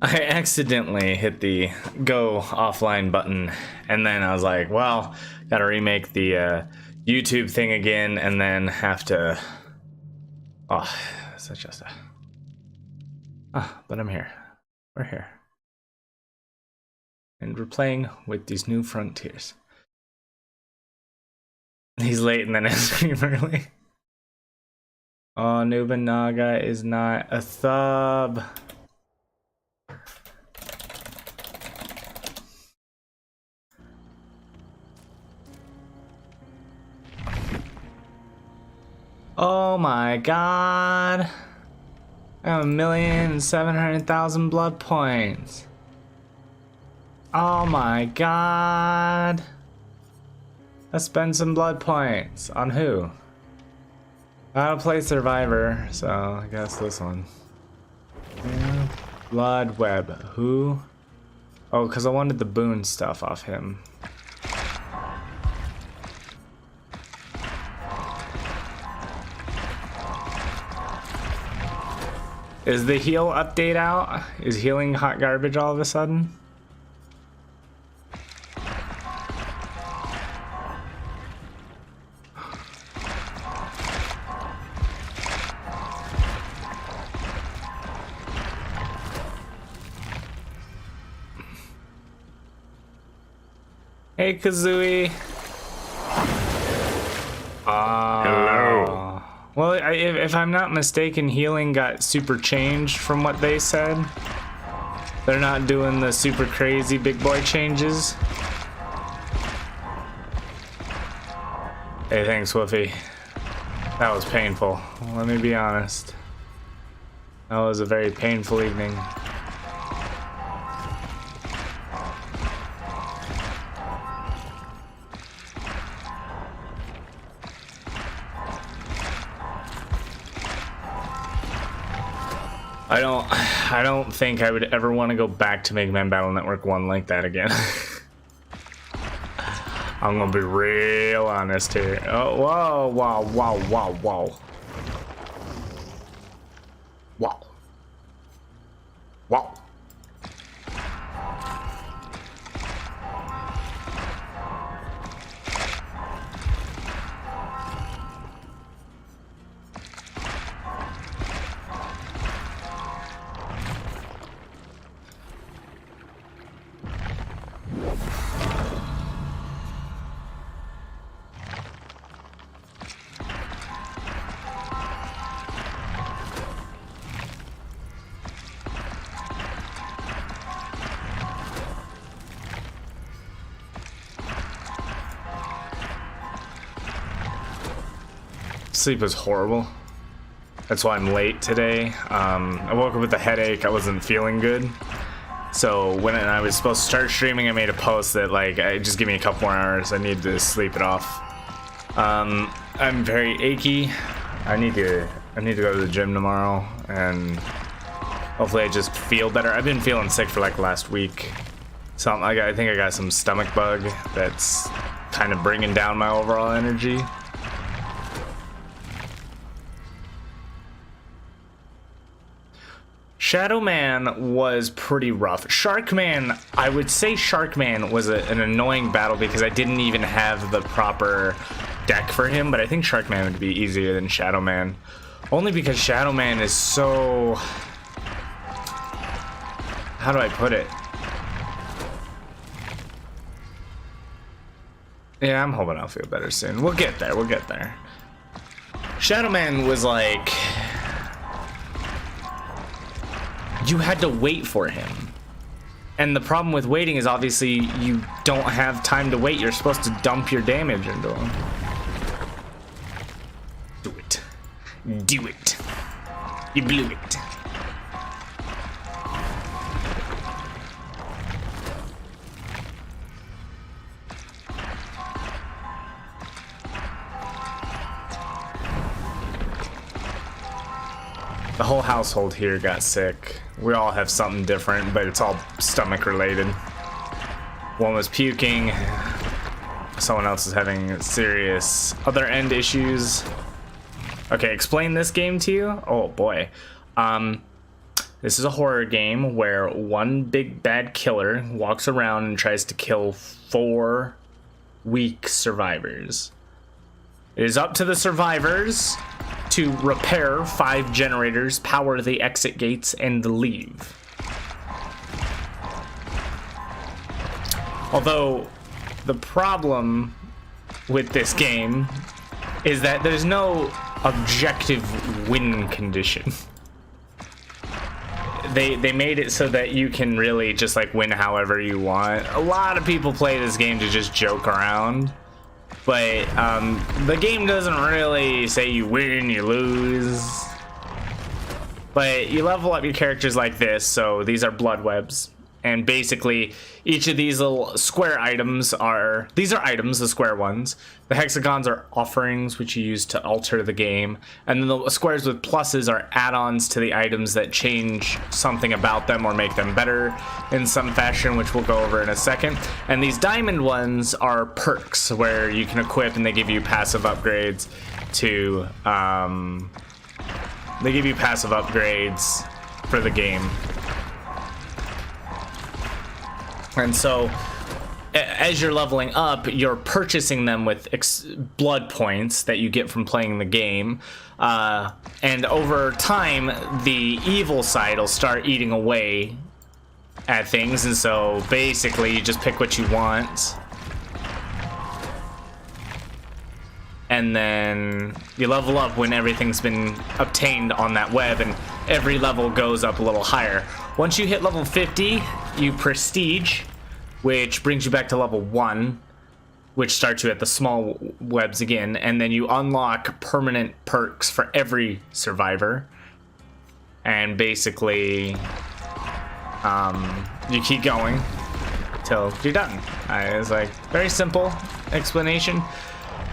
I accidentally hit the go offline button, and then I was like, well, gotta remake the YouTube thing again, and then have to... Oh, it's just a... Ah, but I'm here. We're here. And we're playing with these new frontiers. He's late and then ice cream early. Oh, Nobunaga is not a thub. Oh my god. I have 1,700,000 blood points. Oh my god. Let's spend some blood points. On who? I don't play Survivor, so I guess this one. Yeah. Blood Web. Who? Oh, because I wanted the boon stuff off him. Is the heal update out? Is healing hot garbage all of a sudden? Hey, Kazooie. Hello. Well, if I'm not mistaken, healing got super changed from what they said. They're not doing the super crazy big boy changes. Hey, thanks, Woofy. That was painful. Let me be honest. That was a very painful evening. I don't think I would ever want to go back to Mega Man Battle Network 1 like that again. I'm gonna be real honest here. Oh, whoa, wow, wow, wow, wow. Wow. Wow. Sleep was horrible. That's why I'm late today. I woke up with a headache. I wasn't feeling good. So when I was supposed to start streaming, I made a post that like, just give me a couple more hours. I need to sleep it off. I'm very achy. I need to go to the gym tomorrow, and hopefully I just feel better. I've been feeling sick for like last week. So I think I got some stomach bug that's kind of bringing down my overall energy. Shadow Man was pretty rough. Sharkman, I would say Sharkman was an annoying battle because I didn't even have the proper deck for him, but I think Sharkman would be easier than Shadow Man. Only because Shadow Man is so... How do I put it? Yeah, I'm hoping I'll feel better soon. We'll get there, we'll get there. Shadow Man was like... You had to wait for him. And the problem with waiting is obviously you don't have time to wait. You're supposed to dump your damage into him. Do it. Do it. You blew it. The whole household here got sick. We all have something different, but it's all stomach related. One was puking. Someone else is having serious other end issues. Okay, explain this game to you. Oh boy. This is a horror game where one big bad killer walks around and tries to kill 4 weak survivors. It is up to the survivors to repair 5 generators, power the exit gates, and leave. Although, the problem with this game is that there's no objective win condition. They made it so that you can really just like win however you want. A lot of people play this game to just joke around, but the game doesn't really say you win, you lose. But you level up your characters like this. So these are blood webs, and basically each of these little square items are items, the square ones. The hexagons are offerings, which you use to alter the game, and then the squares with pluses are add-ons to the items that change something about them or make them better in some fashion, which we'll go over in a second. And these diamond ones are perks, where you can equip, and they give you passive upgrades to for the game. And so as you're leveling up, you're purchasing them with blood points that you get from playing the game. And over time, the evil side will start eating away at things. And so basically, you just pick what you want. And then you level up when everything's been obtained on that web, and every level goes up a little higher. Once you hit level 50, you prestige, which brings you back to level 1, which starts you at the small webs again, and then you unlock permanent perks for every survivor. And basically, you keep going till you're done. It's like very simple explanation.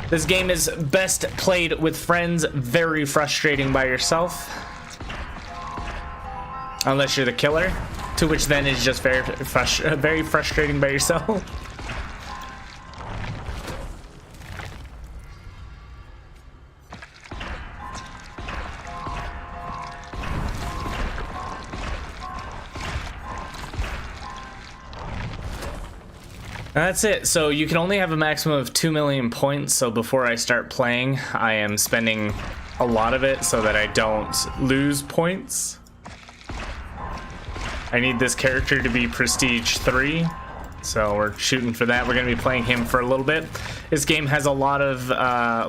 This game is best played with friends, very frustrating by yourself. Unless you're the killer, to which then is just very frustrating by yourself. That's it. So you can only have a maximum of 2 million points. So before I start playing, I am spending a lot of it so that I don't lose points. I need this character to be prestige 3, so we're shooting for that. We're going to be playing him for a little bit. This game has a lot of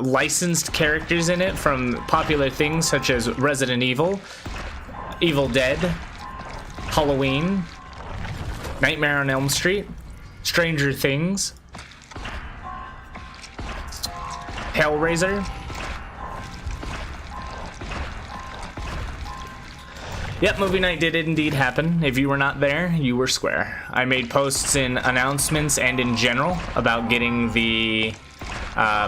licensed characters in it from popular things such as Resident Evil, Evil Dead, Halloween, Nightmare on Elm Street, Stranger Things, Hellraiser. Yep, movie night did indeed happen. If you were not there, you were square. I made posts in announcements and in general about getting the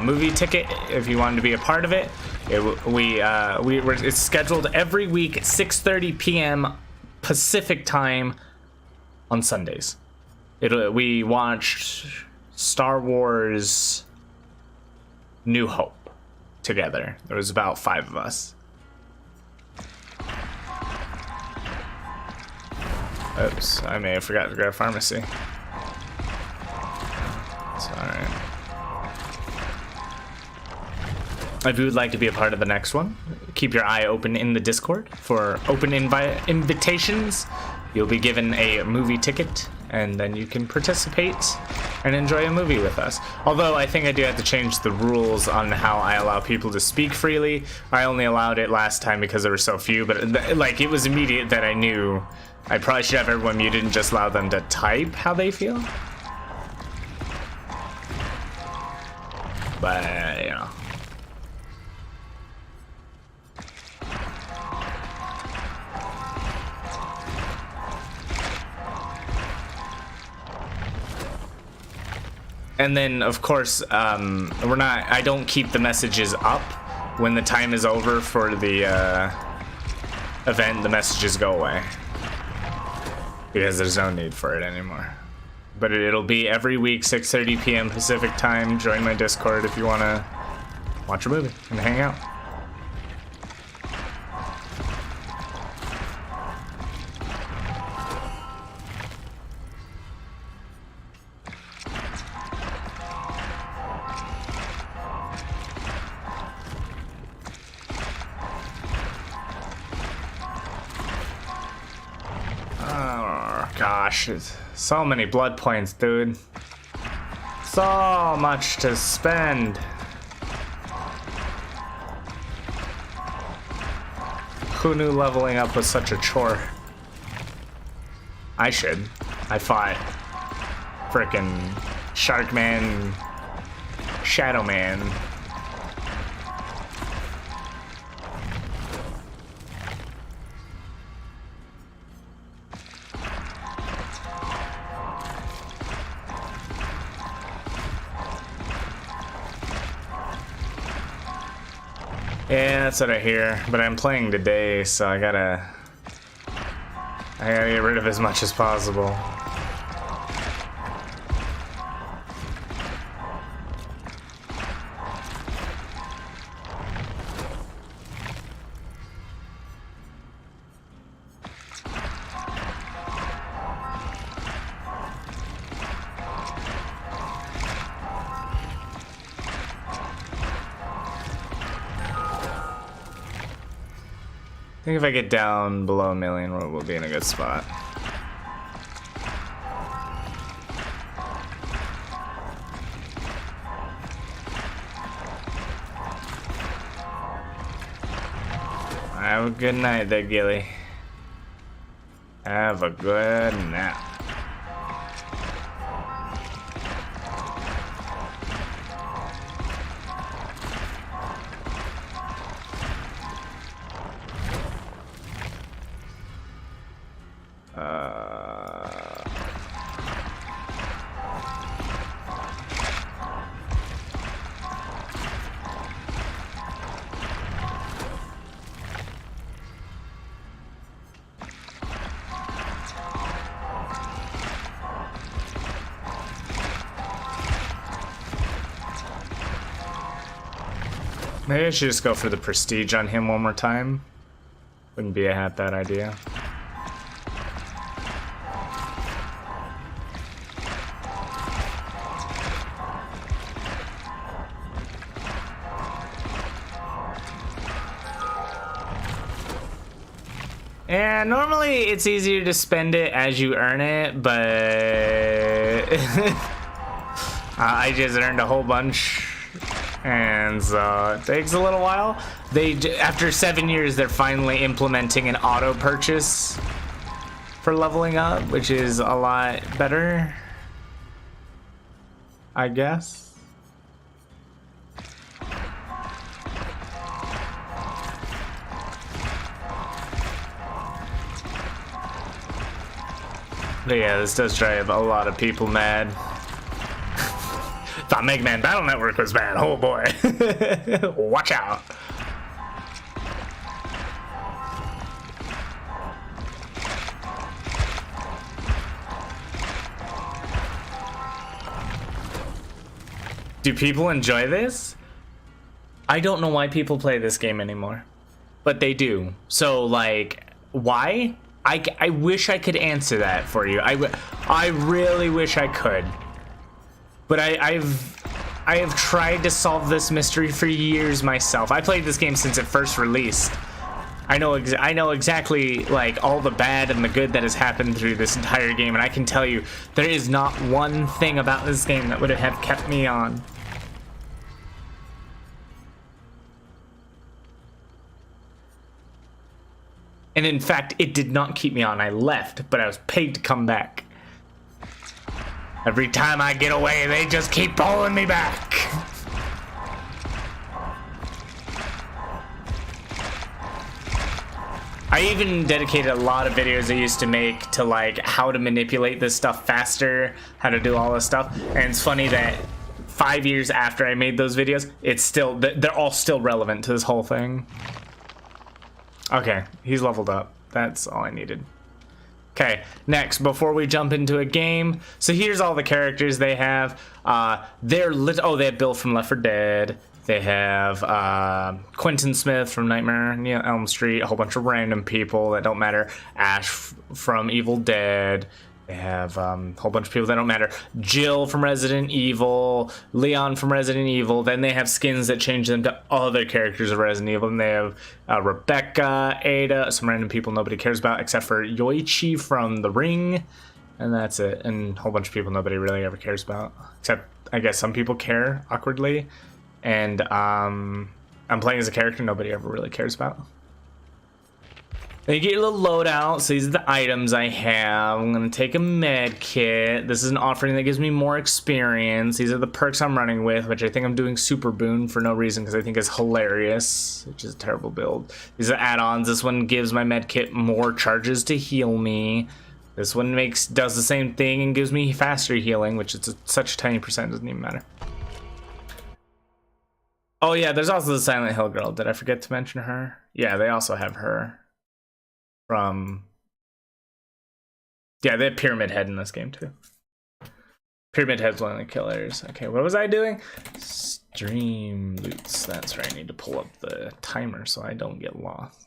movie ticket if you wanted to be a part of it. It's scheduled every week at 6:30 p.m. Pacific time on Sundays. We watched Star Wars New Hope together. There was about 5 of us. Oops, I may have forgot to grab pharmacy. It's alright. If you would like to be a part of the next one, keep your eye open in the Discord for open invitations. You'll be given a movie ticket, and then you can participate and enjoy a movie with us. Although I think I do have to change the rules on how I allow people to speak freely. I only allowed it last time because there were so few, but like it was immediate that I knew I probably should have everyone muted and just allow them to type how they feel. But, you know. And then, of course, I don't keep the messages up. When the time is over for the event, the messages go away. Because there's no need for it anymore. But it'll be every week, 6:30 p.m. Pacific time. Join my Discord if you want to watch a movie and hang out. gosh, so many blood points, dude. So much to spend. Who knew leveling up was such a chore? I should. I fought frickin' Sharkman, Shadow Man. Yeah, that's what I hear, but I'm playing today, so I gotta get rid of as much as possible. I think if I get down below 1 million, we'll be in a good spot. Have a good night there, Gilly. Have a good nap. Maybe I should just go for the prestige on him one more time. Wouldn't be a half bad idea. Yeah, normally it's easier to spend it as you earn it, but I just earned a whole bunch. And so it takes a little while. After 7 years, they're finally implementing an auto purchase for leveling up, which is a lot better, I guess. But yeah, this does drive a lot of people mad. Thought Mega Man Battle Network was bad. Oh boy. Watch out. Do people enjoy this? I don't know why people play this game anymore, but they do. So like, why? I wish I could answer that for you. I really wish I could. But I have tried to solve this mystery for years myself. I played this game since it first released. I know exactly like all the bad and the good that has happened through this entire game, and I can tell you there is not one thing about this game that would have kept me on. And in fact, it did not keep me on. I left, but I was paid to come back. Every time I get away, they just keep pulling me back. I even dedicated a lot of videos I used to make to like how to manipulate this stuff faster, how to do all this stuff. And it's funny that 5 years after I made those videos, they're all still relevant to this whole thing. Okay, he's leveled up. That's all I needed. Okay, next, before we jump into a game, so here's all the characters they have. They have Bill from Left 4 Dead. They have Quentin Smith from Nightmare on Elm Street, a whole bunch of random people that don't matter. Ash from Evil Dead. They have a whole bunch of people that don't matter. Jill from Resident Evil, Leon from Resident Evil. Then they have skins that change them to other characters of Resident Evil. And they have Rebecca, Ada, some random people nobody cares about except for Yoichi from The Ring. And that's it. And a whole bunch of people nobody really ever cares about. Except, I guess, some people care awkwardly. And I'm playing as a character nobody ever really cares about. Then you get your little loadout. So these are the items I have. I'm going to take a med kit. This is an offering that gives me more experience. These are the perks I'm running with, which I think I'm doing Super Boon for no reason because I think it's hilarious, which is a terrible build. These are add-ons. This one gives my med kit more charges to heal me. This one does the same thing and gives me faster healing, which is such a tiny percent, doesn't even matter. Oh yeah, there's also the Silent Hill girl. Did I forget to mention her? Yeah, they also have her. Yeah, they have Pyramid Head in this game too. Pyramid Head's one of the killers. Okay, what was I doing? Stream loots. That's right, I need to pull up the timer so I don't get lost.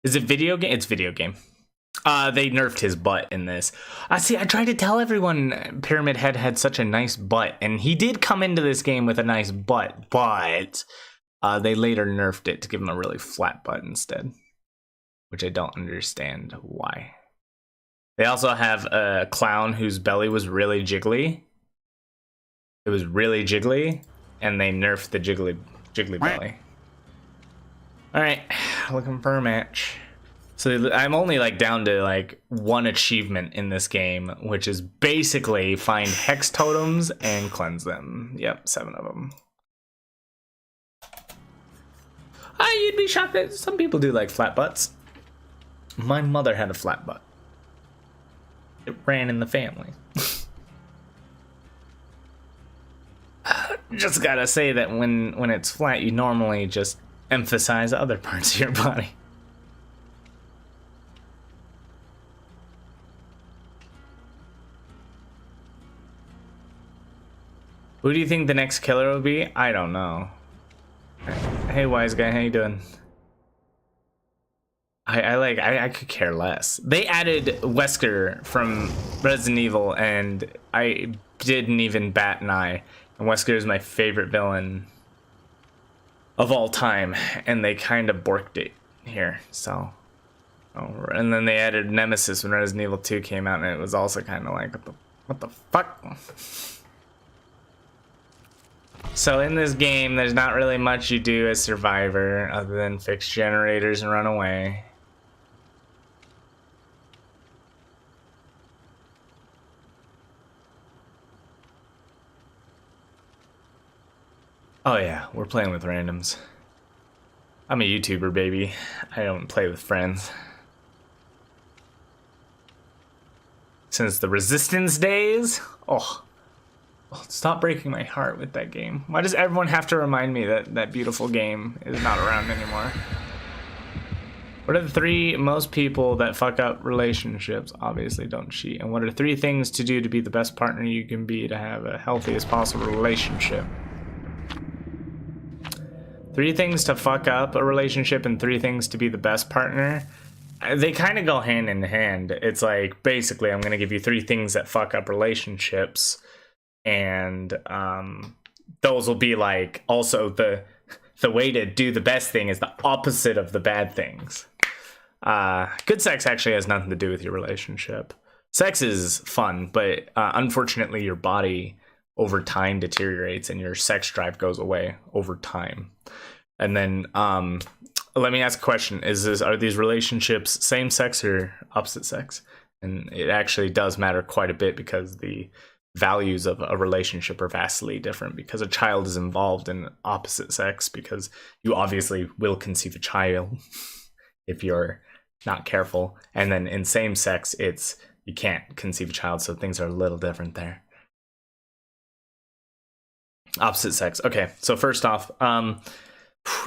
Is it video game? It's video game. They nerfed his butt in this. See, I tried to tell everyone Pyramid Head had such a nice butt, and he did come into this game with a nice butt, but they later nerfed it to give him a really flat butt instead, which I don't understand why. They also have a clown whose belly was really jiggly. It was really jiggly, and they nerfed the jiggly belly. All right, looking for a match. So I'm only like down to like one achievement in this game, which is basically find hex totems and cleanse them. Yep, 7 of them. You'd be shocked that some people do like flat butts. My mother had a flat butt. It ran in the family. Just gotta say that when it's flat, you normally just emphasize other parts of your body. Who do you think the next killer will be? I don't know. Hey, wise guy, how you doing? I could care less. They added Wesker from Resident Evil, and I didn't even bat an eye. And Wesker is my favorite villain of all time, and they kind of borked it here. So, and then they added Nemesis when Resident Evil 2 came out, and it was also kind of like, what the fuck? So in this game, there's not really much you do as Survivor other than fix generators and run away. Oh yeah, we're playing with randoms. I'm a YouTuber, baby. I don't play with friends. Since the Resistance days? Oh, stop breaking my heart with that game. Why does everyone have to remind me that that beautiful game is not around anymore? What are the 3 most people that fuck up relationships? Obviously don't cheat. And what are 3 things to do to be the best partner you can be to have a healthiest possible relationship? 3 things to fuck up a relationship and 3 things to be the best partner. They kind of go hand in hand. It's like, basically, I'm going to give you 3 things that fuck up relationships. And those will be like, also the way to do the best thing is the opposite of the bad things. Good sex actually has nothing to do with your relationship. Sex is fun, but unfortunately your body over time deteriorates and your sex drive goes away over time. And then let me ask a question. Are these relationships same sex or opposite sex? And it actually does matter quite a bit because the values of a relationship are vastly different, because a child is involved in opposite sex because you obviously will conceive a child if you're not careful. And then in same sex, you can't conceive a child, so things are a little different there. Opposite sex. Okay, so first off,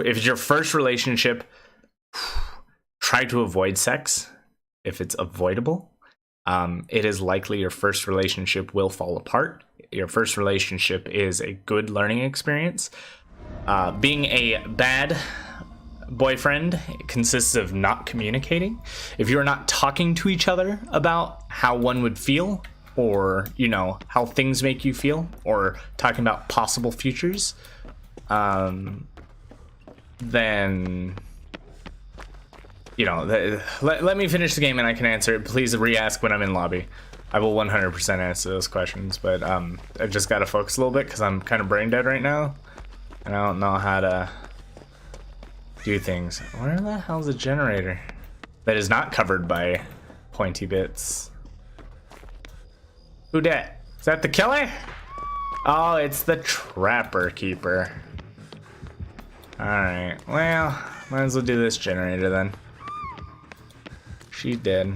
if it's your first relationship, try to avoid sex if it's avoidable. it is likely your first relationship will fall apart. Your first relationship is a good learning experience. Being a bad boyfriend consists of not communicating. If you're not talking to each other about how one would feel, or, you know, how things make you feel, or talking about possible futures, then, you know, let me finish the game and I can answer it. Please re-ask when I'm in lobby. I will 100% answer those questions, but I just got to focus a little bit because I'm kind of brain dead right now, and I don't know how to do things. Where the hell's the generator that is not covered by pointy bits? Who dat? Is that the killer? Oh, it's the trapper keeper. Alright, well, might as well do this generator then. She's dead.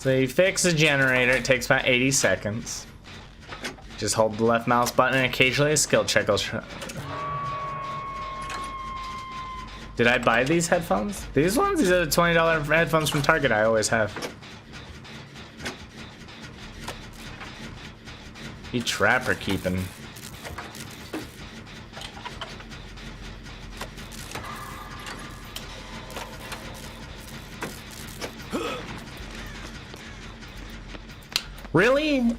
So you fix the generator, it takes about 80 seconds. Just hold the left mouse button and occasionally a skill check will Did I buy these headphones? These ones? These are the $20 headphones from Target I always have. You trapper keeping. Really?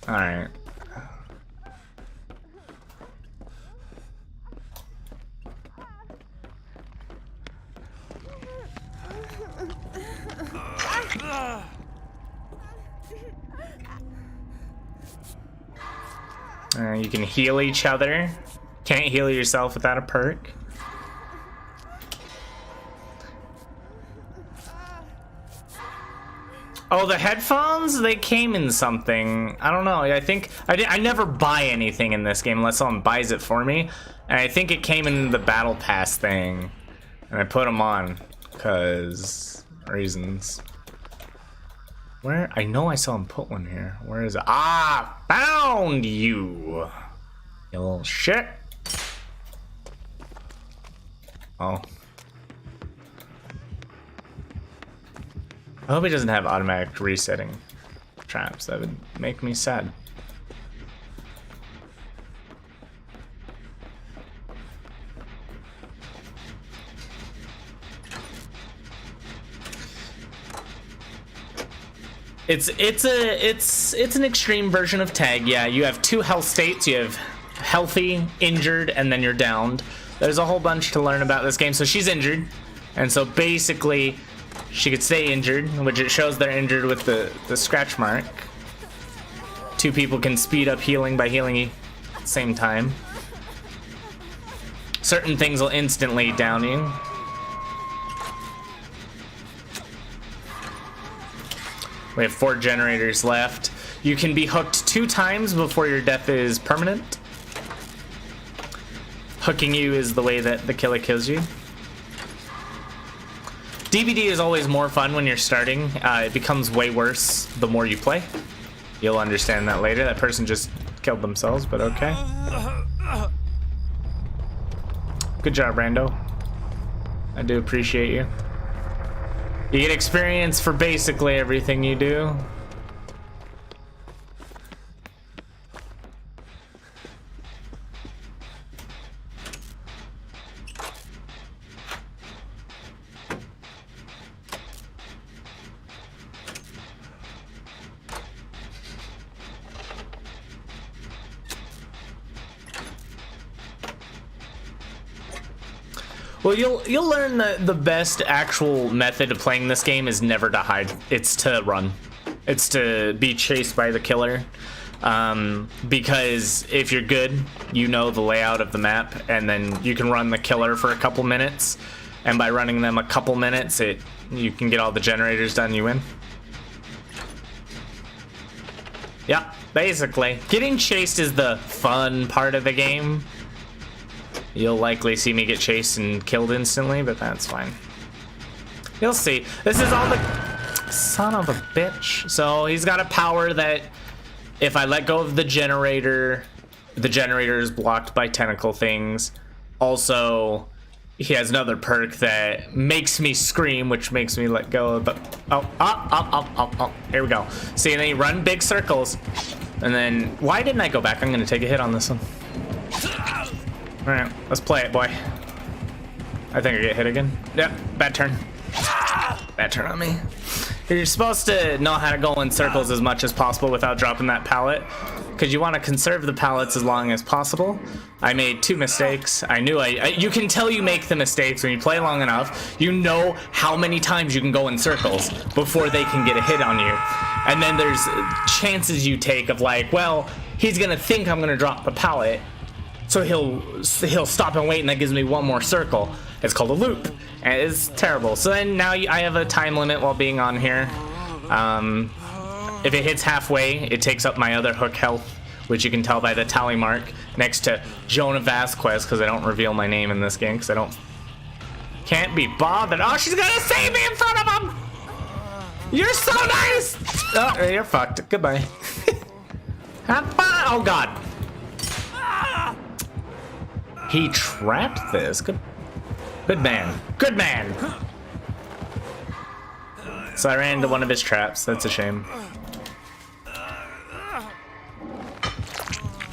Alright. You can heal each other. Can't heal yourself without a perk. Oh, the headphones? They came in something. I don't know. I think I never buy anything in this game unless someone buys it for me. And I think it came in the battle pass thing. And I put them on because reasons. Where? I know I saw him put one here. Where is it? Ah, found you. You little shit. Oh. I hope he doesn't have automatic resetting traps. That would make me sad. It's an extreme version of tag. Yeah, you have two health states. You have healthy, injured, and then you're downed. There's a whole bunch to learn about this game. So she's injured, and so basically she could stay injured, which it shows they're injured with the scratch mark. Two people can speed up healing by healing at the same time. Certain things will instantly down you. We have 4 generators left. You can be hooked 2 times before your death is permanent. Hooking you is the way that the killer kills you. DBD is always more fun when you're starting. It becomes way worse the more you play. You'll understand that later. That person just killed themselves, but okay. Good job, Rando. I do appreciate you. You get experience for basically everything you do. Well, you'll learn that the best actual method of playing this game is never to hide. It's to run. It's to be chased by the killer. Because if you're good, you know the layout of the map, and then you can run the killer for a couple minutes. And by running them a couple minutes, you can get all the generators done, you win. Yeah, basically. Getting chased is the fun part of the game. You'll likely see me get chased and killed instantly, but that's fine. You'll see. This is all the... Son of a bitch. So he's got a power that if I let go of the generator is blocked by tentacle things. Also, he has another perk that makes me scream, which makes me let go of the... Oh, here we go. See, and then you run big circles. And then, why didn't I go back? I'm gonna take a hit on this one. All right, let's play it, boy. I think I get hit again. Yep, bad turn. Bad turn on me. You're supposed to know how to go in circles as much as possible without dropping that pallet, because you want to conserve the pallets as long as possible. I made 2 mistakes. I knew you can tell you make the mistakes when you play long enough. You know how many times you can go in circles before they can get a hit on you. And then there's chances you take of like, well, he's gonna think I'm gonna drop the pallet, so he'll stop and wait, and that gives me 1 more circle. It's called a loop, and it's terrible. So then now I have a time limit while being on here. If it hits halfway, it takes up my other hook health, which you can tell by the tally mark next to Jonah Vasquez, because I don't reveal my name in this game, because can't be bothered. Oh, she's gonna save me in front of him! You're so nice! Oh, you're fucked. Goodbye. Have fun! Oh, God. He trapped this. Good man. Good man. So I ran into one of his traps. That's a shame.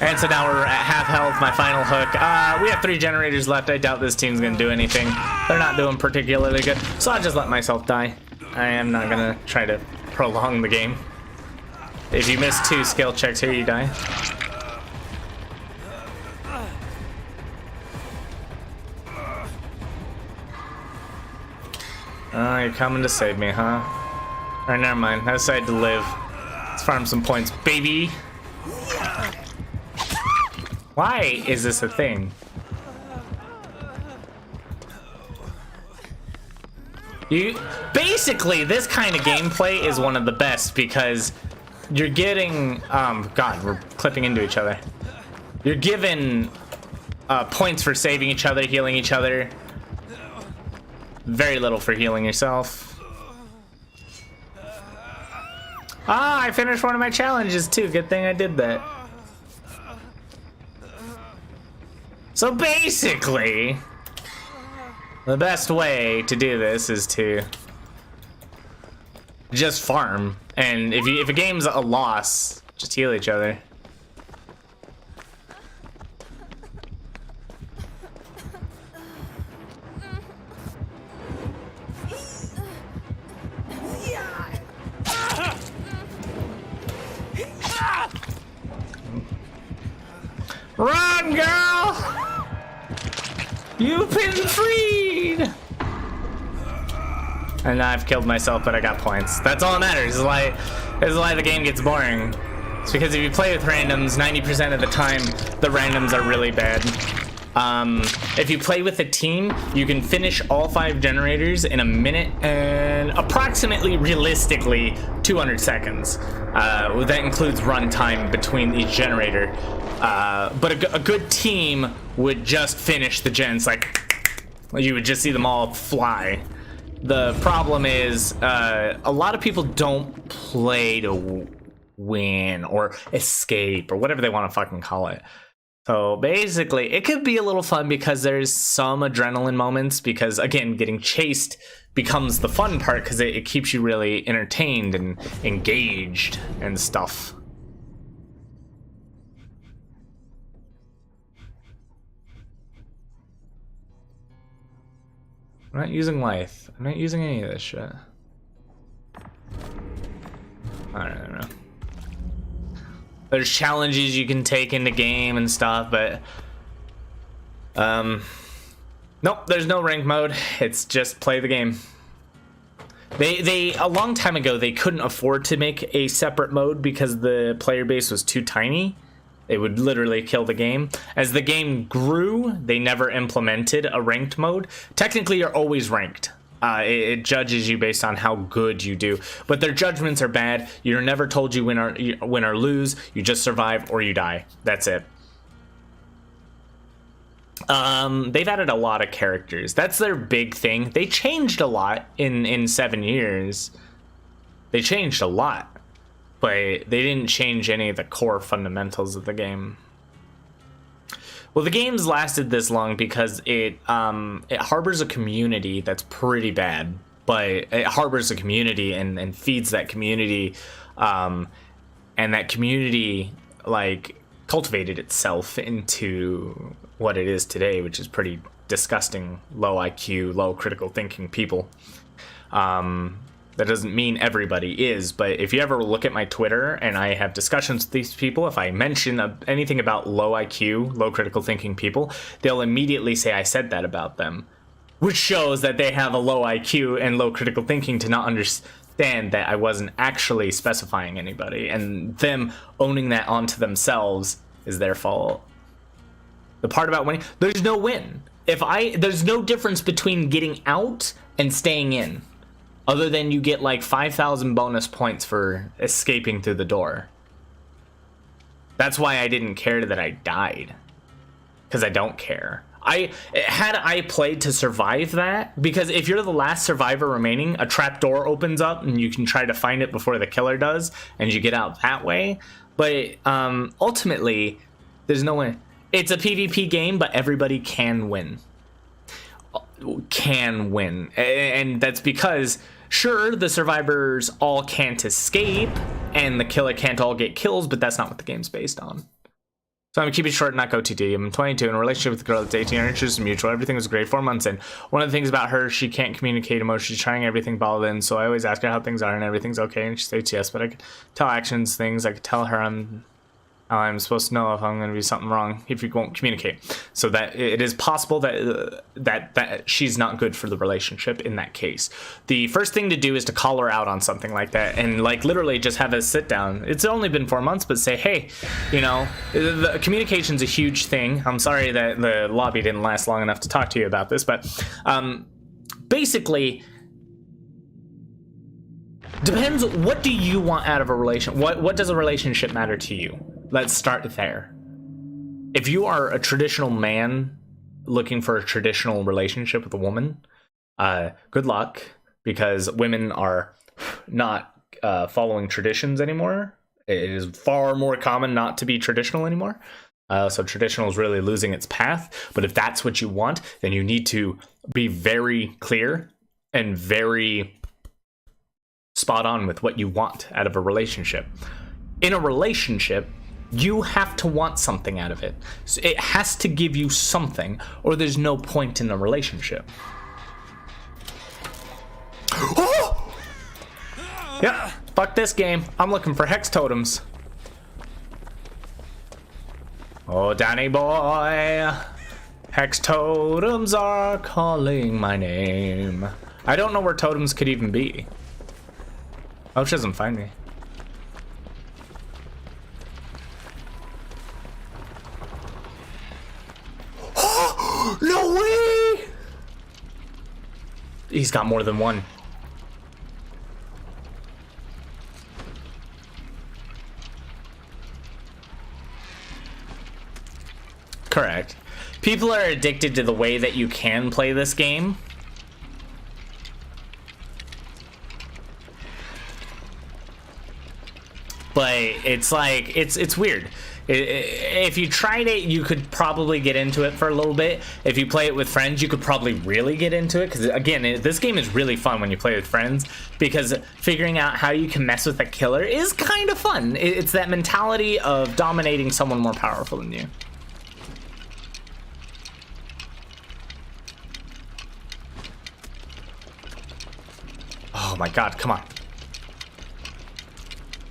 And so now we're at half health, my final hook. We have 3 generators left. I doubt this team's gonna do anything. They're not doing particularly good. So I'll just let myself die. I am not gonna try to prolong the game. If you miss 2 skill checks here, you die. Oh, you're coming to save me, huh? Alright, never mind. I decided to live. Let's farm some points, baby. Why is this a thing? Basically, this kind of gameplay is one of the best because you're getting... God, we're clipping into each other. You're given points for saving each other, healing each other. Very little for healing yourself. Ah, I finished one of my challenges too. Good thing I did that. So basically, the best way to do this is to just farm. And if a game's a loss, just heal each other. Run, girl! You've been freed! And I've killed myself, but I got points. That's all that matters. This is why the game gets boring. It's because if you play with randoms, 90% of the time, the randoms are really bad. If you play with a team, you can finish all 5 generators in a minute and approximately, realistically, 200 seconds. That includes runtime between each generator. But a good team would just finish the gens, like, you would just see them all fly. The problem is, a lot of people don't play to win or escape or whatever they want to fucking call it. So basically, it could be a little fun because there's some adrenaline moments because, again, getting chased becomes the fun part because it keeps you really entertained and engaged and stuff. I'm not using life. I'm not using any of this shit. I don't know. There's challenges you can take in the game and stuff, but nope, there's no rank mode. It's just play the game. They a long time ago they couldn't afford to make a separate mode because the player base was too tiny. It would literally kill the game. As the game grew, they never implemented a ranked mode. Technically, you're always ranked. It judges you based on how good you do, but their judgments are bad. You're never told you win or lose. You just survive or you die. That's it. They've added a lot of characters. That's their big thing. They changed a lot in 7 years. They changed a lot, but they didn't change any of the core fundamentals of the game. Well, the game's lasted this long because it harbors a community that's pretty bad, but it harbors a community and feeds that community, and that community like cultivated itself into what it is today, which is pretty disgusting, low IQ, low critical thinking people. That doesn't mean everybody is, but if you ever look at my Twitter and I have discussions with these people, if I mention anything about low IQ, low critical thinking people, they'll immediately say I said that about them, which shows that they have a low IQ and low critical thinking to not understand that I wasn't actually specifying anybody, and them owning that onto themselves is their fault. The part about winning, there's no win. There's no difference between getting out and staying in, other than you get like 5,000 bonus points for escaping through the door. That's why I didn't care that I died, because I don't care. Had I played to survive that, because if you're the last survivor remaining, a trap door opens up and you can try to find it before the killer does, and you get out that way. But ultimately, there's no way. It's a PvP game, but everybody can win. Can win. And that's because, sure, the survivors all can't escape, and the killer can't all get kills, but that's not what the game's based on. So I'm gonna keep it short and not go too deep. I'm 22 in a relationship with a girl that's 18. Our interests are mutual. Everything was great 4 months in. One of the things about her, she can't communicate emotions. She's trying everything bottled in. So I always ask her how things are and everything's okay, and she states yes. But I could tell actions, things. I could tell her I'm supposed to know if I'm going to be something wrong if you won't communicate. So that it is possible that that she's not good for the relationship in that case. The first thing to do is to call her out on something like that, and like literally just have a sit down. It's only been 4 months, but say, hey, you know, the communication's a huge thing. I'm sorry that the lobby didn't last long enough to talk to you about this, but basically, depends. What do you want out of a relation? What does a relationship matter to you? Let's start there. If you are a traditional man looking for a traditional relationship with a woman, good luck, because women are not following traditions anymore. It is far more common not to be traditional anymore. So traditional is really losing its path. But if that's what you want, then you need to be very clear and very spot on with what you want out of a relationship. In a relationship, you have to want something out of it. So it has to give you something, or there's no point in a relationship. Oh! Yep, fuck this game. I'm looking for hex totems. Oh, Danny boy. Hex totems are calling my name. I don't know where totems could even be. I hope she doesn't find me. No way! He's got more than one. Correct. People are addicted to the way that you can play this game. But it's like, it's weird. If you tried it, you could probably get into it for a little bit. If you play it with friends, you could probably really get into it. Because again, this game is really fun when you play with friends, because figuring out how you can mess with a killer is kind of fun. It's that mentality of dominating someone more powerful than you. Oh my god, come on.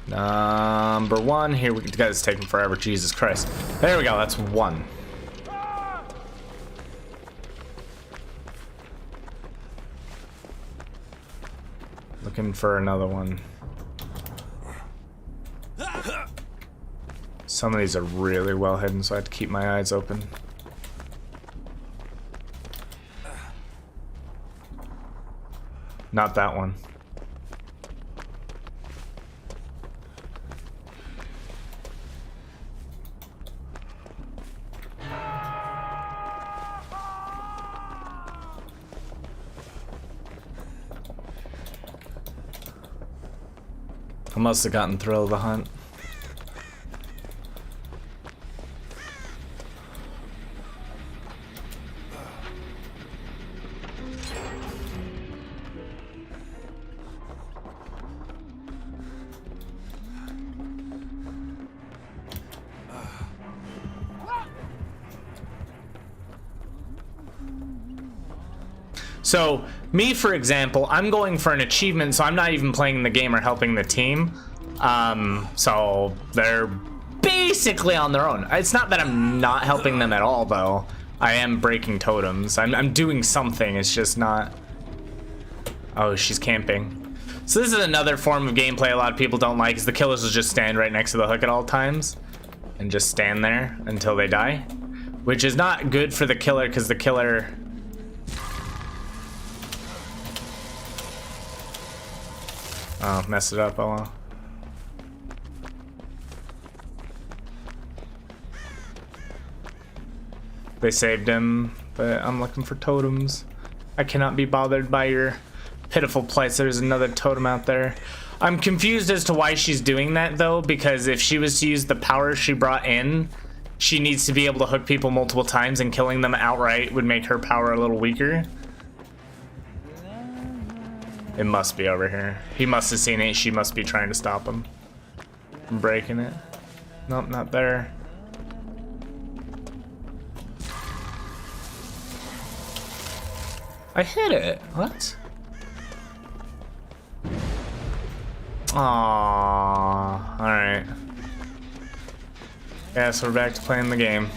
Number one. Here we go. It's taking forever. Jesus Christ. There we go. That's one. Looking for another one. Some of these are really well hidden, so I have to keep my eyes open. Not that one. I must have gotten thrill of the hunt. So, me, for example, I'm going for an achievement, so I'm not even playing the game or helping the team. So they're basically on their own. It's not that I'm not helping them at all, though. I am breaking totems. I'm doing something, it's just not... Oh, she's camping. So this is another form of gameplay a lot of people don't like, is the killers will just stand right next to the hook at all times. And just stand there until they die. Which is not good for the killer, because the killer... Oh, messed it up, oh well. They saved him, but I'm looking for totems. I cannot be bothered by your pitiful plights. There's another totem out there. I'm confused as to why she's doing that, though, because if she was to use the power she brought in, she needs to be able to hook people multiple times, and killing them outright would make her power a little weaker. It must be over here. He must have seen it. She must be trying to stop him from breaking it. Nope, not there. I hit it. What? Aww. Alright. Yeah, so we're back to playing the game.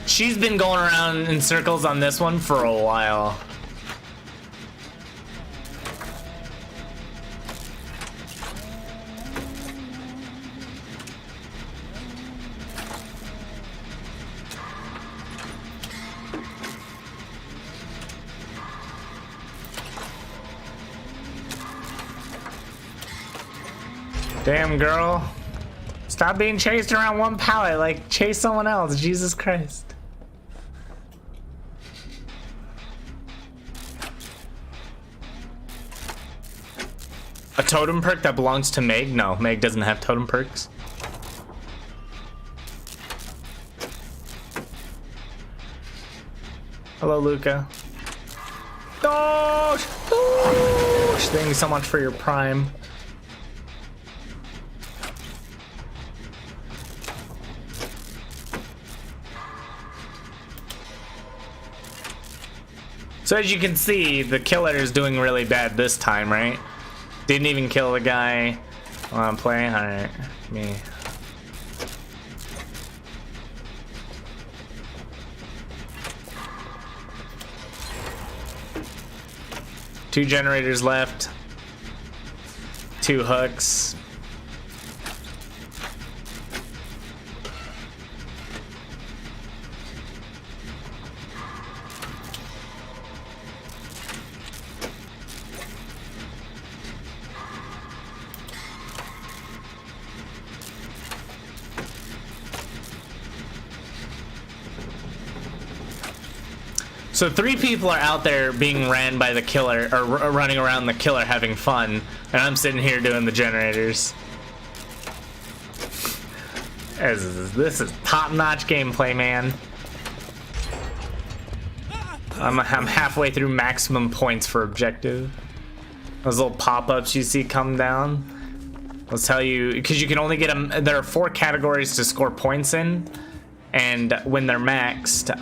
She's been going around in circles on this one for a while. Damn, girl. Stop being chased around one pallet, like chase someone else, Jesus Christ. A totem perk that belongs to Meg? No, Meg doesn't have totem perks. Hello, Luca. Dosh! Dosh! Thank you so much for your prime. So as you can see, the killer is doing really bad this time, right? Didn't even kill the guy while I'm playing. Alright, me. Two generators left. Two hooks. So 3 people are out there being ran by the killer, or running around the killer having fun, and I'm sitting here doing the generators. This is top-notch gameplay, man. I'm halfway through maximum points for objective. Those little pop-ups you see come down. I'll tell you, because you can only get them, there are 4 categories to score points in, and when they're maxed,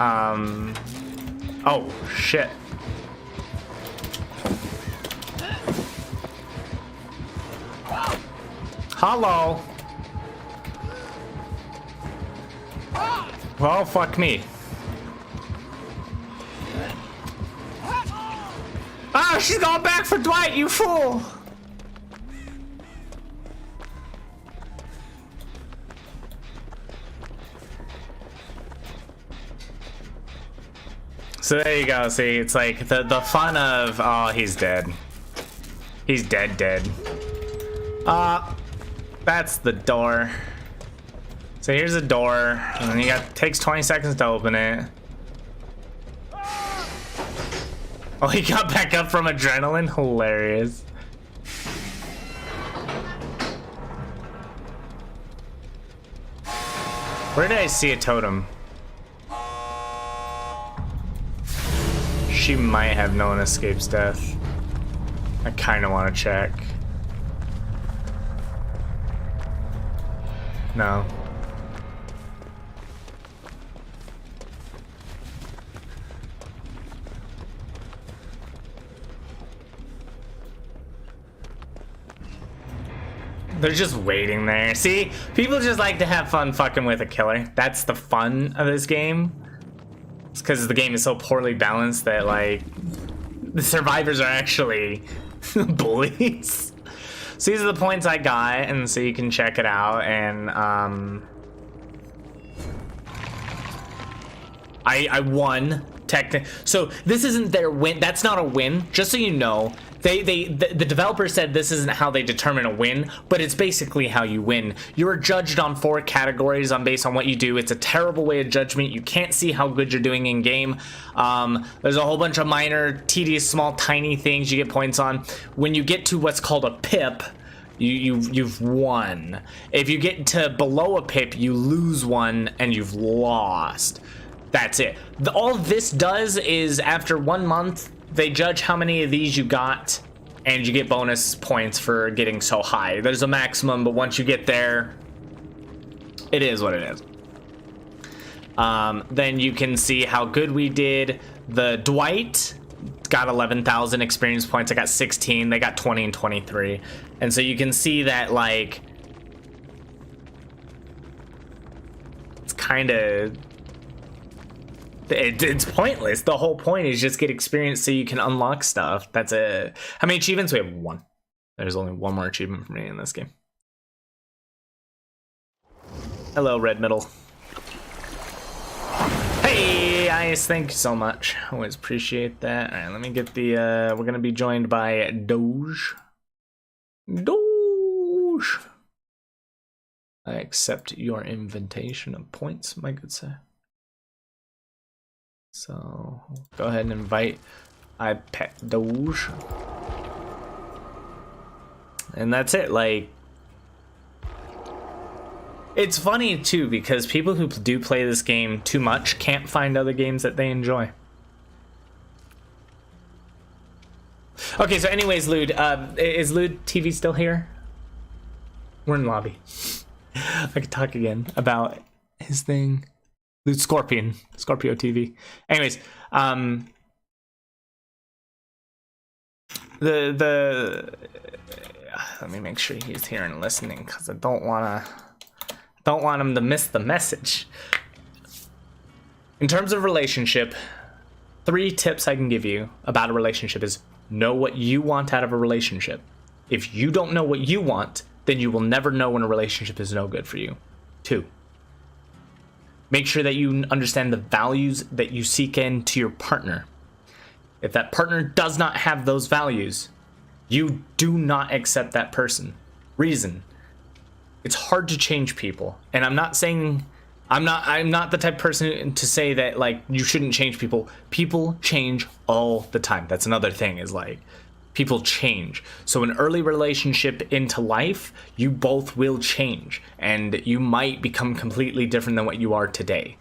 oh, shit. Hello. Well, fuck me. Oh, she's going back for Dwight, you fool. So there you go, see, it's like the fun of, oh, he's dead. He's dead. That's the door. So here's a door, and then you got takes 20 seconds to open it. Oh, he got back up from adrenaline? Hilarious. Where did I see a totem? She might have no one escapes death. I kind of want to check. No. They're just waiting there. See, people just like to have fun fucking with a killer. That's the fun of this game. It's because the game is so poorly balanced that, like, the survivors are actually bullies. So these are the points I got, and so you can check it out. And I won. So this isn't their win. That's not a win. Just so you know, the developer said this isn't how they determine a win, but it's basically how you win. You are judged on 4 categories based on what you do. It's a terrible way of judgment. You can't see how good you're doing in game. There's a whole bunch of minor, tedious, small, tiny things you get points on. When you get to what's called a pip, you've won. If you get to below a pip, you lose 1 and you've lost. That's it. All this does is after 1 month, they judge how many of these you got, and you get bonus points for getting so high. There's a maximum, but once you get there, it is what it is. Then you can see how good we did. The Dwight got 11,000 experience points. I got 16. They got 20 and 23. And so you can see that, like, it's kind of... It's pointless. The whole point is just get experience so you can unlock stuff. That's it. How many achievements? We have 1. There's only 1 more achievement for me in this game. Hello, Red Middle. Hey, Ice, thank you so much. Always appreciate that. All right, let me get the, we're going to be joined by Doge. Doge. I accept your invitation of points, my good sir. So go ahead and invite iPet Doge. And that's it. Like, it's funny too because people who do play this game too much can't find other games that they enjoy. Okay, so anyways, Lude, is Lude TV still here? We're in lobby. I could talk again about his thing. Scorpio TV. Anyways, let me make sure he's here and listening because I don't want him to miss the message. In terms of relationship, 3 tips I can give you about a relationship is know what you want out of a relationship. If you don't know what you want, then you will never know when a relationship is no good for you. 2. Make sure that you understand the values that you seek into your partner. If that partner does not have those values, you do not accept that person. Reason: it's hard to change people. And I'm not saying, I'm not the type of person to say that, like, you shouldn't change people. People change all the time. That's another thing, is like, people change. So an early relationship into life, you both will change and you might become completely different than what you are today.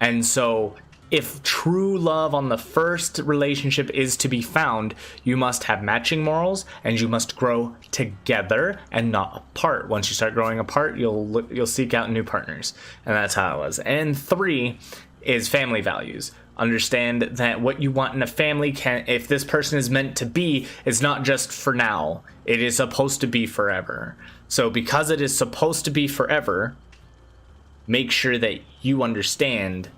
And so if true love on the first relationship is to be found, you must have matching morals and you must grow together and not apart. Once you start growing apart, you'll seek out new partners. And that's how it was. And 3 is family values. Understand that what you want in a family if this person is meant to be, it's not just for now. It is supposed to be forever. So because it is supposed to be forever, make sure that you understand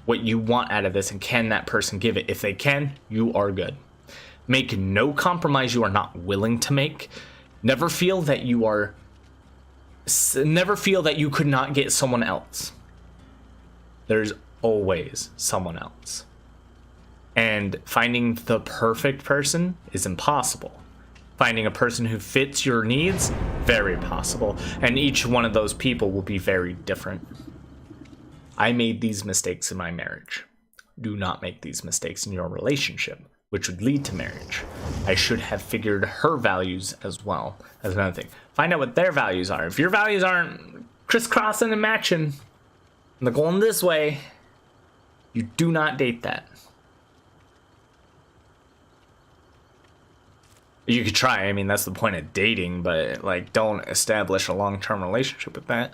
what you want out of this and can that person give it. If they can, you are good. Make no compromise you are not willing to make. Never feel that you could not get someone else. There's always someone else. And finding the perfect person is impossible. Finding a person who fits your needs, very possible. And each one of those people will be very different. I made these mistakes in my marriage. Do not make these mistakes in your relationship, which would lead to marriage. I should have figured her values as well. That's another thing. Find out what their values are. If your values aren't crisscrossing and matching, and they're going this way, you do not date that. You could try. I mean, that's the point of dating, but like, don't establish a long-term relationship with that.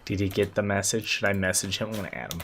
Did he get the message? Should I message him? I'm gonna add him.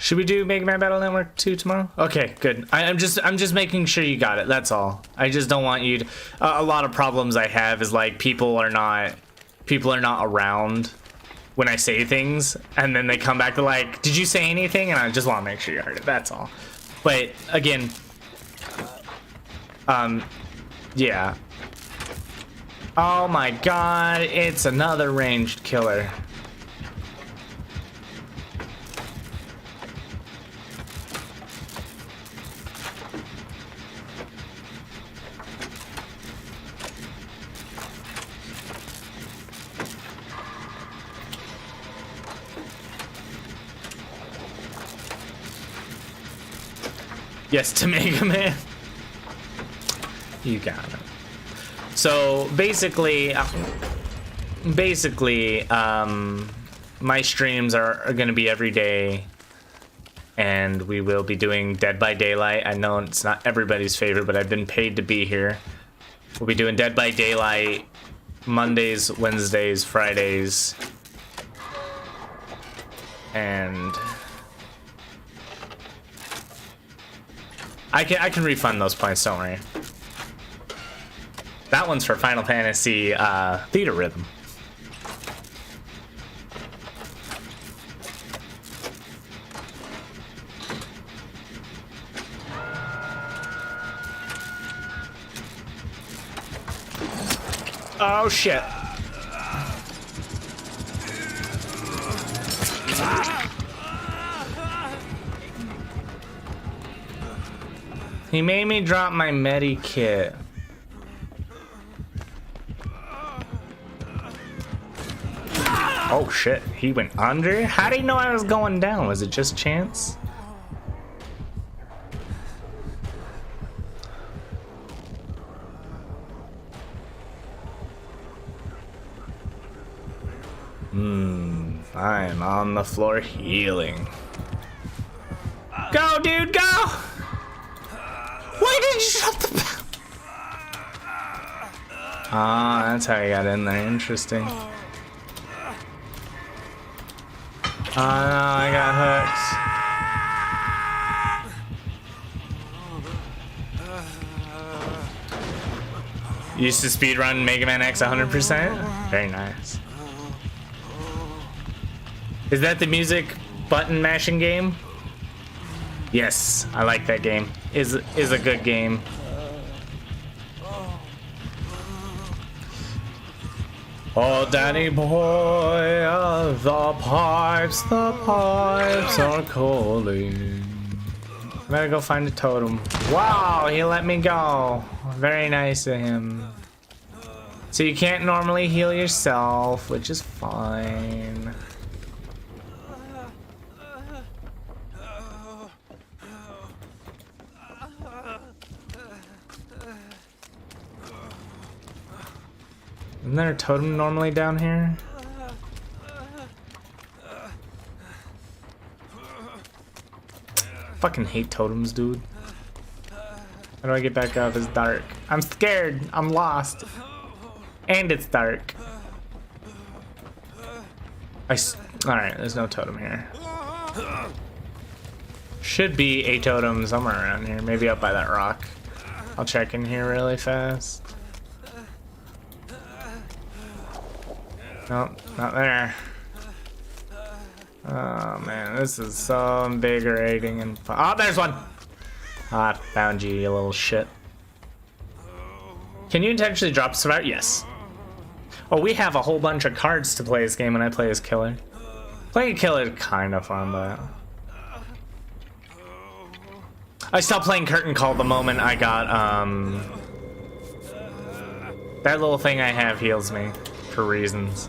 Should we do Mega Man Battle Network 2 tomorrow? Okay, good. I'm just making sure you got it. That's all. I just don't want you to, a lot of problems I have is like people are not around when I say things, and then they come back to like, did you say anything? And I just want to make sure you heard it. That's all. But again, yeah. Oh my god, it's another ranged killer. Yes, to Mega Man. You got it. So basically, my streams are going to be every day, and we will be doing Dead by Daylight. I know it's not everybody's favorite, but I've been paid to be here. We'll be doing Dead by Daylight Mondays, Wednesdays, Fridays, and I can refund those points, don't worry. That one's for Final Fantasy Theta Rhythm. Oh shit. He made me drop my medi kit. Oh shit, he went under? How did he know I was going down? Was it just chance? I am on the floor healing. Go, dude, go! Why did you shut the bell? Ah, that's how he got in there. Interesting. Oh no, I got hooked. Used to speedrun Mega Man X 100%? Very nice. Is that the music button mashing game? Yes, I like that game. Is a good game. Oh, Danny boy, the pipes are calling. I gotta go find a totem. Wow, he let me go. Very nice of him. So you can't normally heal yourself, which is fine. Isn't there a totem normally down here? Fucking hate totems, dude. How do I get back up? It's dark. I'm scared. I'm lost. And it's dark. Alright, there's no totem here. Should be a totem somewhere around here. Maybe up by that rock. I'll check in here really fast. Nope, not there. Oh man, this is so invigorating and fun. Oh, there's one! Ah, found you, you little shit. Can you intentionally drop survivor? Yes. Oh, we have a whole bunch of cards to play this game when I play as killer. Playing a killer is kind of fun, but I stopped playing Curtain Call the moment I got that little thing I have heals me for reasons.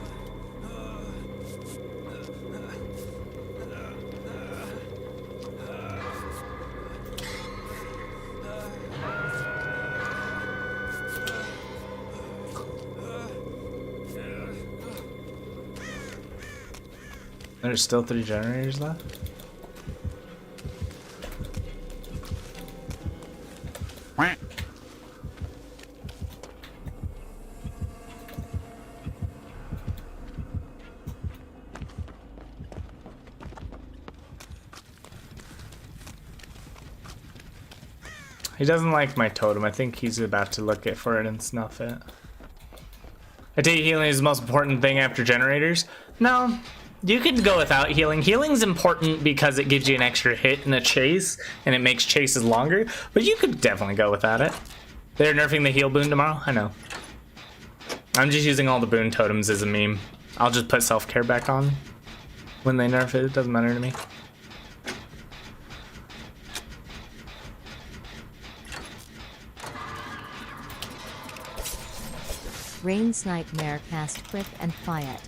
There's still 3 generators left? He doesn't like my totem. I think he's about to look for it and snuff it. I take healing is the most important thing after generators. No. You could go without healing. Healing's important because it gives you an extra hit in a chase, and it makes chases longer, but you could definitely go without it. They're nerfing the heal boon tomorrow? I know. I'm just using all the boon totems as a meme. I'll just put self-care back on when they nerf it. It doesn't matter to me. Rain's Nightmare cast quick and quiet.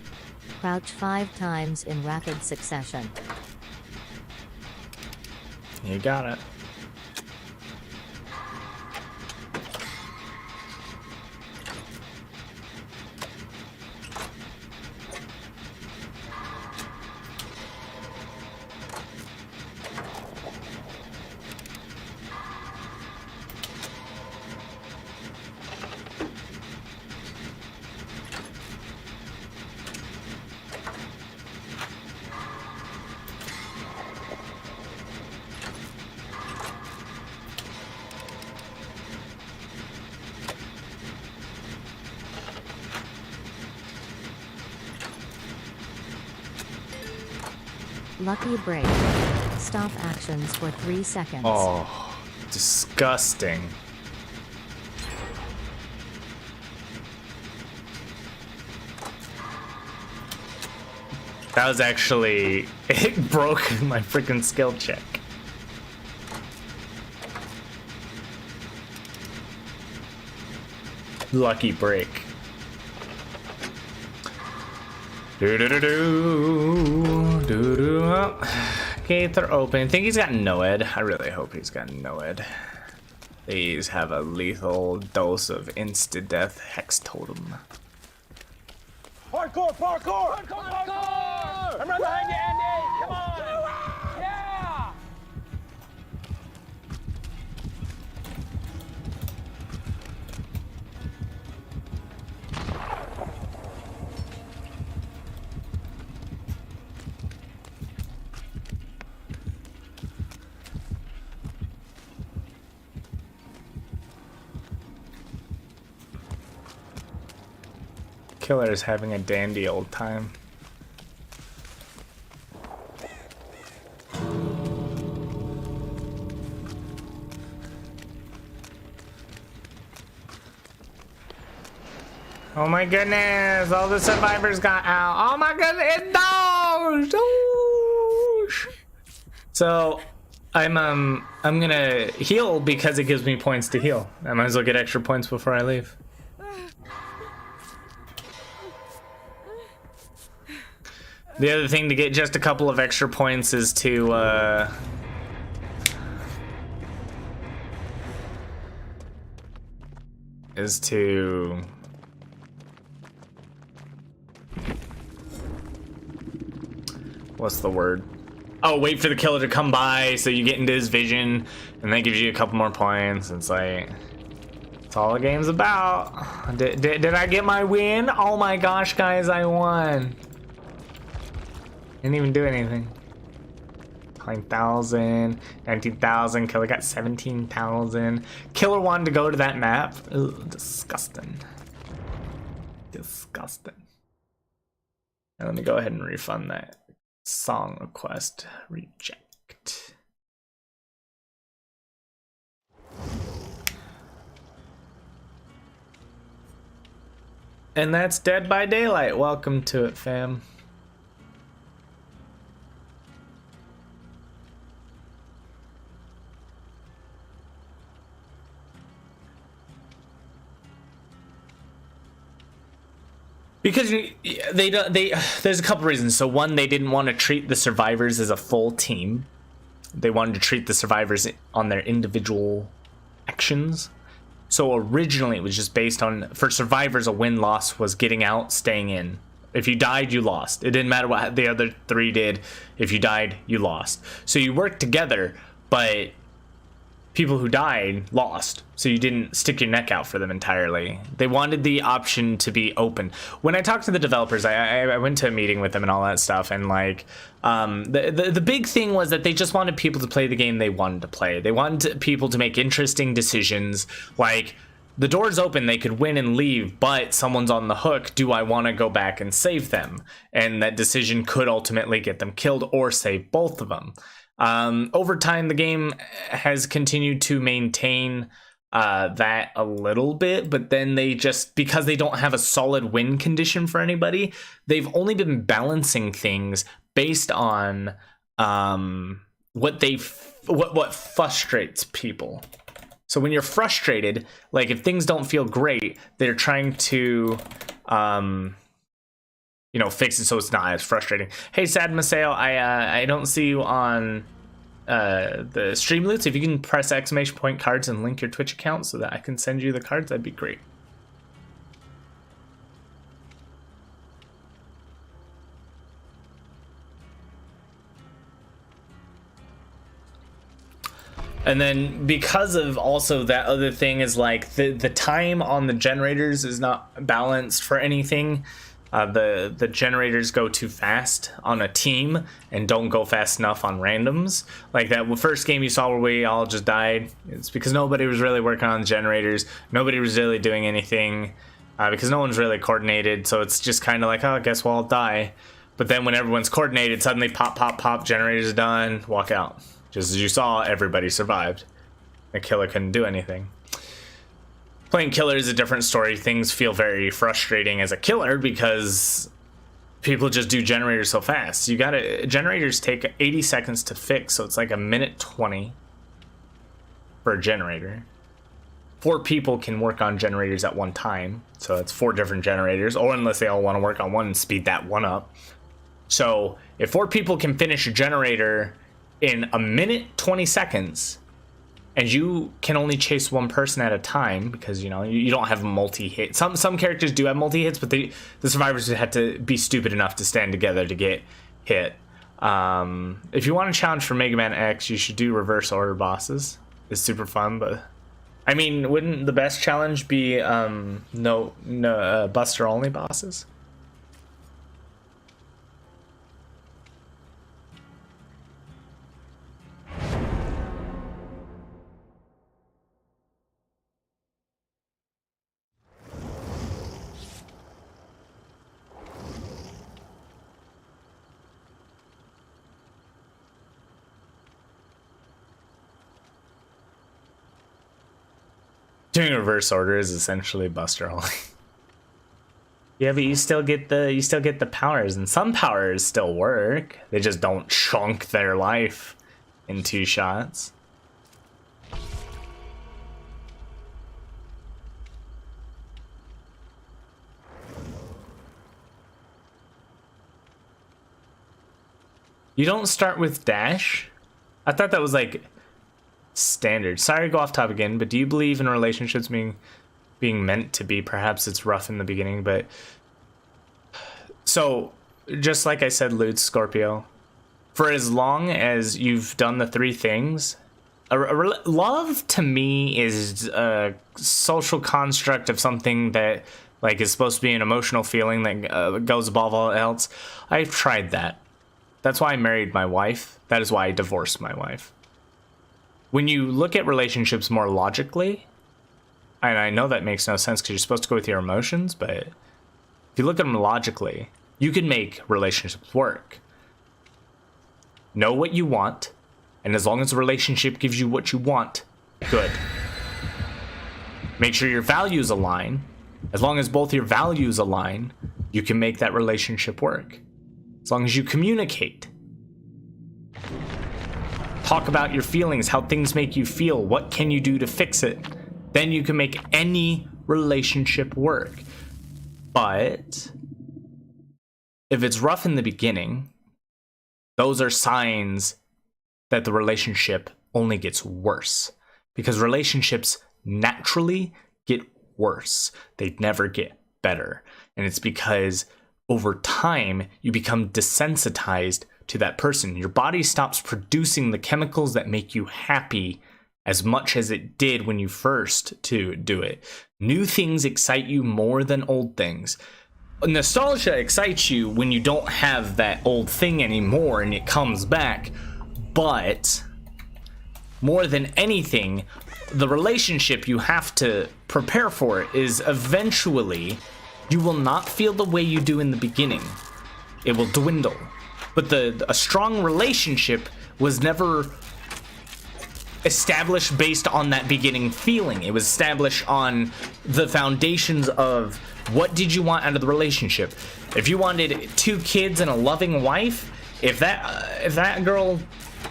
Crouch 5 times in rapid succession. You got it. Lucky break. Stop actions for 3 seconds. Oh, disgusting. That was actually, it broke my freaking skill check. Lucky break. Oh, gates are open. I think he's got Noed. I really hope he's got Noed. These have a lethal dose of insta-death hex totem. Parkour! Parkour! Parkour! Parkour! I'm right behind you, Andy! Come on! Yeah! Killer is having a dandy old time. Oh my goodness, all the survivors got out. Oh my goodness, it dodged. So I'm gonna heal because it gives me points to heal. I might as well get extra points before I leave. The other thing to get just a couple of extra points is to what's the word? Oh, wait for the killer to come by so you get into his vision, and that gives you a couple more points. It's like, it's all the game's about. Did I get my win? Oh my gosh, guys, I won. Didn't even do anything. 9,000, 19,000. Killer got 17,000. Killer wanted to go to that map. Ugh, disgusting. Disgusting. And let me go ahead and refund that song request. Reject. And that's Dead by Daylight. Welcome to it, fam. Because there's a couple reasons. So one, they didn't want to treat the survivors as a full team. They wanted to treat the survivors on their individual actions. So originally it was just based on, for survivors, a win-loss was getting out, staying in. If you died, you lost. It didn't matter what the other three did. If you died, you lost. So you worked together, but people who died lost, so you didn't stick your neck out for them entirely. They wanted the option to be open. When I talked to the developers, I went to a meeting with them and all that stuff, and like the big thing was that they just wanted people to play the game they wanted to play. They wanted people to make interesting decisions, like the door's open, they could win and leave, but someone's on the hook. Do I want to go back and save them? And that decision could ultimately get them killed or save both of them. Over time, the game has continued to maintain that a little bit, but then they just, because they don't have a solid win condition for anybody, they've only been balancing things based on what frustrates people. So when you're frustrated, like if things don't feel great, they're trying to fix it so it's not as frustrating. Hey, Sad Maseo, I don't see you on the stream loots. If you can press exclamation point cards and link your Twitch account so that I can send you the cards, that'd be great. And then because of also that other thing is like the time on the generators is not balanced for anything. The generators go too fast on a team and don't go fast enough on randoms. Like that first game you saw where we all just died, it's because nobody was really working on the generators. Nobody was really doing anything because no one's really coordinated. So it's just kind of like, oh, I guess we'll all die. But then when everyone's coordinated, suddenly pop, pop, pop, generators done, walk out. Just as you saw, everybody survived. The killer couldn't do anything. Playing killer is a different story. Things feel very frustrating as a killer because people just do generators so fast. Generators take 80 seconds to fix, so it's like a minute 20 for a generator. 4 people can work on generators at one time, so it's 4 different generators, or unless they all want to work on one and speed that one up. So if 4 people can finish a generator in a minute 20 seconds, and you can only chase one person at a time because you don't have multi-hit. Some characters do have multi-hits, but the survivors had to be stupid enough to stand together to get hit. If you want a challenge for Mega Man X, you should do reverse order bosses. It's super fun, but I mean, wouldn't the best challenge be Buster only bosses? Doing reverse order is essentially Buster only. Yeah, but you still get the powers, and some powers still work. They just don't chunk their life in 2 shots. You don't start with dash? I thought that was like standard. Sorry to go off topic again, but do you believe in relationships being meant to be? Perhaps it's rough in the beginning, but so just like I said, Lude Scorpio, for as long as you've done the 3 things, love to me is a social construct of something that like is supposed to be an emotional feeling that goes above all else. I've tried that. That's why I married my wife. That is why I divorced my wife. When you look at relationships more logically, and I know that makes no sense because you're supposed to go with your emotions, but if you look at them logically, you can make relationships work. Know what you want, and as long as the relationship gives you what you want, good. Make sure your values align. As long as both your values align, you can make that relationship work. As long as you communicate. Talk about your feelings, how things make you feel, what can you do to fix it. Then you can make any relationship work. But if it's rough in the beginning, those are signs that the relationship only gets worse. Because relationships naturally get worse. They never get better. And it's because over time, you become desensitized to that person. Your body stops producing the chemicals that make you happy as much as it did when you first to do it. New things excite you more than old things. Nostalgia excites you when you don't have that old thing anymore and it comes back. But more than anything, the relationship you have to prepare for is eventually you will not feel the way you do in the beginning. It will dwindle. But a strong relationship was never established based on that beginning feeling. It was established on the foundations of what did you want out of the relationship. If you wanted 2 kids and a loving wife, if that girl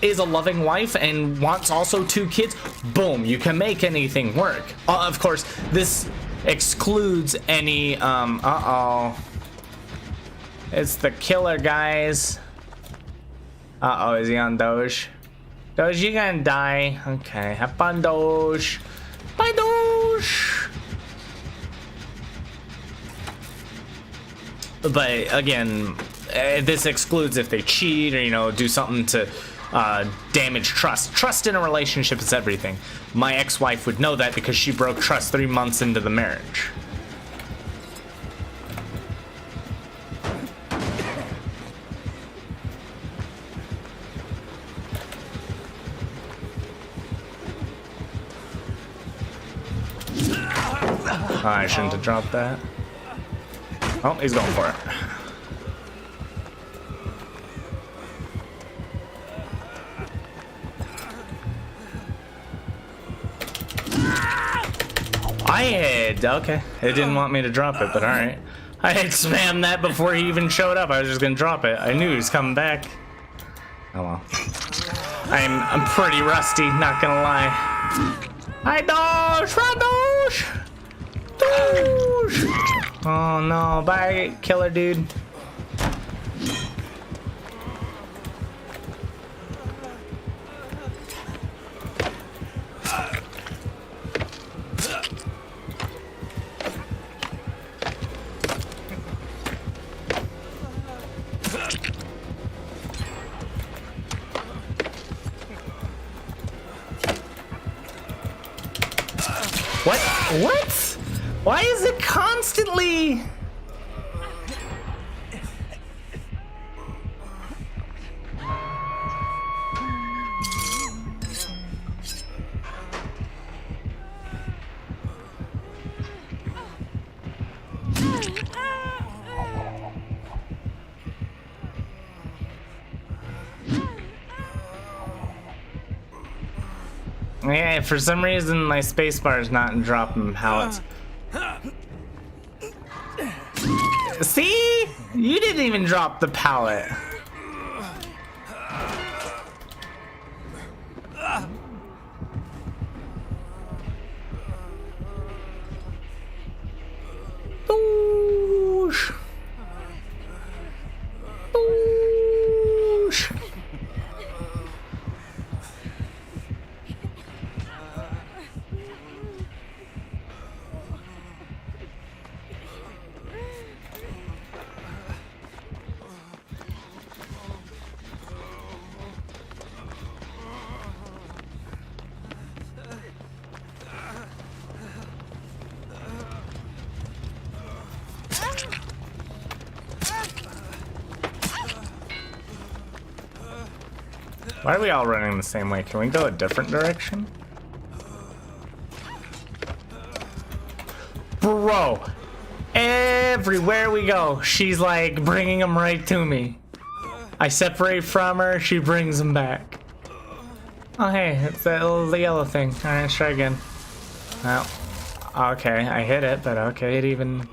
is a loving wife and wants also 2 kids, boom, you can make anything work. Of course, this excludes any it's the killer, guys. Is he on Doge? Doge, you gonna die. Okay, have fun, Doge. Bye, Doge. But again, this excludes if they cheat or do something to damage trust. Trust in a relationship is everything. My ex-wife would know that because she broke trust 3 months into the marriage. I shouldn't have dropped that. Oh, he's going for it. Okay, it didn't want me to drop it, but alright. I had spammed that before he even showed up. I was just gonna drop it. I knew he was coming back. Oh well. I'm pretty rusty, not gonna lie. Hi, Doge! Run, Doge! Doge! Oh no, bye, killer dude. What? Why is it constantly? Yeah, for some reason my spacebar is not dropping how it's. See? You didn't even drop the pallet. Boosh. Boosh. Why are we all running the same way? Can we go a different direction? Bro, everywhere we go, she's like bringing them right to me. I separate from her, she brings them back. Oh hey, it's that little yellow thing. All right, let's try again. Well, okay, I hit it, but okay, it even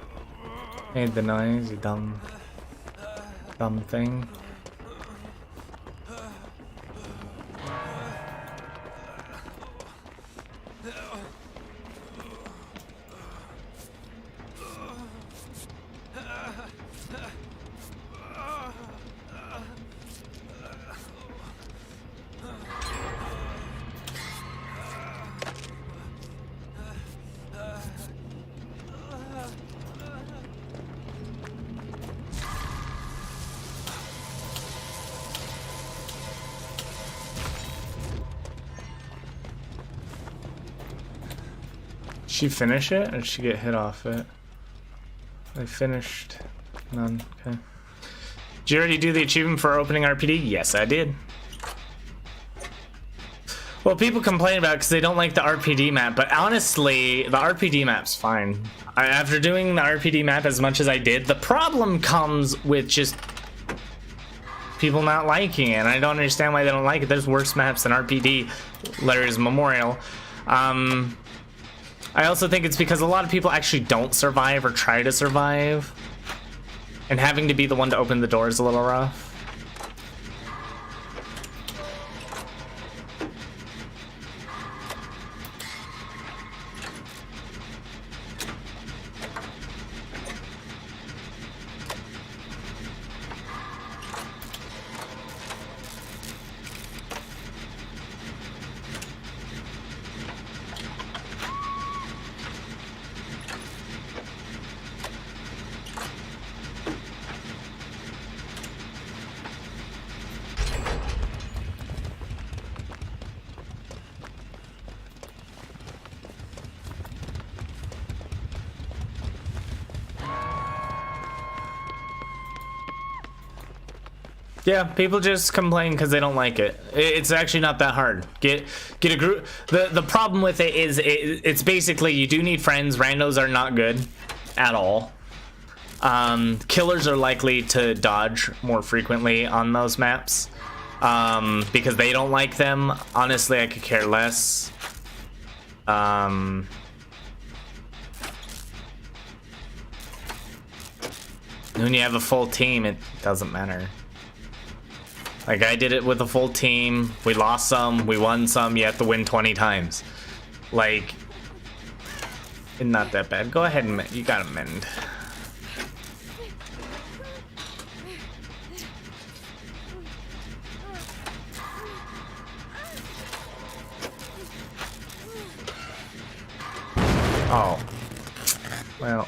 made the noise, you dumb thing. Did she finish it, or did she get hit off it? I finished. None. Okay. Did you already do the achievement for opening RPD? Yes, I did. Well, people complain about it because they don't like the RPD map, but honestly, the RPD map's fine. After doing the RPD map as much as I did, the problem comes with just people not liking it, and I don't understand why they don't like it. There's worse maps than RPD, Larry's Memorial. I also think it's because a lot of people actually don't survive or try to survive, and having to be the one to open the door is a little rough. Yeah, people just complain because they don't like it. It's actually not that hard. Get a group. The problem with it is it's basically you do need friends. Randos are not good at all. Killers are likely to dodge more frequently on those maps because they don't like them. Honestly, I could care less. When you have a full team, it doesn't matter. Like, I did it with a full team. We lost some, we won some. You have to win 20 times. Like, it's not that bad. Go ahead and mend. You gotta mend. Oh. Well.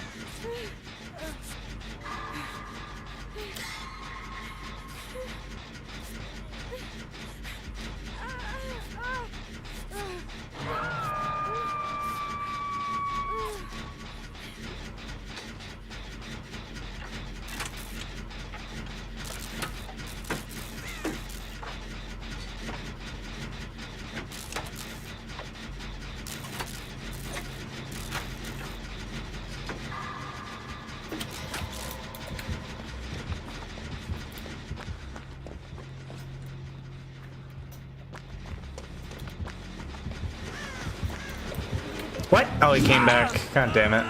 What? Oh, he came back. God damn it.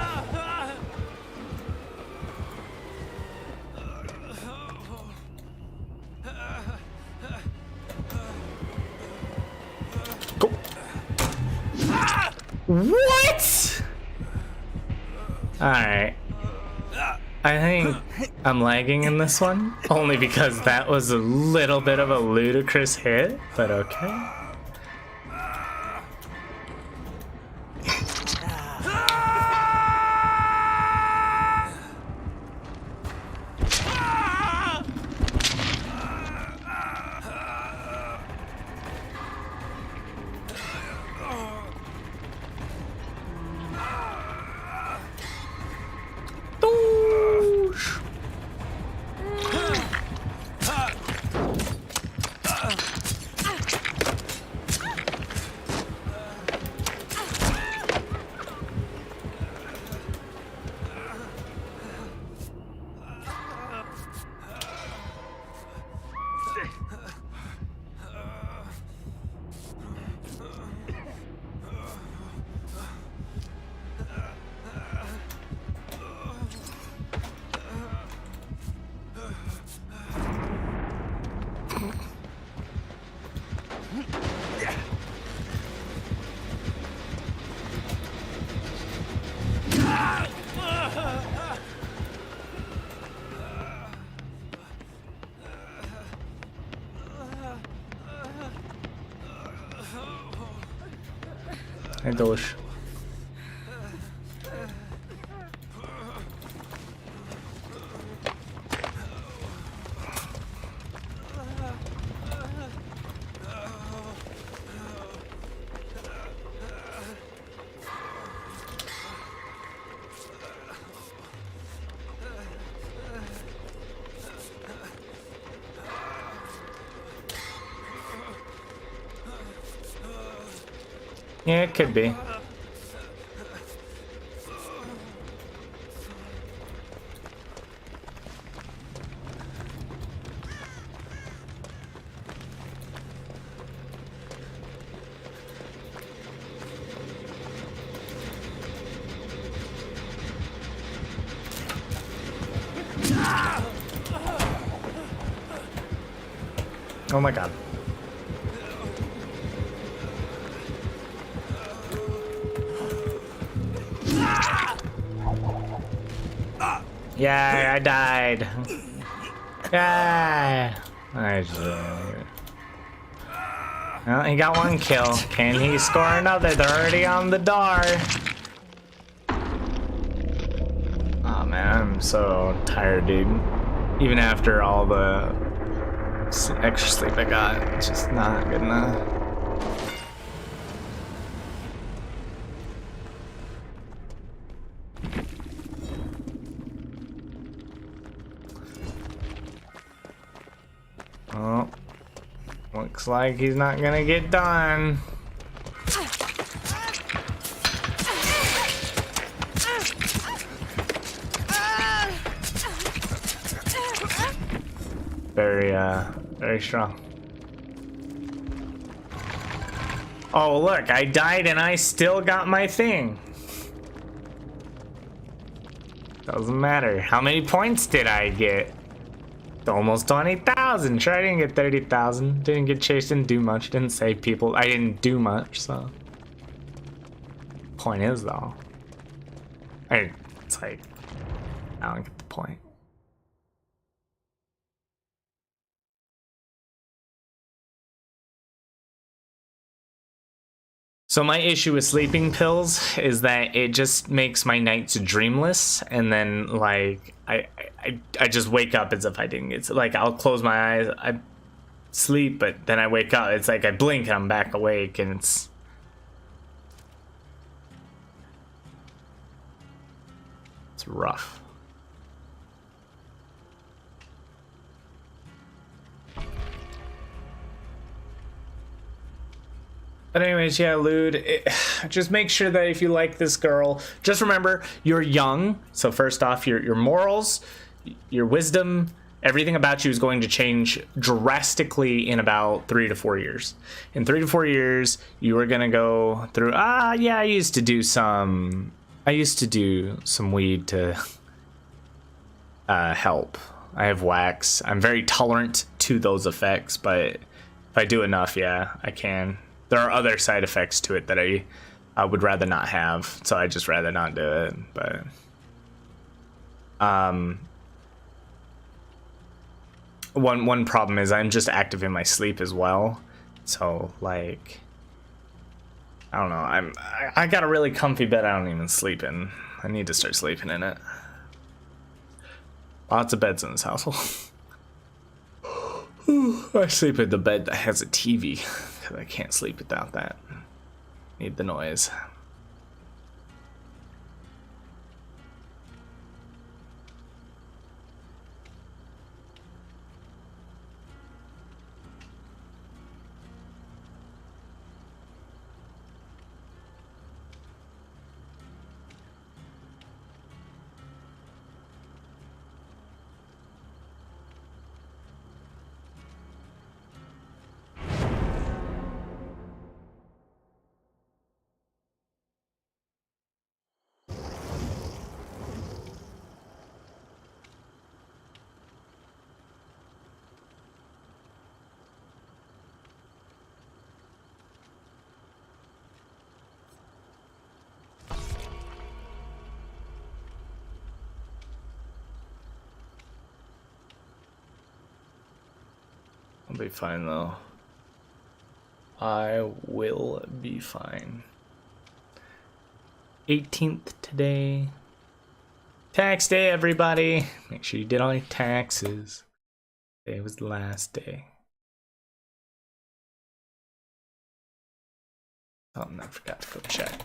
What? Alright. I think I'm lagging in this one, only because that was a little bit of a ludicrous hit, but okay. Hey, Dolish. Yeah, it could be. Oh my god. Yeah, I died. Yeah. Well, he got one kill. Can he score another? They're already on the door. Oh man, I'm so tired, dude. Even after all the extra sleep I got, it's just not good enough. Oh, looks like he's not gonna get done. Very strong. Oh, look, I died and I still got my thing. Doesn't matter. How many points did I get? Almost 20,000. Sure, I didn't get 30,000. Didn't get chased, didn't do much. Didn't save people. I didn't do much, so. Point is, though. It's like, I don't get the point. So my issue with sleeping pills is that it just makes my nights dreamless, and then like I just wake up as if I didn't get. Like I'll close my eyes, I sleep, but then I wake up. It's like I blink and I'm back awake, and it's rough. But anyways, yeah, Lude, just make sure that if you like this girl, just remember, you're young. So first off, your morals, your wisdom, everything about you is going to change drastically in about 3 to 4 years. In 3 to 4 years, you are going to go through, yeah, I used to do some weed to help. I have wax. I'm very tolerant to those effects, but if I do enough, yeah, I can. There are other side effects to it that I would rather not have, so I just rather not do it. But one problem is I'm just active in my sleep as well, so like I don't know. I got a really comfy bed I don't even sleep in. I need to start sleeping in it. Lots of beds in this household. I sleep in the bed that has a TV because I can't sleep without that. Need the noise. I'll be fine though. I will be fine. 18th today. Tax day, everybody. Make sure you did all your taxes. Today was the last day. Oh, and I forgot to go check.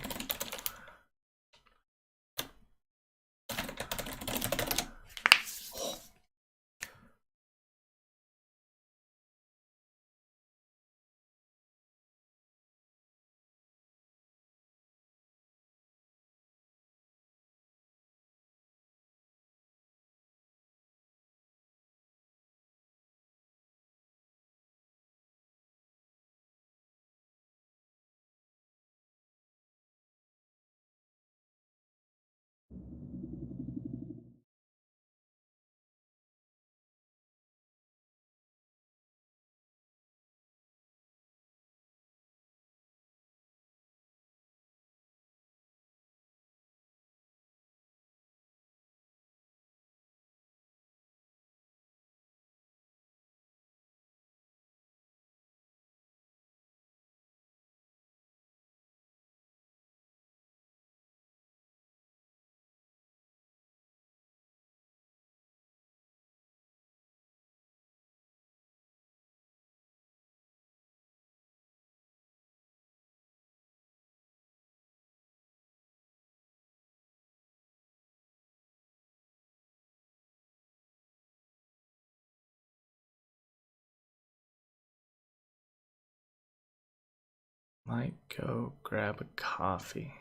Might go grab a coffee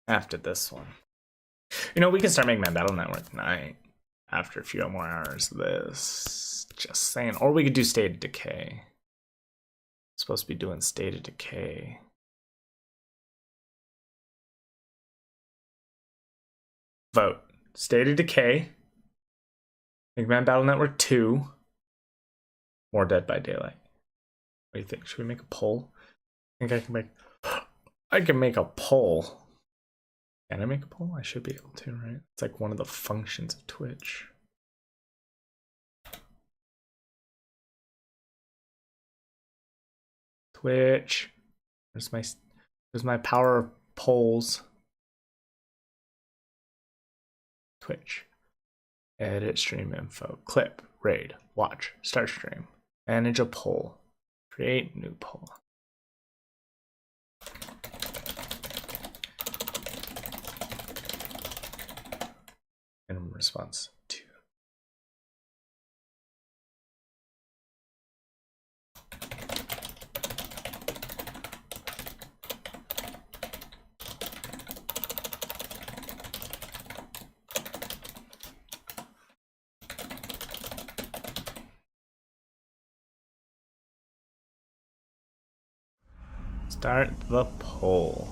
after this one. You know, we can start making my Battle Network tonight after a few more hours of this. Just saying. Or we could do State of Decay. Supposed to be doing State of Decay. Vote. State of Decay. McMahon Battle Network 2. More Dead by Daylight. What do you think? Should we make a poll? I think I can make a poll. Can I make a poll? I should be able to, right? It's like one of the functions of Twitch. Twitch. Where's my power of polls? Twitch. Edit stream info. Clip. Raid. Watch. Start stream. Manage a poll. Create new poll. And response to. Start the poll.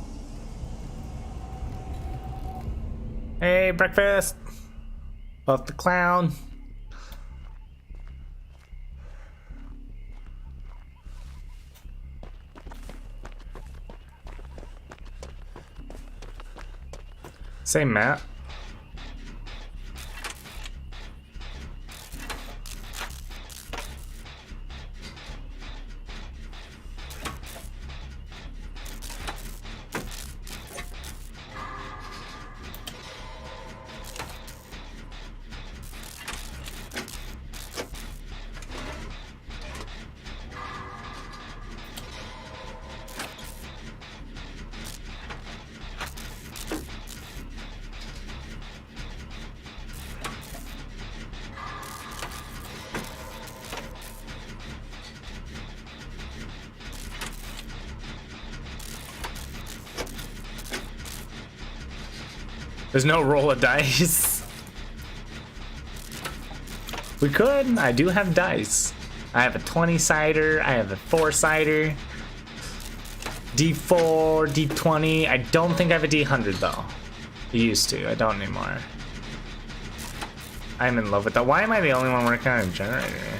Hey, breakfast! Buff the clown. Same map. There's no roll of dice. We could. I do have dice. I have a 20-sider. I have a 4-sider. D4, D20. I don't think I have a D100 though. I used to. I don't anymore. I'm in love with that. Why am I the only one working on a generator?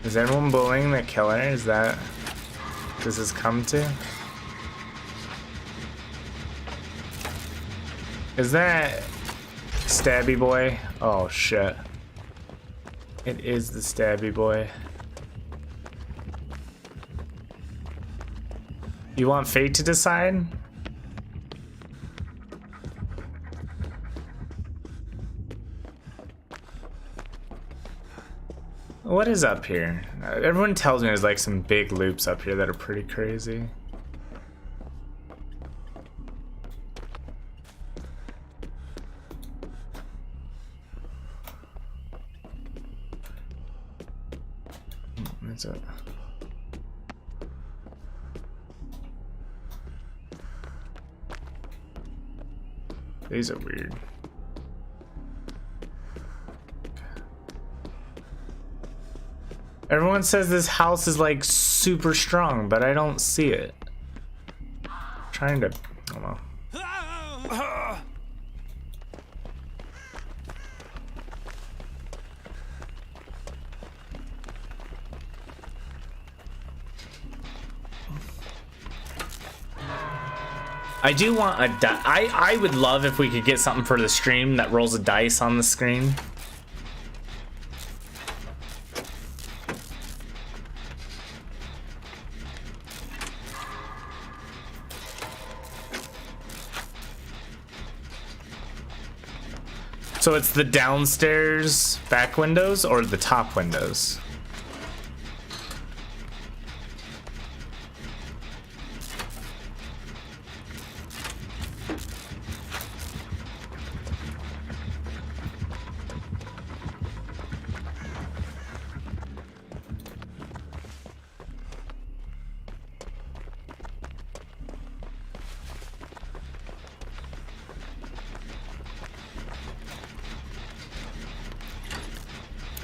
Is everyone bullying the killer? Is that... does this come to? Is that Stabby Boy? Oh shit. It is the Stabby Boy. You want fate to decide? What is up here? Everyone tells me there's like some big loops up here that are pretty crazy. That's it. These are weird. Everyone says this house is like super strong, but I don't see it. I'm trying to, I don't know. I do want a I would love if we could get something for the stream that rolls a dice on the screen. So it's the downstairs back windows or the top windows?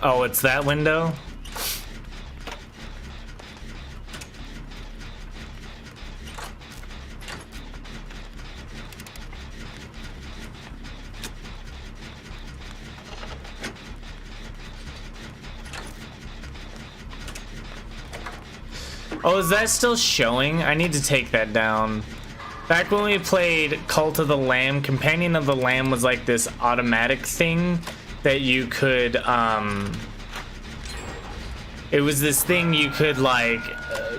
Oh, it's that window? Oh, is that still showing? I need to take that down. Back when we played Cult of the Lamb, Companion of the Lamb was like this automatic thing that you could, it was this thing you could like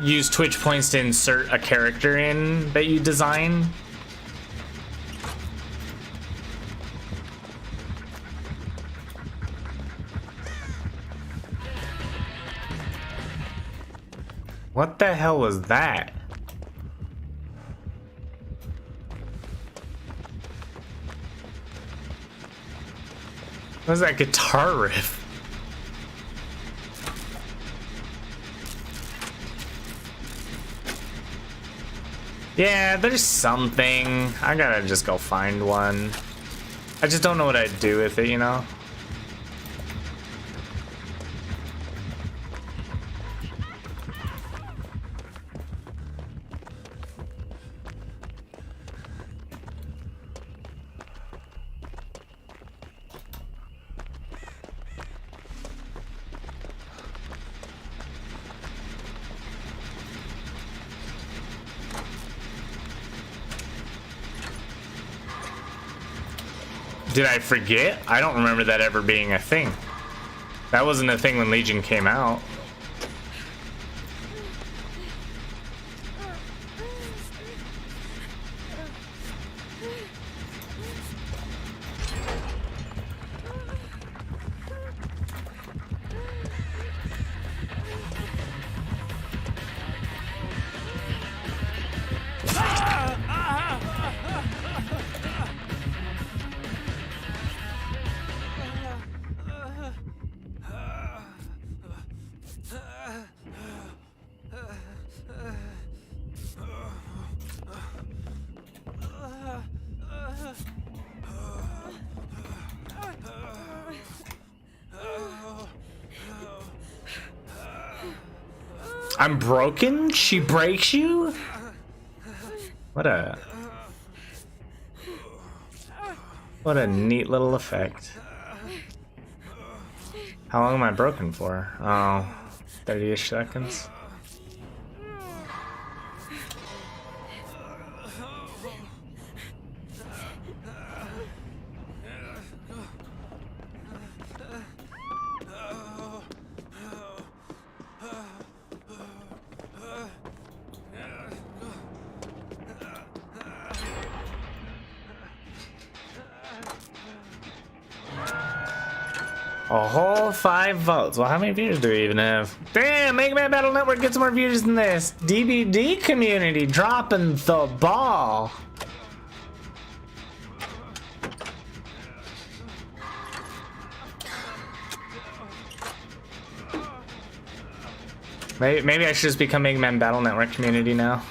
use Twitch points to insert a character in that you design. What the hell was that? What was that guitar riff? Yeah, there's something. I gotta just go find one. I just don't know what I'd do with it, you know? Did I forget? I don't remember that ever being a thing. That wasn't a thing when Legion came out. I'm broken? She breaks you? What a neat little effect. How long am I broken for? Oh, 30-ish seconds. A whole 5 votes. Well, how many viewers do we even have? Damn, Mega Man Battle Network gets more viewers than this. DBD community dropping the ball. Maybe I should just become Mega Man Battle Network community now.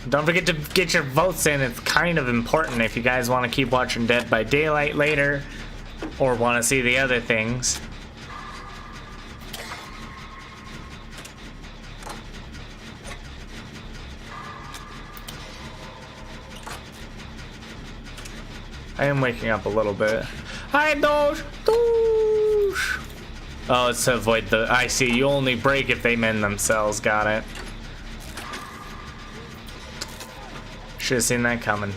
Don't forget to get your votes in. It's kind of important if you guys want to keep watching Dead by Daylight later or want to see the other things. I am waking up a little bit. Hi, Doge! Doge! Oh, it's to avoid the... I see. You only break if they mend themselves. Got it. Should have seen that coming.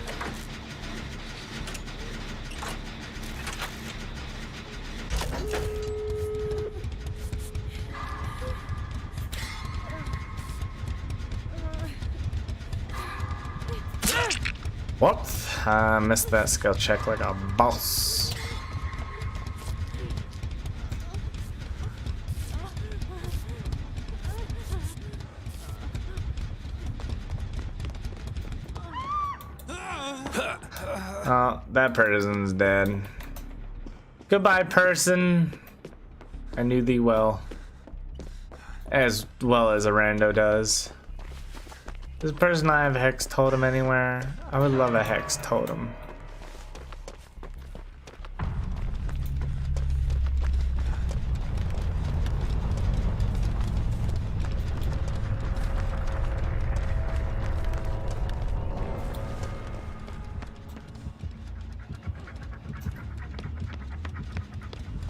Whoops, I missed that skill check like a boss. Oh, that person's dead. Goodbye, person. I knew thee well. As well as a rando does. Does the person not have a hex totem anywhere? I would love a hex totem.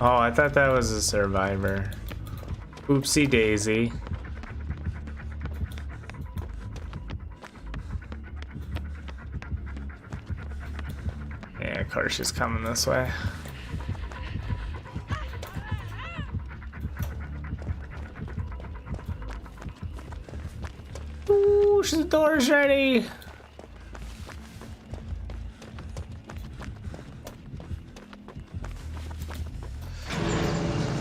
Oh, I thought that was a survivor. Oopsie daisy. Yeah, Karsh coming this way. Ooh, the door's ready.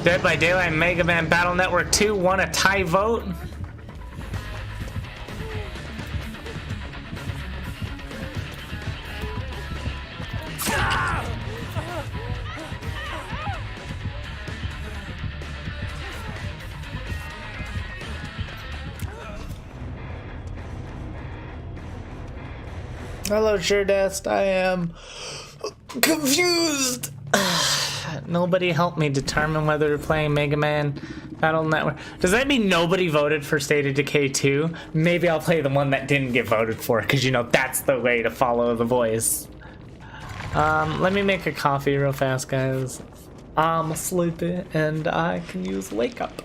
Dead by Daylight and Mega Man Battle Network 2 won a tie vote. Hello, Suredest. I am confused. Nobody helped me determine whether to play Mega Man Battle Network. Does that mean nobody voted for State of Decay 2? Maybe I'll play the one that didn't get voted for, because you know that's the way to follow the voice. Let me make a coffee real fast, guys. I'm sleepy and I can use wake up.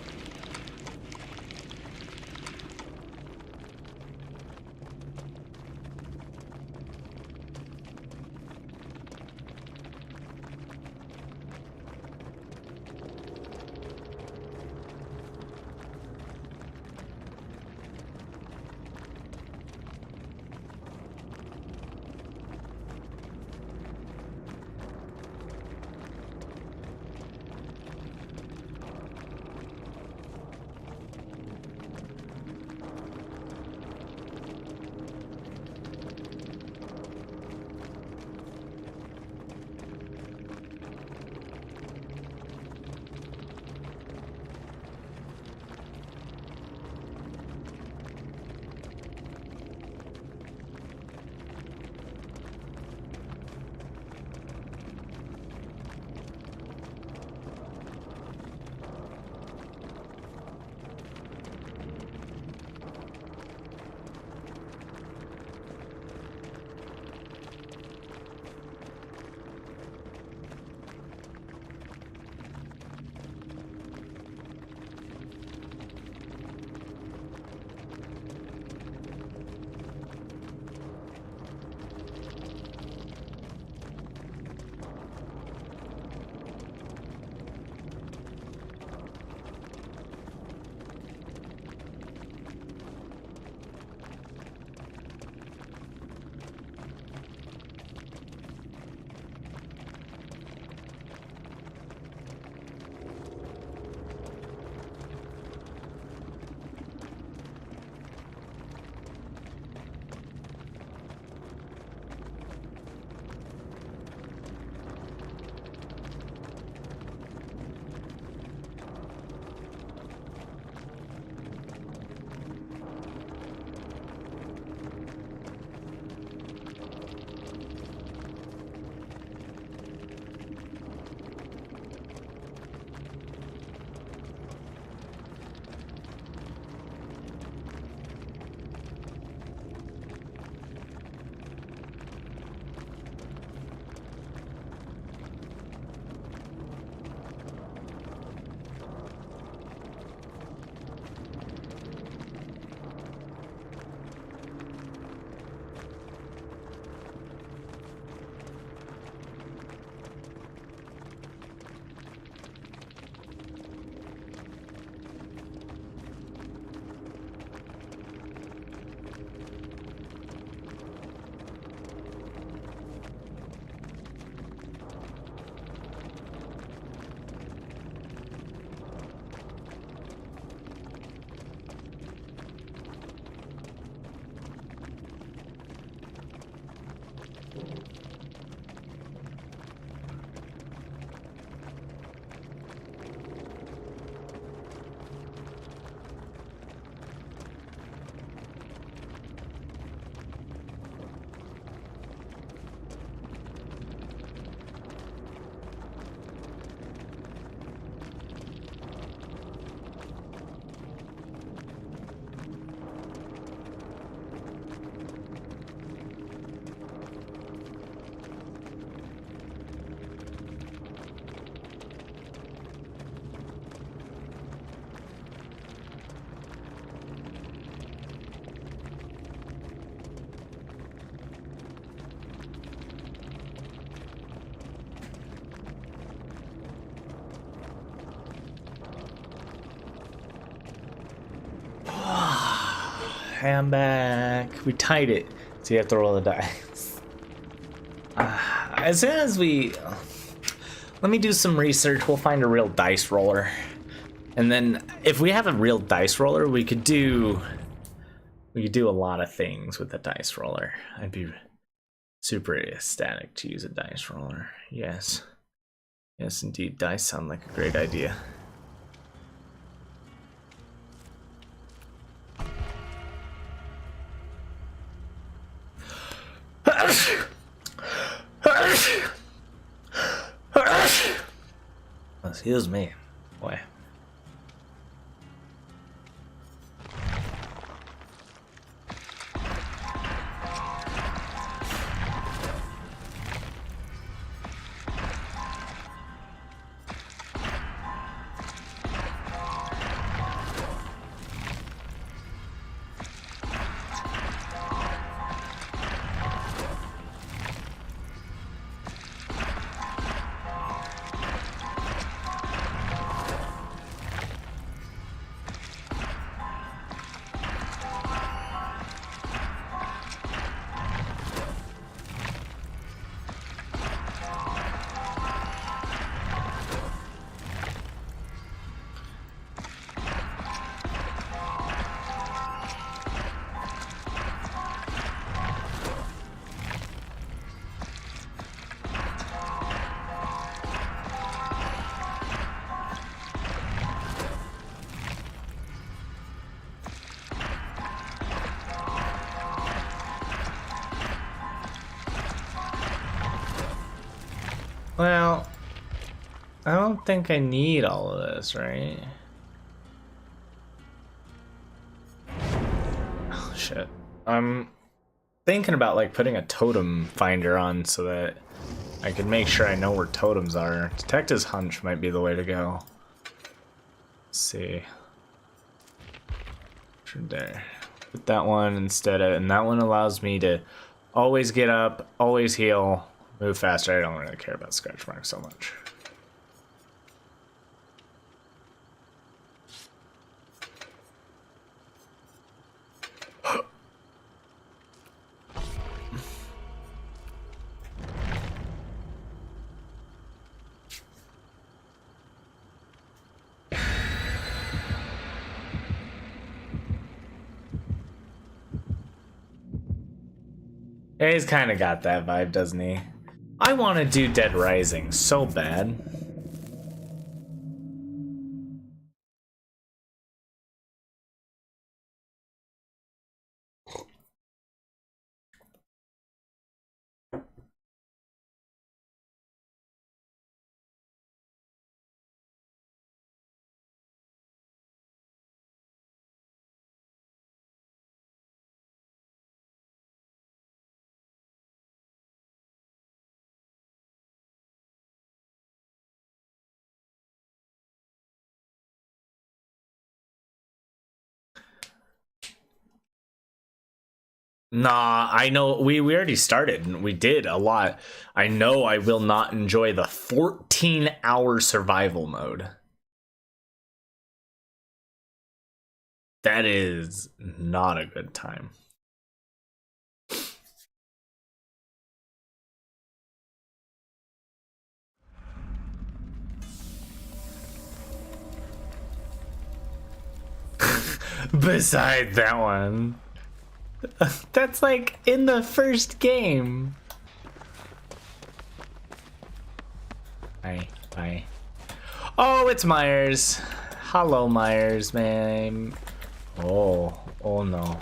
I'm back. We tied it, so you have to roll the dice. As soon as we... Let me do some research. We'll find a real dice roller. And then if we have a real dice roller, we could do a lot of things with the dice roller. I'd be super ecstatic to use a dice roller. Yes. Yes, indeed. Dice sound like a great idea. Excuse me, boy. Well, I don't think I need all of this, right? Oh, shit. I'm thinking about like putting a totem finder on so that I can make sure I know where totems are. Detect his hunch might be the way to go. Let's see. There. Put that one instead of, and that one allows me to always get up, always heal, move faster. I don't really care about scratch marks so much. Yeah, he's kind of got that vibe, doesn't he? I want to do Dead Rising so bad. Nah, I know we already started and we did a lot. I know I will not enjoy the 14-hour survival mode. That is not a good time. Beside that one. That's like in the first game. Bye. Oh, it's Myers. Hello, Myers, man. Oh no.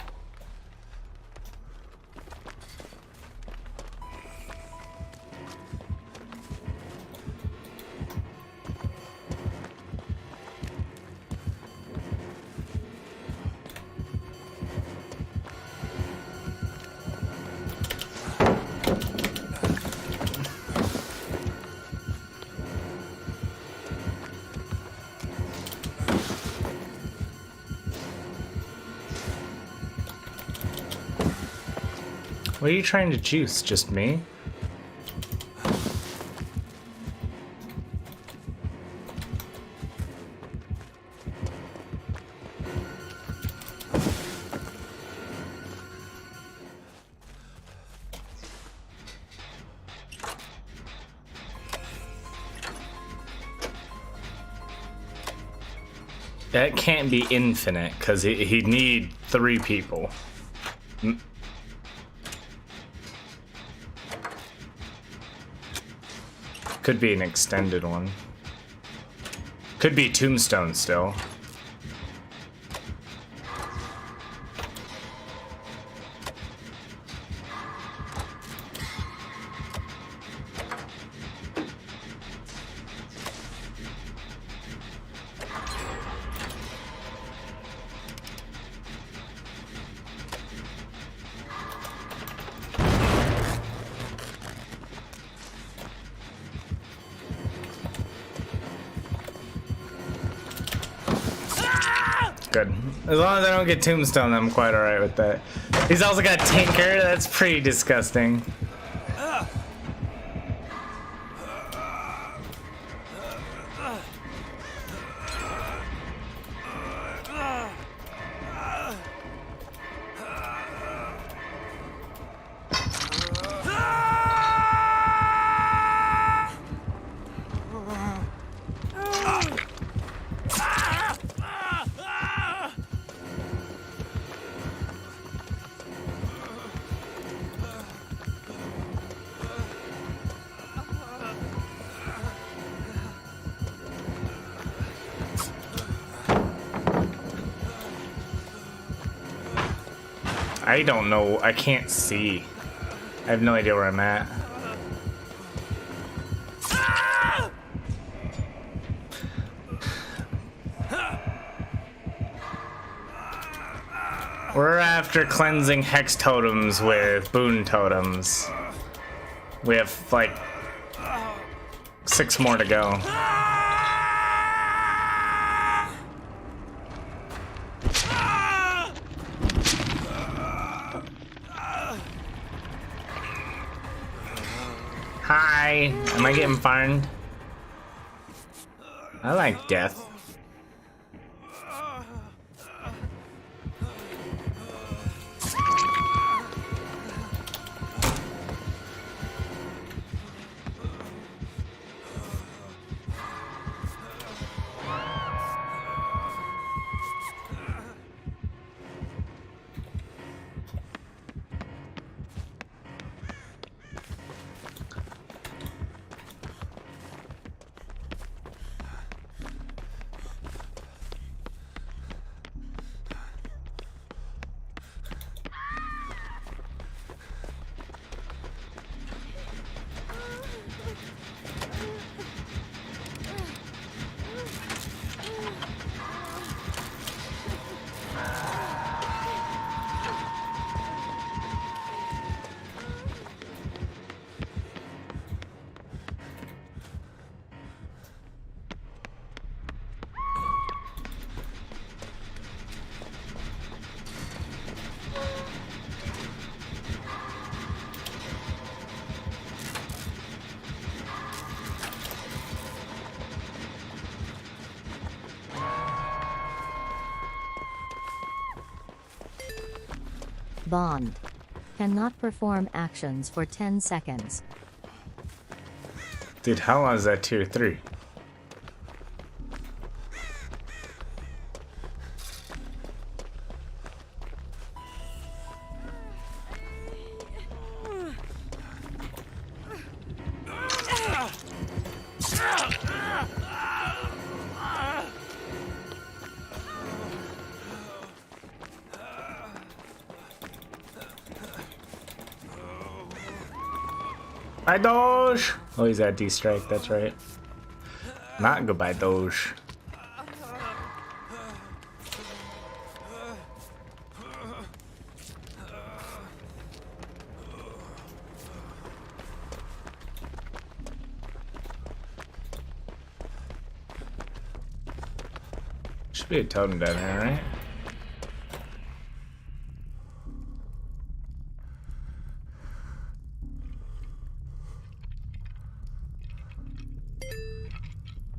What are you trying to juice? Just me? That can't be infinite, because he'd need 3 people. Could be an extended one. Could be Tombstone still. Good. As long as I don't get tombstone, I'm quite alright with that. He's also got Tinker. That's pretty disgusting. I don't know. I can't see. I have no idea where I'm at. We're after cleansing hex totems with boon totems. We have like 6 more to go. Hi, am I getting farmed? I like death. Bond. Cannot perform actions for 10 seconds. Dude, how long is that tier 3? Bye, Doge! Oh, he's at D-Strike, that's right. Not goodbye, Doge. Should be a totem down here, right?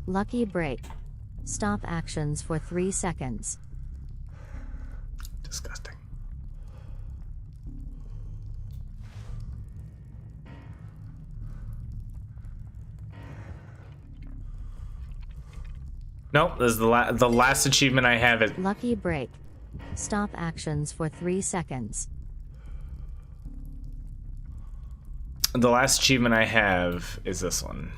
Lucky break. Stop actions for 3 seconds. Disgusting. Nope, this is the last achievement I have. It. Lucky break. Stop actions for 3 seconds. The last achievement I have is this one.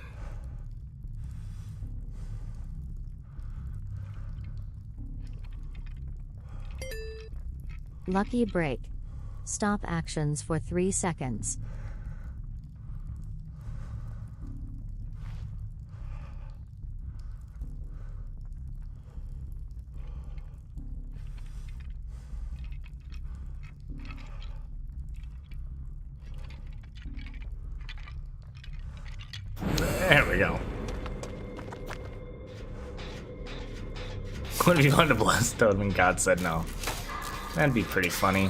Lucky break. Stop actions for 3 seconds. There we go. What if you wanted to bless Totem and God said no? That'd be pretty funny.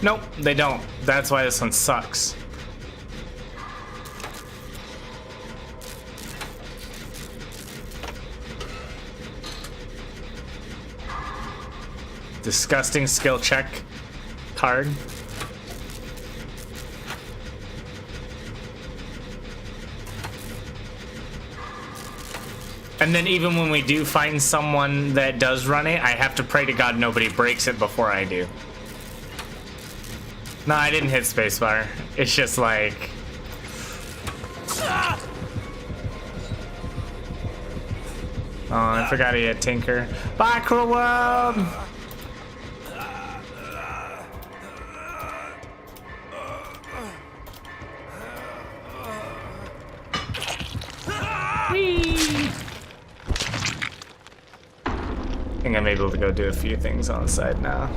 Nope, they don't. That's why this one sucks. Disgusting skill check card. And then even when we do find someone that does run it, I have to pray to God nobody breaks it before I do. No, I didn't hit spacebar. It's just like... Oh, I forgot he had Tinker. Bye, Cruel World! Whee! I think I'm able to go do a few things on the side now.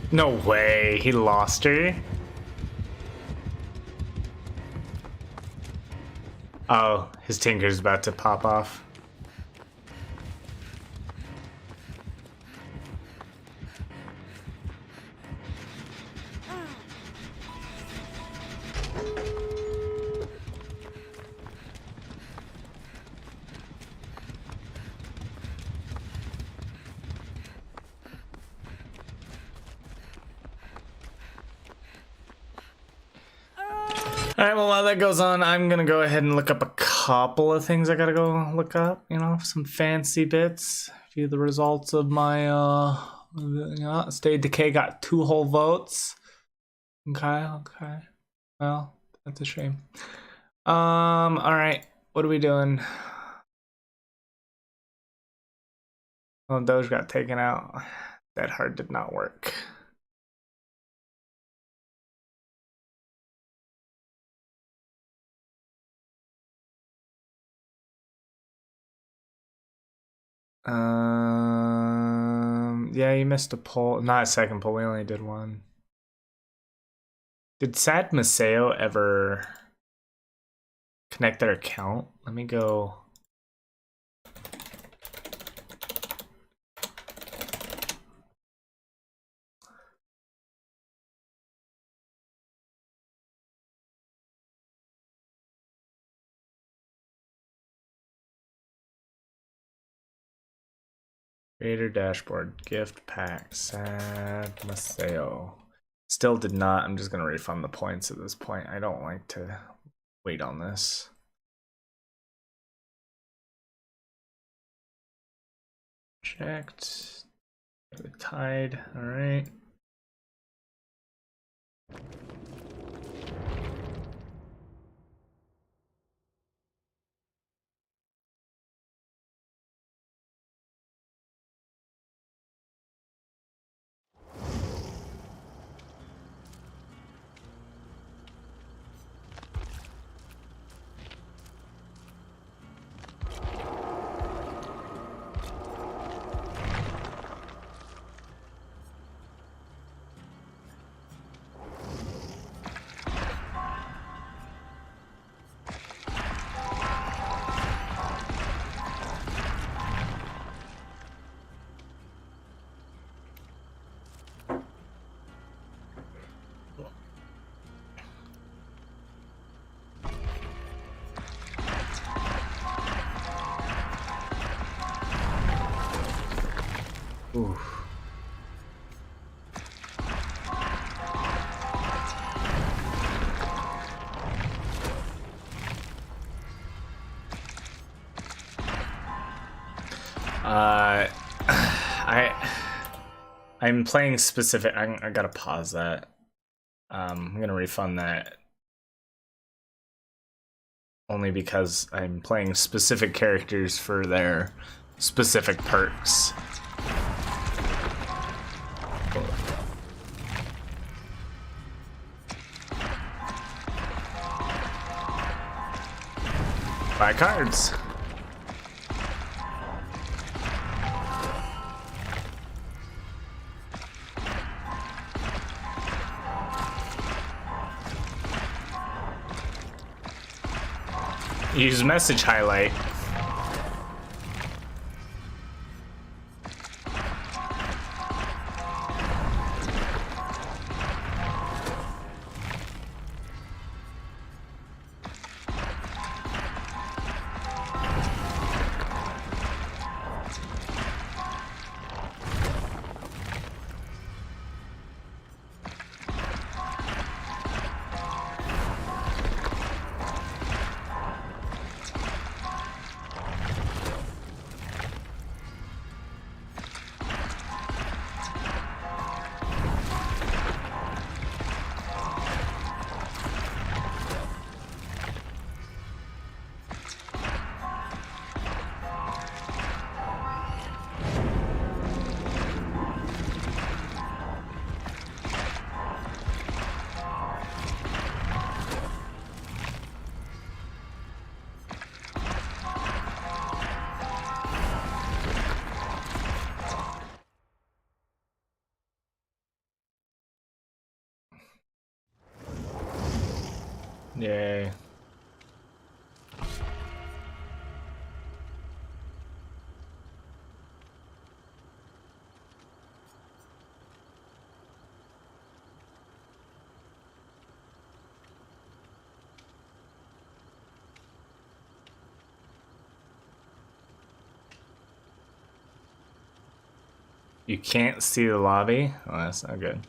No way, he lost her. Oh, his Tinker's about to pop off. Alright, well, while that goes on, I'm gonna go ahead and look up a couple of things I gotta go look up, you know, some fancy bits. View the results of my, State Decay got 2 whole votes. Okay. Well, that's a shame. Alright, what are we doing? Oh, Doge got taken out. That hard did not work. Yeah, you missed a poll. Not a second poll, we only did one. Did Sad Maseo ever connect their account? Let me go. Creator dashboard, gift pack, Sad Maseo. Still did not. I'm just going to refund the points at this point. I don't like to wait on this. Checked. LiveTyde. All right. Ooh. I'm playing specific. I gotta pause that. I'm gonna refund that only because I'm playing specific characters for their specific perks. Buy cards. Use message highlight. Yay. You can't see the lobby? Oh, that's not good.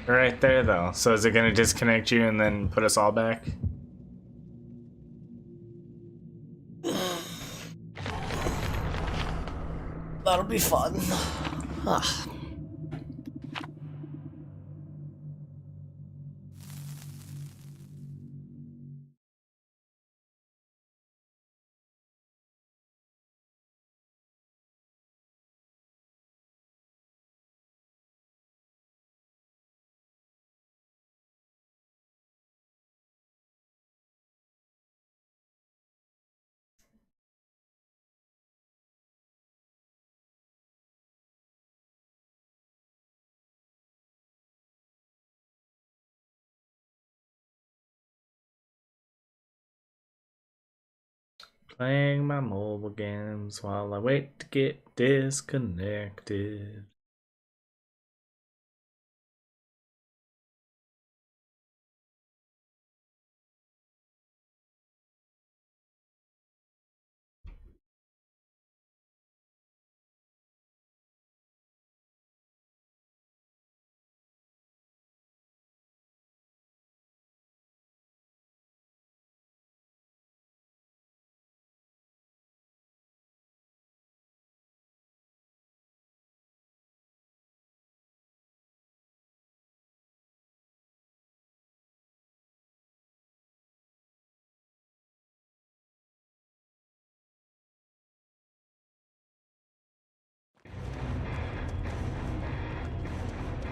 Right there, though. So is it gonna disconnect you and then put us all back? That'll be fun. Playing my mobile games while I wait to get disconnected.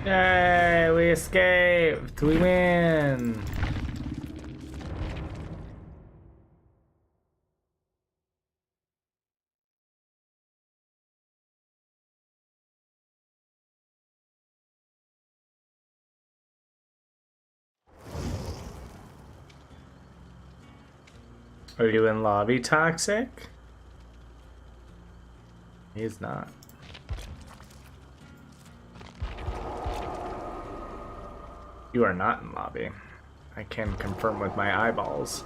Yay, we escaped! We win! Are you in lobby toxic? He's not. You are not in lobby. I can confirm with my eyeballs.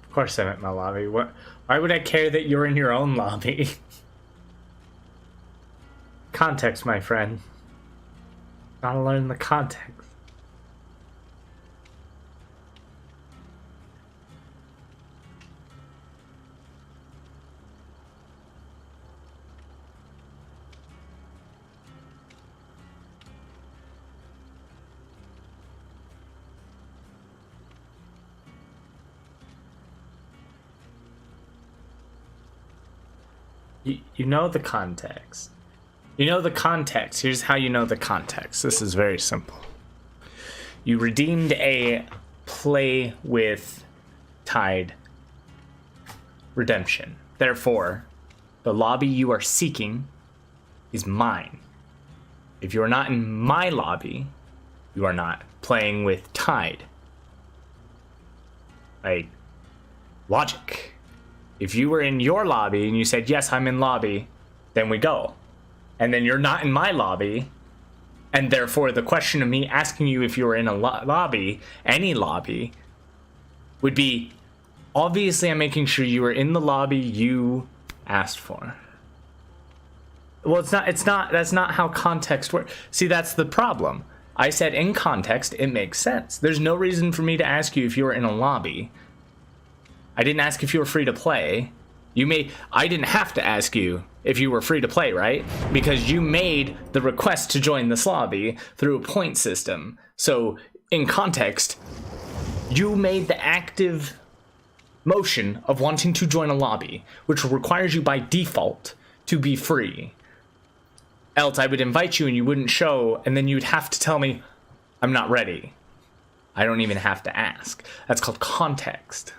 Of course I'm at my lobby. What? Why would I care that you're in your own lobby? Context, my friend. Gotta learn the context. You know the context. You know the context. Here's how you know the context. This is very simple. You redeemed a play with Tide redemption. Therefore, the lobby you are seeking is mine. If you are not in my lobby, you are not playing with Tide. Like, logic. If you were in your lobby and you said, yes, I'm in lobby, then we go. And then you're not in my lobby, and therefore the question of me asking you if you were in a lobby, any lobby, would be, obviously I'm making sure you were in the lobby you asked for. Well, that's not how context works. See, that's the problem. I said in context, it makes sense. There's no reason for me to ask you if you were in a lobby. I didn't ask if you were free to play. I didn't have to ask you if you were free to play, right? Because you made the request to join this lobby through a point system. So, in context, you made the active motion of wanting to join a lobby, which requires you by default to be free. Else, I would invite you and you wouldn't show, and then you'd have to tell me, I'm not ready. I don't even have to ask. That's called context.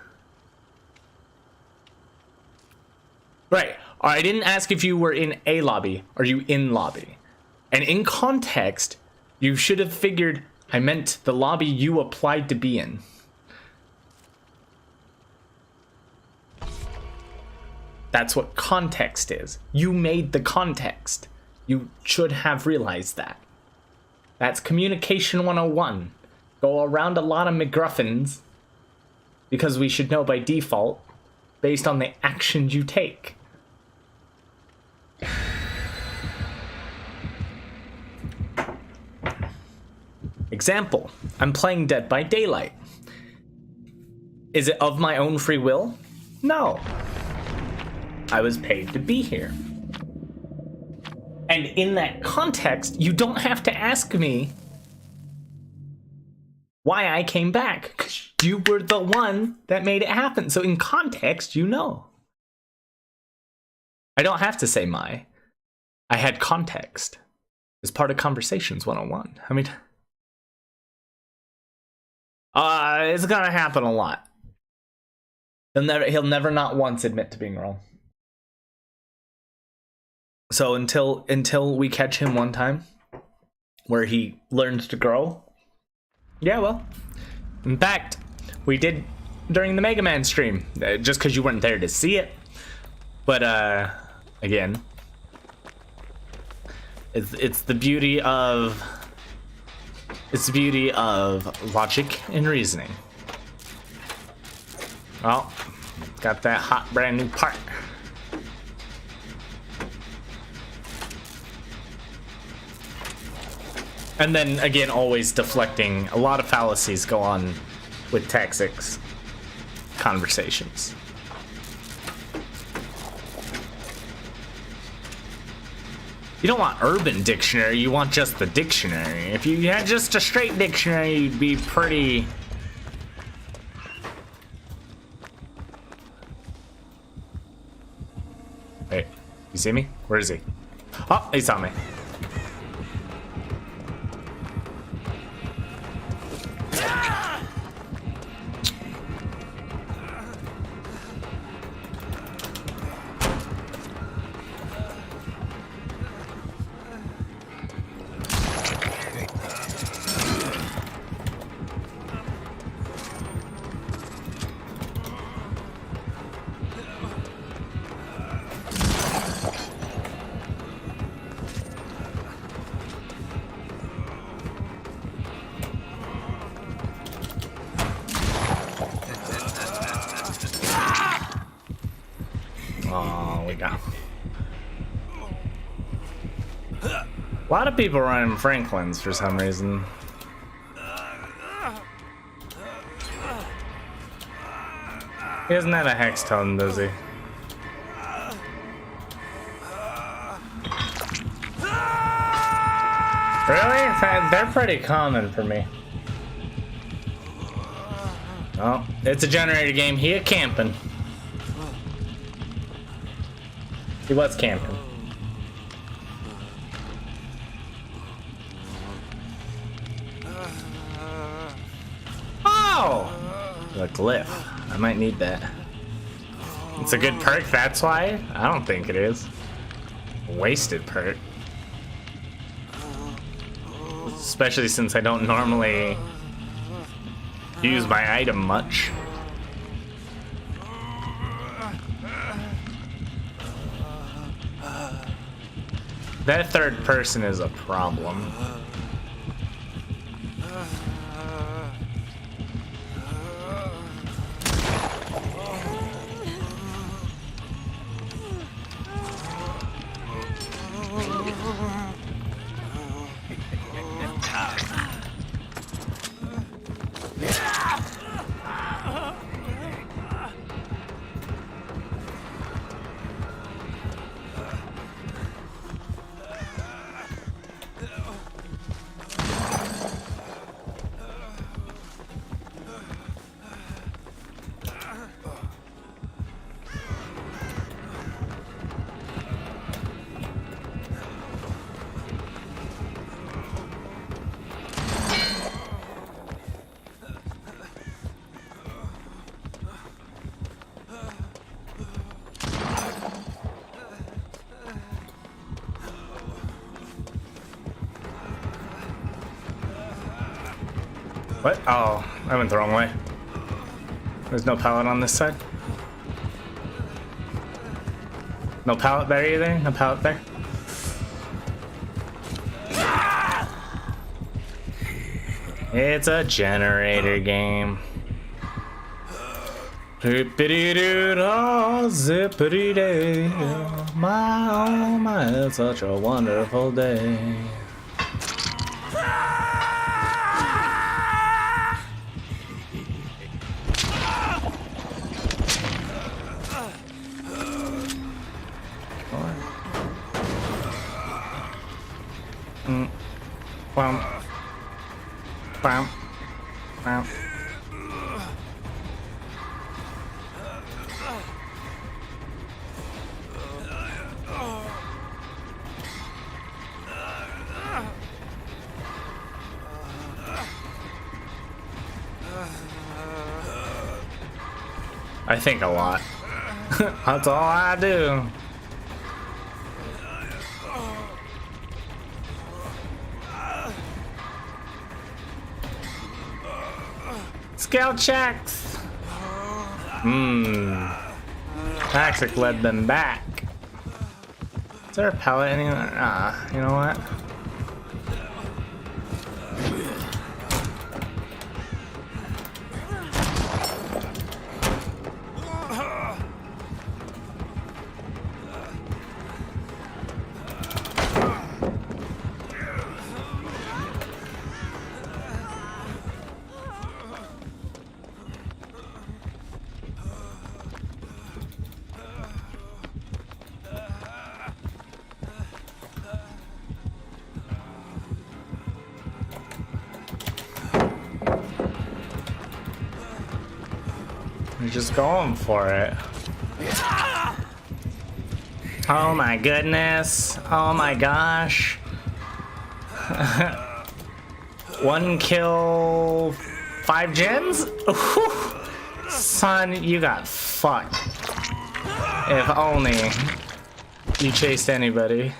Right. I didn't ask if you were in a lobby. Are you in lobby? And in context, you should have figured I meant the lobby you applied to be in. That's what context is. You made the context. You should have realized that. That's communication 101. Go around a lot of McGruffins because we should know by default based on the actions you take. Example, I'm playing Dead by Daylight. Is it of my own free will? No. I was paid to be here. And in that context, you don't have to ask me why I came back, because you were the one that made it happen. So in context, you know. I don't have to say my. I had context. It's part of Conversations 101. I mean, it's gonna happen a lot. He'll never not once admit to being wrong. So until we catch him one time where he learns to grow. Yeah, well, in fact, we did during the Mega Man stream, just because you weren't there to see it. But again, it's the beauty of logic and reasoning. Well, got that hot brand new part. And then again, always deflecting. A lot of fallacies go on with Taxic's conversations. You don't want Urban Dictionary, you want just the dictionary. If you had just a straight dictionary, you'd be pretty... Hey, you see me? Where is he? Oh, he saw me. go. A lot of people running Franklin's for some reason. He doesn't have a hex totem, does he? Really? They're pretty common for me. Oh, it's a generator game. He a camping. He was camping. Oh! The glyph. I might need that. It's a good perk, that's why? I don't think it is. Wasted perk. Especially since I don't normally use my item much. That third person is a problem. What? Oh, I went the wrong way. There's no pallet on this side. No pallet there either? No pallet there? It's a generator game. Zippity-doo-dah, zippity-day. My, oh my, it's such a wonderful day. Bam. Bam. Bam. I think a lot. That's all I do. Scout checks. Toxic led them back. Is there a pallet anywhere? Ah, you know what? You're just going for it. Oh my goodness. Oh my gosh. 1 kill, 5 gens? Ooh. Son, you got fucked. If only you chased anybody.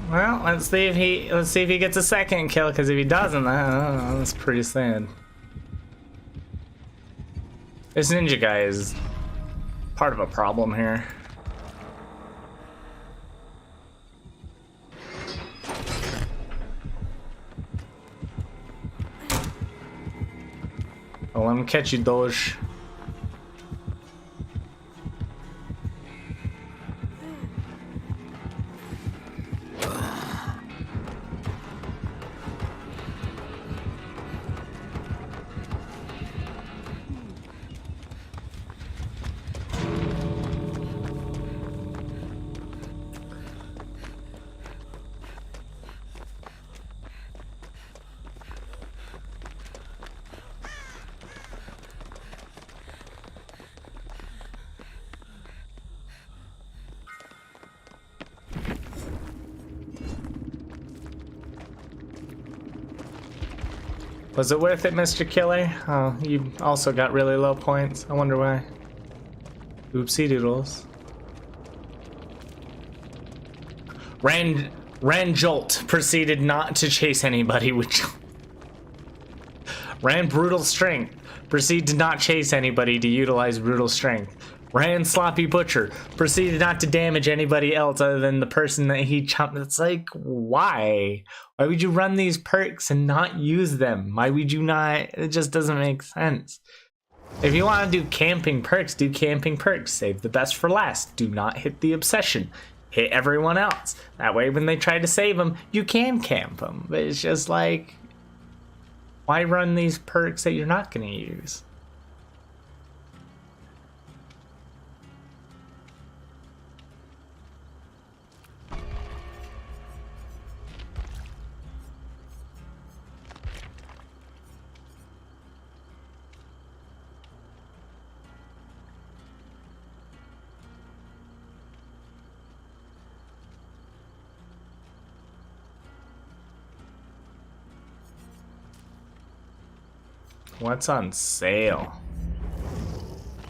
Well, let's see if he gets a second kill, because if he doesn't, that's pretty sad. This ninja guy is part of a problem here. I'll let him catch you, Doge. Was it worth it, Mr. Killer? Oh, you also got really low points. I wonder why. Oopsie doodles. Ranjolt proceeded not to chase anybody, which... Ran brutal strength. Proceeded to not chase anybody to utilize brutal strength. Ran sloppy butcher. Proceeded not to damage anybody else other than the person that he chopped. It's like, why? Why would you run these perks and not use them? Why would you not? It just doesn't make sense. If you want to do camping perks, do camping perks. Save the best for last. Do not hit the obsession. Hit everyone else. That way when they try to save them, you can camp them. But it's just like, why run these perks that you're not going to use? What's on sale?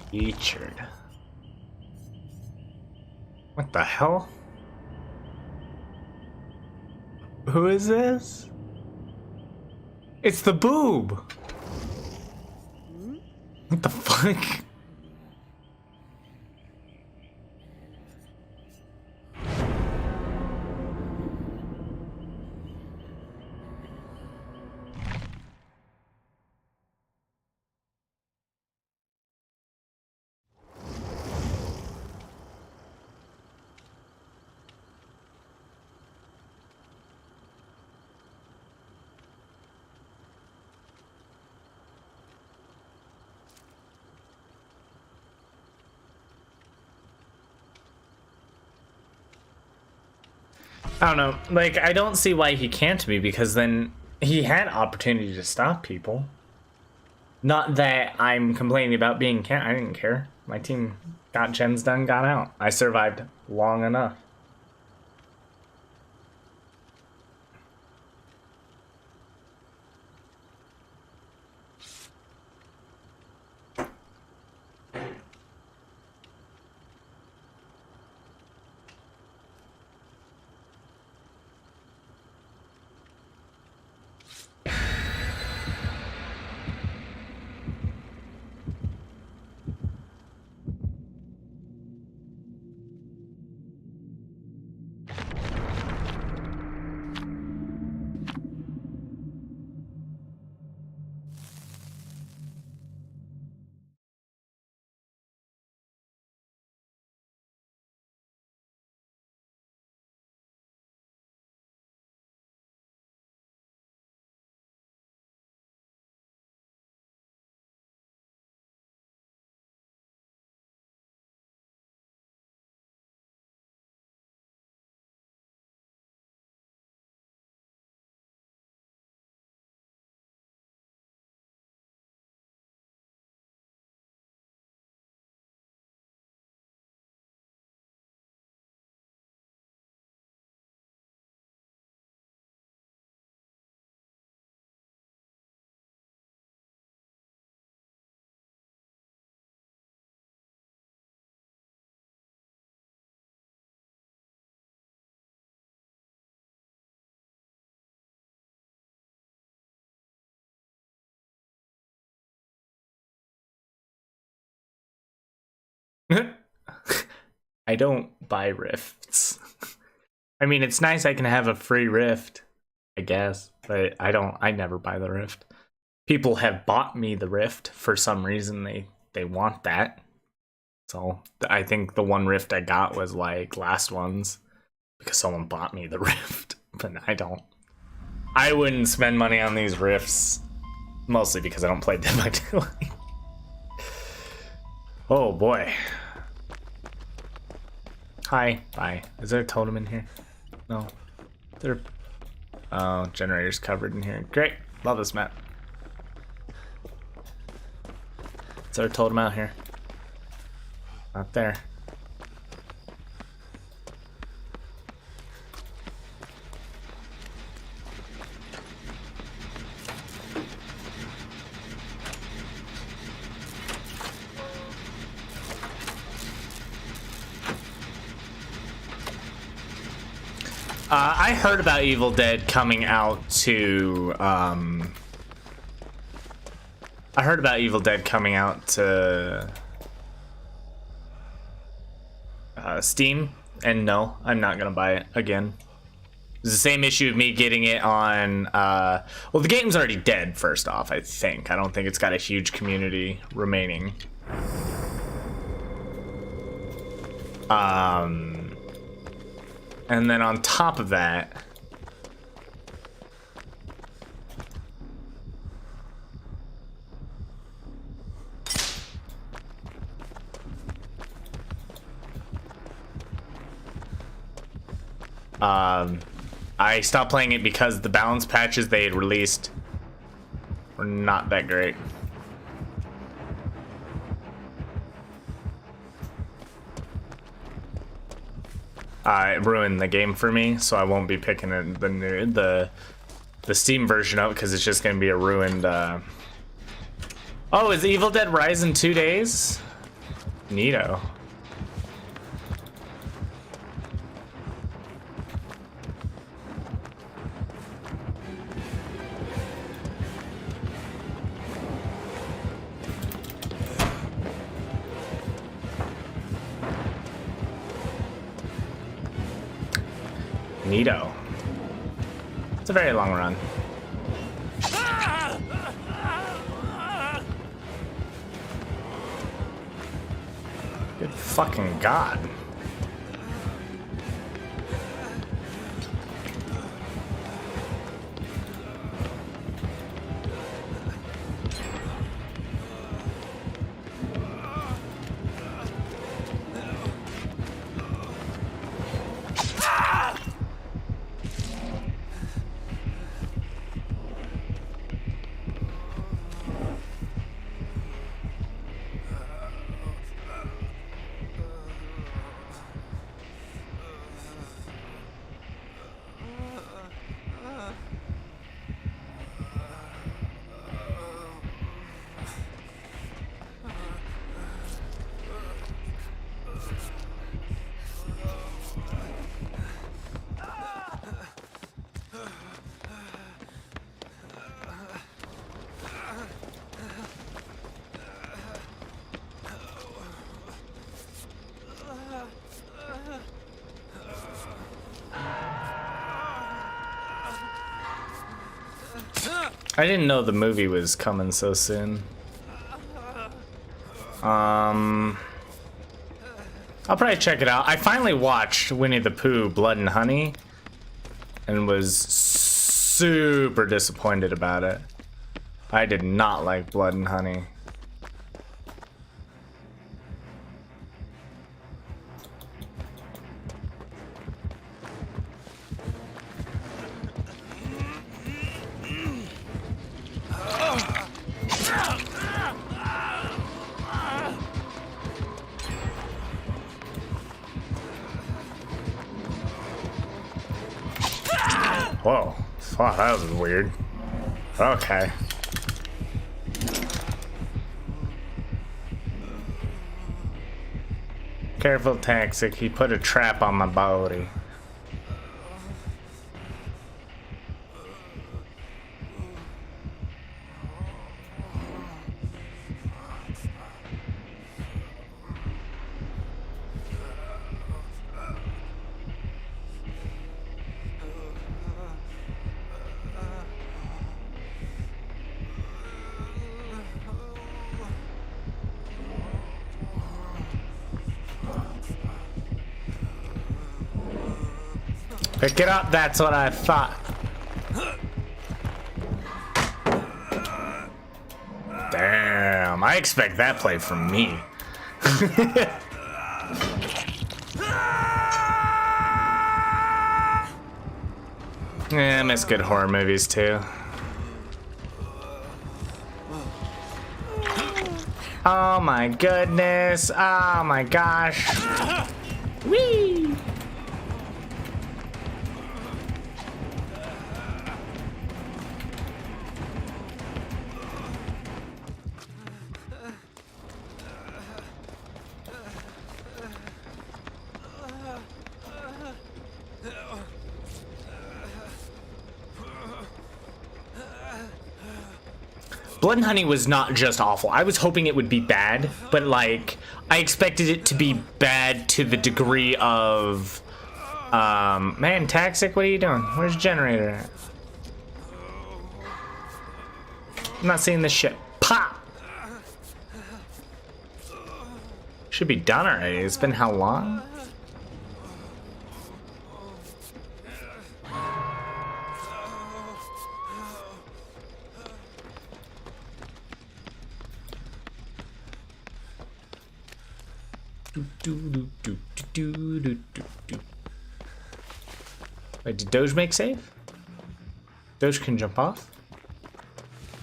Featured. What the hell? Who is this? It's the boob! What the fuck? I don't know. Like, I don't see why he can't be, because then he had opportunity to stop people. Not that I'm complaining about being can't. I didn't care. My team got gens done, got out. I survived long enough. I don't buy rifts. I mean, it's nice I can have a free rift, I guess, but I never buy the rift. people have bought me the Rift for some reason. They want that. So I think the one Rift I got was like last one's because someone bought me the Rift, but I don't. I wouldn't spend money on these Rifts, mostly because I don't play Dead by Daylight. Oh boy. Hi, bye. Is there a totem in here? No. There. Oh, generator's covered in here. Great. Love this map. Is there a totem out here? Not there. I heard about Evil Dead coming out to Steam, and no, I'm not gonna buy it again. It's the same issue of me getting it on well, the game's already dead, first off. I don't think it's got a huge community remaining. And then on top of that, I stopped playing it because the balance patches they had released were not that great. It ruined the game for me, so I won't be picking the Steam version up because it's just gonna be a ruined. Oh, is Evil Dead Rise in 2 days? Neato. Neato. It's a very long run. Good fucking God. I didn't know the movie was coming so soon. I'll probably check it out. I finally watched Winnie the Pooh, Blood and Honey, and was super disappointed about it. I did not like Blood and Honey. Whoa. Wow, that was weird. Okay. Careful, Toxic. He put a trap on my body. Pick it up, that's what I thought. Damn, I expect that play from me. Yeah, I miss good horror movies too. Oh my goodness. Oh my gosh. Whee! Blood and Honey was not just awful. I was hoping it would be bad, but like I expected it to be bad to the degree of man, Taxic, what are you doing? Where's the generator at? I'm not seeing this shit. Pop! Should be done already. It's been how long? Wait, did Doge make save? Doge can jump off?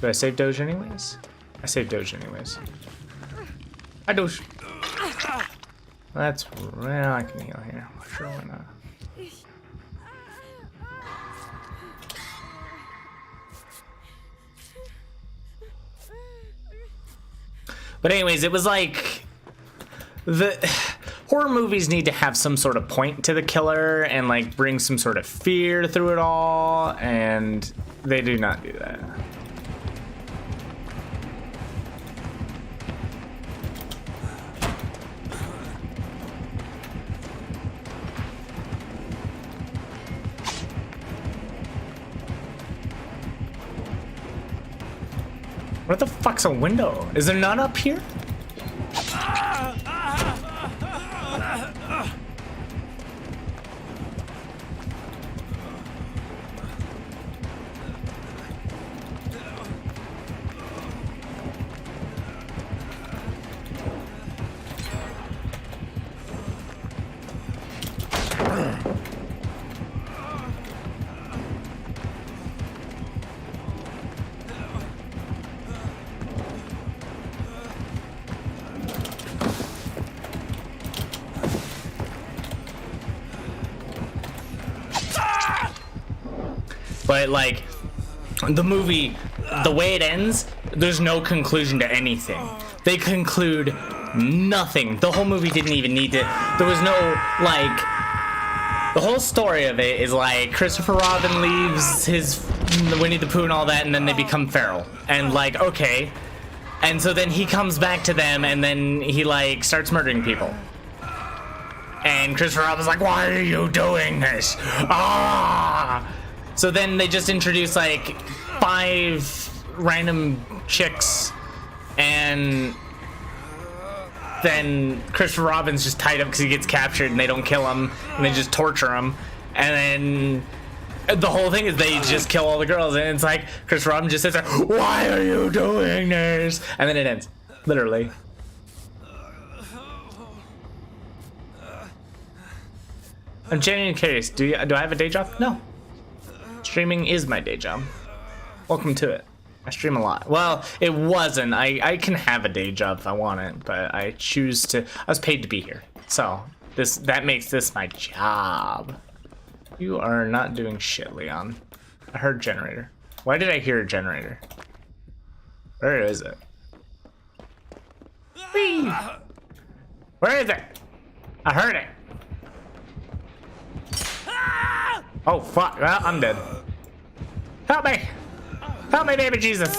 Do I save Doge anyways? I saved Doge anyways. Hi, Doge. That's well, I can heal here. Sure, why not? But anyways, it was like the horror movies need to have some sort of point to the killer and like bring some sort of fear through it all, and they do not do that. What the fuck's a window? Is there none up here? But like the movie, the way it ends, there's no conclusion to anything. They conclude nothing. The whole movie didn't even need to. There was no like. The whole story of it is like Christopher Robin leaves his Winnie the Pooh and all that, and then they become feral. And like, okay, and so then he comes back to them, and then he like starts murdering people. And Christopher Robin's like, "Why are you doing this?" Ah. So then they just introduce like 5 random chicks, and then Christopher Robin's just tied up because he gets captured, and they don't kill him, and they just torture him, and then the whole thing is they just kill all the girls, and it's like Christopher Robin just sits there, "Why are you doing this?" And then it ends, literally. I'm genuinely curious. Do I have a day job? No. Streaming is my day job. Welcome to it. I stream a lot. Well, it wasn't. I can have a day job if I want it, but I choose to. I was paid to be here, so that makes this my job. You are not doing shit, Leon. I heard generator. Why did I hear a generator? Where is it? Whee! Where is it? I heard it. Oh fuck! Well, I'm dead. Help me! Help me, baby Jesus!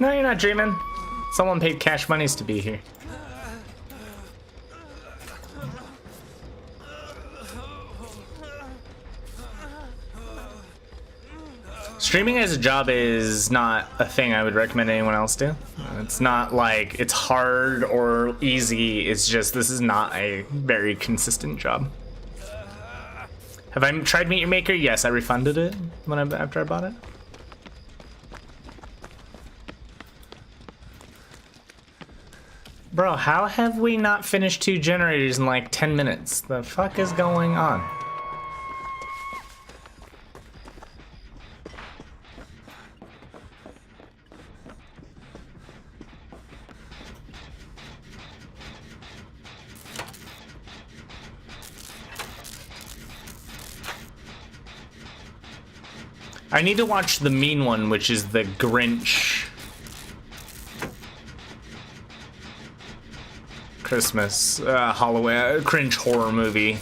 No, you're not dreaming. Someone paid cash monies to be here. Streaming as a job is not a thing I would recommend anyone else do. It's not like it's hard or easy. It's just this is not a very consistent job. Have I tried Meet Your Maker? Yes, I refunded it after I bought it. Bro, how have we not finished 2 generators in like 10 minutes? The fuck is going on? I need to watch the mean one, which is the Grinch Christmas Halloween cringe horror movie.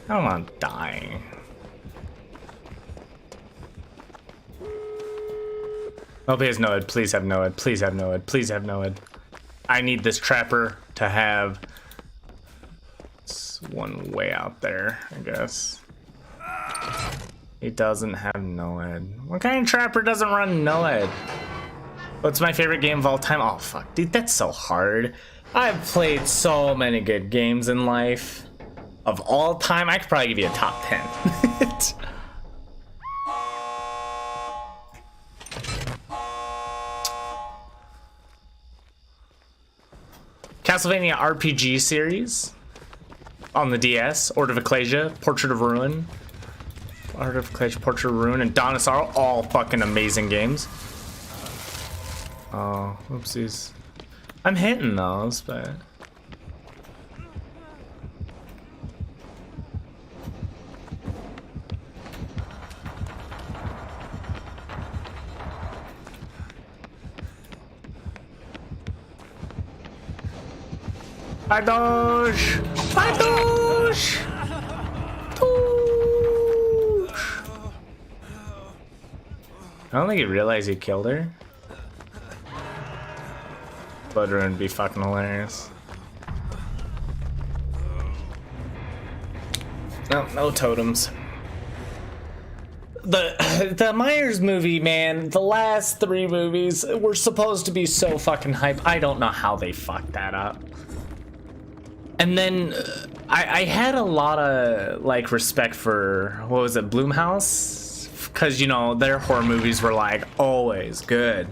I don't want to die. Oh, please Noed. Please have Noed. Please have Noed. Please have Noed. I need this trapper to have. It's one way out there, I guess. He doesn't have Noed. What kind of trapper doesn't run Noed? What's my favorite game of all time? Oh, fuck. Dude, that's so hard. I've played so many good games in life. Of all time, I could probably give you a top 10. Castlevania RPG series on the DS, Order of Ecclesia, Portrait of Ruin, and Dawn of Sorrow, all fucking amazing games. Oh, oopsies. I'm hitting those, but... Bye, Doge! Bye, Doge! Doge! I don't think he realized he killed her. Blood Rune would be fucking hilarious. No totems. The Myers movie, man, the last 3 movies were supposed to be so fucking hype. I don't know how they fucked that up. And then I had a lot of like respect for, what was it, Blumhouse? Because, you know, their horror movies were like always good.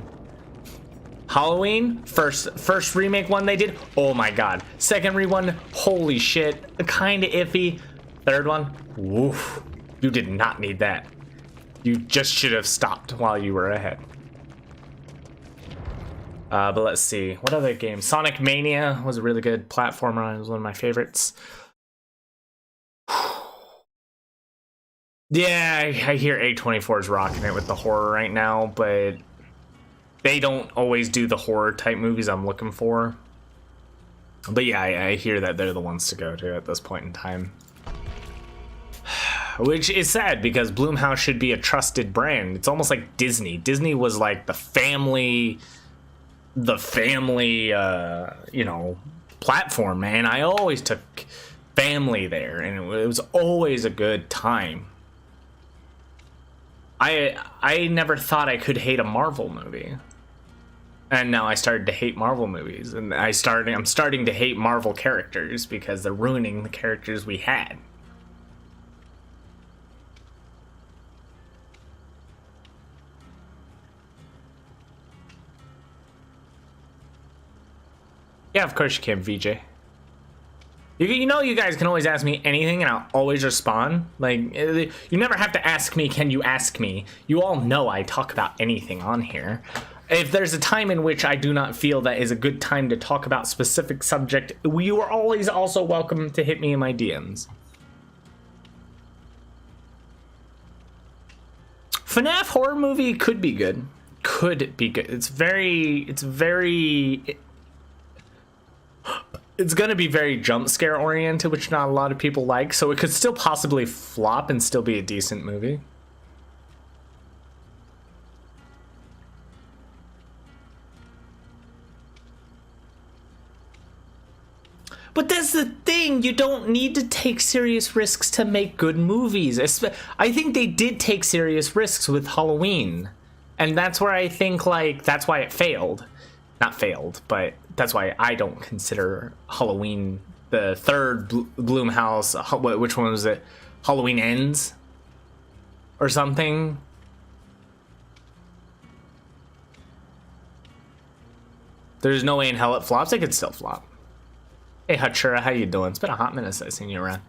Halloween, first remake one they did, oh my god. Second one, holy shit, kind of iffy. Third one, woof, you did not need that. You just should have stopped while you were ahead. But let's see, what other games? Sonic Mania was a really good platformer. It was one of my favorites. Yeah, I hear A24 is rocking it with the horror right now, but they don't always do the horror type movies I'm looking for. But yeah, I hear that they're the ones to go to at this point in time. Which is sad, because Blumhouse should be a trusted brand. It's almost like Disney. Disney was like the family the family, you know, platform, man. I always took family there, and it was always a good time. I never thought I could hate a Marvel movie. And now I started to hate Marvel movies, and I'm starting to hate Marvel characters because they're ruining the characters we had. Yeah, of course you can, VJ. You know, you guys can always ask me anything and I'll always respond. Like, you never have to ask me, can you ask me? You all know I talk about anything on here. If there's a time in which I do not feel that is a good time to talk about specific subject, you are always also welcome to hit me in my DMs. FNAF horror movie could be good. Could be good. It's gonna be very jump scare oriented, which not a lot of people like, so it could still possibly flop and still be a decent movie. But that's the thing, you don't need to take serious risks to make good movies. I think they did take serious risks with Halloween. And that's where I think, like, that's why it failed. Not failed, but that's why I don't consider Halloween, the third Blumhouse, which one was it? Halloween Ends? Or something? There's no way in hell it flops. It could still flop. Hey Hachura, how you doing? It's been a hot minute since I've seen you around.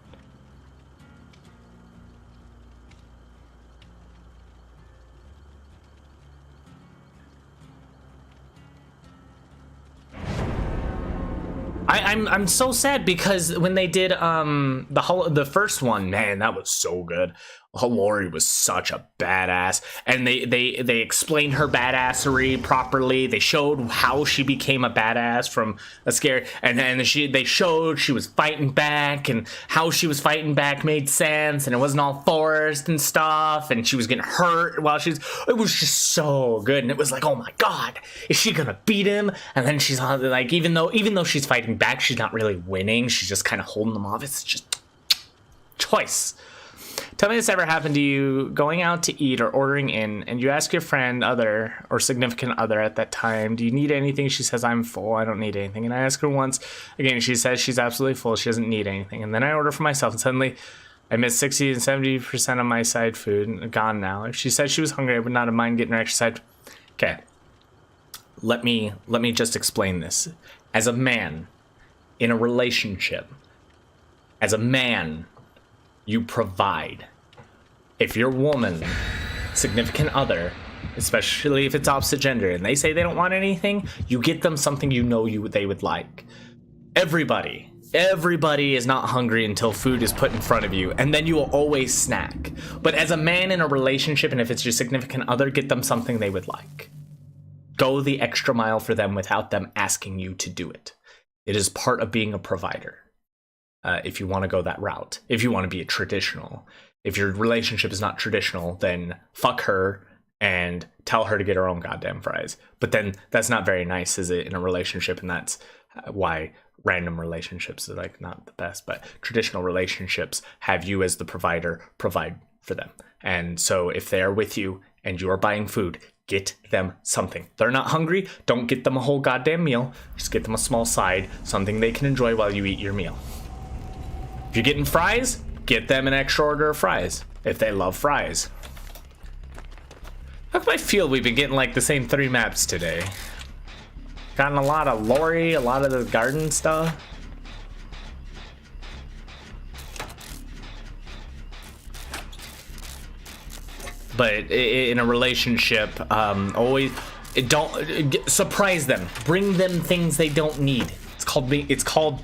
I'm so sad because when they did the first one, man, that was so good. Lori was such a badass, and they explained her badassery properly. They showed how she became a badass from a scare, and then they showed she was fighting back, and how she was fighting back made sense, and it wasn't all forced and stuff, and she was getting hurt while it was just so good, and it was like, oh my god, is she gonna beat him? And then she's like, even though she's fighting back, she's not really winning. She's just kind of holding them off. It's just choice. Tell me this ever happened to you, going out to eat or ordering in, and you ask your friend, other, or significant other at that time, do you need anything? She says, I'm full, I don't need anything. And I ask her once, again, she says she's absolutely full, she doesn't need anything. And then I order for myself, and suddenly I miss 60 and 70% of my side food, gone now. If she said she was hungry, I would not have mind getting her extra side. Okay, let me just explain this. As a man in a relationship, as a man, you provide. If your woman, significant other, especially if it's opposite gender, and they say they don't want anything, you get them something you know they would like. Everybody is not hungry until food is put in front of you, and then you will always snack. But as a man in a relationship, and if it's your significant other, get them something they would like. Go the extra mile for them without them asking you to do it. It is part of being a provider. If you want to go that route, if you want to be a traditional, if your relationship is not traditional, then fuck her and tell her to get her own goddamn fries. But then that's not very nice, is it, in a relationship? And that's why random relationships are like not the best, but traditional relationships have you as the provider provide for them. And so if they're with you and you're buying food, get them something. They're not hungry, don't get them a whole goddamn meal. Just get them a small side, something they can enjoy while you eat your meal. If you're getting fries, get them an extra order of fries, if they love fries. How come I feel we've been getting like the same 3 maps today? Gotten a lot of Lori, a lot of the garden stuff. But in a relationship, always don't surprise them. Bring them things they don't need. It's called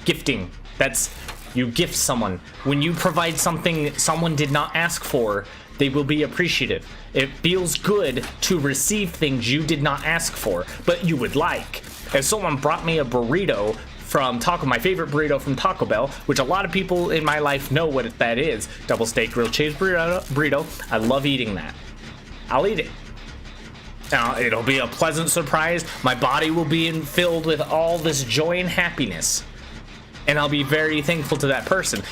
gifting. That's, you gift someone. When you provide something someone did not ask for, they will be appreciative. It feels good to receive things you did not ask for, but you would like. If someone brought me a burrito from my favorite burrito from Taco Bell, which a lot of people in my life know what that is, double steak grilled cheese burrito. I love eating that. I'll eat it. Now, it'll be a pleasant surprise. My body will be filled with all this joy and happiness. And I'll be very thankful to that person.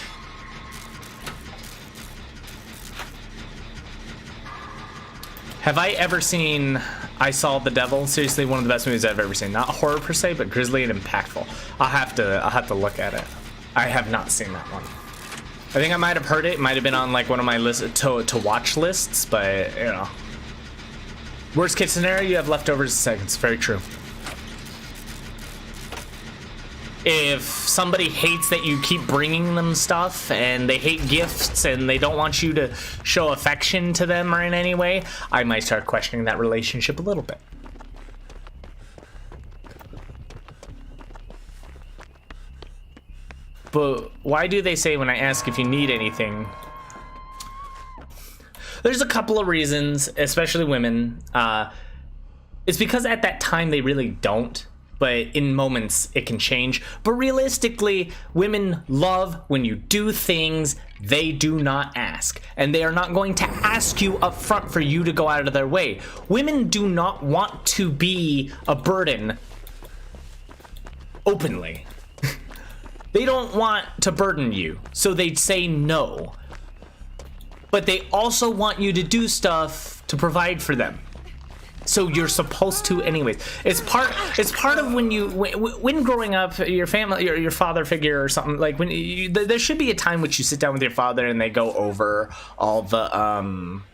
Have I ever seen I Saw the Devil? Seriously, one of the best movies I've ever seen. Not horror per se, but grisly and impactful. I'll have to look at it. I have not seen that one. I think I might have heard it. It might have been on like one of my to watch lists, but you know. Worst case scenario, you have leftovers in seconds. Very true. If somebody hates that you keep bringing them stuff and they hate gifts and they don't want you to show affection to them or in any way, I might start questioning that relationship a little bit. But why do they say when I ask if you need anything? There's a couple of reasons, especially women. It's because at that time they really don't, but in moments it can change. But realistically, women love when you do things they do not ask, and they are not going to ask you up front for you to go out of their way. Women do not want to be a burden openly. They don't want to burden you, so they'd say no. But they also want you to do stuff to provide for them. So you're supposed to anyways. It's part of when growing up, your family, your father figure or something, like when there should be a time which you sit down with your father and they go over all the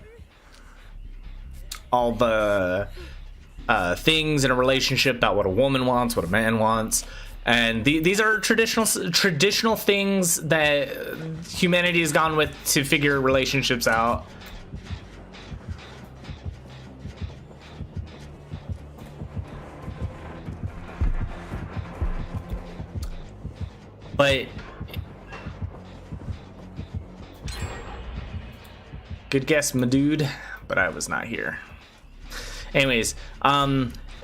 things in a relationship about what a woman wants, what a man wants. And these are traditional things that humanity has gone with to figure relationships out. But good guess, my dude, but I was not here. Anyways,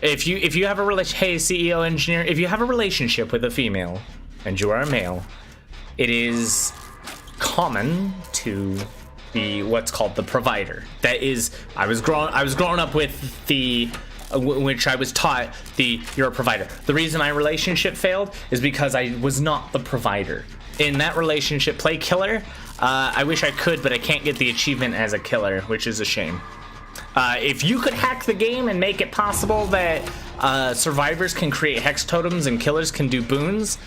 if you have a hey CEO engineer, if you have a relationship with a female and you are a male, it is common to be what's called the provider. That is, I was growing up with the which I was taught you're a provider. The reason my relationship failed is because I was not the provider. In that relationship, play killer. I wish I could, but I can't get the achievement as a killer, which is a shame. If you could hack the game and make it possible that survivors can create hex totems and killers can do boons,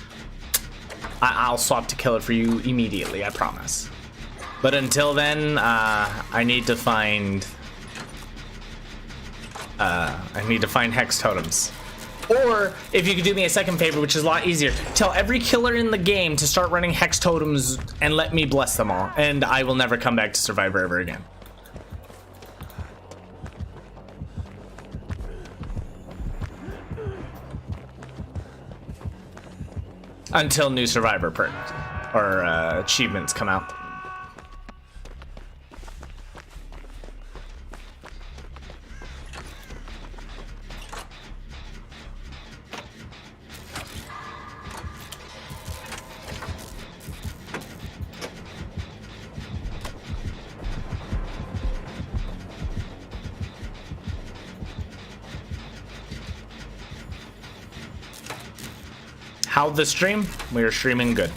I'll swap to killer for you immediately, I promise. But until then, I need to find hex totems. Or if you could do me a second favor, which is a lot easier, tell every killer in the game to start running hex totems and let me bless them all, and I will never come back to Survivor ever again. Until new Survivor perks or achievements come out. How the stream? We are streaming good.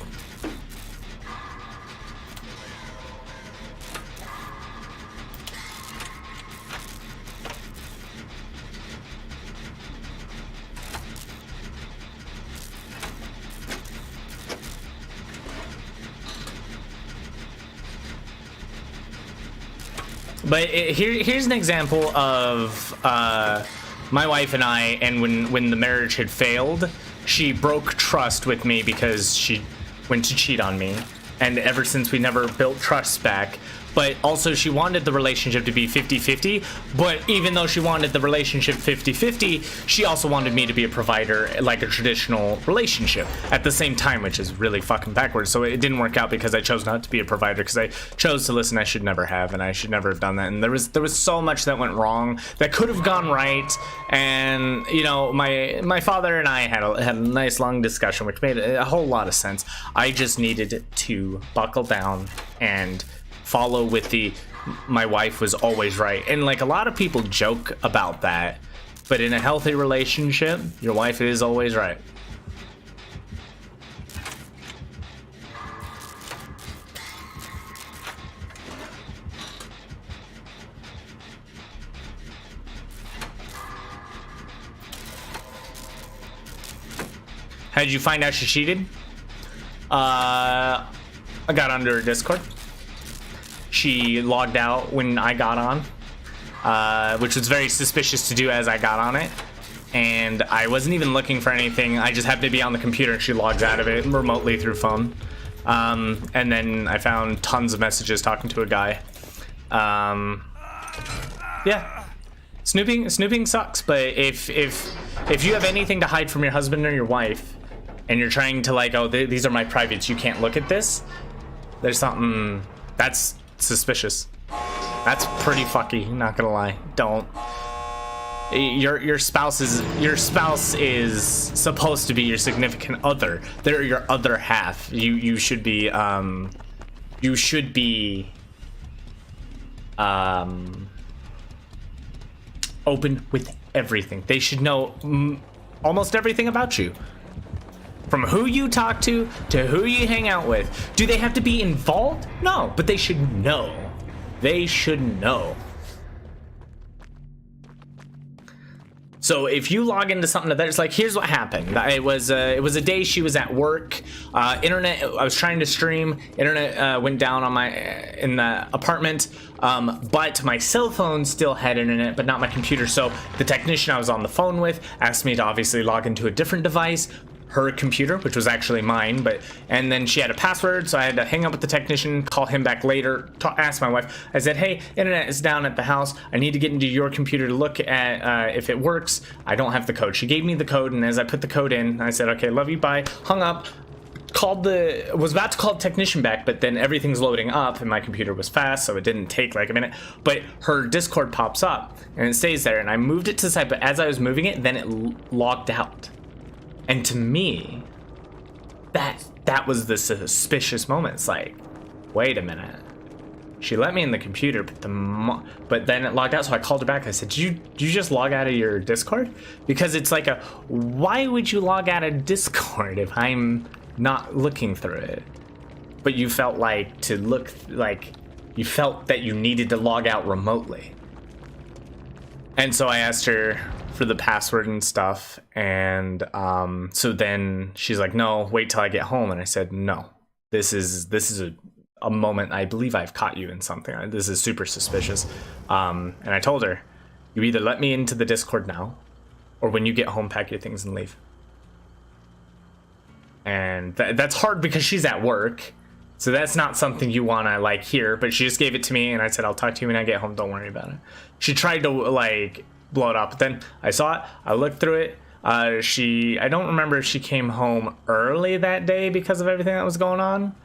But here's an example of my wife and I, and when the marriage had failed, she broke trust with me because she went to cheat on me, and ever since we never built trust back. But also she wanted the relationship to be 50-50, but even though she wanted the relationship 50-50, she also wanted me to be a provider, like a traditional relationship at the same time, which is really fucking backwards. So it didn't work out because I chose not to be a provider, because I chose to listen. I should never have, and I should never have done that. And there was so much that went wrong that could have gone right. And you know, my father and I had a nice long discussion, which made a whole lot of sense. I just needed to buckle down and follow with the my wife was always right. And like a lot of people joke about that, but in a healthy relationship, your wife is always right. How did you find out she cheated? I got under her Discord. She logged out when I got on, which was very suspicious to do as I got on it. And I wasn't even looking for anything. I just happened to be on the computer and she logs out of it remotely through phone. And then I found tons of messages talking to a guy. Yeah. Snooping sucks, but if you have anything to hide from your husband or your wife, and you're trying to like, oh, these are my privates, you can't look at this, there's something that's suspicious. That's pretty fucky, not gonna lie. Don't. Your spouse is supposed to be your significant other. They're your other half. You should be open with everything. They should know almost everything about you. From who you talk to who you hang out with. Do they have to be involved? No, but they should know. They should know. So if you log into something that it's like, here's what happened. It was a day she was at work. Internet. I was trying to stream. Internet went down on in the apartment. But my cell phone still had internet, but not my computer. So the technician I was on the phone with asked me to obviously log into a different device. Her computer, which was actually mine, and then she had a password, so I had to hang up with the technician, call him back later, ask my wife. I said, hey, internet is down at the house. I need to get into your computer to look at if it works. I don't have the code. She gave me the code, and as I put the code in, I said, okay, love you, bye. Hung up, was about to call the technician back, but then everything's loading up, and my computer was fast, so it didn't take like a minute. But her Discord pops up, and it stays there, and I moved it to the side, but as I was moving it, then it logged out. And to me, that was the suspicious moment. It's like, wait a minute. She let me in the computer, but then it logged out, so I called her back. I said, did you just log out of your Discord? Because it's like why would you log out of Discord if I'm not looking through it? But you felt like you felt that you needed to log out remotely. And so I asked her for the password and stuff, and so then she's like, no, wait till I get home. And I said, no, this is a moment. I believe I've caught you in something. This is super suspicious. And I told her, you either let me into the Discord now, or when you get home, pack your things and leave. And that's hard because she's at work, so that's not something you want to like hear. But she just gave it to me, and I said, I'll talk to you when I get home, don't worry about it. She tried to like blow it up, but then I saw it, I looked through it. I don't remember if she came home early that day because of everything that was going on.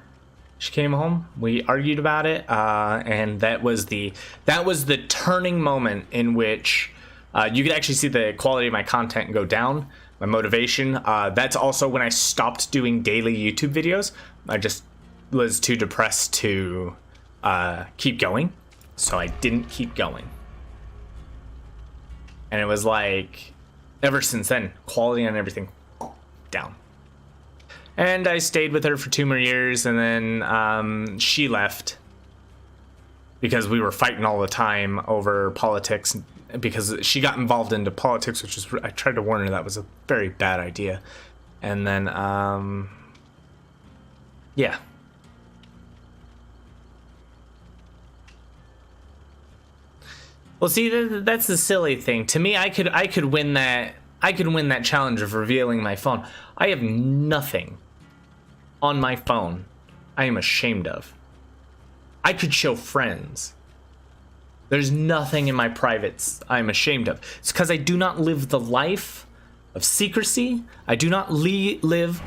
She came home, we argued about it, and that was the turning moment in which you could actually see the quality of my content go down, my motivation. That's also when I stopped doing daily YouTube videos. I just was too depressed to keep going, so I didn't keep going. And it was like, ever since then, quality and everything down. And I stayed with her for 2 more years, and then she left because we were fighting all the time over politics, because she got involved into politics, which is, I tried to warn her that was a very bad idea. And then, yeah. Well, see, that's the silly thing. To me, I could win that. I could win that challenge of revealing my phone. I have nothing on my phone I am ashamed of. I could show friends. There's nothing in my privates I'm ashamed of. It's because I do not live the life of secrecy. I do not live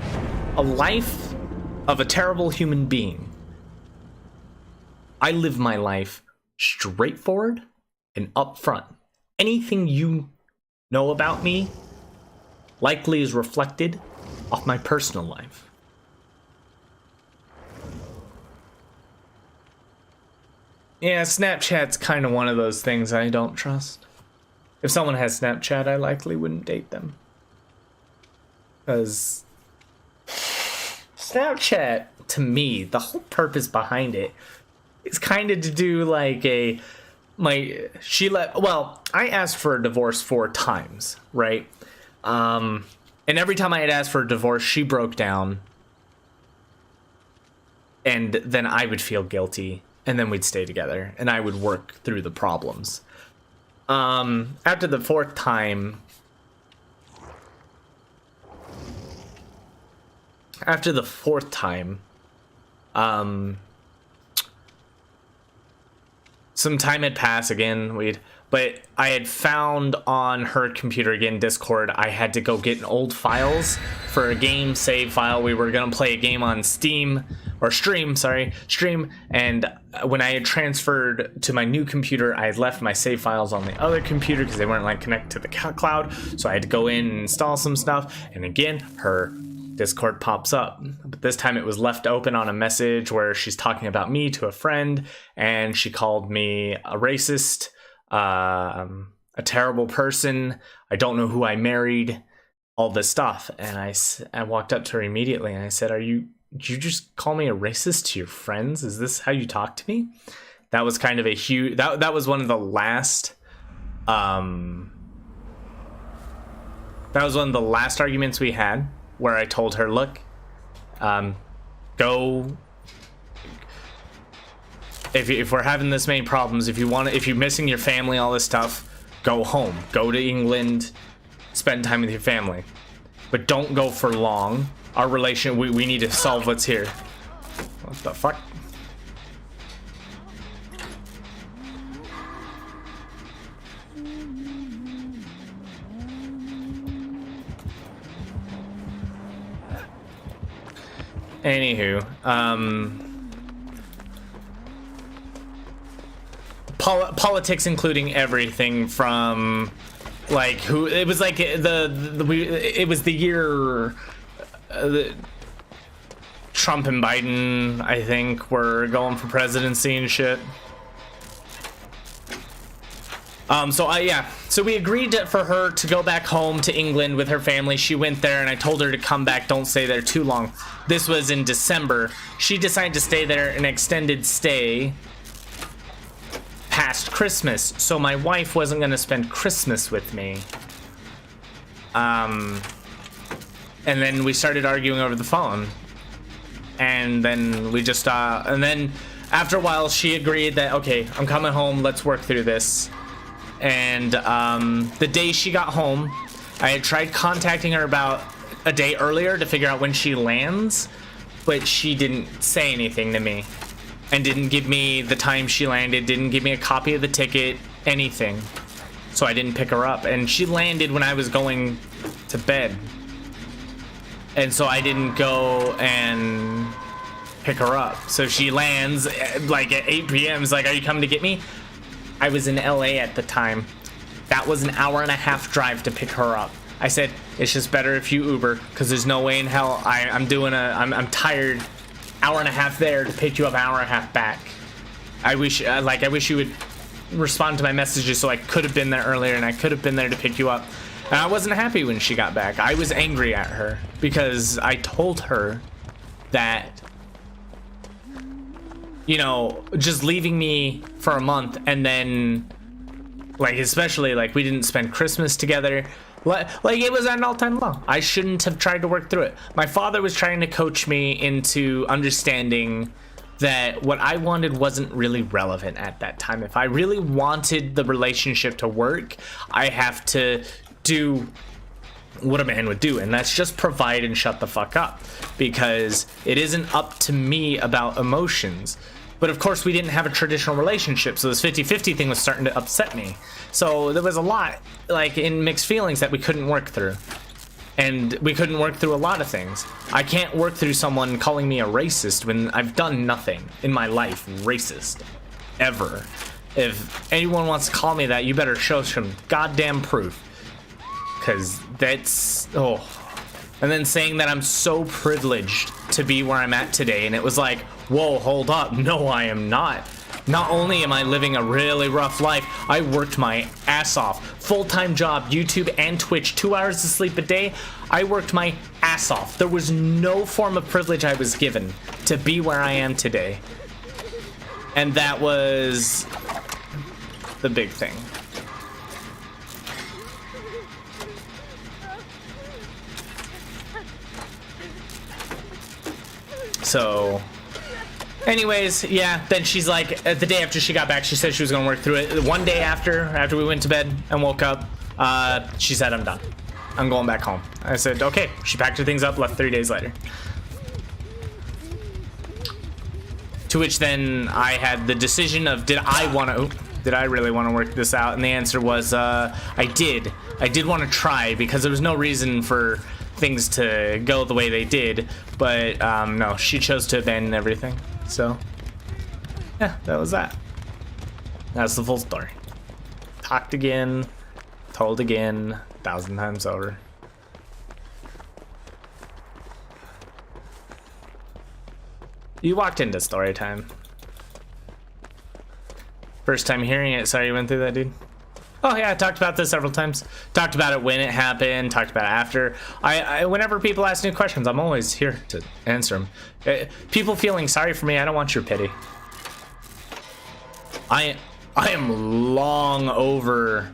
a life of a terrible human being. I live my life straightforward and upfront. Anything you know about me likely is reflected off my personal life. Yeah, Snapchat's kind of one of those things I don't trust. If someone has Snapchat, I likely wouldn't date them. Because Snapchat, to me, the whole purpose behind it is kind of to do like I asked for a divorce 4 times, right? And every time I had asked for a divorce, she broke down. And then I would feel guilty. And then we'd stay together. And I would work through the problems. After the 4th time... some time had passed again. But I had found on her computer again, Discord, I had to go get old files for a game save file. We were gonna play a game on stream. And when I had transferred to my new computer, I had left my save files on the other computer because they weren't like connected to the cloud. So I had to go in and install some stuff. And again, her Discord pops up, but this time it was left open on a message where she's talking about me to a friend, and she called me a racist, a terrible person, I don't know who I married, all this stuff. And I walked up to her immediately and I said, did you just call me a racist to your friends? Is this how you talk to me? That was kind of a huge, that was one of the last, arguments we had, where I told her, look, go, if we're having this many problems, if you're missing your family, all this stuff, go home, go to England, spend time with your family, but don't go for long. Our relation, we need to solve what's here. What the fuck? Anywho, politics, including everything from like who it was, like it was the year Trump and Biden, I think, were going for presidency and shit. So we agreed for her to go back home to England with her family. She went there and I told her to come back, don't stay there too long. This was in December. She decided to stay there an extended stay past Christmas. So my wife wasn't going to spend Christmas with me. And then we started arguing over the phone. And then we just, and then after a while she agreed that, okay, I'm coming home, let's work through this. And the day she got home, I had tried contacting her about a day earlier to figure out when she lands, but she didn't say anything to me and didn't give me the time she landed, didn't give me a copy of the ticket, anything. So I didn't pick her up, and she landed when I was going to bed, and so I didn't go and pick her up. So she lands like at 8 p.m. It's like, are you coming to get me? I was in LA at the time. That was an 1.5-hour drive to pick her up. I said, it's just better if you Uber, because there's no way in hell I'm tired. 1.5 there to pick you up, 1.5 back. I wish you would respond to my messages so I could have been there earlier and I could have been there to pick you up. And I wasn't happy when she got back. I was angry at her because I told her that, you know, just leaving me for a month, and then, like, especially, like, we didn't spend Christmas together. Like, it was at an all-time low. I shouldn't have tried to work through it. My father was trying to coach me into understanding that what I wanted wasn't really relevant at that time. If I really wanted the relationship to work, I have to do what a man would do, and that's just provide and shut the fuck up, because it isn't up to me about emotions. But of course we didn't have a traditional relationship, so this 50-50 thing was starting to upset me. So there was a lot, like, in mixed feelings that we couldn't work through. And we couldn't work through a lot of things. I can't work through someone calling me a racist when I've done nothing in my life racist, ever. If anyone wants to call me that, you better show some goddamn proof. Because that's, oh. And then saying that I'm so privileged to be where I'm at today, and it was like, whoa, hold up, no, I am not. Not only am I living a really rough life, I worked my ass off. Full-time job, YouTube and Twitch, 2 hours of sleep a day. I worked my ass off. There was no form of privilege I was given to be where I am today. And that was the big thing. So, anyways, yeah, then she's like, the day after she got back, she said she was gonna work through it. One day after we went to bed and woke up, she said, I'm done. I'm going back home. I said, okay. She packed her things up, left 3 days later. To which then I had the decision of, did I really want to work this out? And the answer was, I did. I did want to try because there was no reason for things to go the way they did, but no, she chose to abandon everything. So yeah, that was that. That's the full story. Talked again, told again, 1,000 times over. You walked into story time. First time hearing it. Sorry you went through that, dude. Oh yeah, I talked about this several times. Talked about it when it happened, talked about it after. Whenever people ask me questions, I'm always here to answer them. People feeling sorry for me, I don't want your pity. I am long over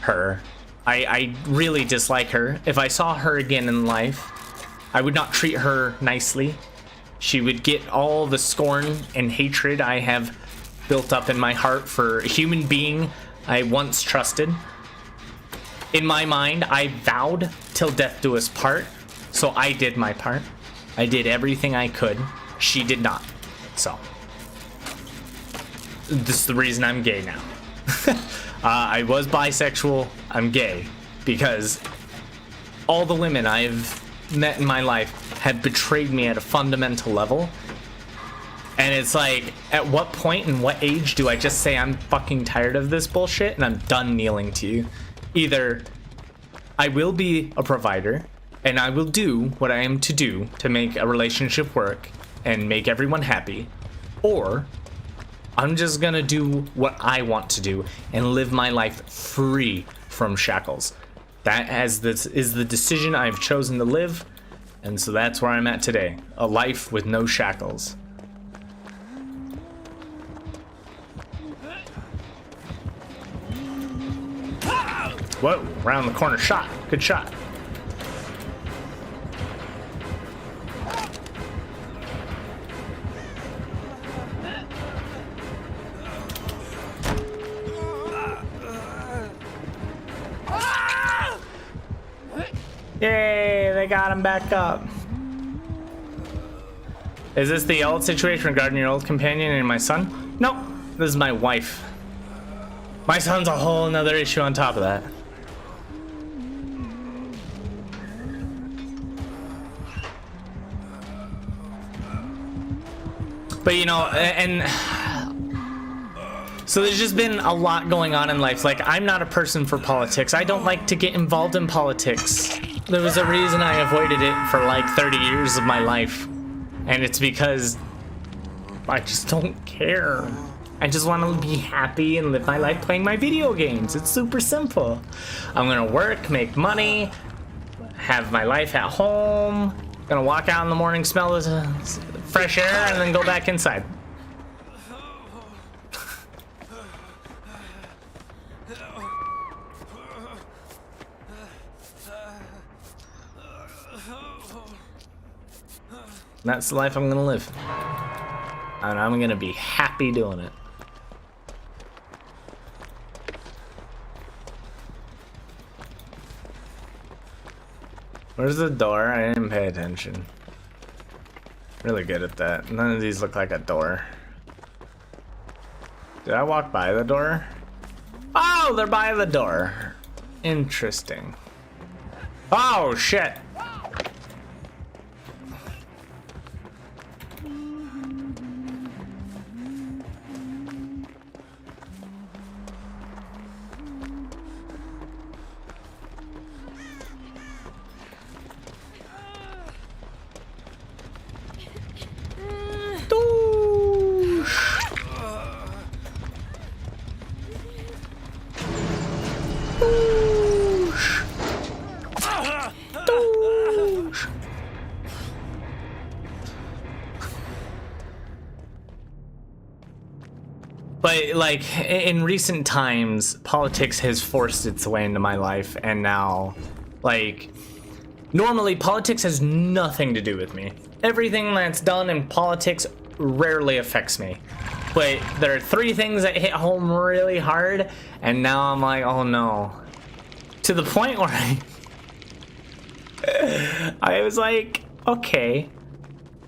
her. I really dislike her. If I saw her again in life, I would not treat her nicely. She would get all the scorn and hatred I have built up in my heart for a human being I once trusted. In my mind, I vowed till death do us part, so I did my part. I did everything I could. She did not. So, this is the reason I'm gay now. I was bisexual, I'm gay, because all the women I've met in my life have betrayed me at a fundamental level. And it's like, at what point and what age do I just say I'm fucking tired of this bullshit and I'm done kneeling to you? Either I will be a provider and I will do what I am to do to make a relationship work and make everyone happy, or I'm just gonna do what I want to do and live my life free from shackles. That is the decision I've chosen to live, and so that's where I'm at today. A life with no shackles. Whoa, around the corner shot. Good shot. Yay, they got him back up. Is this the old situation regarding your old companion and my son? Nope, this is my wife. My son's a whole nother issue on top of that. But you know, and so there's just been a lot going on in life. Like, I'm not a person for politics. I don't like to get involved in politics. There was a reason I avoided it for like 30 years of my life. And it's because I just don't care. I just want to be happy and live my life playing my video games. It's super simple. I'm gonna work, make money, have my life at home, gonna walk out in the morning, smell the fresh air, and then go back inside. That's the life I'm gonna live. And I'm gonna be happy doing it. Where's the door? I didn't pay attention. Really good at that. None of these look like a door. Did I walk by the door? Oh, they're by the door. Interesting. Oh, shit. Doosh. Doosh. But like in recent times, politics has forced its way into my life, and now, like, normally politics has nothing to do with me. Everything that's done in politics rarely affects me. But there are 3 things that hit home really hard, and now I'm like, oh no. To the point where I was like, okay,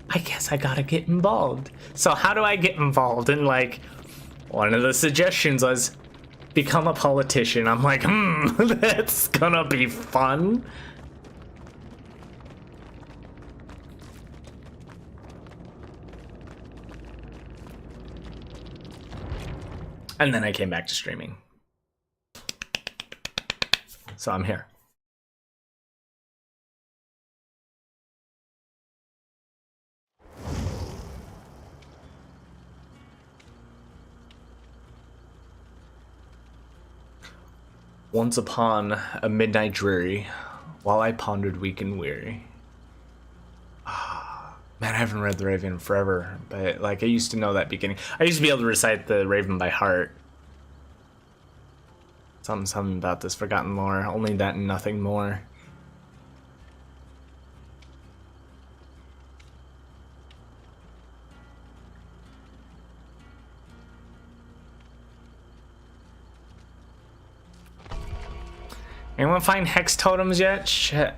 I guess I gotta get involved. So how do I get involved? And like, one of the suggestions was become a politician. I'm like, that's gonna be fun. And then I came back to streaming. So I'm here. Once upon a midnight dreary, while I pondered weak and weary. Man, I haven't read the Raven in forever, but like I used to know that beginning. I used to be able to recite the Raven by heart. Something about this forgotten lore, only that and nothing more. Anyone find hex totems yet? Shit.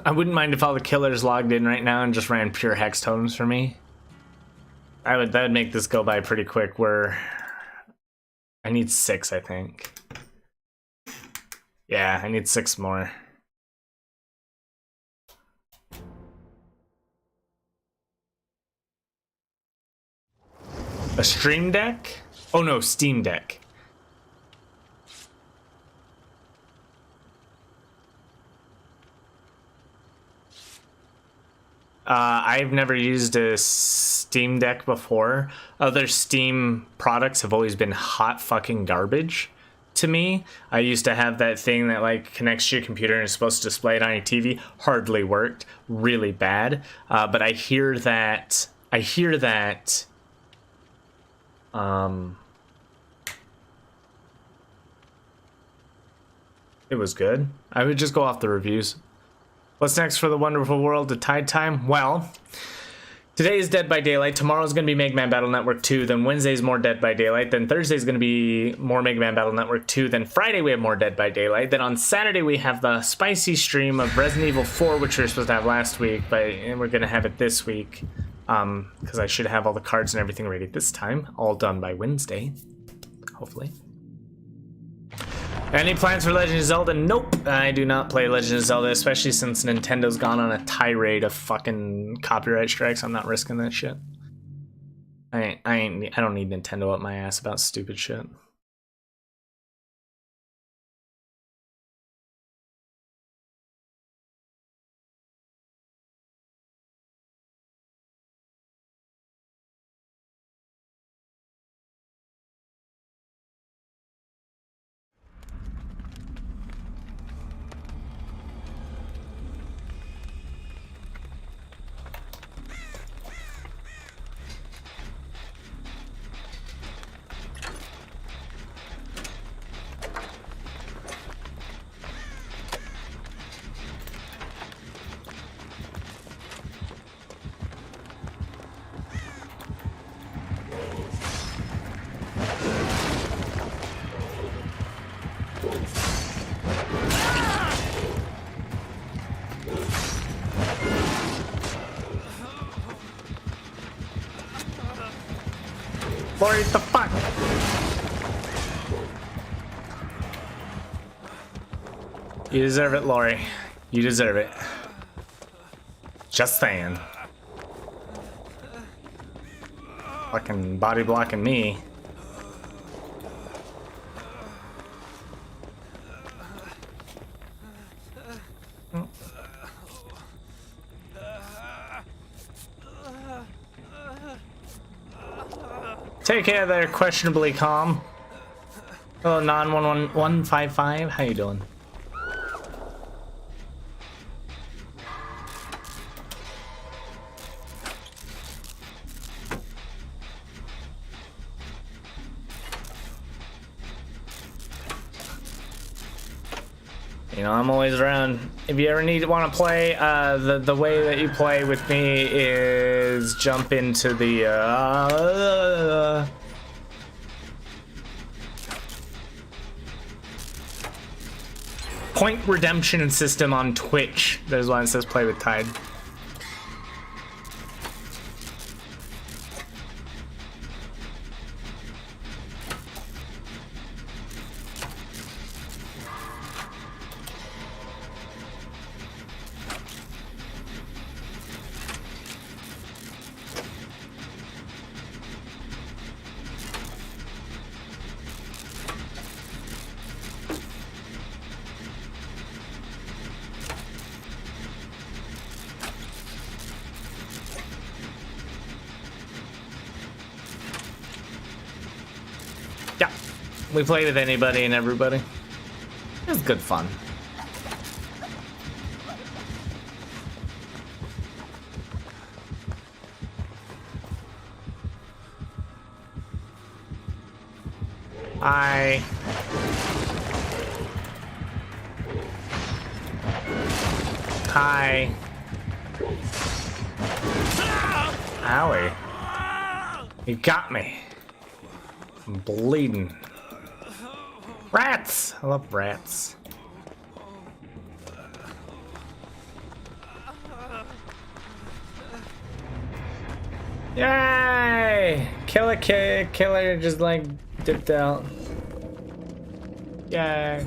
I wouldn't mind if all the killers logged in right now and just ran pure hex totems for me. That would make this go by pretty quick. Where I need 6, I think. Yeah, I need 6 more. A stream deck? Oh no, Steam Deck. I've never used a Steam Deck before. Other Steam products have always been hot fucking garbage to me. I used to have that thing that like connects to your computer and is supposed to display it on your TV. Hardly worked. Really bad. But I hear that it was good. I would just go off the reviews. What's next for the wonderful world of Tide Time? Well, today is Dead by Daylight. Tomorrow's going to be Mega Man Battle Network 2. Then Wednesday's more Dead by Daylight. Then Thursday's going to be more Mega Man Battle Network 2. Then Friday we have more Dead by Daylight. Then on Saturday we have the spicy stream of Resident Evil 4, which we were supposed to have last week, but we're going to have it this week. Because I should have all the cards and everything ready this time. All done by Wednesday. Hopefully. Any plans for Legend of Zelda? Nope, I do not play Legend of Zelda, especially since Nintendo's gone on a tirade of fucking copyright strikes. I'm not risking that shit. I don't need Nintendo up my ass about stupid shit. Lori, what the fuck? You deserve it, Lori. You deserve it. Just saying. Fucking body blocking me. Take care there, questionably calm. Hello, 911155. How you doing? You know, I'm always around. If you ever want to play, the way that you play with me is jump into the point redemption system on Twitch. There's one that says play with Tide. We play with anybody and everybody. It was good fun. Hi. Hi. Owie. You got me. I'm bleeding. Rats! I love rats. Yay! Killer just like dipped out. Yay.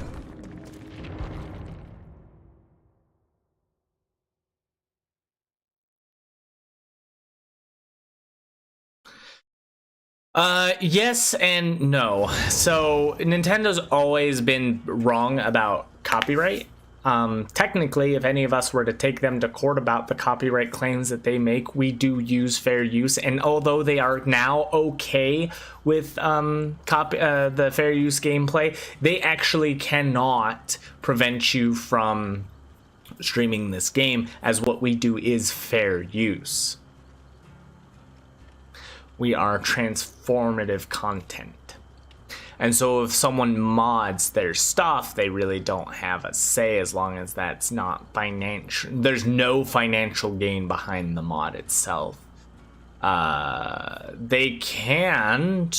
Yes and no. So Nintendo's always been wrong about copyright. Technically, if any of us were to take them to court about the copyright claims that they make, we do use fair use. And although they are now okay with the fair use gameplay, they actually cannot prevent you from streaming this game, as what we do is fair use. We are transformative content. And so if someone mods their stuff, they really don't have a say, as long as that's not financial. There's no financial gain behind the mod itself. They can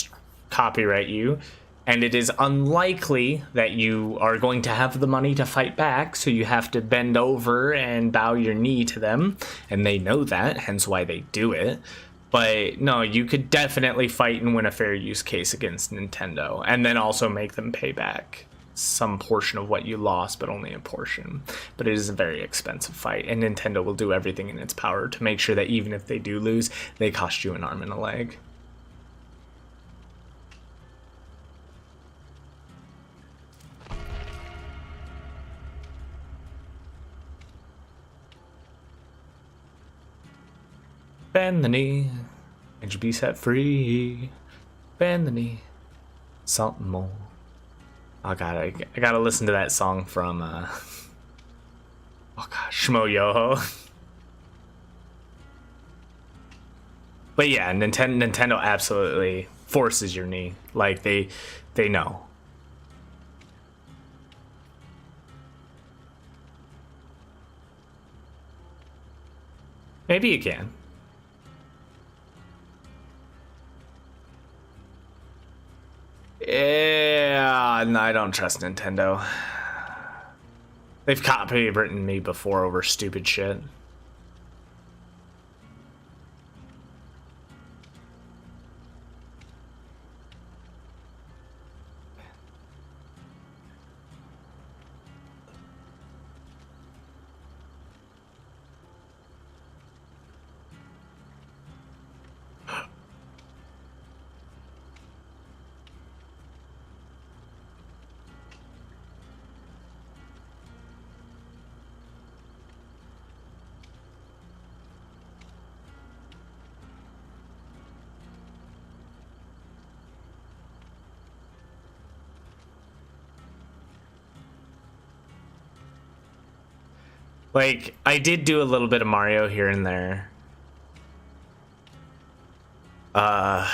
copyright you, and it is unlikely that you are going to have the money to fight back, so you have to bend over and bow your knee to them, and they know that, hence why they do it. But no, you could definitely fight and win a fair use case against Nintendo, and then also make them pay back some portion of what you lost, but only a portion. But it is a very expensive fight, and Nintendo will do everything in its power to make sure that even if they do lose, they cost you an arm and a leg. Bend the knee, and you be set free. Bend the knee, something more. Oh god, I gotta listen to that song from, oh gosh, Shmo Yoho. But yeah, Nintendo absolutely forces your knee. Like, they know. Maybe you can. Yeah, no, I don't trust Nintendo. They've copywritten me before over stupid shit. Like, I did do a little bit of Mario here and there. A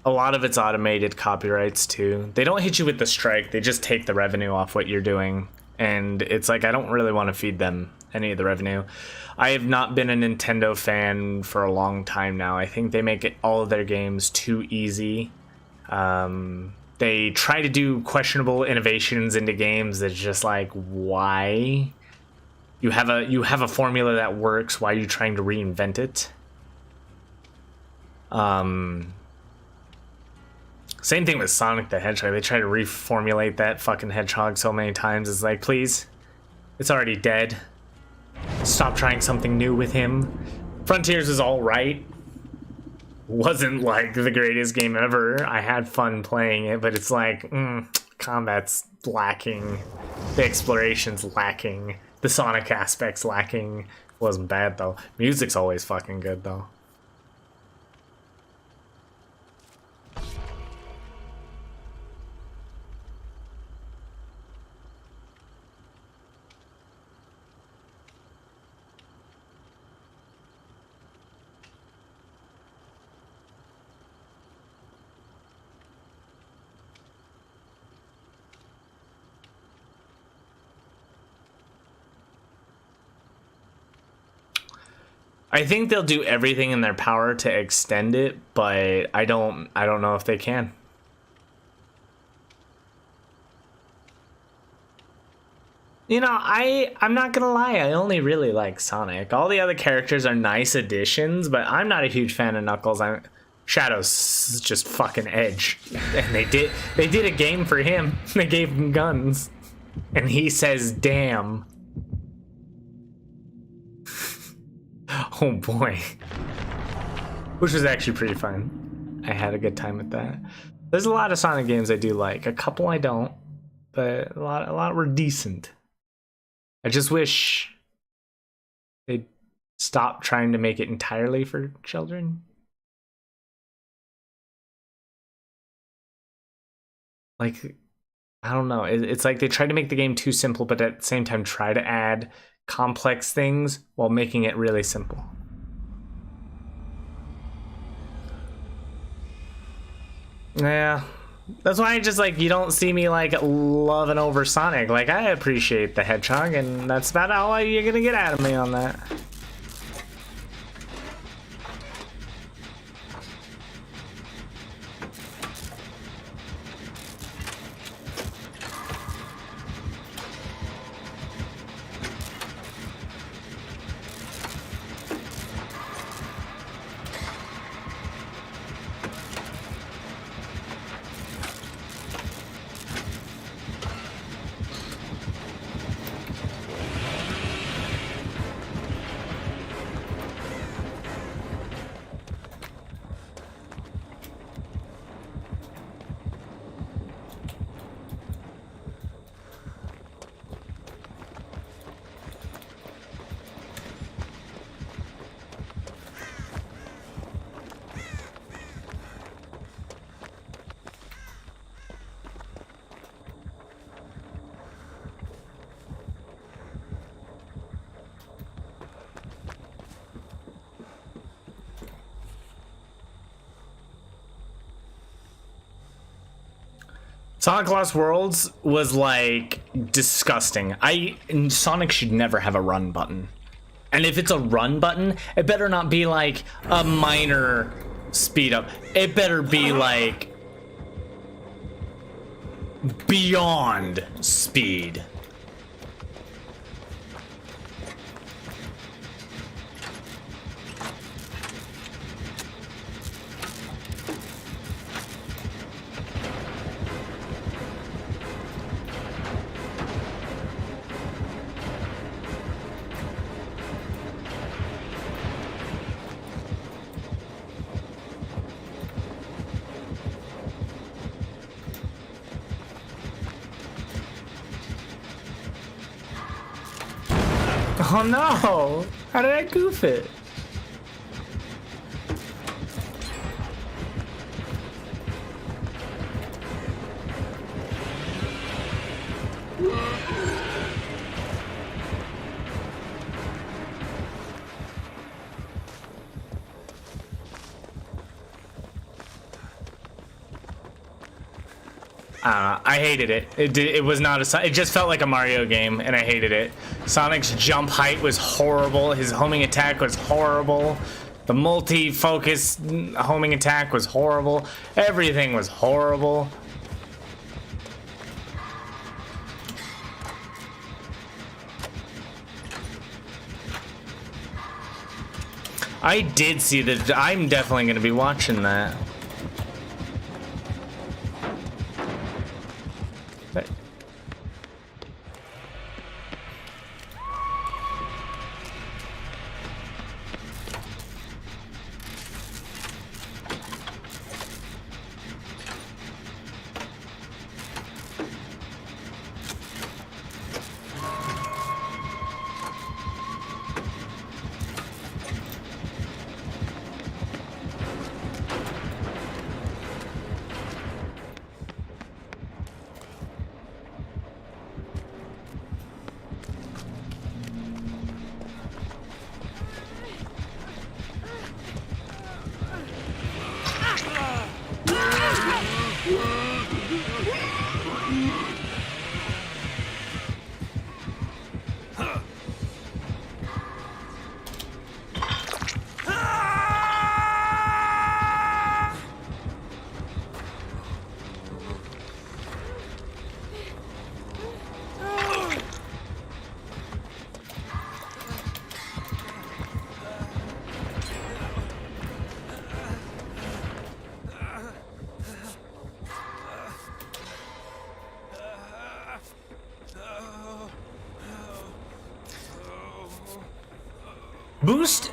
lot of it's automated copyrights too. They don't hit you with the strike, they just take the revenue off what you're doing. And it's like, I don't really want to feed them any of the revenue. I have not been a Nintendo fan for a long time now. I think they make all of their games too easy. They try to do questionable innovations into games that's just like, why? You have a formula that works, why are you trying to reinvent it? Same thing with Sonic the Hedgehog. They try to reformulate that fucking hedgehog so many times. It's like, please, it's already dead. Stop trying something new with him. Frontiers is all right. Wasn't like the greatest game ever. I had fun playing it, but it's like, combat's lacking. The exploration's lacking. The Sonic aspect's lacking. Wasn't bad though. Music's always fucking good though. I think they'll do everything in their power to extend it, but I don't know if they can. You know, I'm not gonna lie, I only really like Sonic. All the other characters are nice additions, but I'm not a huge fan of Knuckles. Shadow's just fucking edge. And they did a game for him. They gave him guns. And he says, damn. Oh boy. Which was actually pretty fun. I had a good time with that. There's a lot of Sonic games I do like. A couple I don't, but a lot were decent. I just wish they'd stop trying to make it entirely for children. Like, I don't know. It's like they tried to make the game too simple, but at the same time try to add complex things while making it really simple. Yeah, that's why I just like, you don't see me like loving over Sonic. Like, I appreciate the Hedgehog, and that's about all you're gonna get out of me on that. Sonic Lost Worlds was like disgusting. Sonic should never have a run button. And if it's a run button, it better not be like a minor speed up. It better be like beyond speed. Oh no! How did I goof it? I hated it. It was not it just felt like a Mario game, and I hated it. Sonic's jump height was horrible. His homing attack was horrible. The multi-focus homing attack was horrible. Everything was horrible. I did see that. I'm definitely going to be watching that.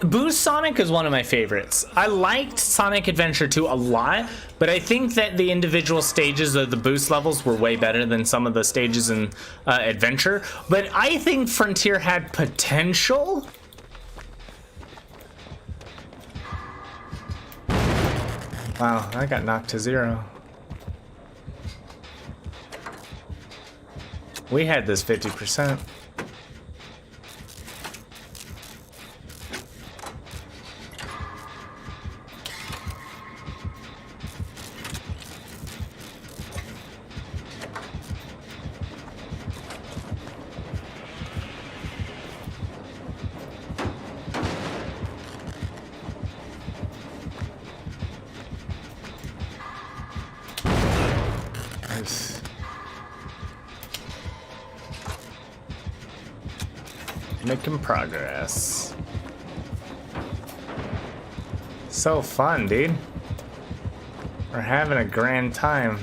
Boost Sonic is one of my favorites. I liked Sonic Adventure 2 a lot, but I think that the individual stages of the boost levels were way better than some of the stages in Adventure. But I think Frontier had potential. Wow, I got knocked to 0. We had this 50%. Making progress. So fun, dude. We're having a grand time.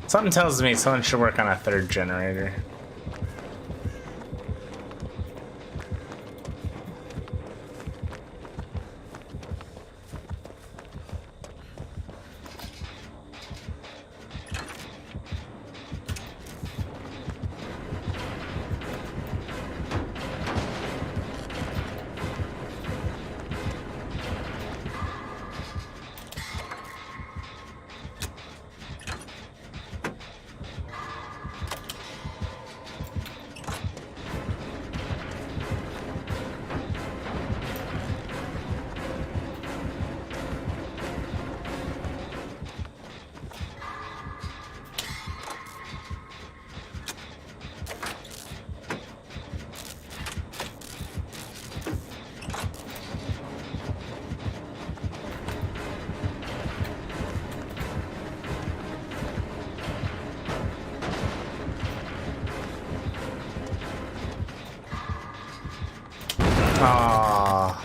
Something tells me someone should work on a 3rd generator. Ah.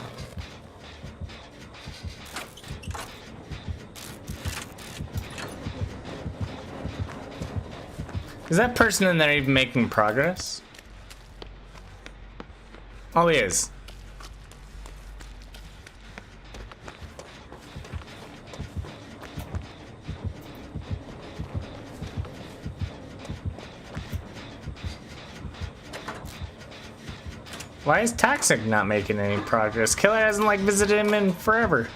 Is that person in there even making progress? Oh, he is. Why is Toxic not making any progress? Killer hasn't like visited him in forever.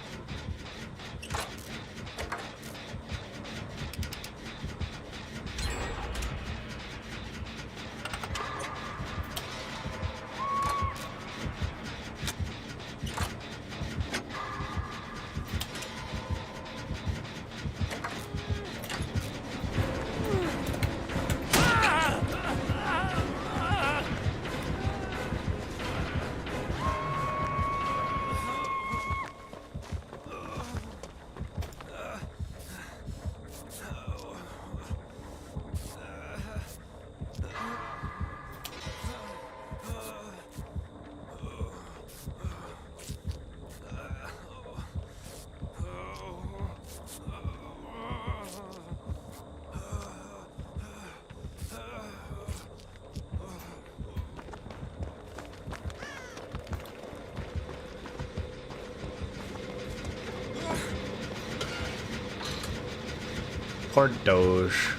Poor Doge.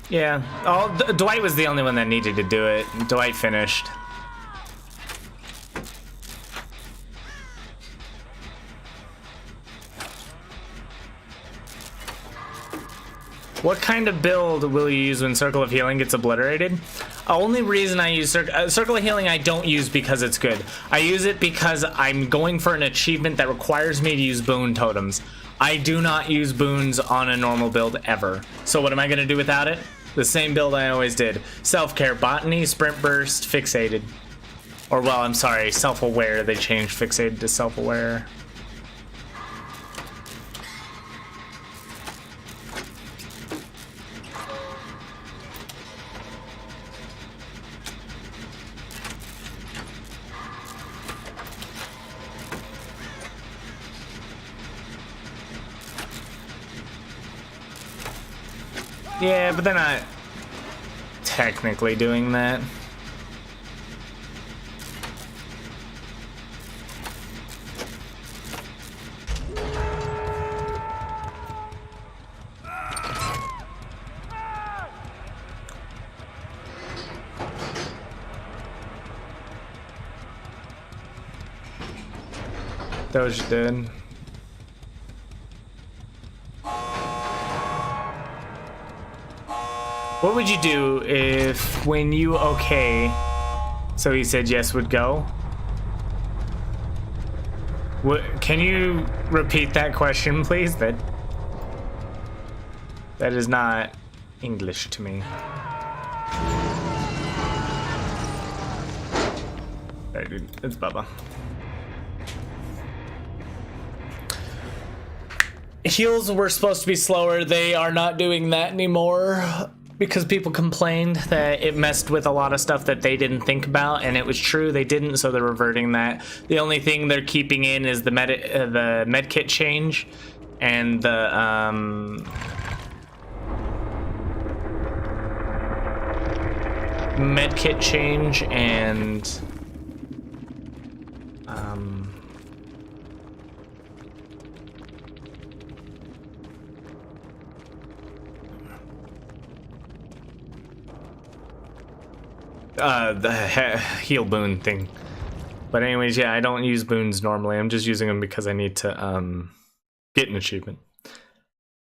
Yeah. Oh, Dwight was the only one that needed to do it. Dwight finished. What kind of build will you use when Circle of Healing gets obliterated? Only reason I use Circle of Healing I don't use because it's good. I use it because I'm going for an achievement that requires me to use boon totems. I do not use boons on a normal build ever. So what am I going to do without it? The same build I always did. Self-care, botany, sprint burst, fixated. Or well, I'm sorry, self-aware. They changed fixated to self-aware. Yeah, but they're not technically doing that. Doge did. What would you do if, when you okay, so he said yes would go? What, can you repeat that question, please? That is not English to me. Sorry, dude. It's Bubba. Heals were supposed to be slower. They are not doing that anymore. Because people complained that it messed with a lot of stuff that they didn't think about, and it was true, they didn't, so they're reverting that. The only thing they're keeping in is the medkit change and the medkit change and the heal boon thing. But anyways, yeah, I don't use boons normally. I'm just using them because I need to get an achievement.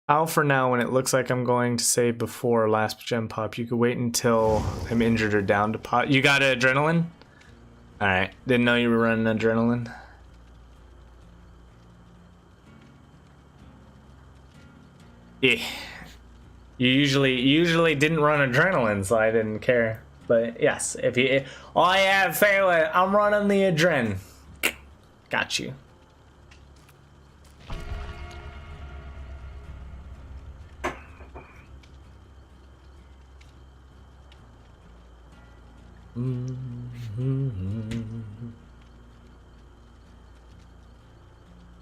I'll for now, when it looks like I'm going to save before last gem pop. You could wait until I'm injured or down to pop. You got adrenaline? Alright, didn't know you were running adrenaline. Yeah. You usually didn't run adrenaline, so I didn't care. But yes, if you, oh yeah, fail, I'm running the adren. Got you.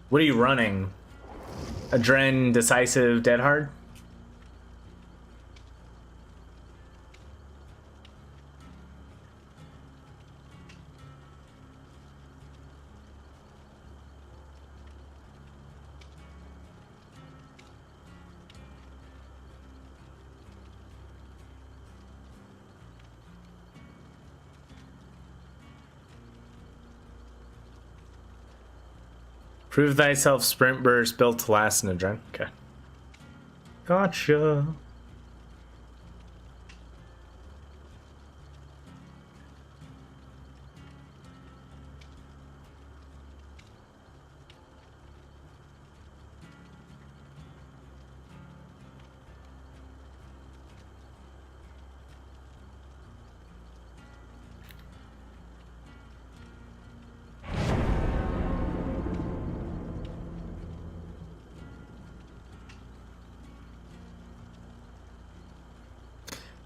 What are you running? Adren, decisive, dead hard? Prove thyself, sprint burst, built to last in adren. Okay. Gotcha.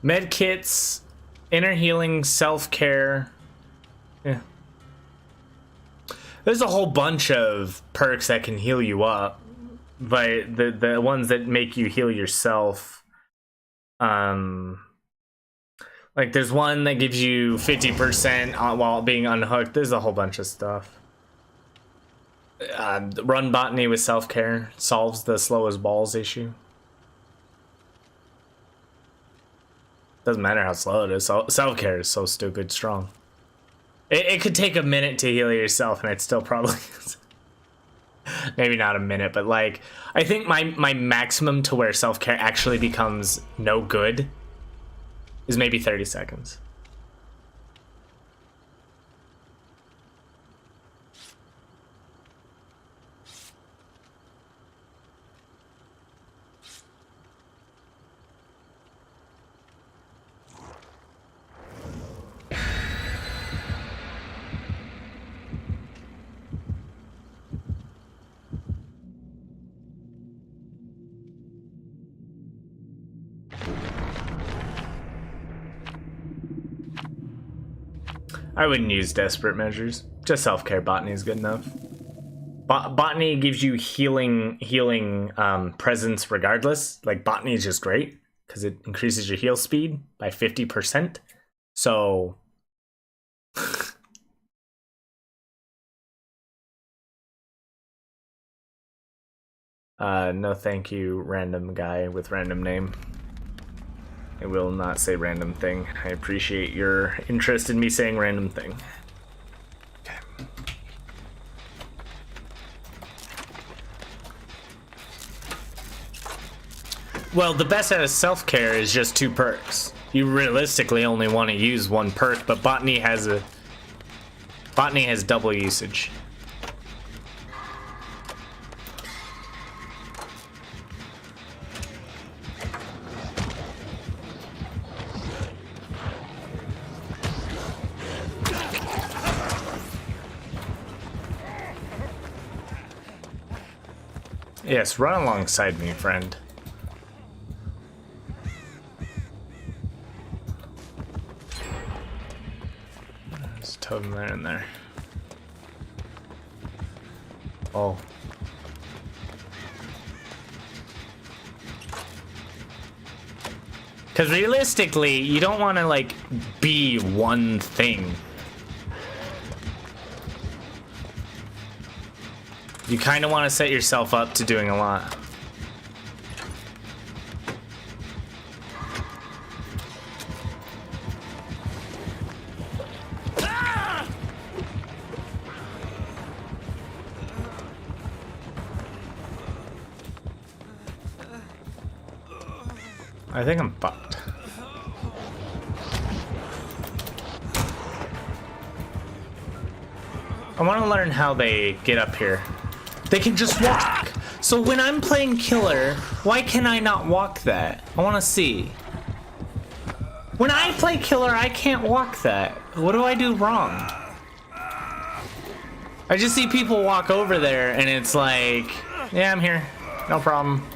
Med kits, inner healing, self-care. Yeah. There's a whole bunch of perks that can heal you up, but the ones that make you heal yourself, like there's one that gives you 50% while being unhooked. There's a whole bunch of stuff. Run botany with self-care solves the slow as balls issue. Doesn't matter how slow it is. Self-care is so stupid strong. It could take a minute to heal yourself, and it still probably is. Maybe not a minute, but like, I think my maximum to where self-care actually becomes no good is maybe 30 seconds. I wouldn't use desperate measures. Just self-care botany is good enough. Botany gives you healing presence regardless. Like botany is just great because it increases your heal speed by 50%. So no thank you, random guy with random name. I will not say random thing. I appreciate your interest in me saying random thing. Okay. Well, the best out of self-care is just 2 perks. You realistically only want to use 1 perk, but botany has double usage. Yes, run alongside me, friend. There's a totem there and there. Oh. Because realistically, you don't want to, like, be one thing. You kind of want to set yourself up to doing a lot. I think I'm fucked. I want to learn how they get up here. They can just walk. So when I'm playing killer, why can I not walk that? I want to see. When I play killer, I can't walk that. What do I do wrong? I just see people walk over there and it's like, yeah, I'm here. No problem.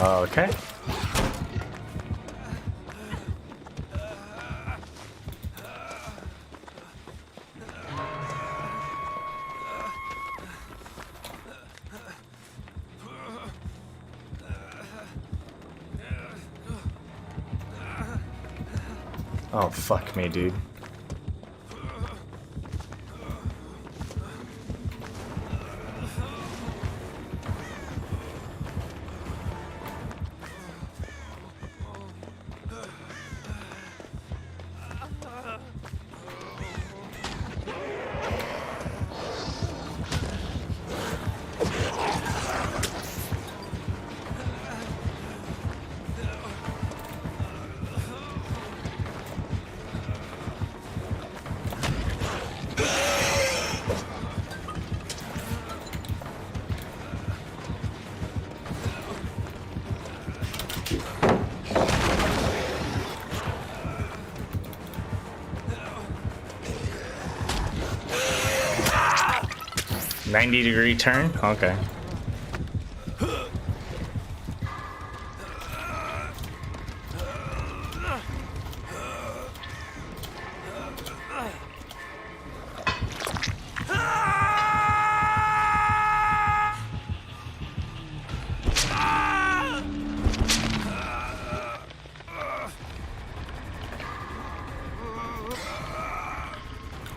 Okay. Oh, fuck me, dude. $90-degree turn? Okay.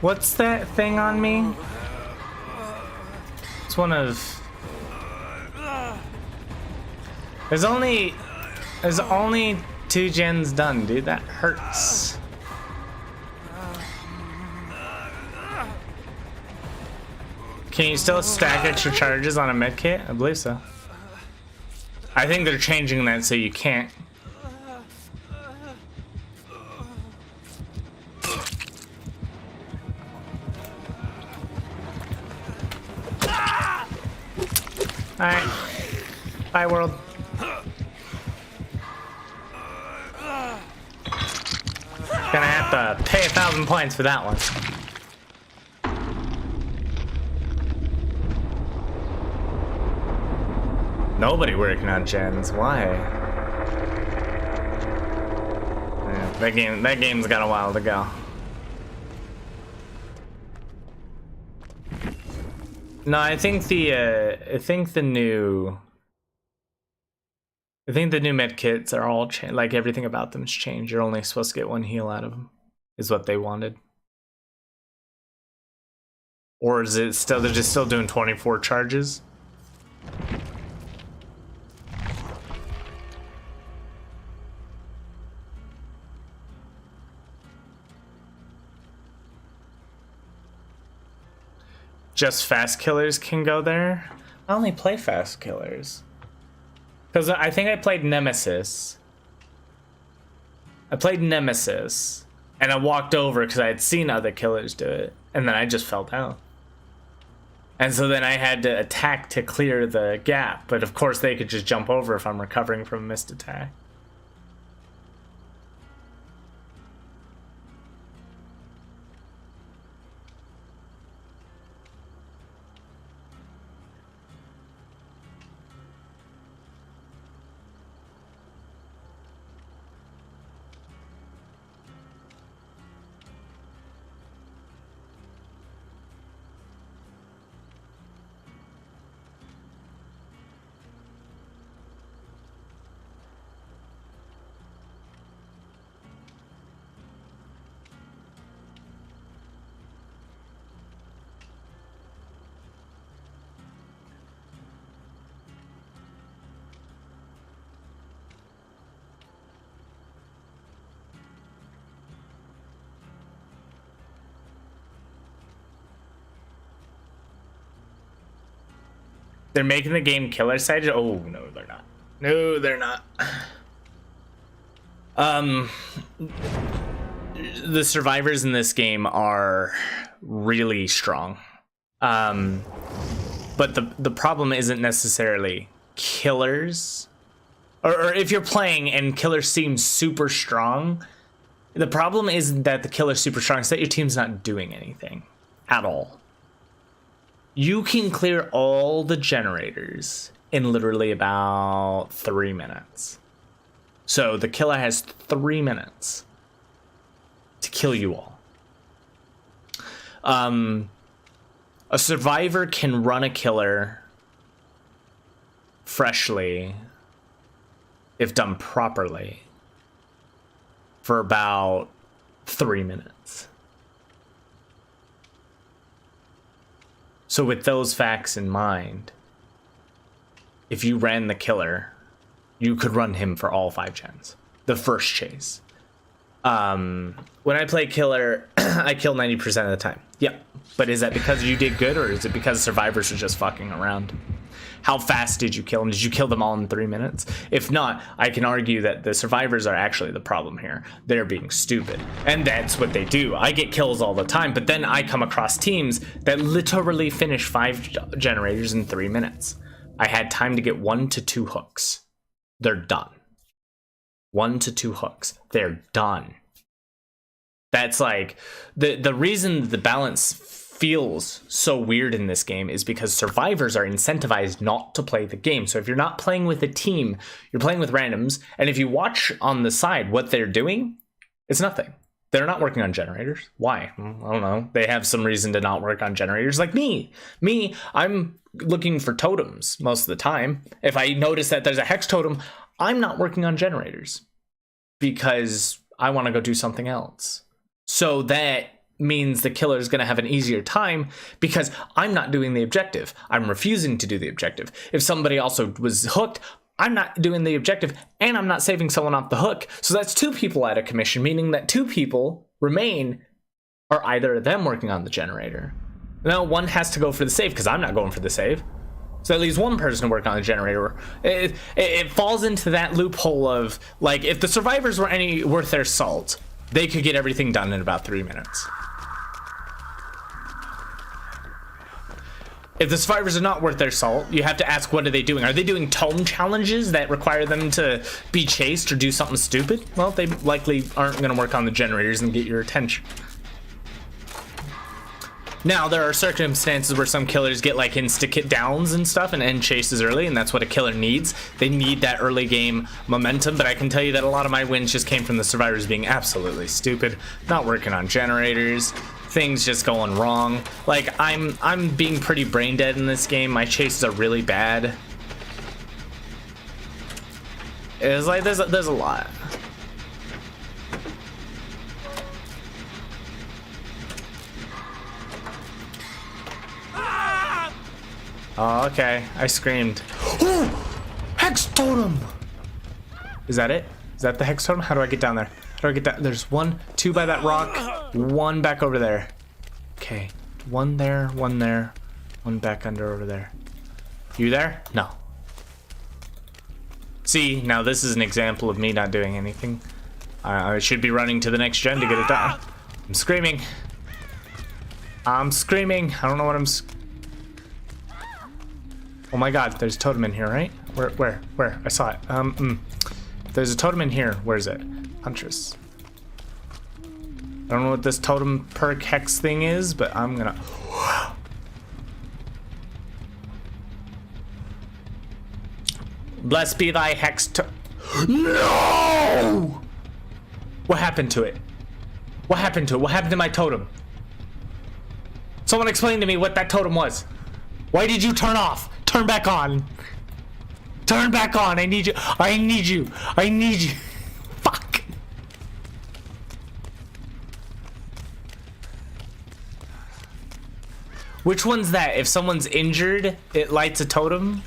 What's that thing on me? It's one of... There's only 2 gens done, dude. That hurts. Can you still stack extra charges on a med kit? I believe so. I think they're changing that so you can't. Alright. Bye, world. Gonna have to pay 1,000 points for that one. Nobody working on gens. Why? Yeah, that game's got a while to go. No, I think the new med kits are all like everything about them's changed. You're only supposed to get 1 heal out of them, is what they wanted. Or is it still, they're just still doing 24 charges? Just fast killers can go there? I only play fast killers. Because I think I played Nemesis. And I walked over because I had seen other killers do it. And then I just fell down. And so then I had to attack to clear the gap. But of course they could just jump over if I'm recovering from a missed attack. They're making the game killer side. Oh, no, they're not. No, they're not. The survivors in this game are really strong. But the problem isn't necessarily killers. Or if you're playing and killer seems super strong, the problem isn't that the killer's super strong, it's that your team's not doing anything at all. You can clear all the generators in literally about 3 minutes. So the killer has 3 minutes to kill you all. A survivor can run a killer freshly, if done properly, for about 3 minutes. So with those facts in mind, if you ran the killer, you could run him for all 5 gens. The first chase. When I play killer, I kill 90% of the time. Yep. But is that because you did good, or is it because survivors are just fucking around? How fast did you kill them? Did you kill them all in 3 minutes? If not, I can argue that the survivors are actually the problem here. They're being stupid. And that's what they do. I get kills all the time, but then I come across teams that literally finish 5 generators in 3 minutes. I had time to get 1 to 2 hooks. They're done. 1 to 2 hooks. They're done. That's like, the reason the balance feels so weird in this game is because survivors are incentivized not to play the game. So if you're not playing with a team, you're playing with randoms, and if you watch on the side what they're doing, it's nothing. They're not working on generators. Why? I don't know. They have some reason to not work on generators. Like me, I'm looking for totems most of the time. If I notice that there's a hex totem, I'm not working on generators because I want to go do something else. So that means the killer is going to have an easier time because I'm not doing the objective. I'm refusing to do the objective. If somebody also was hooked, I'm not doing the objective and I'm not saving someone off the hook. So that's 2 people out of commission, meaning that 2 people remain are either of them working on the generator. Now one has to go for the save because I'm not going for the save. So that leaves 1 person to work on the generator. It falls into that loophole of, like, if the survivors were any worth their salt, they could get everything done in about 3 minutes. If the survivors are not worth their salt, you have to ask, what are they doing? Are they doing tome challenges that require them to be chased or do something stupid? Well, they likely aren't going to work on the generators and get your attention. Now, there are circumstances where some killers get like insta-kit downs and stuff and end chases early, and that's what a killer needs. They need that early game momentum, but I can tell you that a lot of my wins just came from the survivors being absolutely stupid, not working on generators, things just going wrong. Like, I'm being pretty brain dead in this game. My chases are really bad. It's like there's a lot. Oh, okay. I screamed. Ooh! Hex totem! Is that it? Is that the hex totem? How do I get down there? How do I get down? There's 1, 2 by that rock, 1 back over there. Okay. 1 there, 1 there, 1 back under over there. You there? No. See, now this is an example of me not doing anything. I should be running to the next gen to get it done. I'm screaming. I'm screaming. I don't know what I'm... Oh my god, there's a totem in here, right? Where? I saw it. There's a totem in here. Where is it? Huntress. I don't know what this totem perk hex thing is, but I'm gonna... Blessed be thy hex to... No! What happened to it? What happened to it? What happened to my totem? Someone explain to me what that totem was. Why did you turn off? Turn back on. Turn back on. I need you. I need you. I need you. Fuck. Which one's that? If someone's injured, it lights a totem?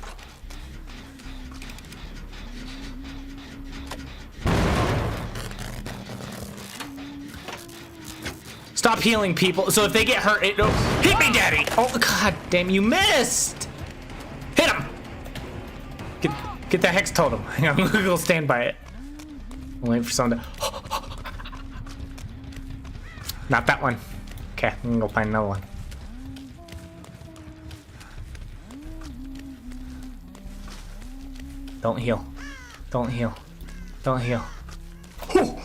Stop healing people. So if they get hurt, it... Oh, hit me, daddy. Oh, god damn, you missed. Hit him. Get that hex totem. Hang on, I'm gonna go stand by it. I'm waiting for someone to... Not that one. Okay, I'm gonna go find another one. Don't heal. Don't heal. Don't heal. Whew.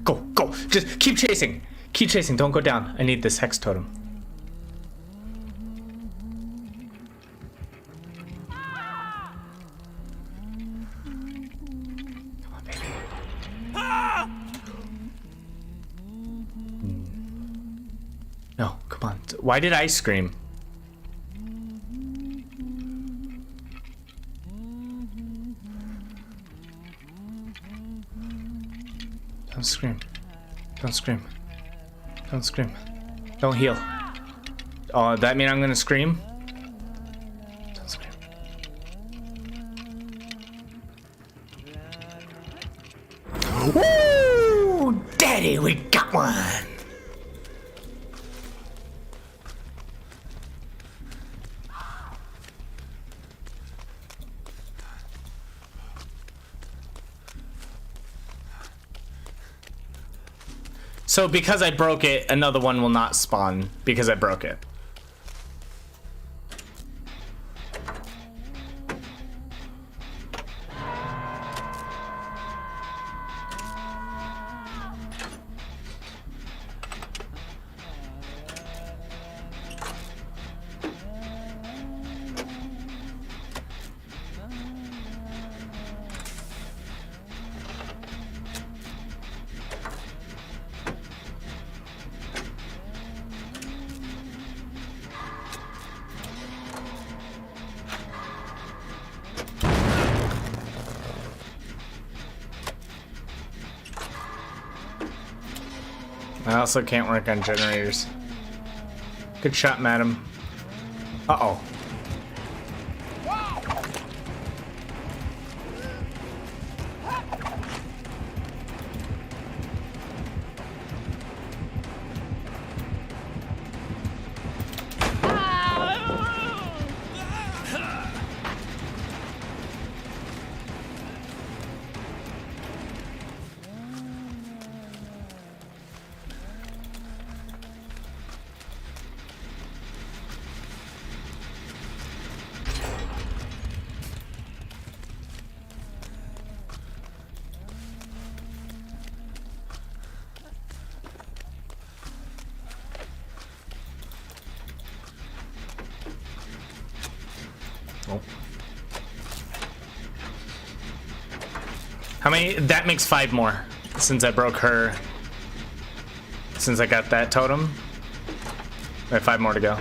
Go, go. Just keep chasing. Keep chasing. Don't go down. I need this hex totem. Come on, baby. No, come on. Why did I scream? Don't scream. Don't scream. Don't scream. Don't heal. Oh, that mean I'm gonna scream? Don't scream. Woo! Daddy, we got one! So because I broke it, another one will not spawn because I broke it. I also can't work on generators. Good shot, madam. Uh-oh. How many? That makes 5 more since I broke her. Since I got that totem. I have 5 more to go.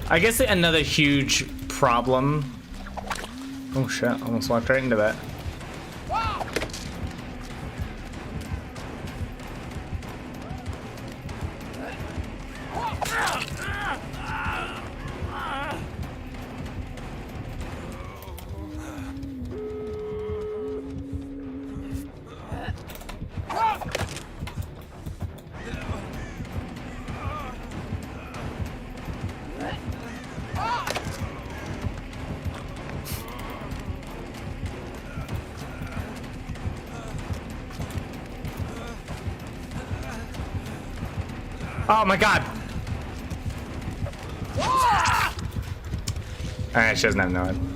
I guess another huge problem. Oh shit, almost walked right into that. Oh my god! Alright, she doesn't have no one.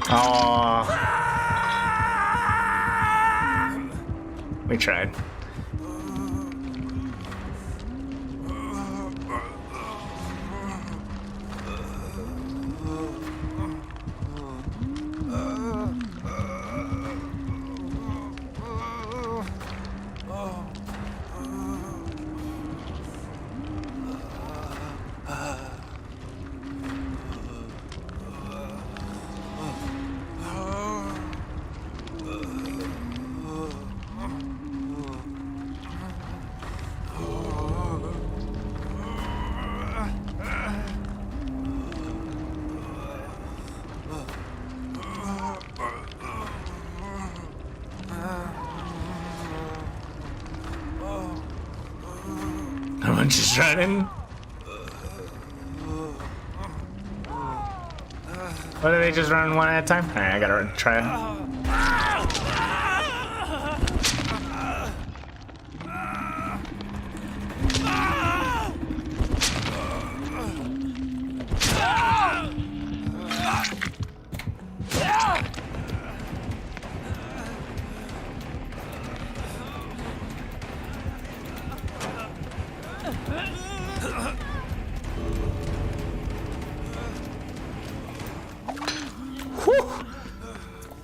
Oh, we tried. Everyone just running. What are they just running one at a time? Alright, I gotta try it.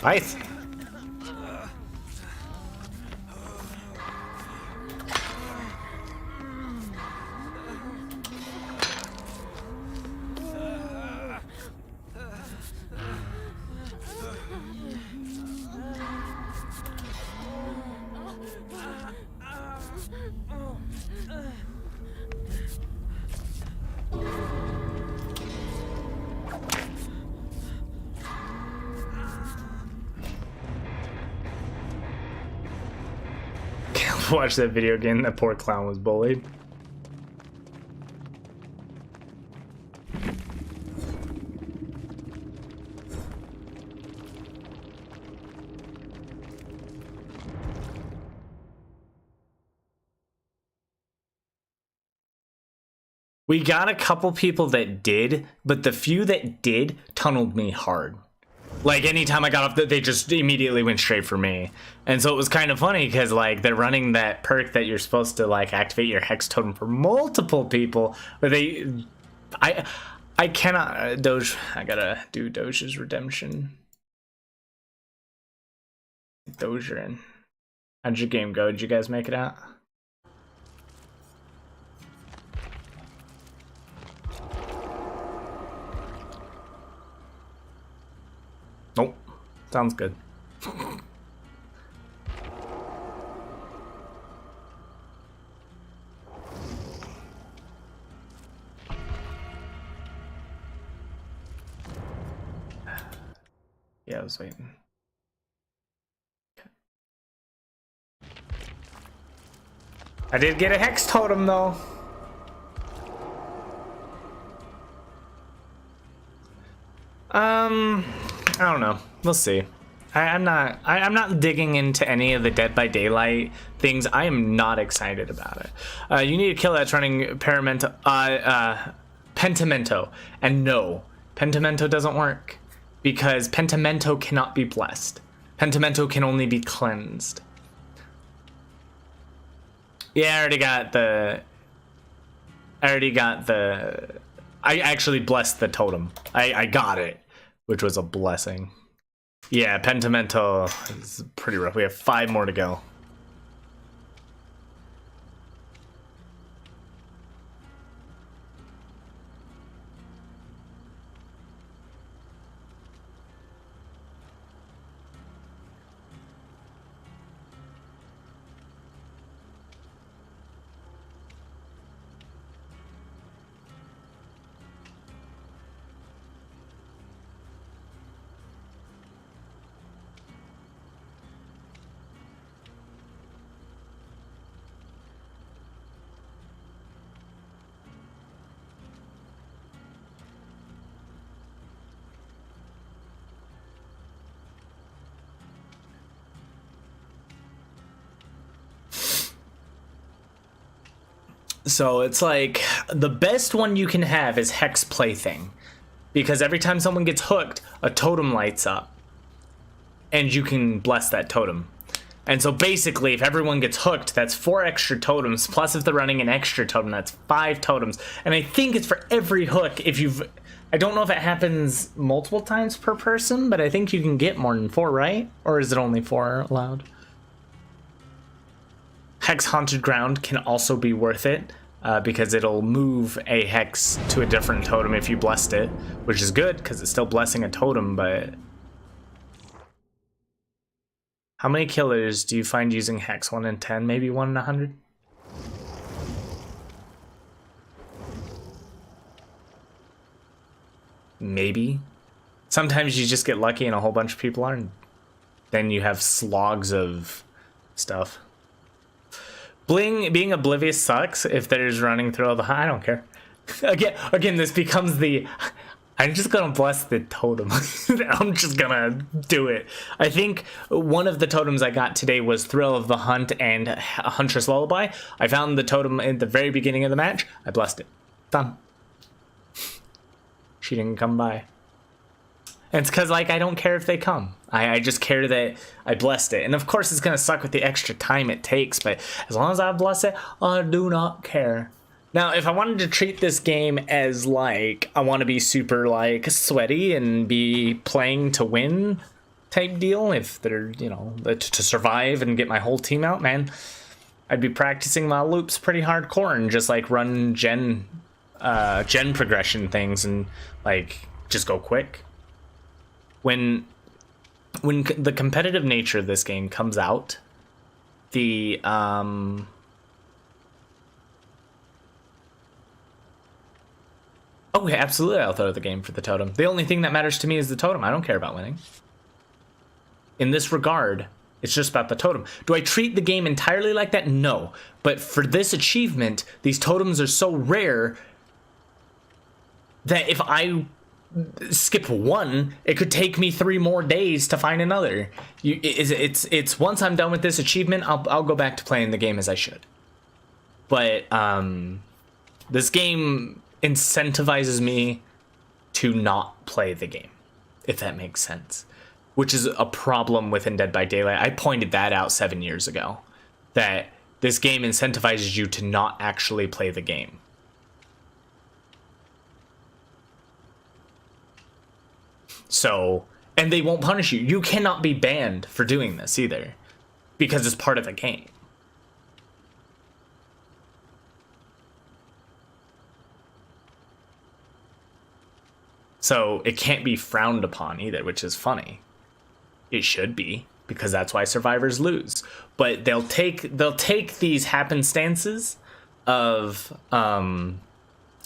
Nice. Watch that video again. That poor clown was bullied. We got a couple people that did, but the few that did tunneled me hard. Like, anytime I got off, they just immediately went straight for me. And so it was kind of funny because, like, they're running that perk that you're supposed to, like, activate your hex totem for multiple people. But I cannot, Doge, I gotta do Doge's redemption. Doge, you're in. How'd your game go? Did you guys make it out? Nope. Sounds good. Yeah, I was waiting. I did get a hex totem though. I don't know. We'll see. I'm not digging into any of the Dead by Daylight things. I am not excited about it. You need to kill that's running Pentimento. And no, Pentimento doesn't work because Pentimento cannot be blessed. Pentimento can only be cleansed. Yeah, I actually blessed the totem. I got it, which was a blessing. Yeah, Pentimento is pretty rough. We have 5 more to go. So it's like the best one you can have is Hex Plaything, because every time someone gets hooked, a totem lights up and you can bless that totem. And so basically if everyone gets hooked, that's 4 extra totems, plus if they're running an extra totem, that's 5 totems. And I think it's for every hook. I don't know if it happens multiple times per person, but I think you can get more than 4, right? Or is it only 4 allowed? Hex Haunted Ground can also be worth it because it'll move a hex to a different totem if you blessed it, which is good because it's still blessing a totem. But how many killers do you find using hex? 1 in 10, maybe 1 in 100? Maybe. Sometimes you just get lucky and a whole bunch of people are, and then you have slogs of stuff. being oblivious sucks if there's running through all the... I don't care. Again, this becomes the... I'm just gonna bless the totem. I'm just gonna do it. I think one of the totems I got today was Thrill of the Hunt and Huntress Lullaby. I found the totem at the very beginning of the match. I blessed it. Done. She didn't come by. And it's because, like, I don't care if they come. I just care that I blessed it. And of course it's gonna suck with the extra time it takes, but as long as I bless it, I do not care. Now, if I wanted to treat this game as, like, I want to be super, like, sweaty and be playing to win type deal, if they're, you know, to survive and get my whole team out, man, I'd be practicing my loops pretty hardcore and just, like, run gen progression things and, like, just go quick. When the competitive nature of this game comes out, the, oh, yeah, absolutely, I'll throw the game for the totem. The only thing that matters to me is the totem. I don't care about winning. In this regard, it's just about the totem. Do I treat the game entirely like that? No. But for this achievement, these totems are so rare that if I skip one, it could take me 3 more days to find another. It's once I'm done with this achievement, I'll go back to playing the game as I should. But this game incentivizes me to not play the game, if that makes sense, which is a problem within Dead by Daylight. I pointed that out 7 years ago, that this game incentivizes you to not actually play the game. So, and they won't punish you. You cannot be banned for doing this either, because it's part of the game. So it can't be frowned upon either, which is funny. It should be, because that's why survivors lose. But they'll take these happenstances of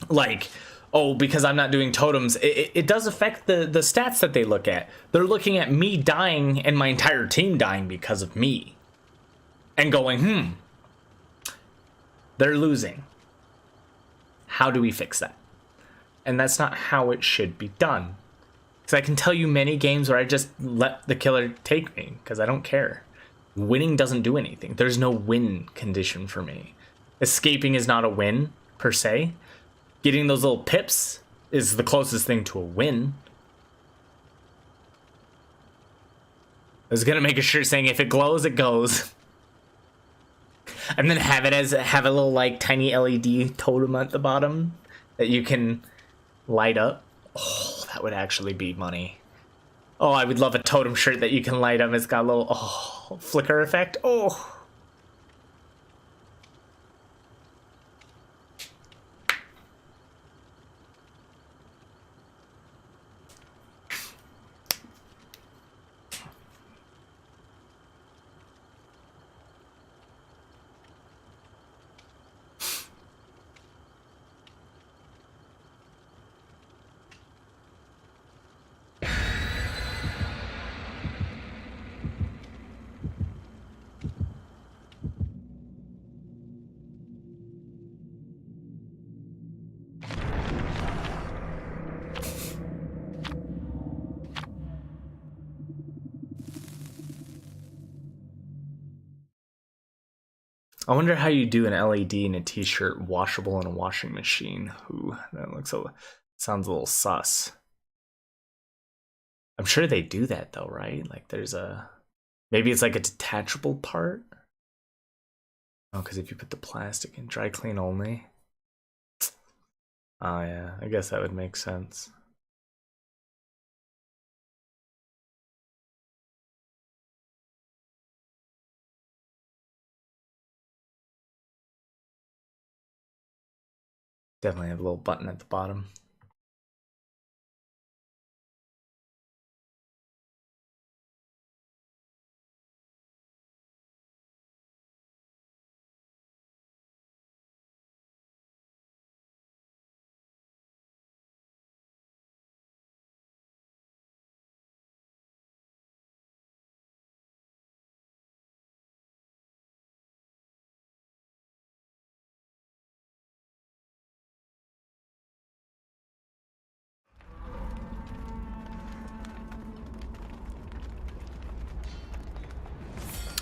like, oh, because I'm not doing totems, it does affect the stats that they look at. They're looking at me dying and my entire team dying because of me, and going, they're losing. How do we fix that? And that's not how it should be done. Because I can tell you many games where I just let the killer take me, because I don't care. Winning doesn't do anything. There's no win condition for me. Escaping is not a win, per se. Getting those little pips is the closest thing to a win. I was gonna make a shirt saying, if it glows, it goes. And then have a little, like, tiny LED totem at the bottom that you can light up. Oh, that would actually be money. Oh, I would love a totem shirt that you can light up. It's got a little flicker effect. Oh. I wonder how you do an LED in a t-shirt washable in a washing machine. Ooh, that sounds a little sus. I'm sure they do that though, right? Like maybe it's like a detachable part. Oh, because if you put the plastic in dry clean only. Oh yeah, I guess that would make sense. Definitely have a little button at the bottom.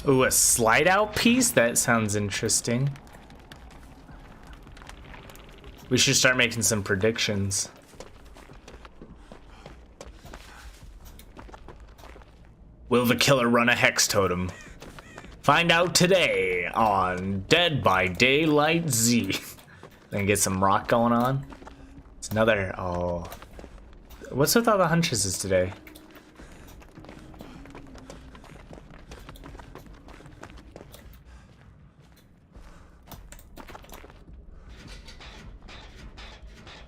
Ooh, a slide out piece? That sounds interesting. We should start making some predictions. Will the killer run a hex totem? Find out today on Dead by Daylight Z. Then get some rock going on. It's another, oh. What's with all the hunches today?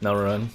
No run.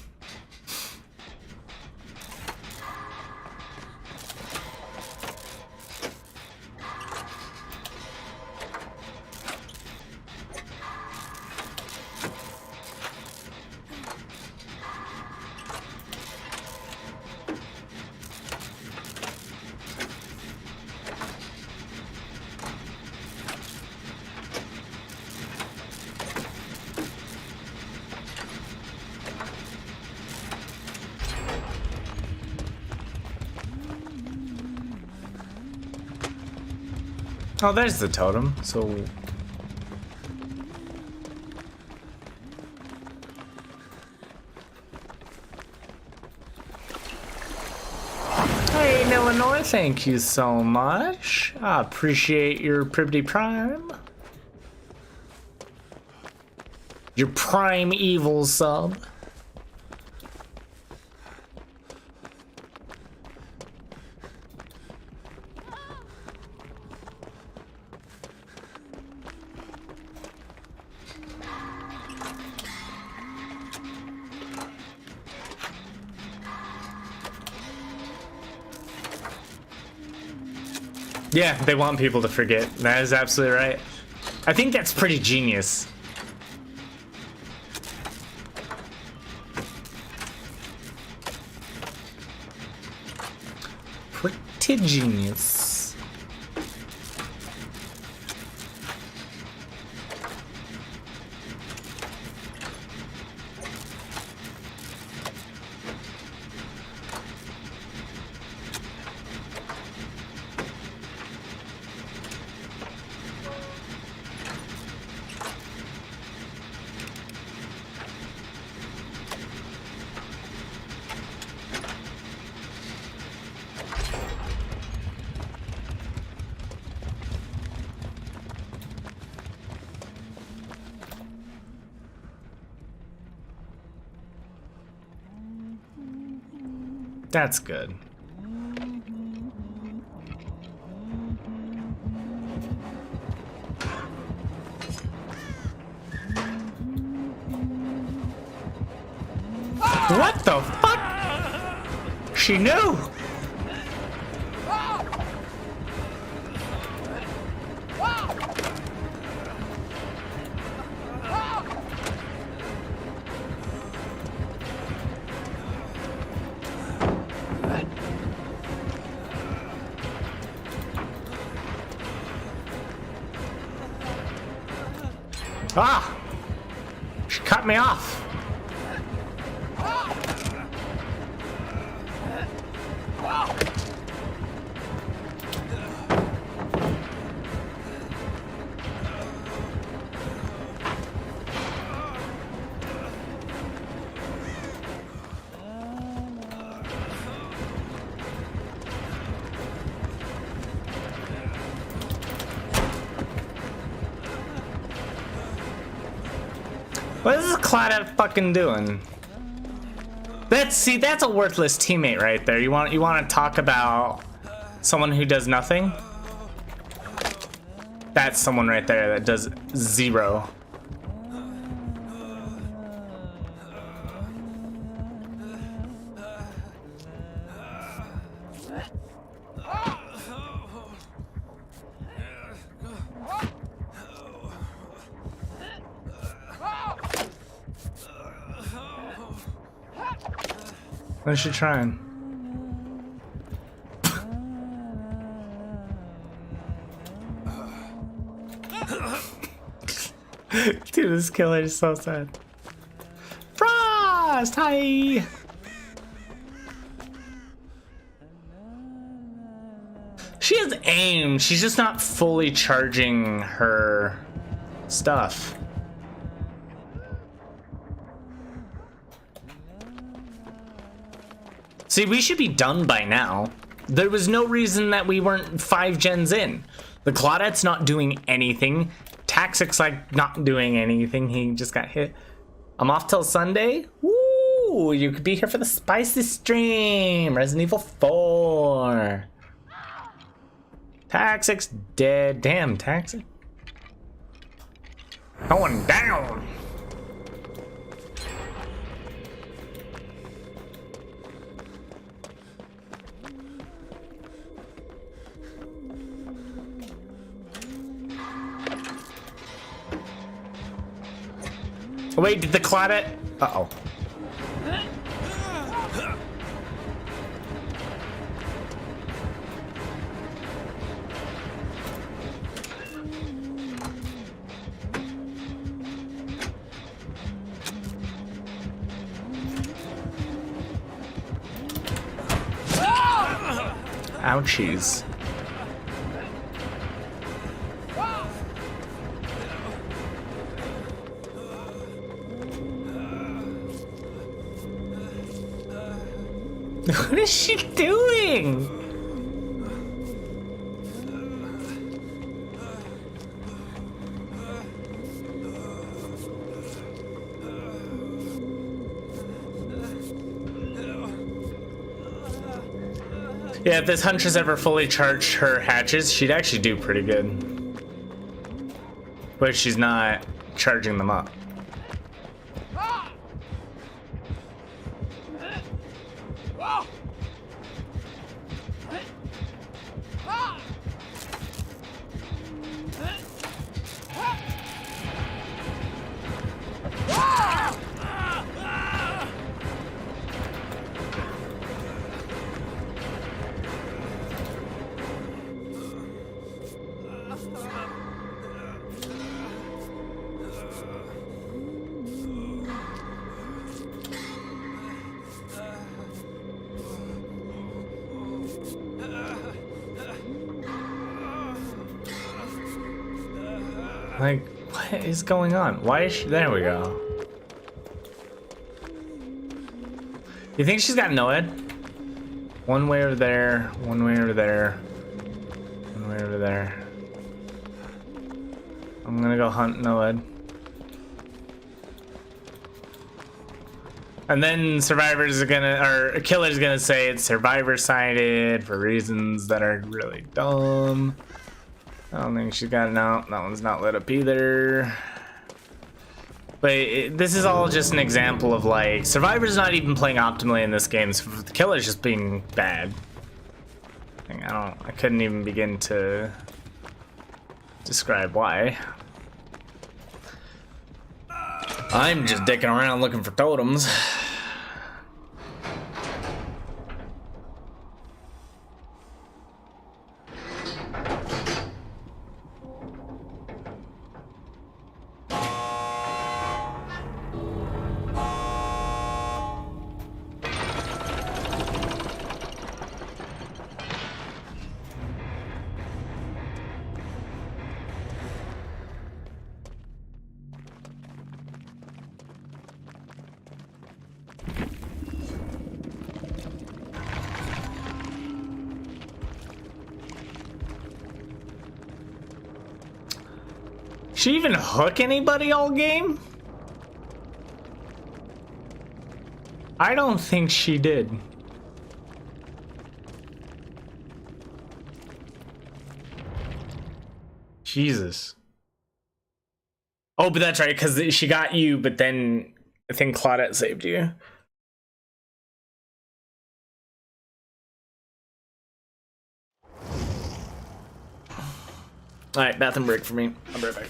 Oh, there's the totem. So hey, Illinois, thank you so much. I appreciate your pretty prime. Your prime evil sub. Yeah, they want people to forget. That is absolutely right. I think that's pretty genius. Pretty genius. That's good. What the fuck? She knew. Ah! She cut me off. What is this Claudette fucking doing? That's a worthless teammate right there. You want to talk about someone who does nothing? That's someone right there that does zero. What is she trying? Dude, this killer is so sad. Frost! Hi! She has aim. She's just not fully charging her stuff. See, we should be done by now. There was no reason that we weren't 5 gens in. The Claudette's not doing anything. Taxic's like not doing anything. He just got hit. I'm off till Sunday. Woo! You could be here for the spicy stream. Resident Evil 4. Taxic's dead. Damn, Taxic. Going down. Wait, did the Claudette? Uh-oh. Ouchies. What is she doing? Yeah, if this Huntress ever fully charged her hatches, she'd actually do pretty good. But she's not charging them up. Like, what is going on? Why is she? There we go. You think she's got Noed? One way over there, one way over there, one way over there. I'm gonna go hunt Noed. And then Survivor's gonna, or Killer's gonna say it's Survivor sided for reasons that are really dumb. I don't think she's got it out. That one's not lit up either. But this is all just an example of like, Survivor's not even playing optimally in this game. So the Killer's just being bad. I couldn't even begin to describe why. I'm just dicking around looking for totems. She even hook anybody all game? I don't think she did. Jesus. Oh, but that's right, because she got you, but then I think Claudette saved you. Alright, bathroom break for me. I'll be right back.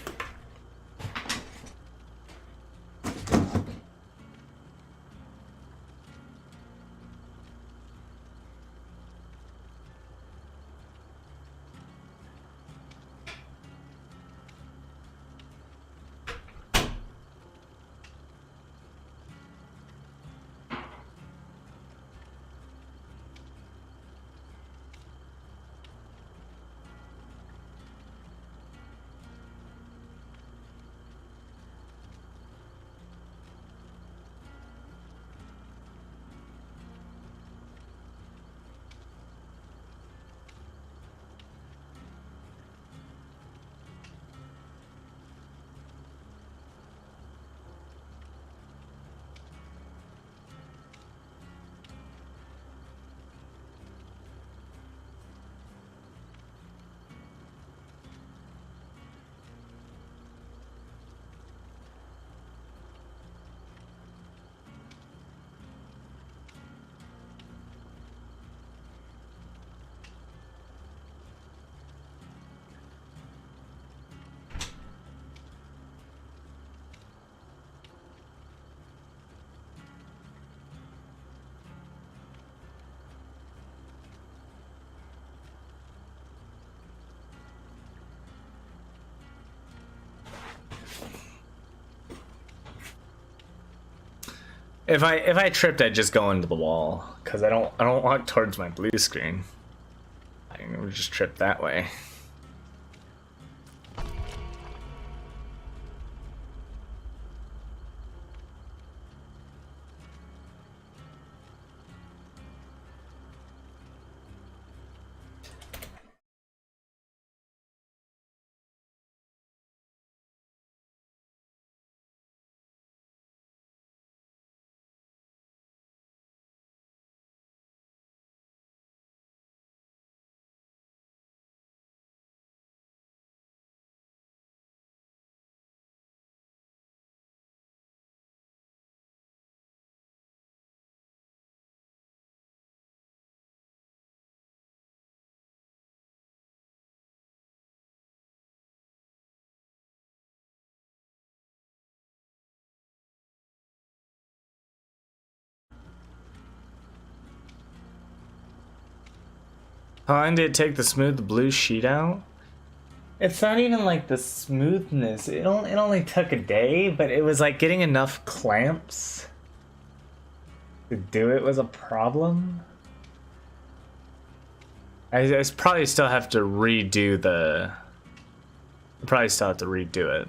If I tripped, I'd just go into the wall because I don't walk towards my blue screen. I would just trip that way. How long did it take to smooth the blue sheet out? It's not even like the smoothness. It only took a day, but it was like getting enough clamps to do it was a problem. I probably still have to redo the. I probably still have to redo it.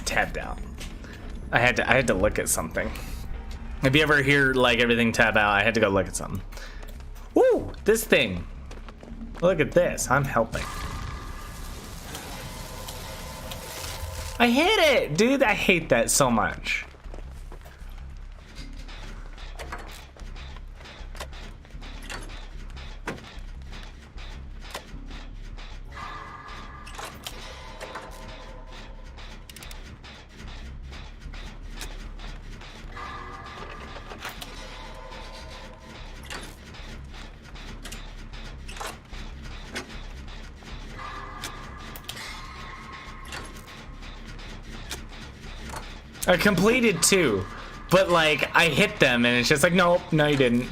Tabbed out. I had to look at something. If you ever hear like everything tab out, I had to go look at something. Woo! This thing. Look at this. I'm helping. I hit it, dude. I hate that so much. I completed 2. But like, I hit them and it's just like, nope, no you didn't.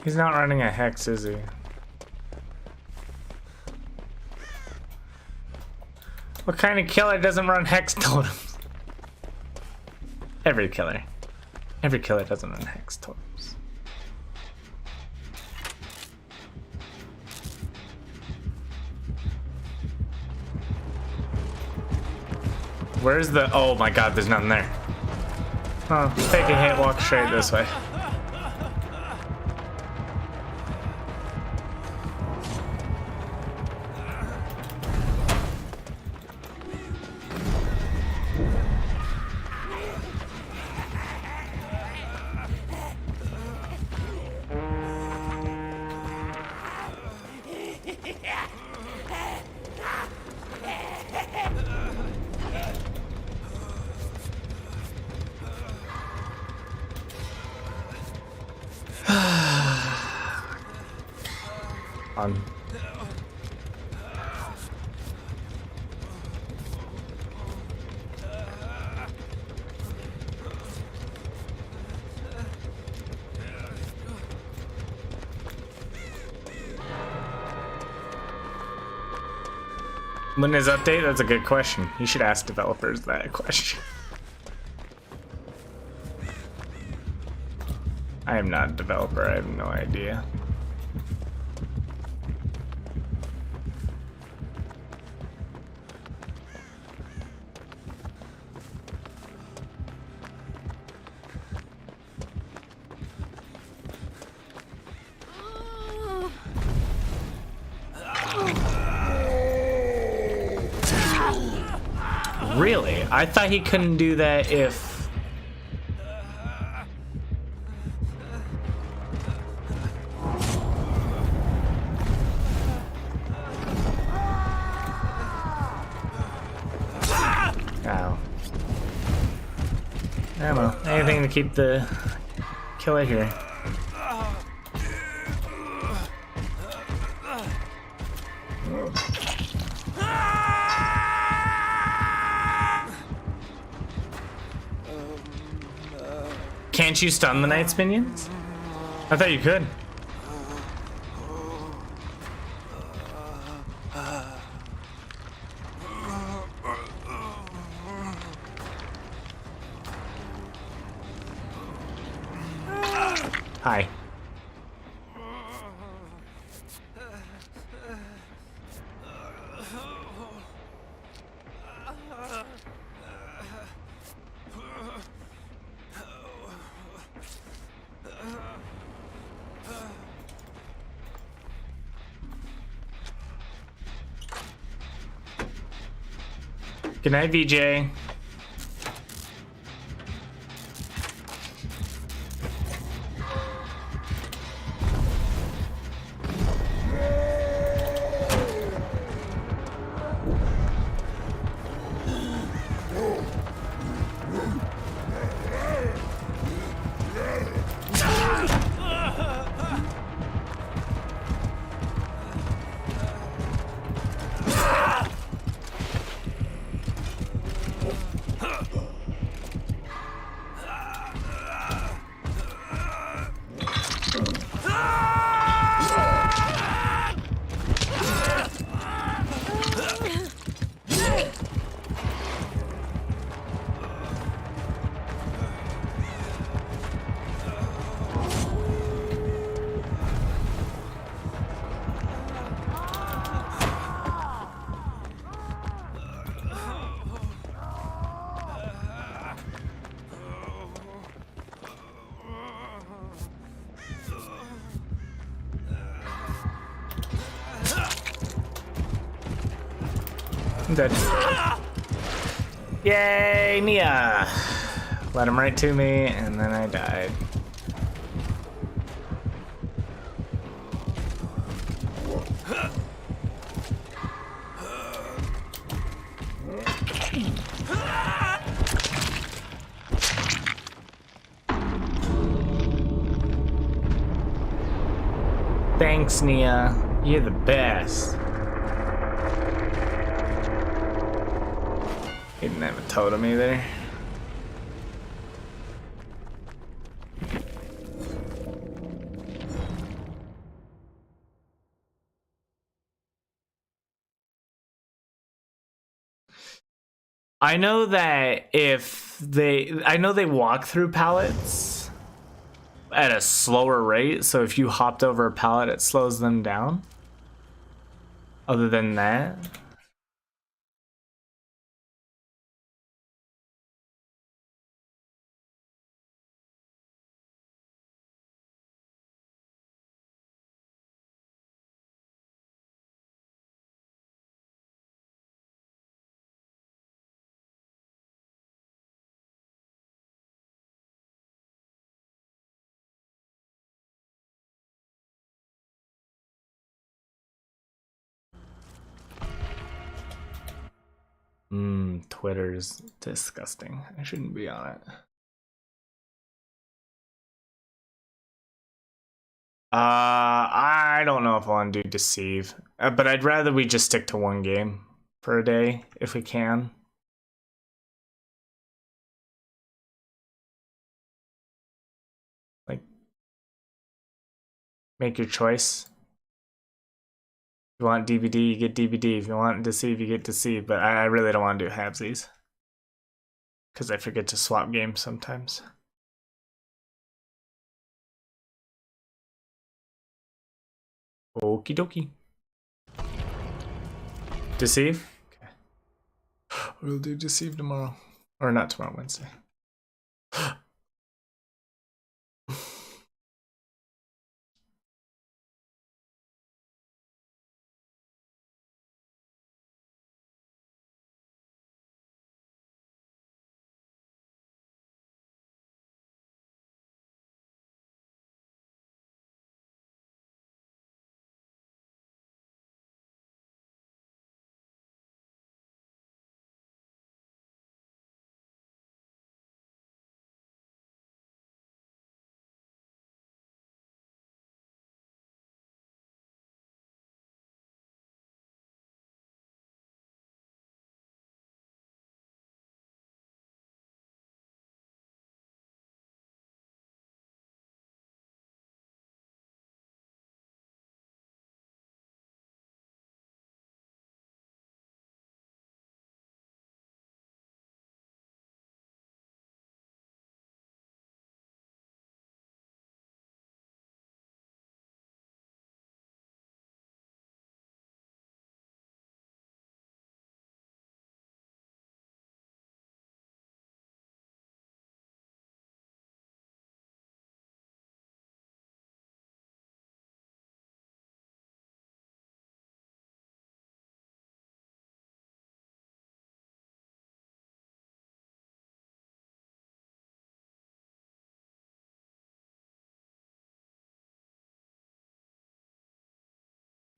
He's not running a hex, is he? What kind of killer doesn't run hex totems? Every killer. Every killer doesn't run hex totems. Where's the... Oh my god, there's nothing there. Oh, take a hit, walk straight this way. On. When is update? That's a good question. You should ask developers that question. I am not a developer, I have no idea. Really? I thought he couldn't do that if... Ow. Ammo. Anything to keep the killer here. Can't you stun the Knight's minions? I thought you could. Hi. Good night, VJ. I'm dead. Yay, Nia! Led him right to me, and then I died. Thanks, Nia. You're the best. He didn't have a totem either. I know that I know they walk through pallets at a slower rate, so if you hopped over a pallet, it slows them down. Other than that, Twitter's disgusting. I shouldn't be on it. I don't know if I want to do deceive, but I'd rather we just stick to one game for a day if we can. Like, make your choice. If you want DBD, you get DBD. If you want deceive, you get deceive. But I really don't want to do halvesies because I forget to swap games sometimes. Okie dokie. Deceive? Okay. We'll do deceive tomorrow. Or not tomorrow, Wednesday.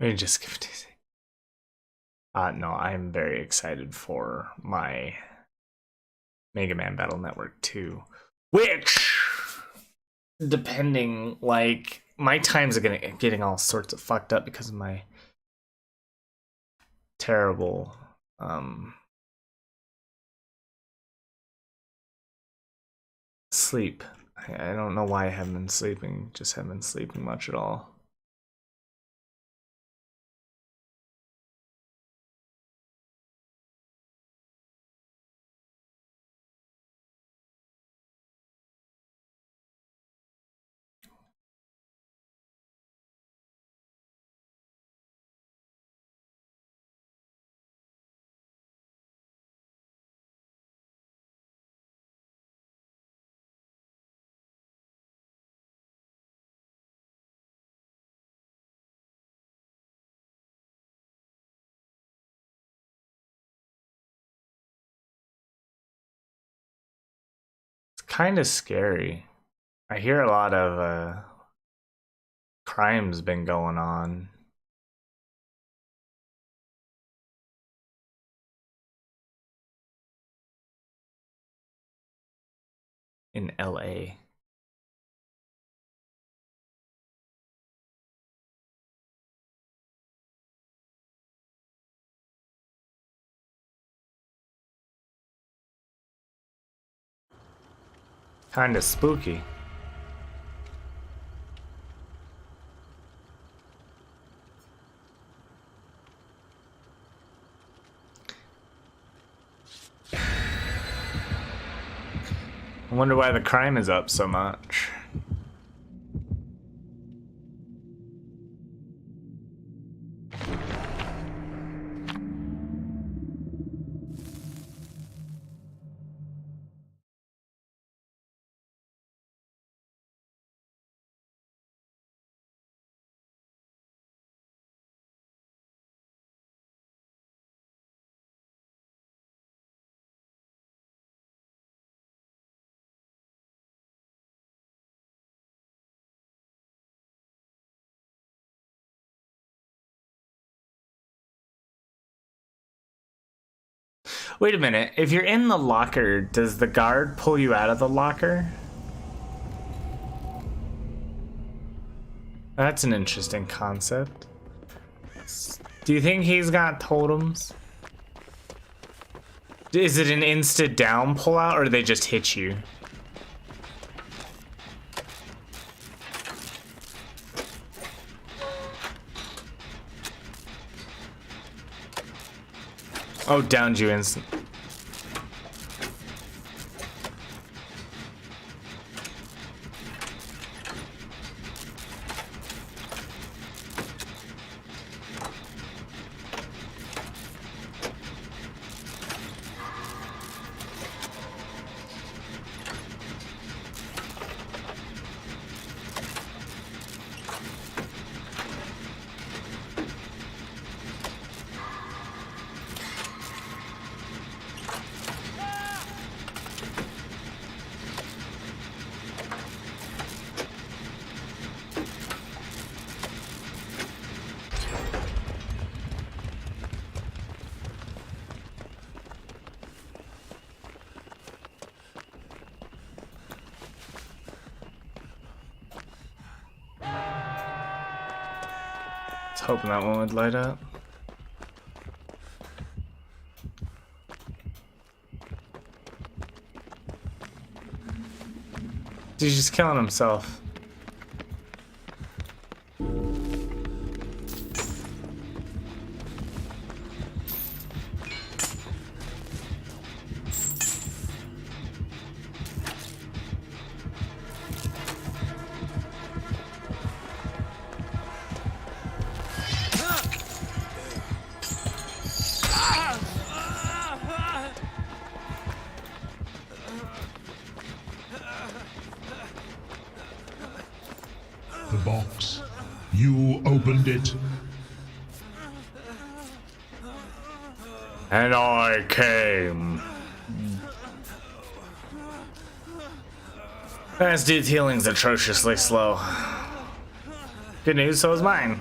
Let me just give it easy. No, I'm very excited for my Mega Man Battle Network 2, which, depending, like, my times are getting all sorts of fucked up because of my terrible sleep. I don't know why I haven't been sleeping, just haven't been sleeping much at all. kind of scary. I hear a lot of crime's been going on. In LA. Kind of spooky. I wonder why the crime is up so much. Wait a minute, if you're in the locker, does the guard pull you out of the locker? That's an interesting concept. Do you think he's got totems? Is it an insta down pullout or do they just hit you? Oh, downed you instant. Hoping that one would light up. He's just killing himself. The box. You opened it. And I came. This dude's healing's atrociously slow. Good news, so is mine.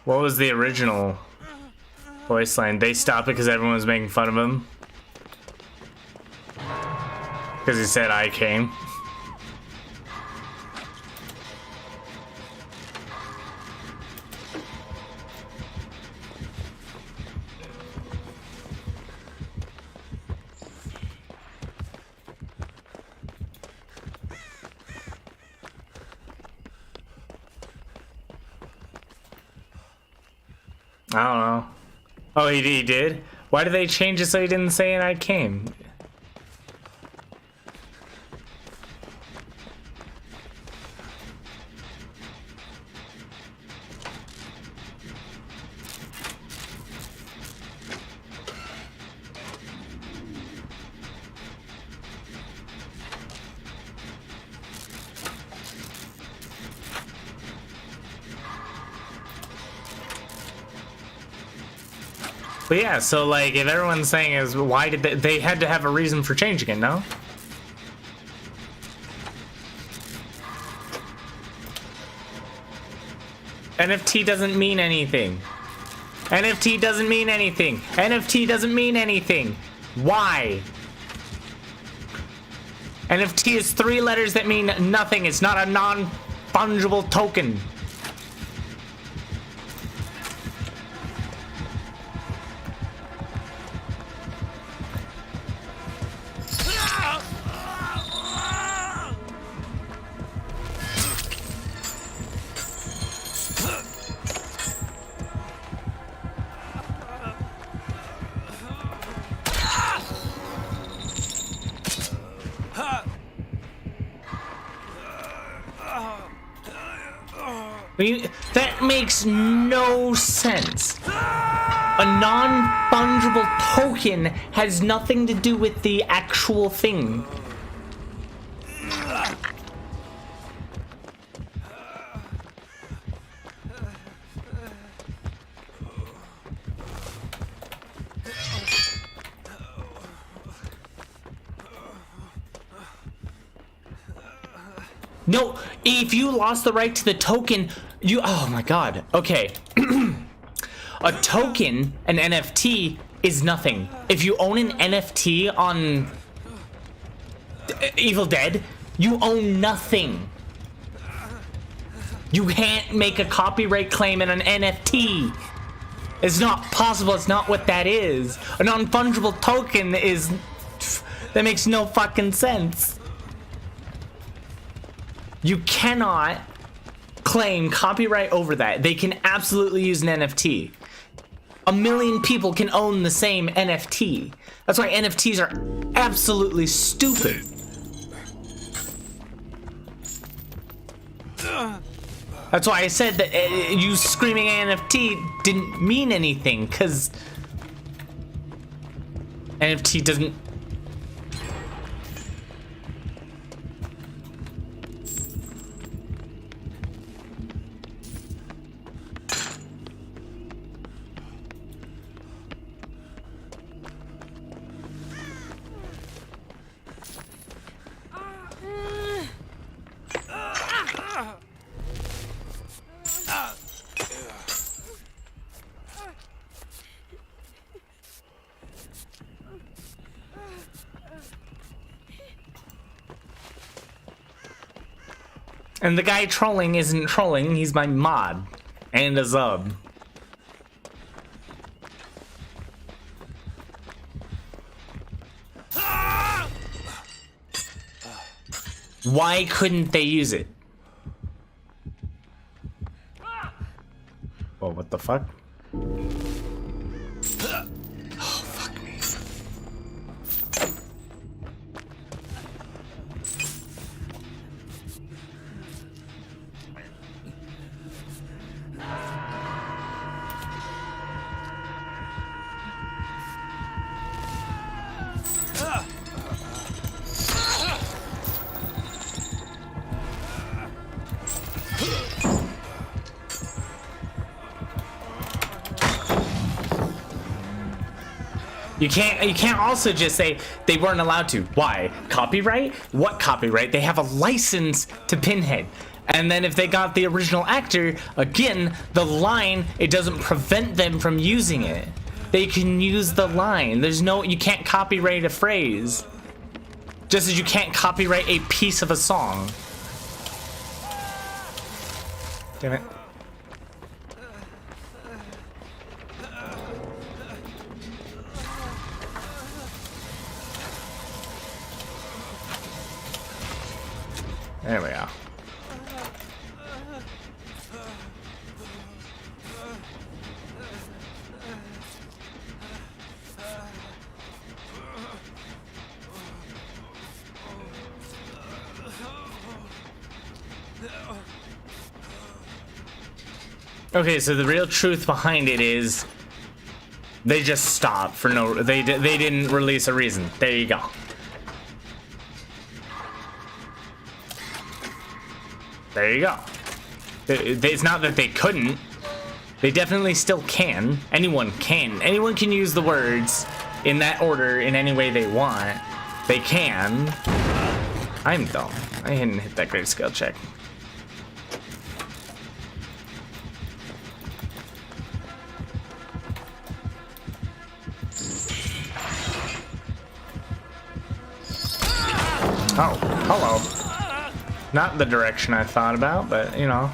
What was the original voice line? They stopped it because everyone was making fun of him. Because he said, I came. I don't know. Oh, he did? Why did they change it so he didn't say I came? But yeah, so like if everyone's saying is why did they had to have a reason for changing it, no? NFT doesn't mean anything. NFT doesn't mean anything. NFT doesn't mean anything. Why? NFT is 3 letters that mean nothing. It's not a non-fungible token. That makes no sense. A non-fungible token has nothing to do with the actual thing. No, if you lost the right to the token, you... Oh my god. Okay. A token, an NFT, is nothing. If you own an NFT on Evil Dead, you own nothing. You can't make a copyright claim in an NFT. It's not possible. It's not what that is. A non-fungible token is... That makes no fucking sense. You cannot claim copyright over that. They can absolutely use an NFT. A million people can own the same NFT. That's why NFTs are absolutely stupid. That's why I said that you screaming NFT didn't mean anything, because NFT doesn't... And the guy trolling isn't trolling, he's my mod. And a zub. Why couldn't they use it? Oh, what the fuck? Oh, fuck me. You can't also just say they weren't allowed to. Why? Copyright? What copyright? They have a license to Pinhead. And then if they got the original actor, again, the line, it doesn't prevent them from using it. They can use the line. You can't copyright a phrase. Just as you can't copyright a piece of a song. Damn it. There we go. Okay, so the real truth behind it is they just stopped for no... They didn't release a reason. There you go. There you go. It's not that they couldn't. They definitely still can. Anyone can. Anyone can use the words in that order in any way they want. They can. I'm dumb. I didn't hit that great skill check. Oh, hello. Not the direction I thought about, but you know.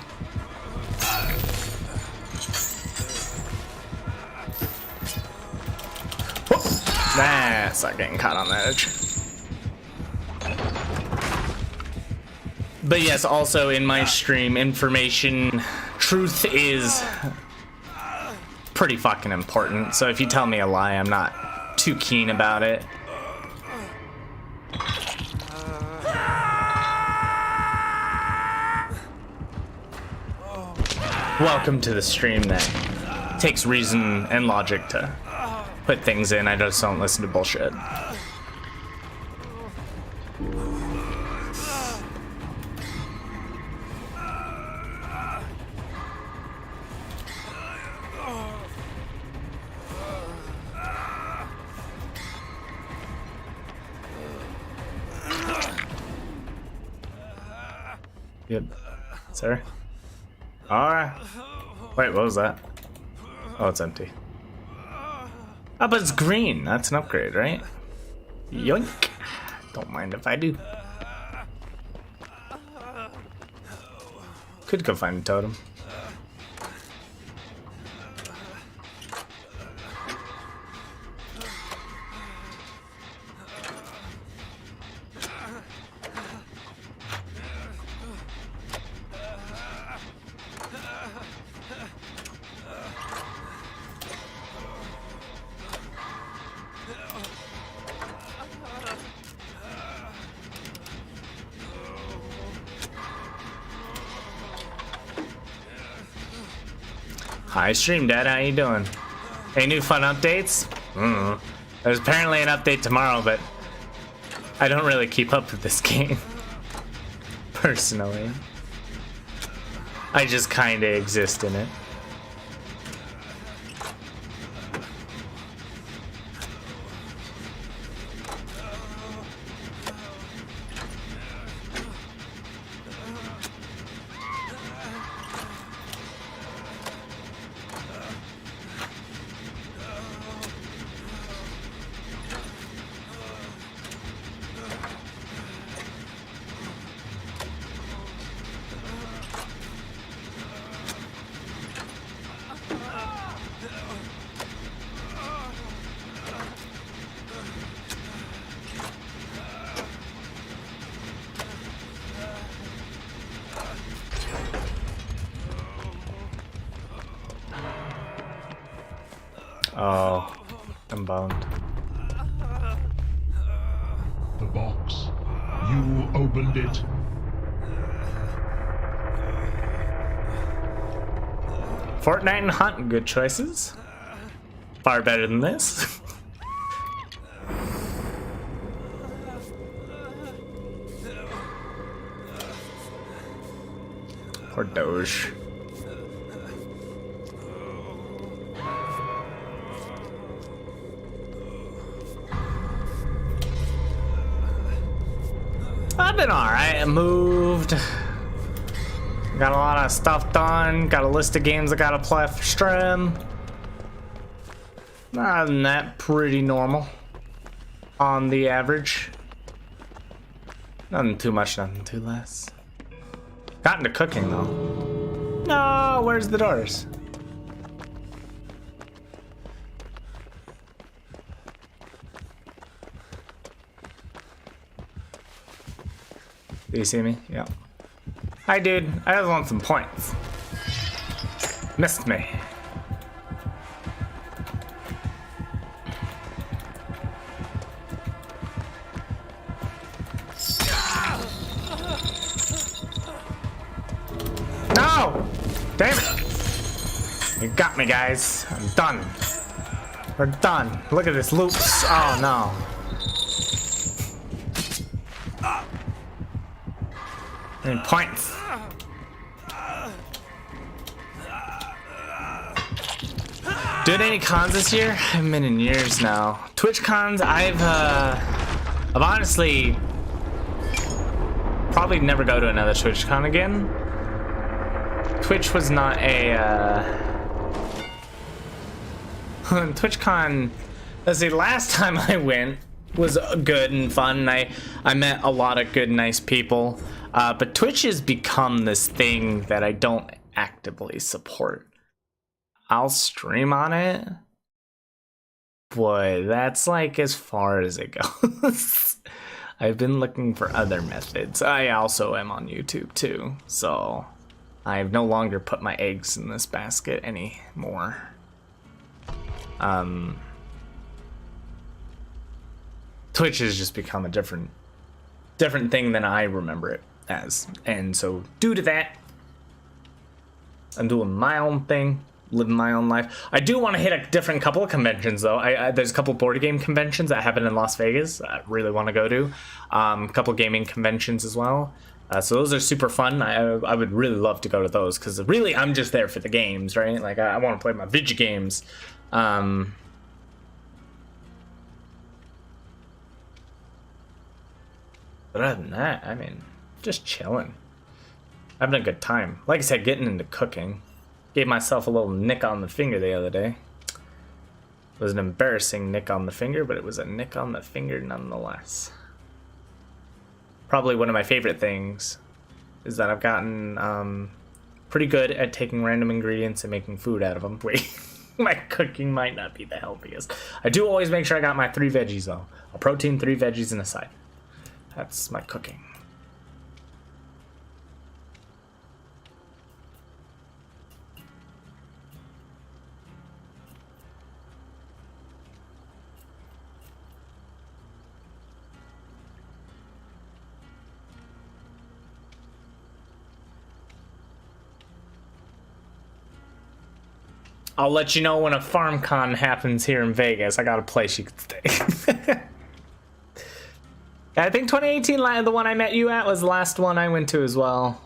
Whoop. That's not getting caught on that edge. But yes, also in my stream, information, truth is pretty fucking important. So if you tell me a lie, I'm not too keen about it. Welcome to the stream that takes reason and logic to put things in. I just don't listen to bullshit. Yep. Sorry. Alright. Wait, what was that? Oh, it's empty. Oh, but it's green. That's an upgrade, right? Yoink. Don't mind if I do. Could go find a totem. Hi, Stream Dad, how you doing? Any new fun updates? There's apparently an update tomorrow, but I don't really keep up with this game. Personally. I just kinda exist in it. Oh, I'm boned. The box. You opened it. Fortnite and Hunt, good choices. Far better than this. Poor Doge. I've been alright. I moved. Got a lot of stuff done. Got a list of games I gotta play for stream. Other than that, pretty normal. On the average. Nothing too much, nothing too less. Got into cooking though. No, where's the doors? Do you see me? Yeah. Hi, dude. I just want some points. Missed me. No! Damn it! You got me, guys. I'm done. We're done. Look at this loops. Oh no. I need points. Doing any cons this year? I haven't been in years now. Twitch cons, I've honestly probably never go to another Twitch con again. Twitch was not a TwitchCon. Let's see, last time I went was good and fun. I met a lot of good, nice people. But Twitch has become this thing that I don't actively support. I'll stream on it, but that's like as far as it goes. I've been looking for other methods. I also am on YouTube too, so I've no longer put my eggs in this basket anymore. Twitch has just become a different thing than I remember it as, and so due to that, I'm doing my own thing, living my own life. I do want to hit a different couple of conventions though. There's a couple board game conventions that happen in Las Vegas I really want to go to. A couple gaming conventions as well. So those are super fun. I would really love to go to those because really I'm just there for the games, right? Like I want to play my video games. But other than that, I mean, just chilling. Having a good time. Like I said, getting into cooking. Gave myself a little nick on the finger the other day. It was an embarrassing nick on the finger, but it was a nick on the finger nonetheless. Probably one of my favorite things is that I've gotten pretty good at taking random ingredients and making food out of them. Wait, my cooking might not be the healthiest. I do always make sure I got my 3 veggies though. A protein, 3 veggies, and a side. That's my cooking. I'll let you know when a farm con happens here in Vegas. I got a place you can stay. I think 2018, the one I met you at, was the last one I went to as well.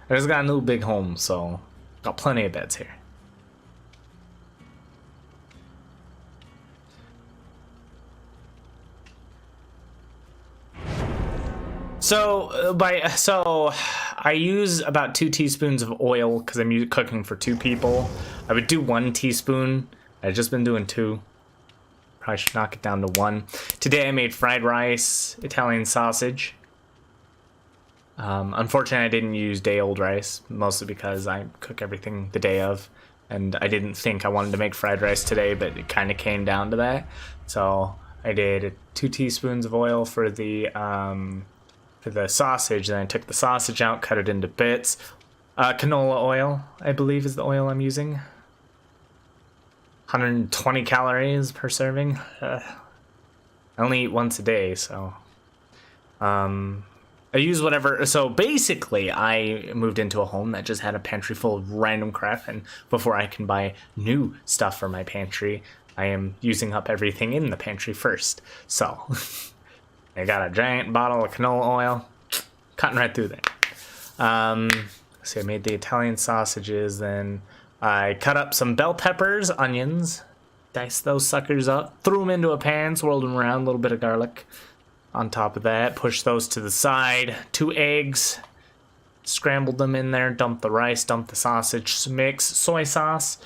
I just got a new big home, so got plenty of beds here. So I use about 2 teaspoons of oil because I'm cooking for 2 people. I would do 1 teaspoon. I've just been doing 2. Probably should knock it down to 1. Today I made fried rice, Italian sausage. Unfortunately, I didn't use day-old rice, mostly because I cook everything the day of, and I didn't think I wanted to make fried rice today, but it kind of came down to that. So I did 2 teaspoons of oil for the sausage, then I took the sausage out, cut it into bits. Canola oil, I believe, is the oil I'm using. 120 calories per serving. I only eat once a day, so I use whatever. So basically, I moved into a home that just had a pantry full of random crap, and before I can buy new stuff for my pantry, I am using up everything in the pantry first. So I got a giant bottle of canola oil, cutting right through there. So I made the Italian sausages, then I cut up some bell peppers, onions, diced those suckers up, threw them into a pan, swirled them around, a little bit of garlic on top of that, pushed those to the side, 2 eggs, scrambled them in there, dumped the rice, dumped the sausage mix, soy sauce,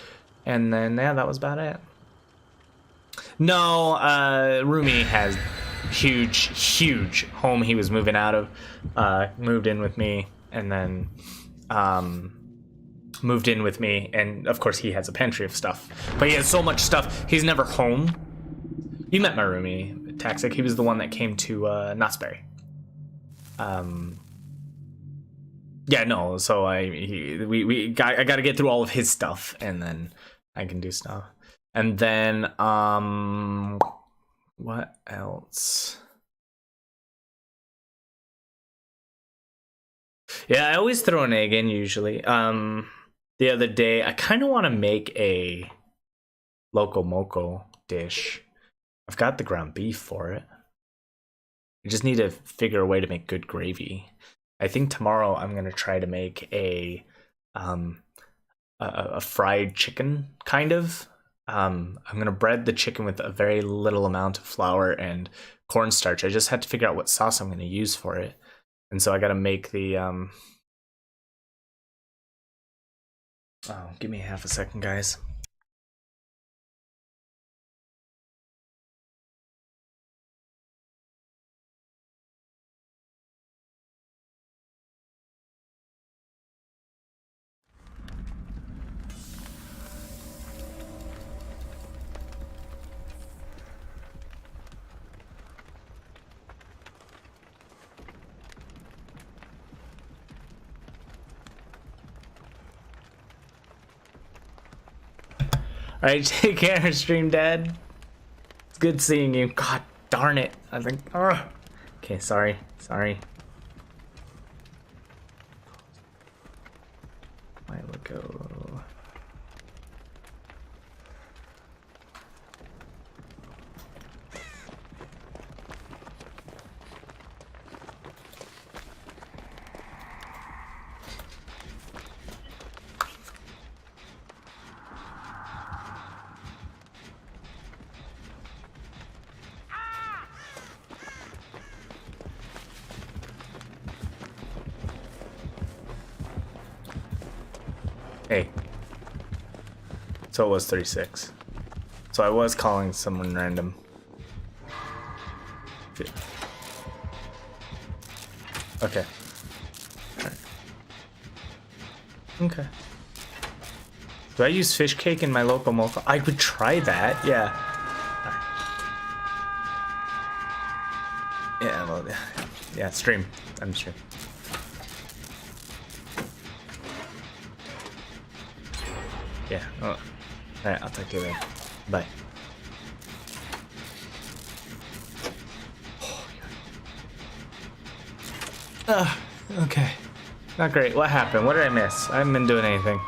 and then, yeah, that was about it. No, Rumi has huge home he was moving out of, moved in with me, and then moved in with me, and of course he has a pantry of stuff, but he has so much stuff he's never home. You met my roomie, Taxic. He was the one that came to Knott's Berry. Yeah, no, so I got to get through all of his stuff, and then I can do stuff. And then what else? Yeah, I always throw an egg in usually. The other day, I kind of want to make a loco moco dish. I've got the ground beef for it. I just need to figure a way to make good gravy. I think tomorrow I'm gonna try to make a fried chicken kind of. I'm gonna bread the chicken with a very little amount of flour and cornstarch. I just had to figure out what sauce I'm gonna use for it, and so I gotta make the Oh, give me half a second, guys. Alright, take care, Stream Dad. It's good seeing you. God darn it. I think. Okay, sorry. Might look go. Hey. So it was 36. So I was calling someone random. Okay. Okay. Do I use fish cake in my local mocha? I would try that, yeah. Yeah, well, yeah, stream. I'm stream. Yeah. Oh. Alright, I'll talk to you later. Bye. Okay. Not great. What happened? What did I miss? I haven't been doing anything.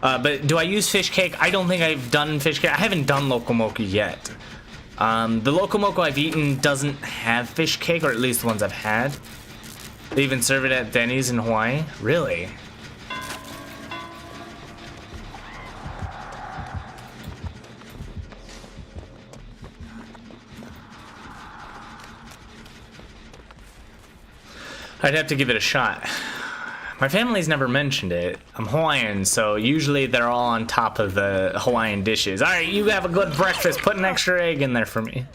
But do I use fish cake? I don't think I've done fish cake. I haven't done loco moco yet. The loco moco I've eaten doesn't have fish cake, or at least the ones I've had. They even serve it at Denny's in Hawaii. Really? I'd have to give it a shot. My family's never mentioned it. I'm Hawaiian, so usually they're all on top of the Hawaiian dishes. All right, you have a good breakfast. Put an extra egg in there for me.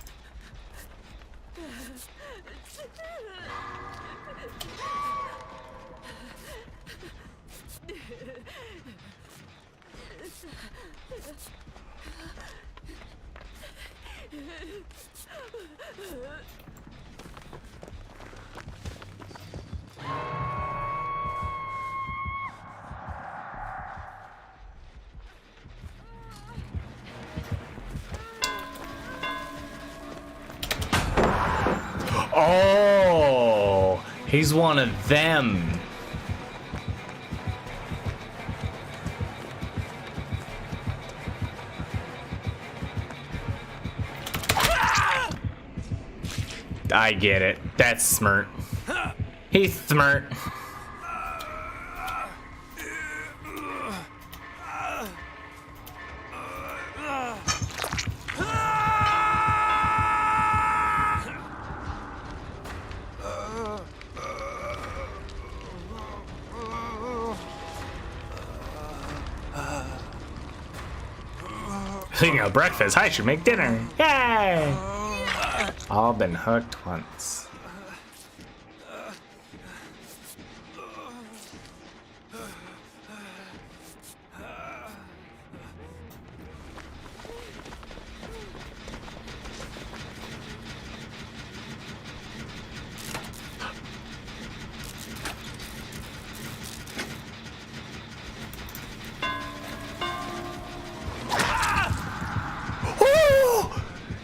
Oh, he's one of them. I get it. That's smart. He's smart. Speaking of breakfast, I should make dinner. Yay! All been hooked once.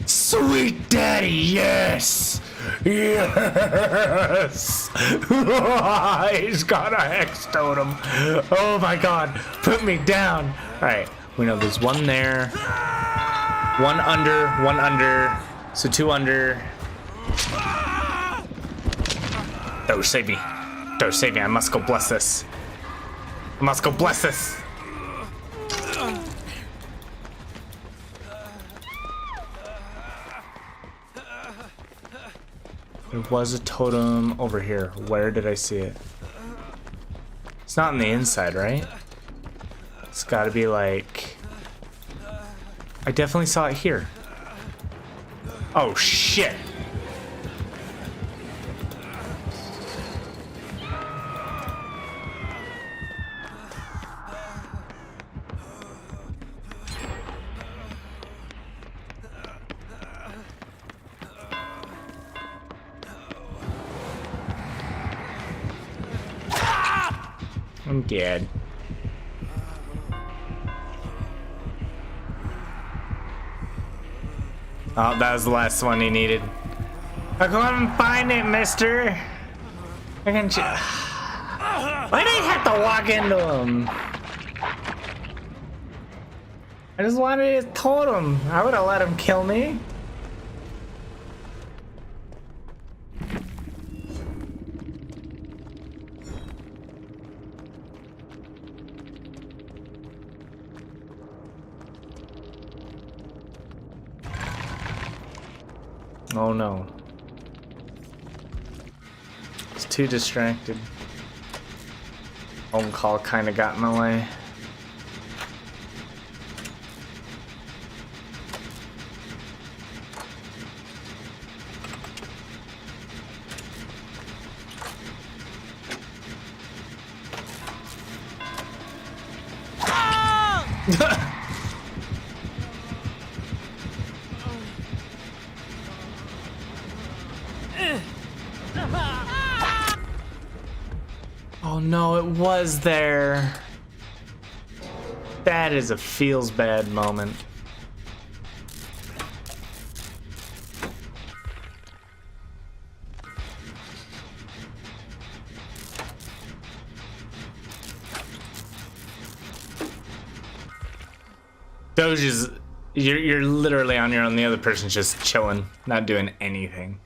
Sweet daddy, yes! Yes! He's got a hex totem. Oh my god, put me down. Alright, we know there's one there. One under. So two under. Oh, save me. Doctor, save me. I must go bless this. I must go bless this. There was a totem over here. Where did I see it? It's not on the inside, right? It's gotta be like... I definitely saw it here. Oh, shit. I'm dead. Oh, that was the last one he needed. I'll go and find it, mister. I can. Why do you have to walk into him? I just wanted to totem. I would have let him kill me. Oh no. It's too distracted. Phone call kind of got in the way. Oh no, it was there. That is a feels bad moment. Doge is, you're literally on your own. The other person's just chilling, not doing anything.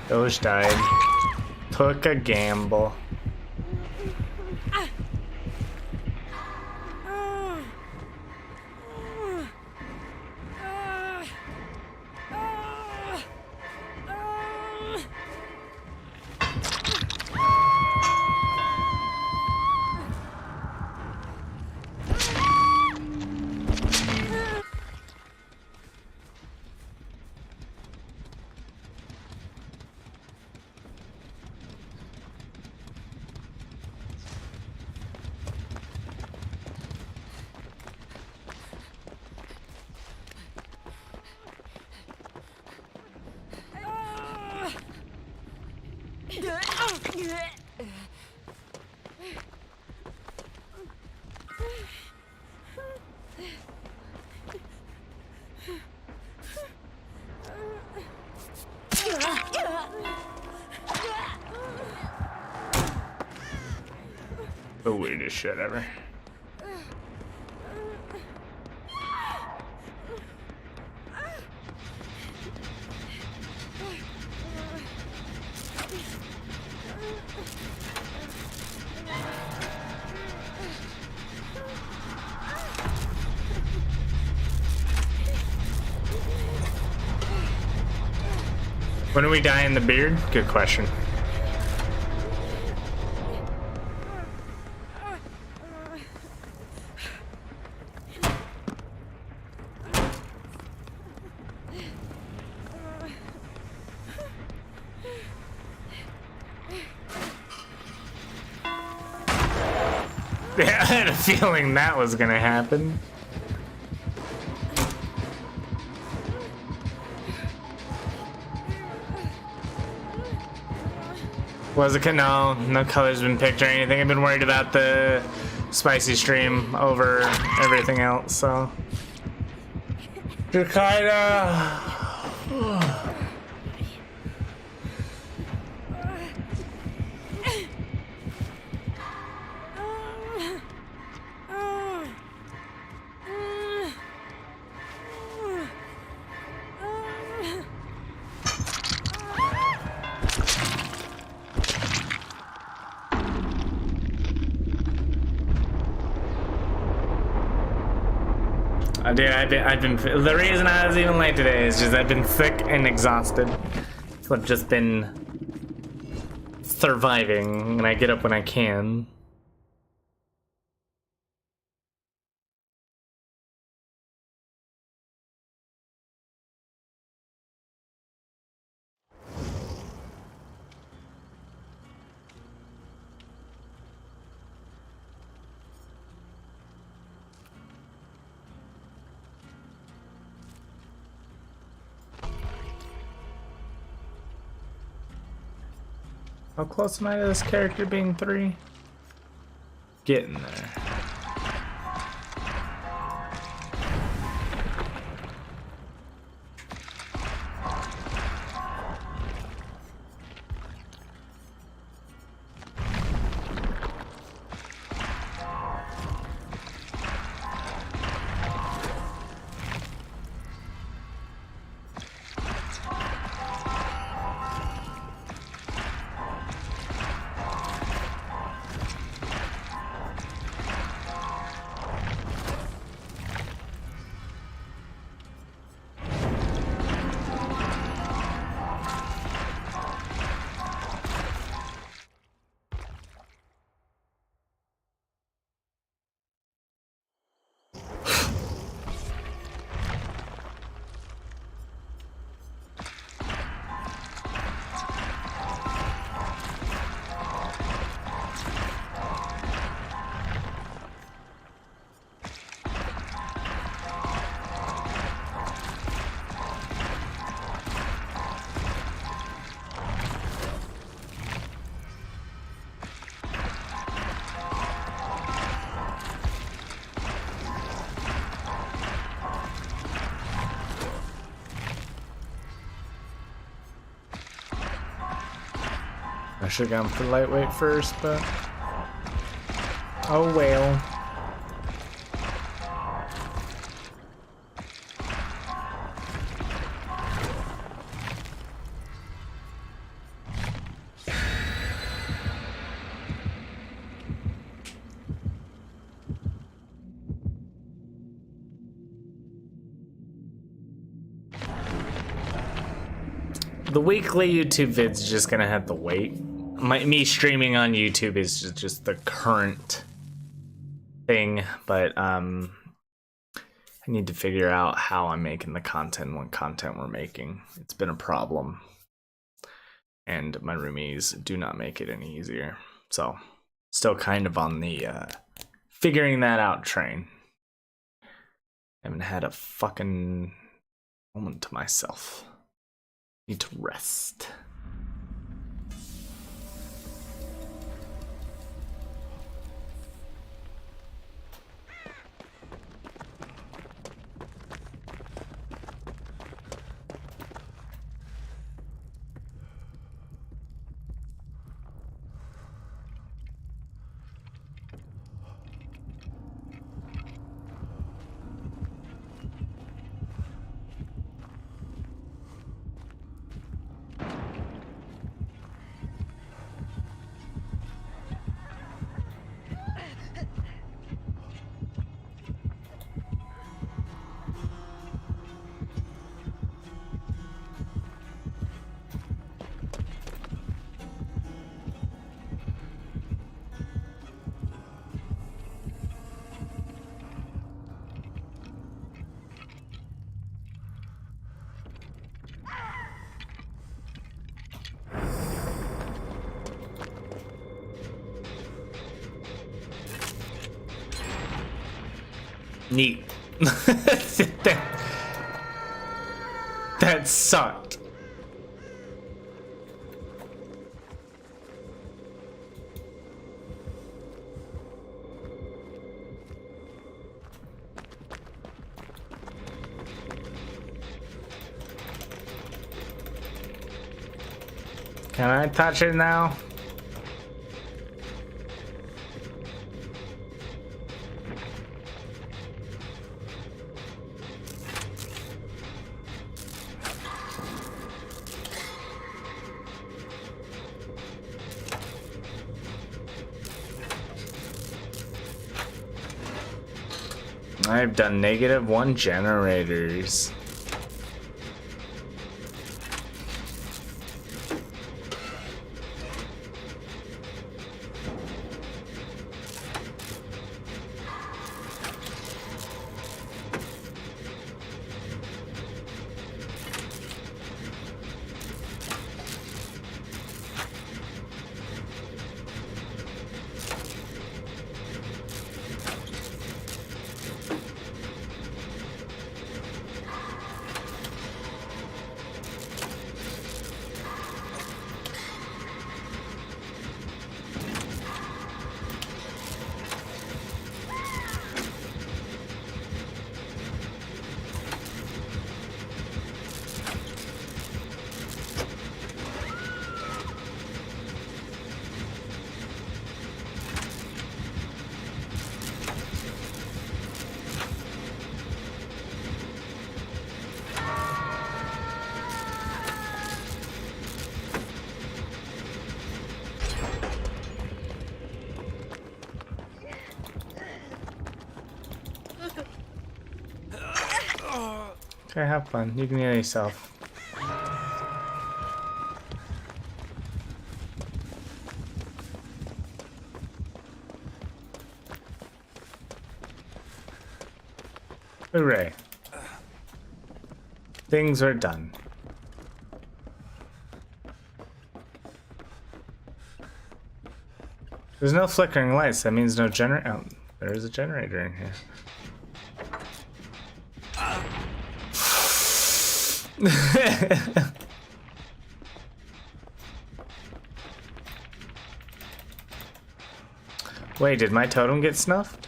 Doge died. Took a gamble. The weirdest shit ever. When do we die in the beard? Good question. Yeah, I had a feeling that was gonna happen. Was it? No color's been picked or anything. I've been worried about the spicy stream over everything else, so. You're kinda. Dude, I've been. The reason I was even late today is just I've been sick and exhausted. So I've just been surviving, and I get up when I can. How close am I to this character being 3? Getting there. I should have gone for lightweight first, but oh well. The weekly YouTube vids is just gonna have to wait. Me streaming on YouTube is just the current thing, but I need to figure out how I'm making the content, what content we're making. It's been a problem, and my roomies do not make it any easier. So, still kind of on the figuring that out train. Haven't had a fucking moment to myself. Need to rest. Neat. That sucked. Can I touch it now? I've done -1 generators. Okay, have fun. You can heal yourself. Hooray. Things are done. There's no flickering lights. That means no generator. Oh, there is a generator in here. Wait, did my totem get snuffed?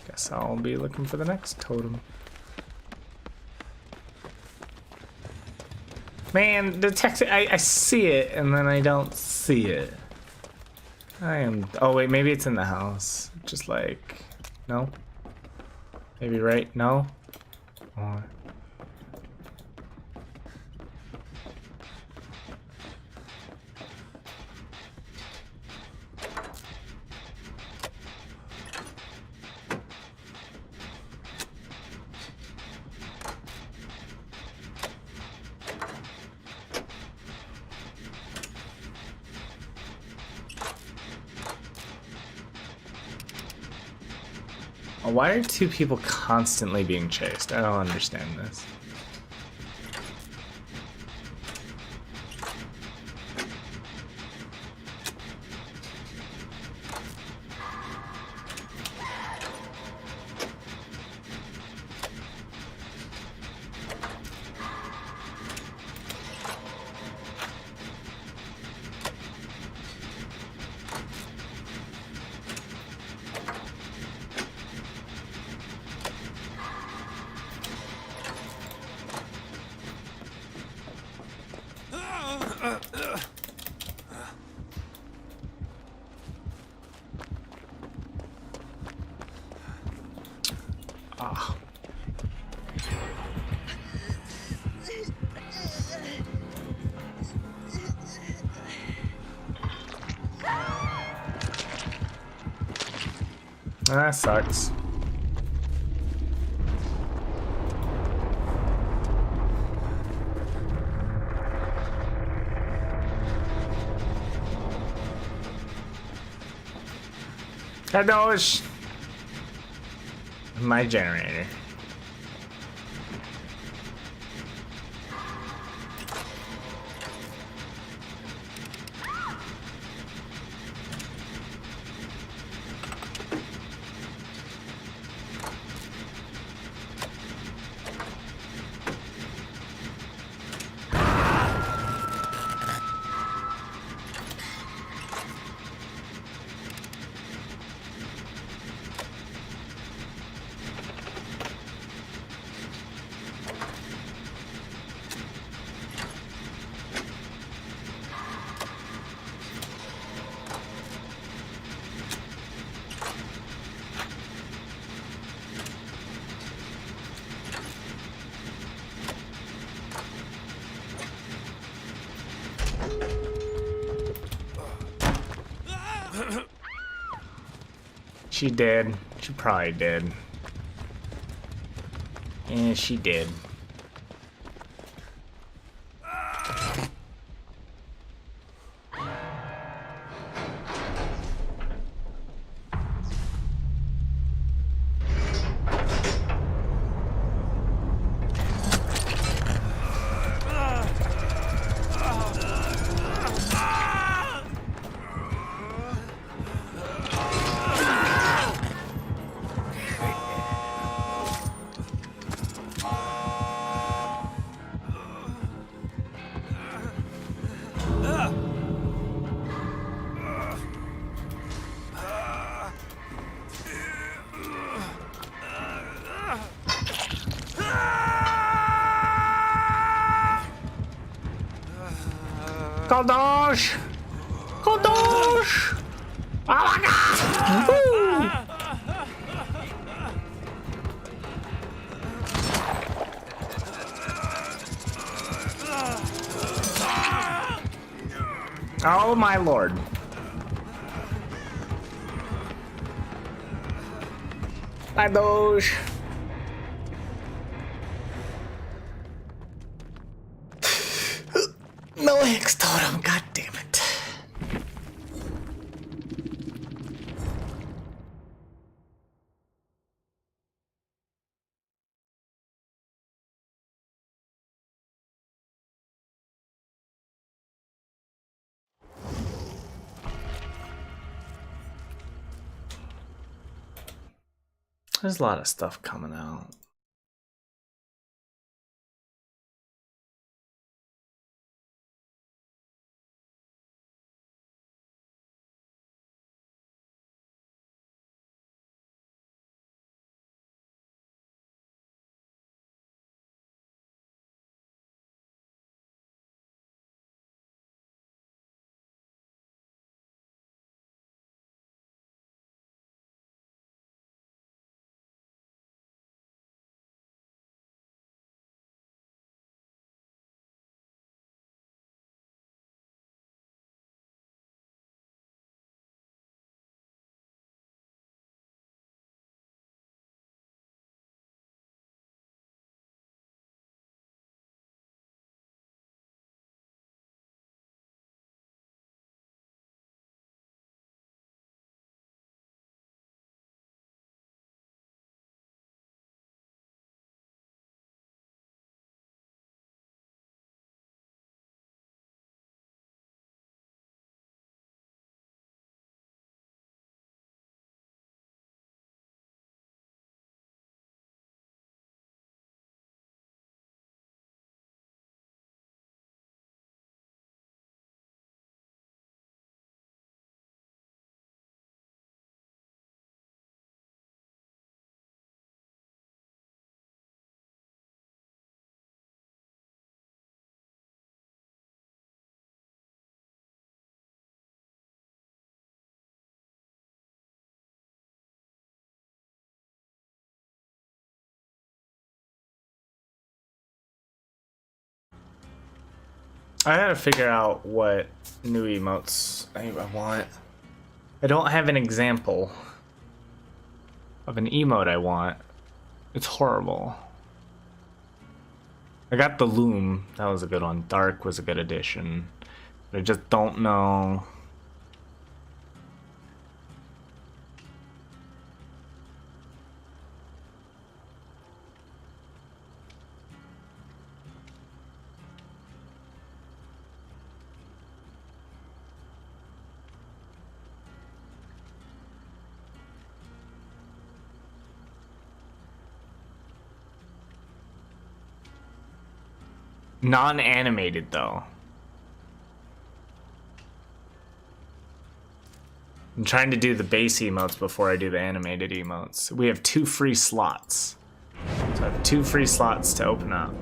Guess I'll be looking for the next totem. Man, the text, I see it and then I don't see it. Oh wait, maybe it's in the house. Just like, no? Maybe right? No? Or... Why are two people constantly being chased? I don't understand this. Ah. That sucks. That was my generator. She did. She probably did. Yeah, she did. Kadosh! Kadosh! Oh my god! Woo! Oh my lord. Kadosh! No Hex Totem, god damn it. There's a lot of stuff coming out. I gotta figure out what new emotes I want. I don't have an example of an emote I want. It's horrible. I got the Loom. That was a good one. Dark was a good addition. But I just don't know. Non-animated though. I'm trying to do the base emotes before I do the animated emotes. We have 2 free slots. So I have 2 free slots to open up.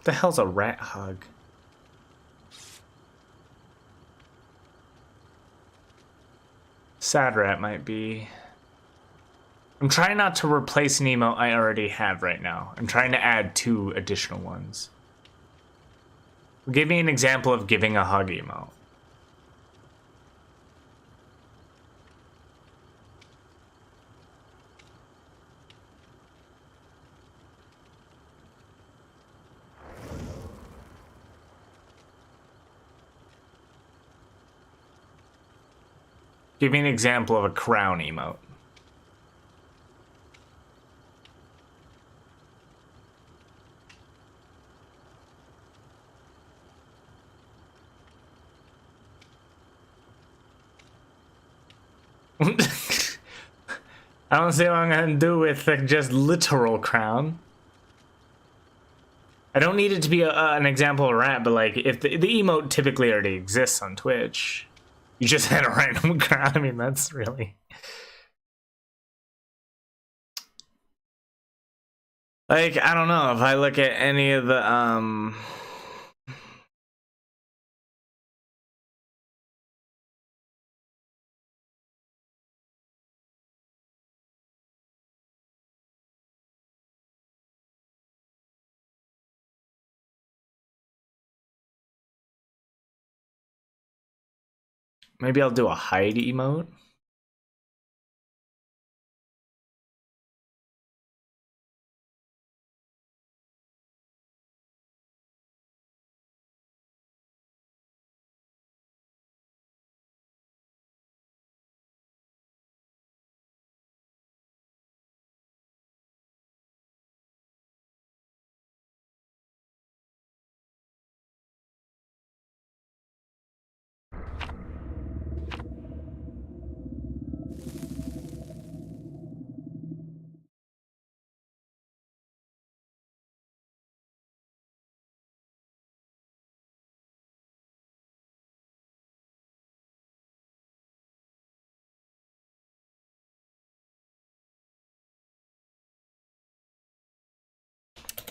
The hell's a rat hug? Sad rat might be. I'm trying not to replace an emote I already have right now. I'm trying to add 2 additional ones. Give me an example of giving a hug emote. Give me an example of a crown emote. I don't see what I'm gonna do with just literal crown. I don't need it to be an example of a rat, but like if the emote typically already exists on Twitch, you just had a random crown. I mean, that's really like, I don't know if I look at any of the maybe I'll do a hide emote.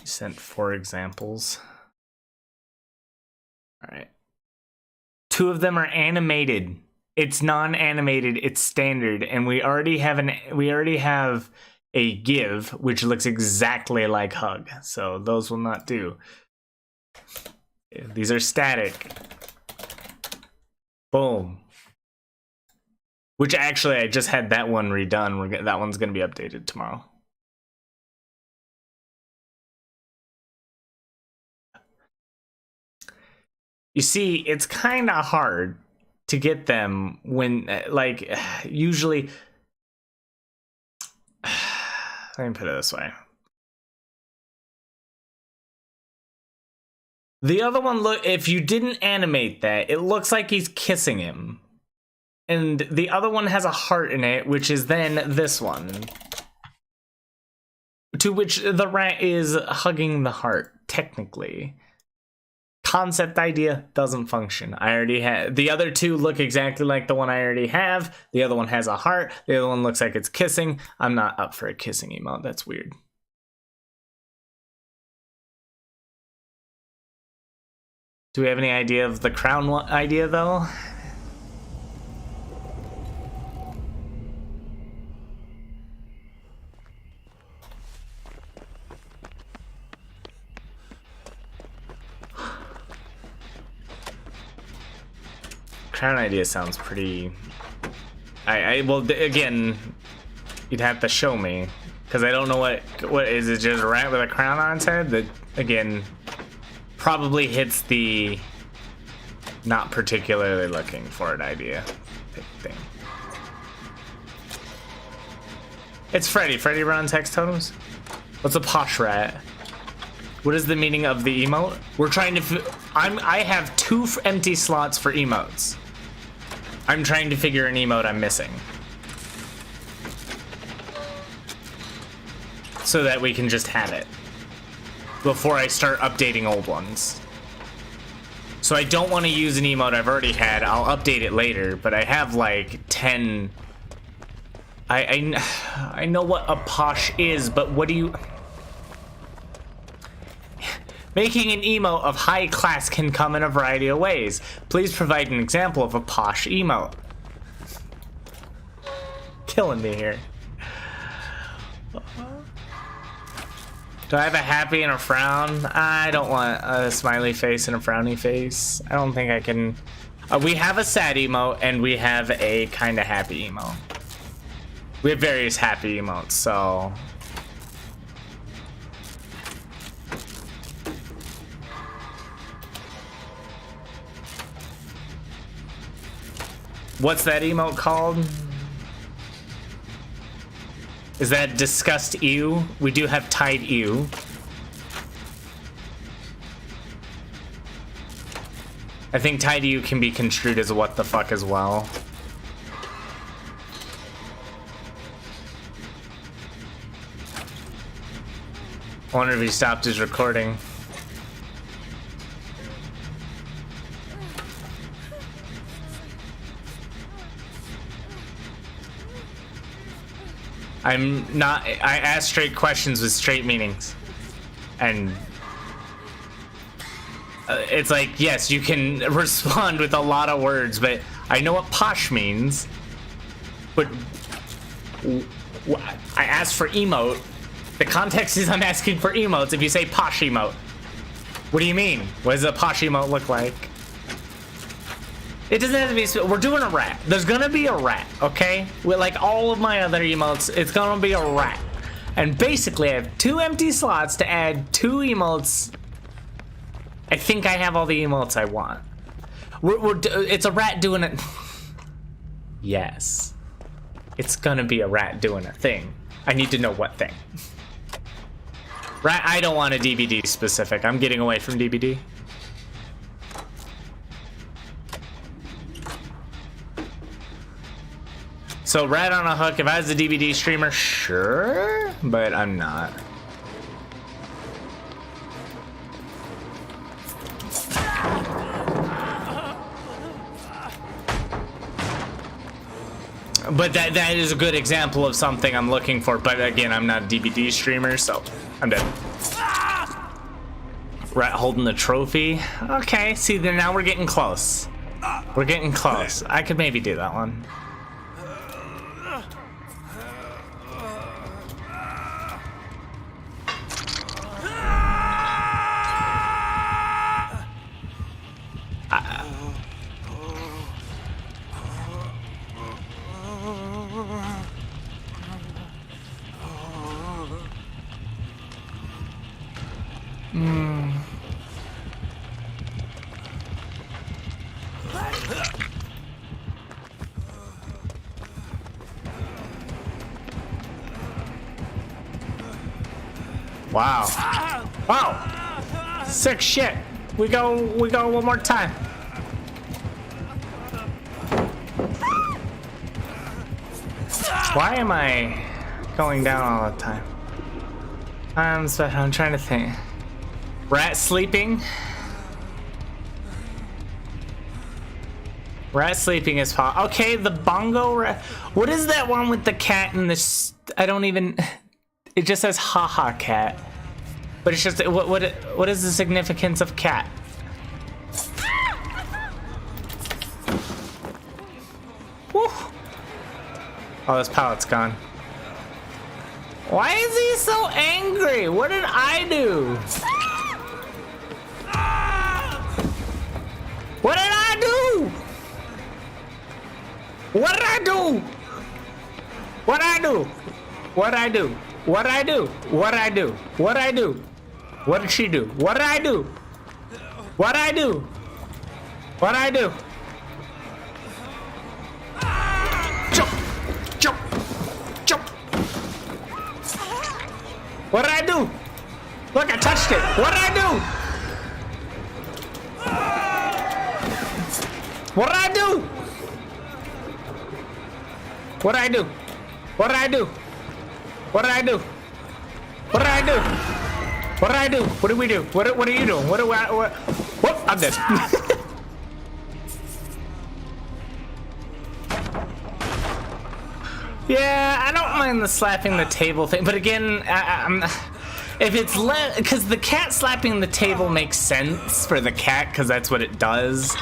Sent 4 examples. All right. 2 of them are animated. It's non-animated, it's standard, and we already have a give which looks exactly like hug. So those will not do. These are static. Boom. Which actually I just had that one redone. That one's going to be updated tomorrow. You see, it's kind of hard to get them when, like, usually... Let me put it this way. The other one, look, if you didn't animate that, it looks like he's kissing him. And the other one has a heart in it, which is then this one. To which the rat is hugging the heart, technically. Concept idea doesn't function. I already have the other 2 look exactly like the one I already have. The other one has a heart. The other one looks like it's kissing. I'm not up for a kissing emote. That's weird. Do we have any idea of the crown idea though? Crown idea sounds pretty... well, again, you'd have to show me, because I don't know what is it, just a rat with a crown on its head? That, again, probably hits the not particularly looking for it idea thing. It's Freddy. Freddy runs hex totems? What's a posh rat? What is the meaning of the emote? We're trying to... I have 2 empty slots for emotes. I'm trying to figure an emote I'm missing. So that we can just have it. Before I start updating old ones. So I don't want to use an emote I've already had. I'll update it later, but I have like 10... I know what a posh is, but what do you... Making an emote of high class can come in a variety of ways. Please provide an example of a posh emote. Killing me here. Do I have a happy and a frown? I don't want a smiley face and a frowny face. I don't think I can. We have a sad emote and we have a kind of happy emote. We have various happy emotes, so. What's that emote called? Is that disgust ew? We do have Tide ew. I think Tide ew can be construed as what the fuck as well. I wonder if he stopped his recording. I'm not. I ask straight questions with straight meanings, and it's like, yes, you can respond with a lot of words, but I know what posh means. But I asked for emote. The context is I'm asking for emotes. If you say posh emote, what do you mean? What does a posh emote look like? It doesn't have to be. We're doing a rat. There's gonna be a rat, okay? With like all of my other emotes, it's gonna be a rat. And basically, I have 2 empty slots to add 2 emotes. I think I have all the emotes I want. It's a rat doing it. Yes, it's gonna be a rat doing a thing. I need to know what thing. Rat. I don't want a DBD specific. I'm getting away from DBD. So rat on a hook, if I was a DBD streamer, sure, but I'm not. But that is a good example of something I'm looking for, but again, I'm not a DBD streamer, so I'm dead. Rat holding the trophy. Okay, see, then now we're getting close. We're getting close. I could maybe do that one. Wow. Wow. Sick shit. We go one more time. Why am I going down all the time? I'm trying to think. Rat sleeping. Rat sleeping is hot. Okay, the bongo rat. What is that one with the cat and this? I don't even. It just says haha cat. But it's just what is the significance of cat? Woo. Oh, this pallet's gone. Why is he so angry? What did I do? What did I do? What did I do? What did I do? What did I do? What did I do? What did I do? What did I do? What did she do? What did I do? What did I do? What did I do? Jump! Jump! Jump! What did I do? Look, I touched it. What did I do? What did I do? What did I do? What did I do? What did I do? What did I do? What did I do? What did we do? What are you doing? Whoop, I'm dead. Yeah, I don't mind the slapping the table thing, but again, if it's because the cat slapping the table makes sense for the cat because that's what it does.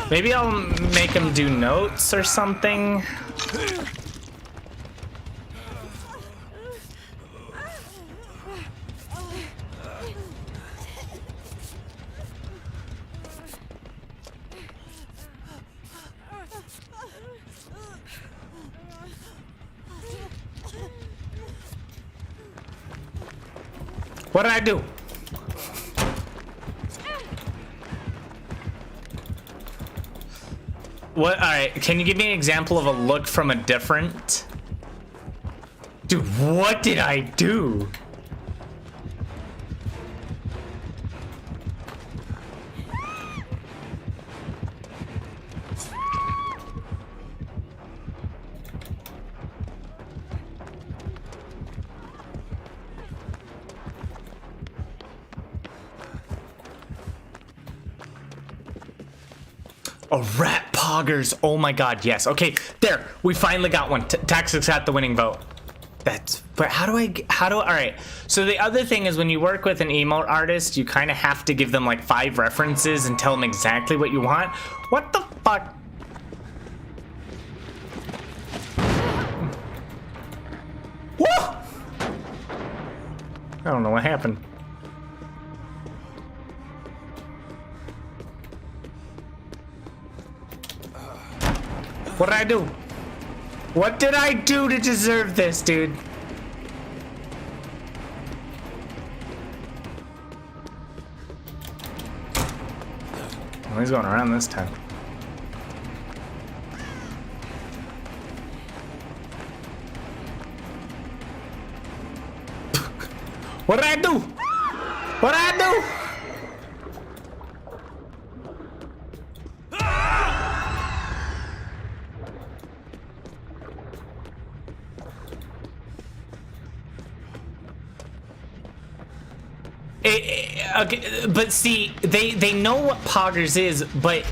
Maybe I'll make him do notes or something. What did I do? What? All right, can you give me an example of a look from a different? Dude, what did I do? Oh, rat poggers. Oh my god, yes. Okay, there. We finally got one. Taxix got the winning vote. But how do all right. So the other thing is when you work with an emote artist, you kind of have to give them like 5 references and tell them exactly what you want. What the fuck? Whoa! I don't know what happened. What did I do? What did I do to deserve this, dude? Well, he's going around this time. What did I do? What did I do? Okay, but see, they know what poggers is, but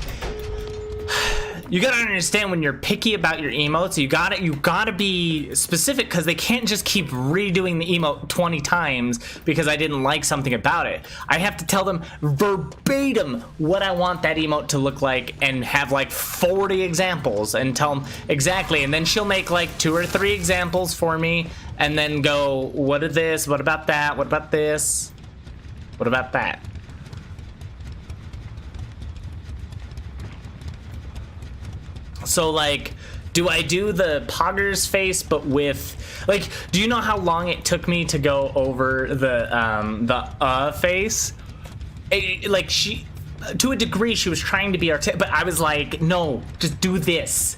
you gotta understand when you're picky about your emotes, you gotta be specific because they can't just keep redoing the emote 20 times because I didn't like something about it. I have to tell them verbatim what I want that emote to look like and have like 40 examples and tell them exactly, and then she'll make like 2 or 3 examples for me and then go, what is this? What about that? What about this? What about that? So like, do I do the Poggers face but with like, do you know how long it took me to go over the face? Like she, to a degree, she was trying to be artistic, but I was like, no, just do this,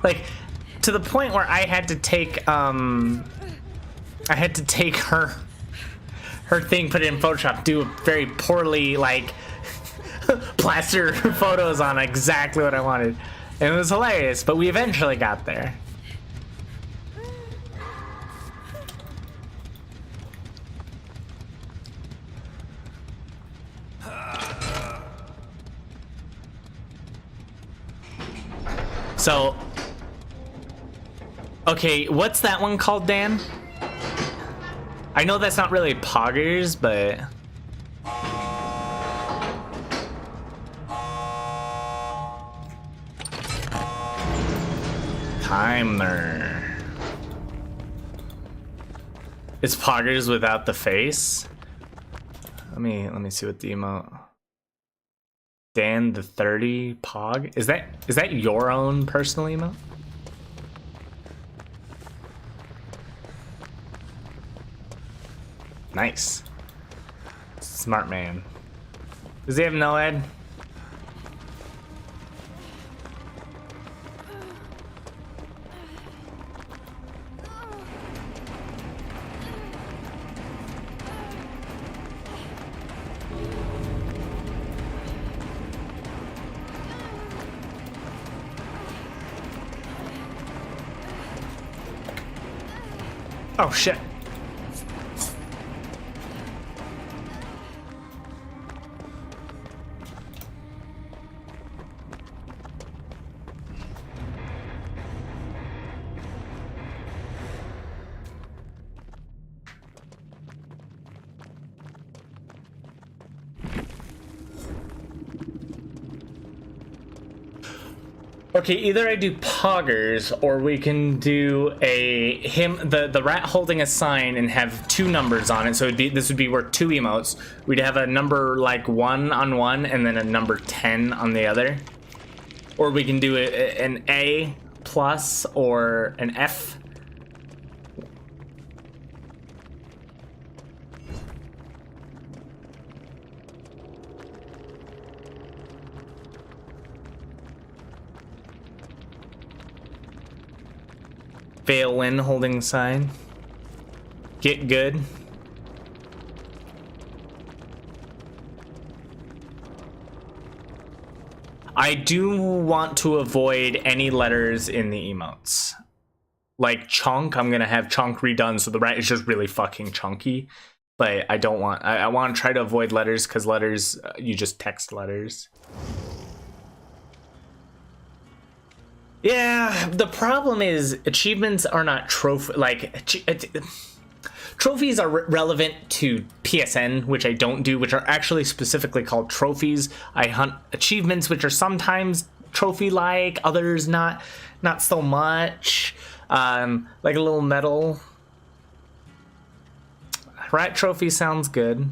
like to the point where I had to take her thing, put it in Photoshop, do very poorly like plaster photos on exactly what I wanted. And it was hilarious, but we eventually got there. So, okay, what's that one called, Dan? I know that's not really poggers, but timer. It's poggers without the face. Let me see what the emote. Dan the 30 pog. Is that your own personal emote? Nice. Smart man. Does he have no ed? Oh shit. Okay, either I do poggers or we can do the rat holding a sign and have 2 numbers on it. So this would be worth 2 emotes. We'd have a number like 1 on one and then a number 10 on the other. Or we can do an A plus or an F. Fail win holding sign. Get good. I do want to avoid any letters in the emotes. Like chunk, I'm gonna have chunk redone so the rat is just really fucking chunky. But I don't want, I want to try to avoid letters because letters, you just text letters. Yeah, the problem is achievements are not trophy, like, trophies are relevant to PSN, which I don't do, which are actually specifically called trophies. I hunt achievements, which are sometimes trophy-like, others not so much. Like a little medal. Rat trophy sounds good.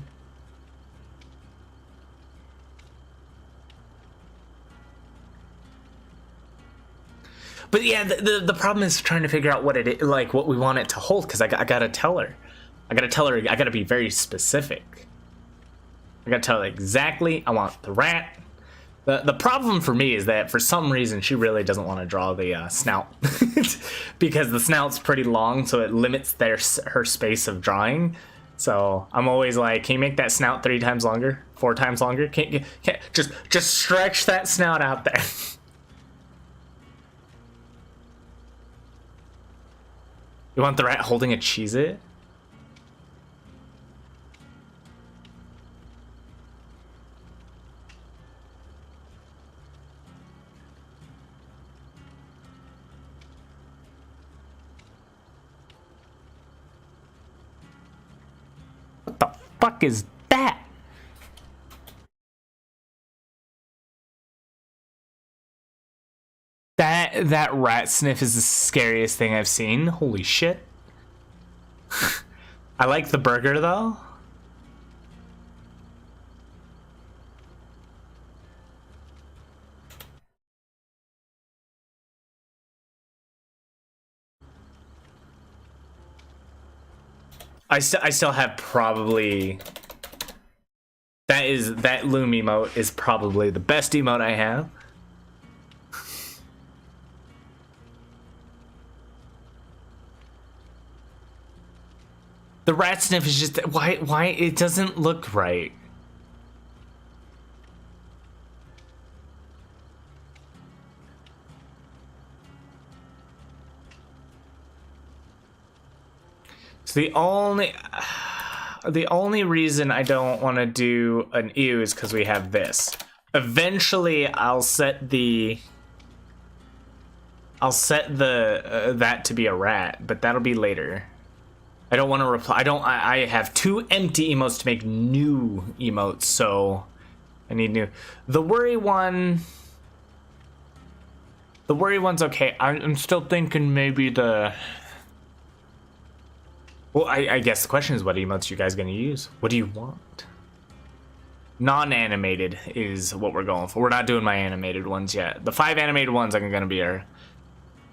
But yeah, the problem is trying to figure out what it, like what we want it to hold, because I gotta tell her. I gotta be very specific. I gotta tell her exactly, I want the rat. The problem for me is that for some reason she really doesn't want to draw the snout. Because the snout's pretty long, so it limits her space of drawing. So I'm always like, can you make that snout 3 times longer? 4 times longer? Can't just stretch that snout out there. You want the rat holding a Cheez-It? What the fuck is that? That rat sniff is the scariest thing I've seen. Holy shit. I like the burger though. I still have probably that loom emote is probably the best emote I have. The rat sniff is just why it doesn't look right. So the only reason I don't want to do an ew is because we have this. Eventually, I'll set the that to be a rat, but that'll be later. I don't want to reply. I have 2 empty emotes to make new emotes, so I need new. The worry one's okay. I'm still thinking maybe the. Well, I guess the question is, what emotes you guys gonna use? What do you want? Non-animated is what we're going for. We're not doing my animated ones yet. The 5 animated ones are gonna be our.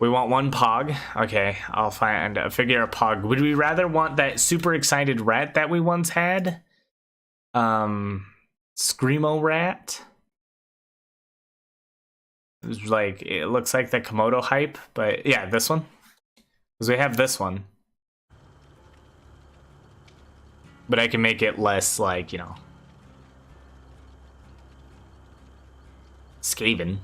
We want 1 pog. Okay, I'll figure a pog. Would we rather want that super excited rat that we once had? Screamo rat. It looks like the Komodo hype, but yeah, this one. Because we have this one. But I can make it less, like, you know, Skaven.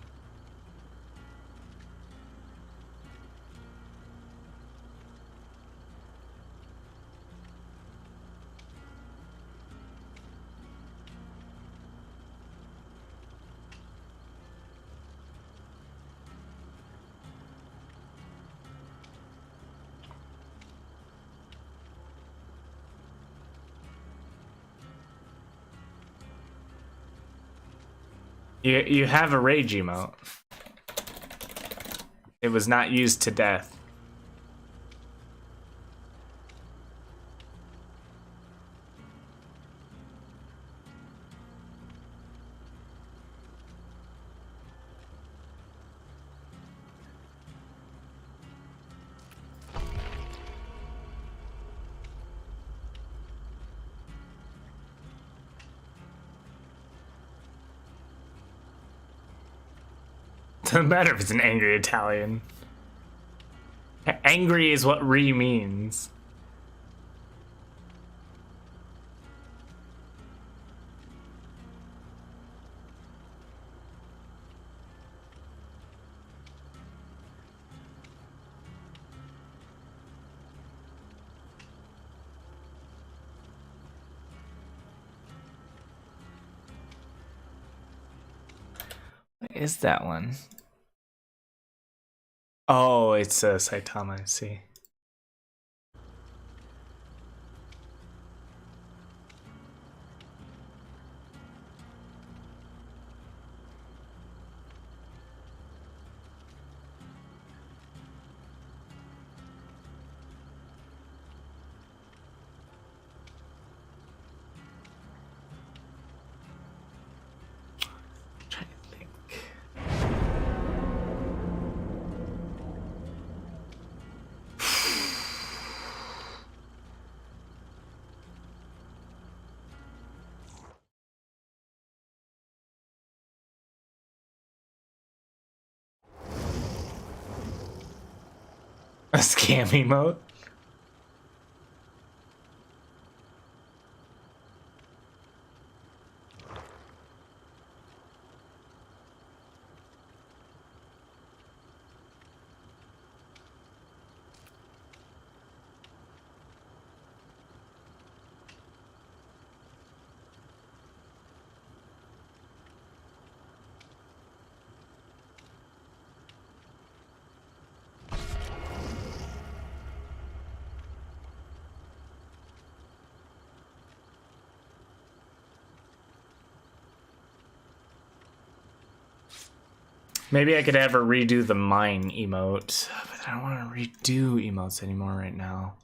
You have a rage emote. It was not used to death. Doesn't matter if it's an angry Italian. Angry is what re means. What is that one? Oh, it's Saitama, I see. Trying to think. A scam emote? Maybe I could have her redo the mine emote, but I don't want to redo emotes anymore right now.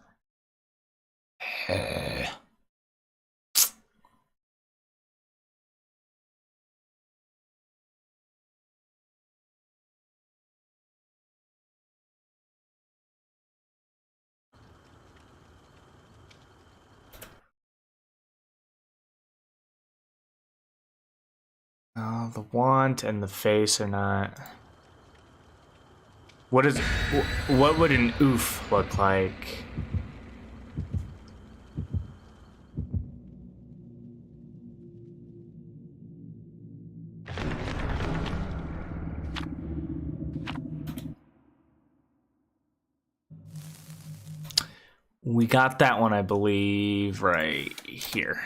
Oh, the want and the face are not. What would an oof look like? We got that one, I believe, right here.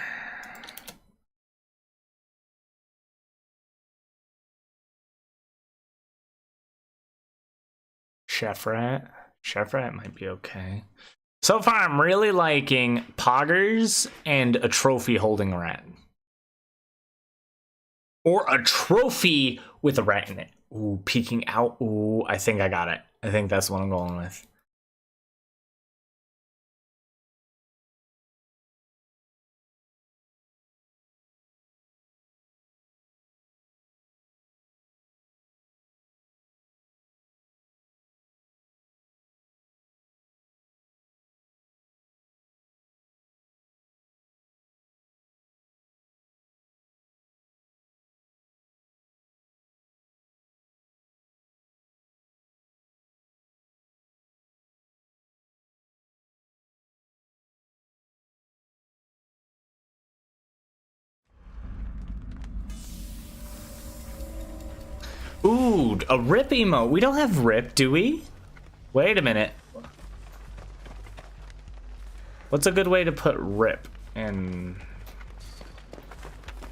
Chef Rat. Chef Rat might be okay. So far, I'm really liking Poggers and a trophy holding a rat. Or a trophy with a rat in it. Ooh, peeking out. Ooh, I think I got it. I think that's what I'm going with. Ooh, a rip emote. We don't have rip, do we? Wait a minute. What's a good way to put rip in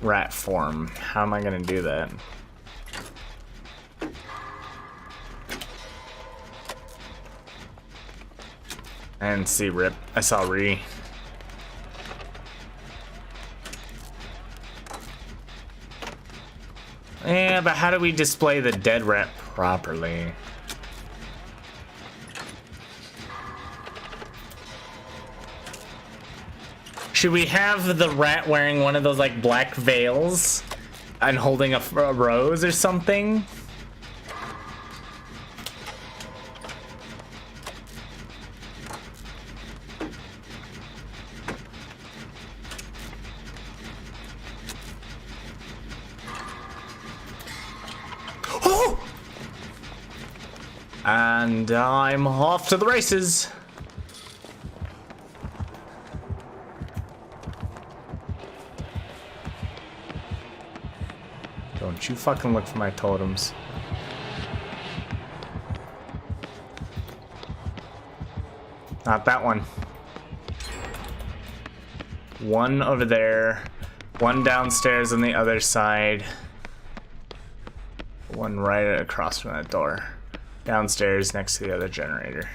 rat form? How am I gonna do that? I didn't see rip. I saw re. Yeah, but how do we display the dead rat properly? Should we have the rat wearing one of those like black veils and holding a rose or something? Oh! And I'm off to the races. Don't you fucking look for my totems. Not that one. One over there. One downstairs on the other side. One right across from that door. Downstairs next to the other generator.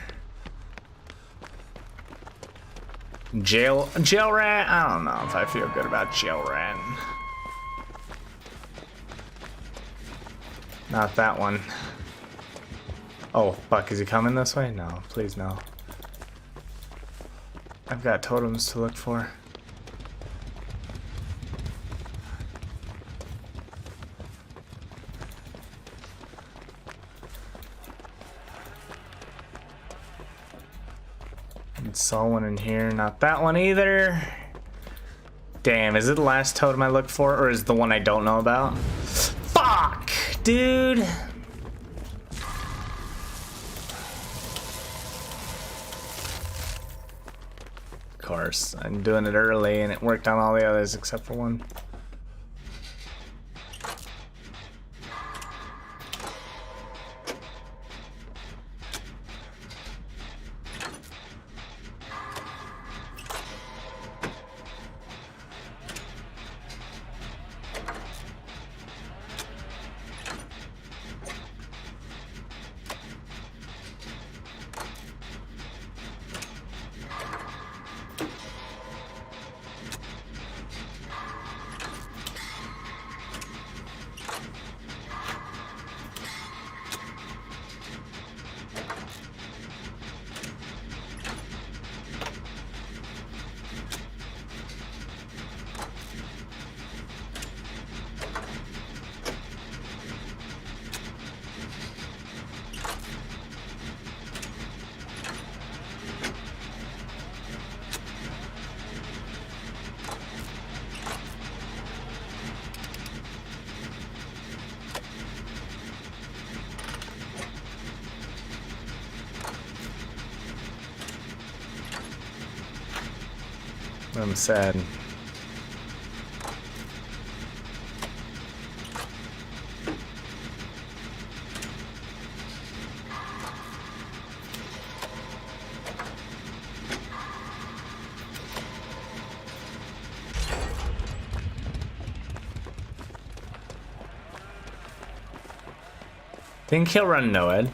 Jail rat? I don't know if I feel good about jail rat. Not that one. Oh, fuck, is he coming this way? No, please no. I've got totems to look for. I saw one in here, not that one either. Damn, is it the last totem I looked for, or is it the one I don't know about? Fuck, dude. Of course, I'm doing it early and it worked on all the others except for one. I'm sad. Think he'll run Noed.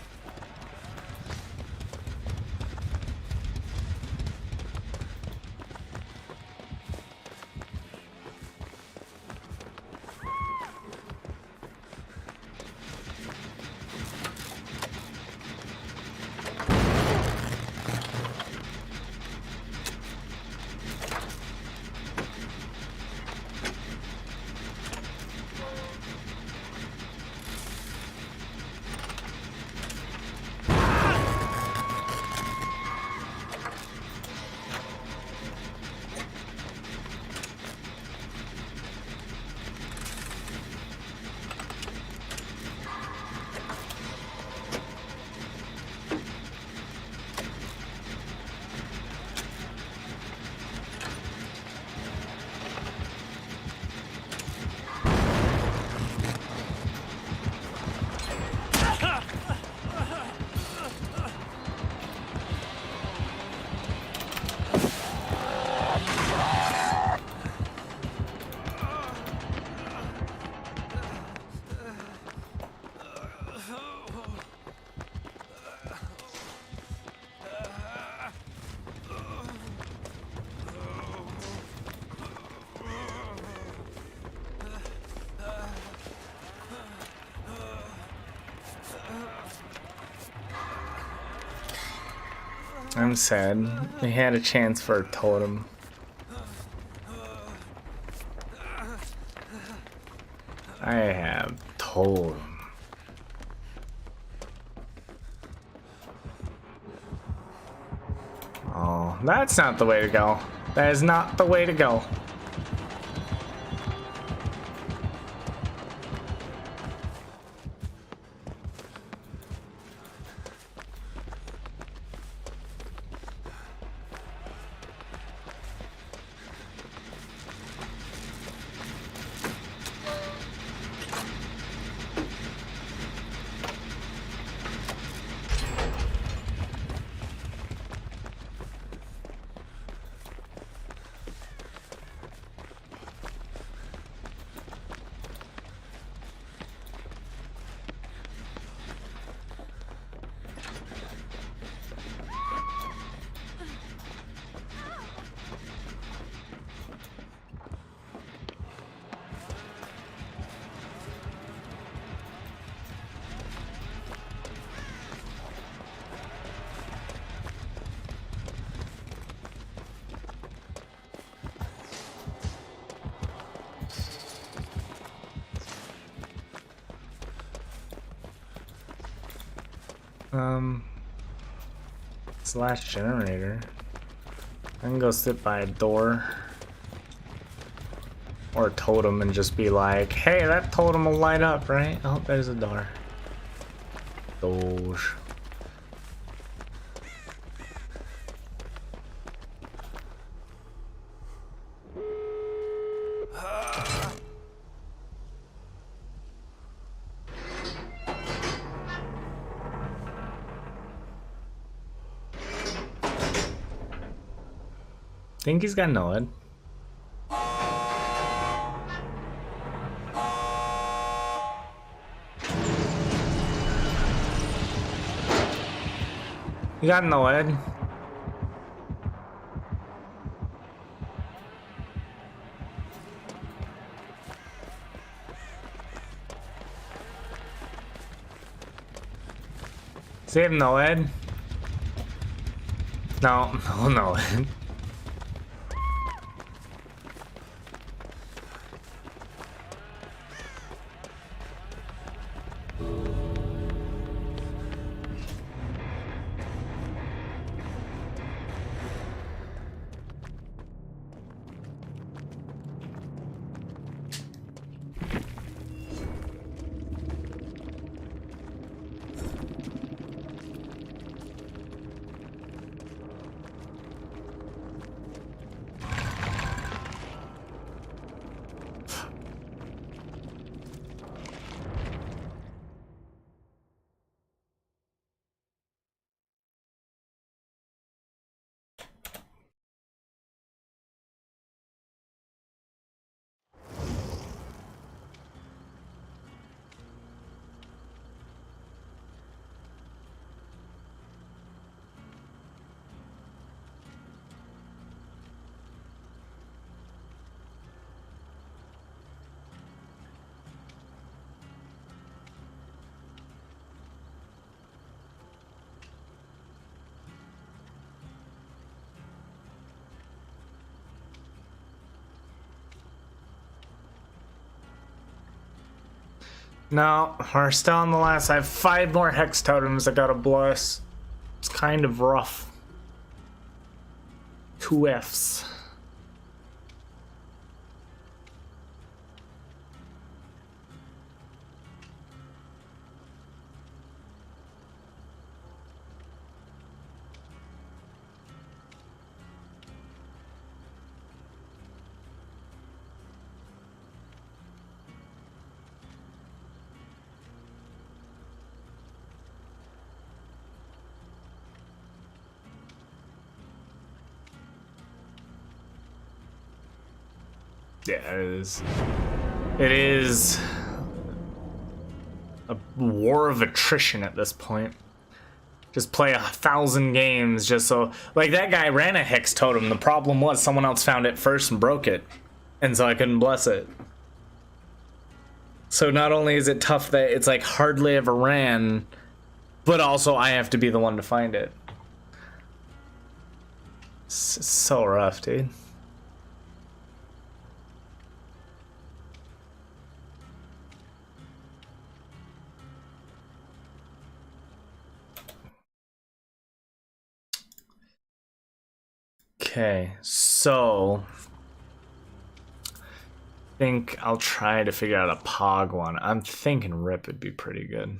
I'm sad. They had a chance for a totem. I have Totem. Oh, that's not the way to go. That is not the way to go. Slash generator. I can go sit by a door or a totem and just be like, hey, that totem will light up, right? Oh, there's a door. Doge. Think he's got Noed. You got Noed. Save Noed. No, no Noed. No, we're still on the last. I have 5 more hex totems I gotta bless. It's kind of rough. 2 Fs. Yeah, it is. It is a war of attrition at this point. Just play 1,000 games just so... Like, that guy ran a hex totem. The problem was someone else found it first and broke it. And so I couldn't bless it. So not only is it tough that it's like hardly ever ran, but also I have to be the one to find it. It's so rough, dude. Okay, so I think I'll try to figure out a Pog one. I'm thinking Rip would be pretty good.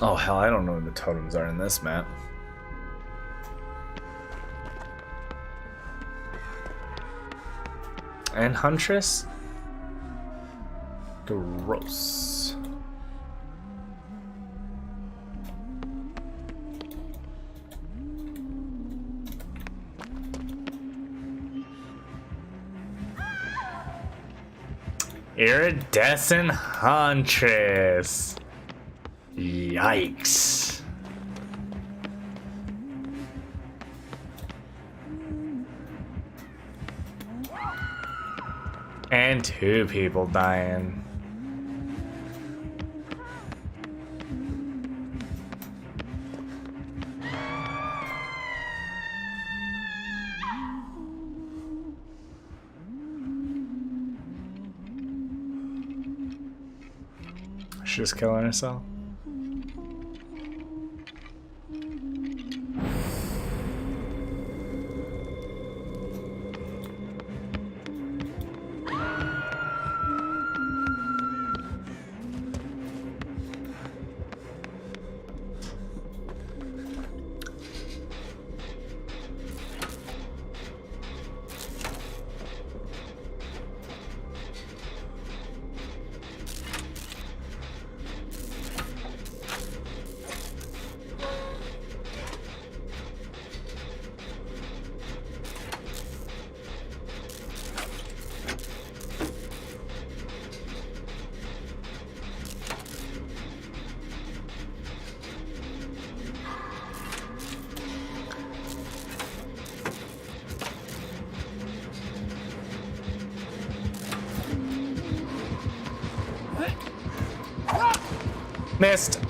Oh hell, I don't know where the totems are in this map. And Huntress? Gross. Iridescent Huntress. Yikes. And 2 people dying. She's killing herself. Missed.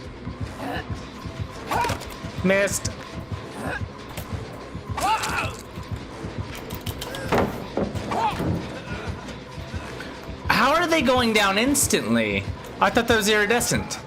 Missed. How are they going down instantly? I thought that was iridescent.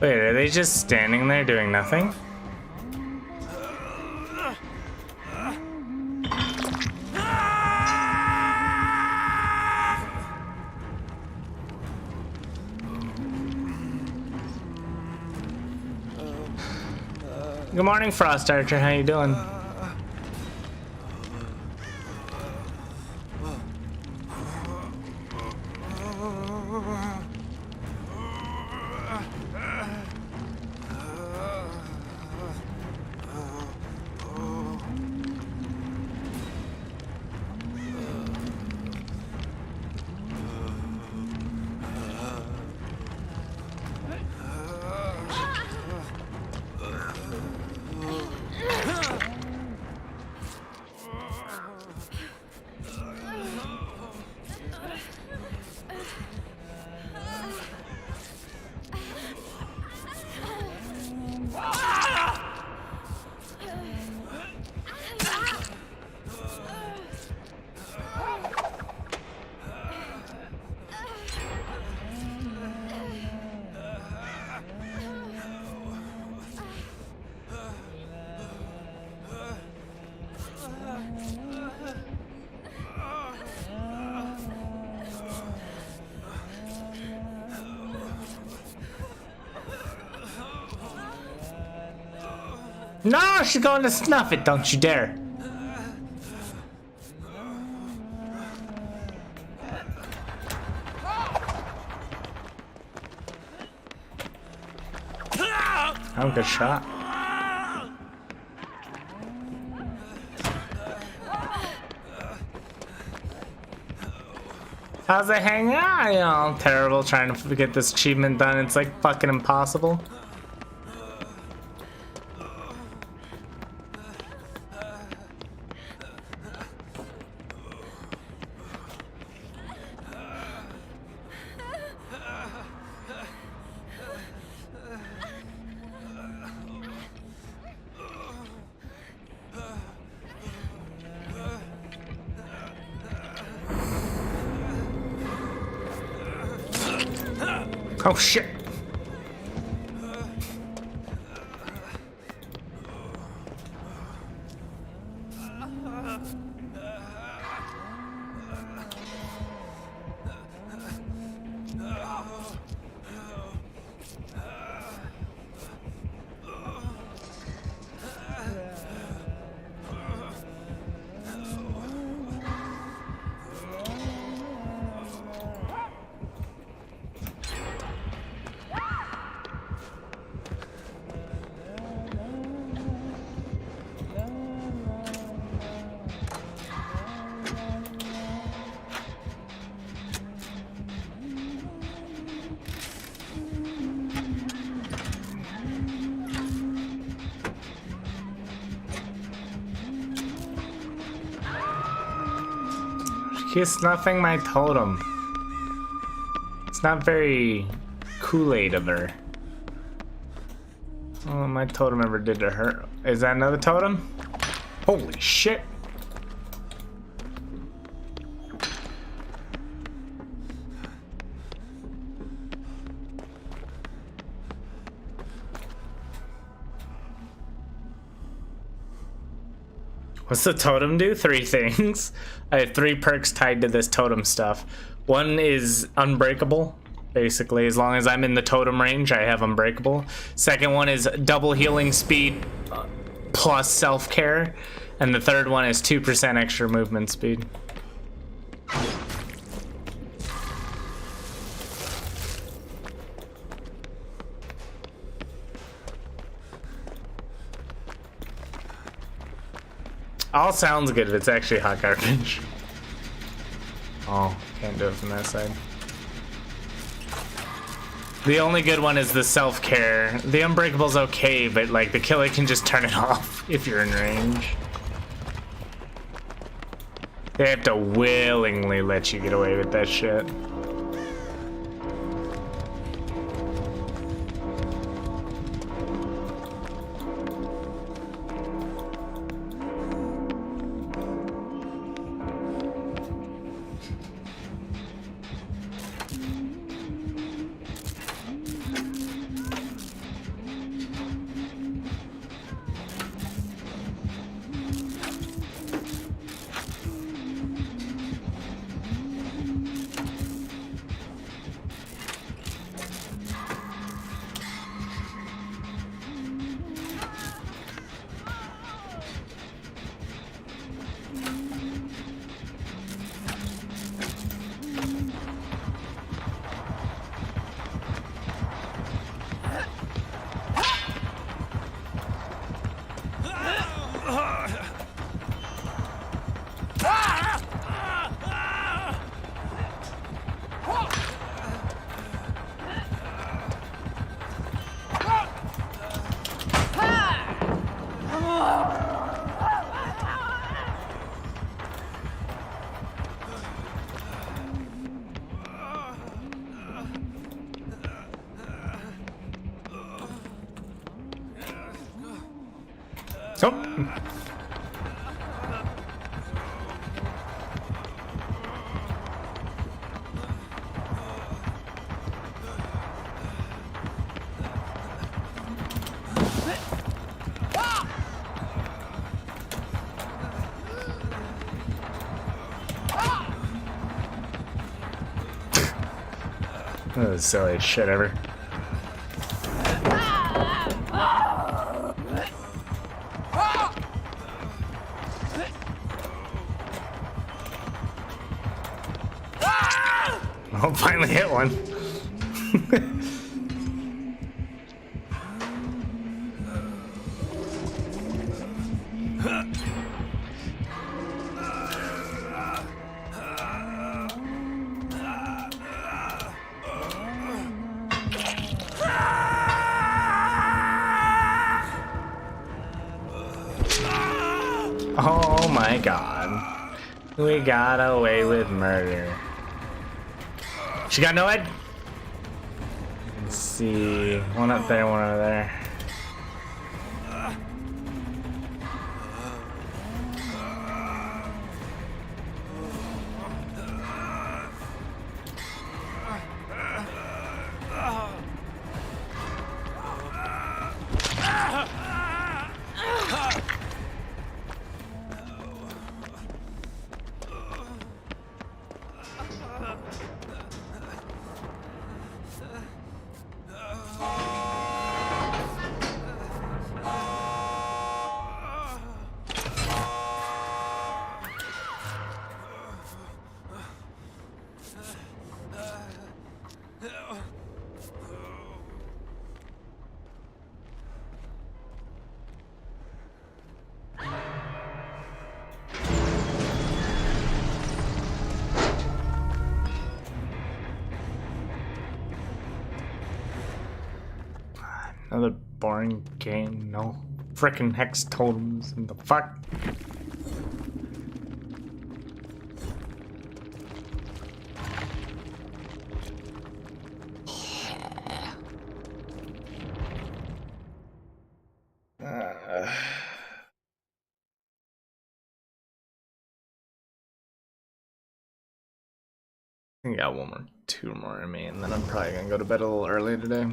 Wait, are they just standing there doing nothing? Good morning, Frost Archer. How you doing? No, she's going to snuff it. Don't you dare. Oh, good shot. How's it hanging out? You know, terrible trying to get this achievement done. It's like fucking impossible. Oh shit. She's snuffing my totem. It's not very Kool-Aid of her. Oh, my totem ever did to her. Is that another totem? Holy shit. What's the totem do? 3 things. I have 3 perks tied to this totem stuff. One is unbreakable. Basically, as long as I'm in the totem range, I have unbreakable. Second one is double healing speed plus self-care. And the third one is 2% extra movement speed. All sounds good if it's actually hot garbage. Oh, can't do it from that side. The only good one is the self-care. The unbreakable's okay, but like the killer can just turn it off if you're in range. They have to willingly let you get away with that shit. Oh. That was the silliest shit ever. Oh, finally hit one. Oh my god. We got away with murder. She got no head? Let's see. One up there, one over there. Another boring game, no frickin' hex totems and the fuck. I got one more, two more in me, and then I'm probably gonna go to bed a little early today.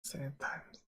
Same times.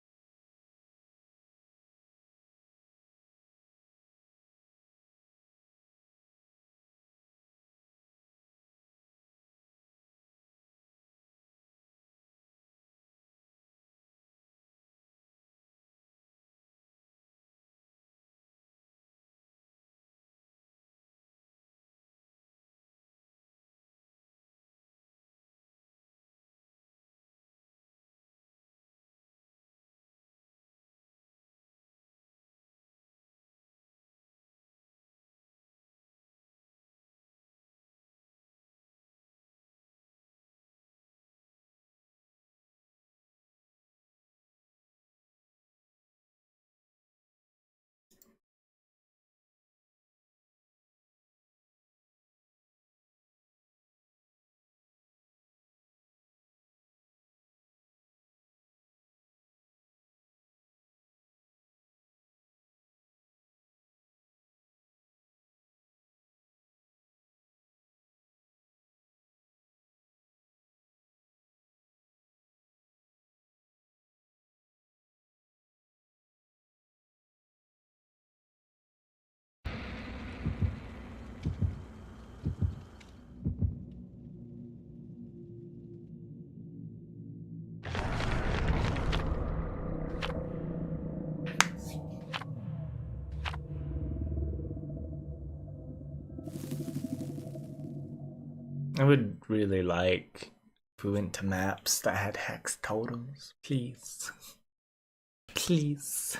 I would really like if we went to maps that had hex totems, please. Please.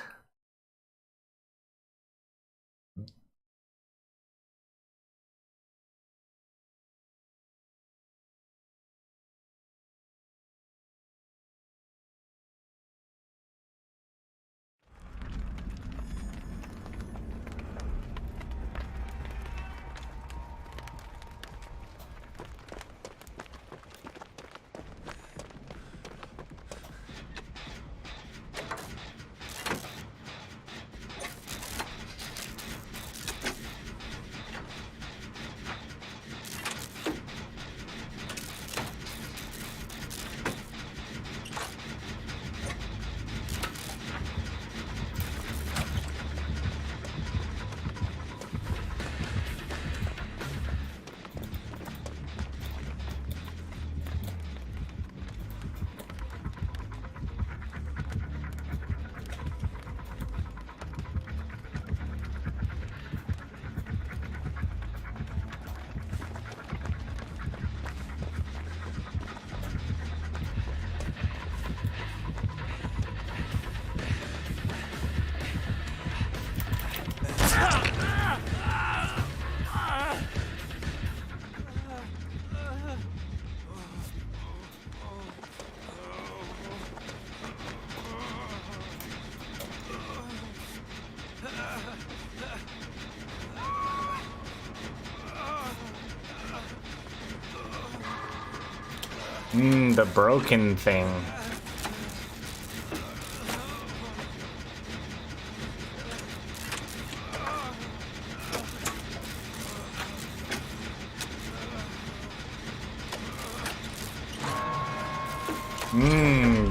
The broken thing.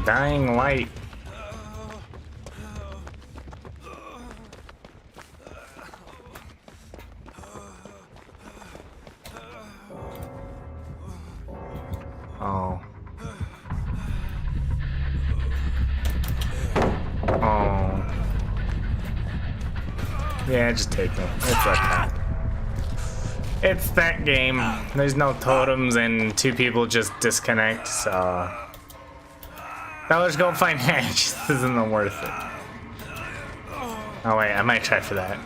Dying light. Oh. Oh. Yeah, just take me. It's that time. It's that game. There's no totems and two people just disconnect, so... Now let's go find Hatch. This isn't worth it. Oh wait, I might try for that.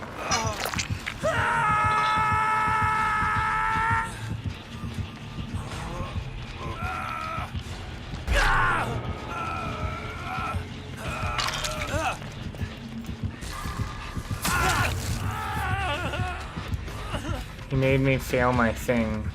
He made me fail my thing.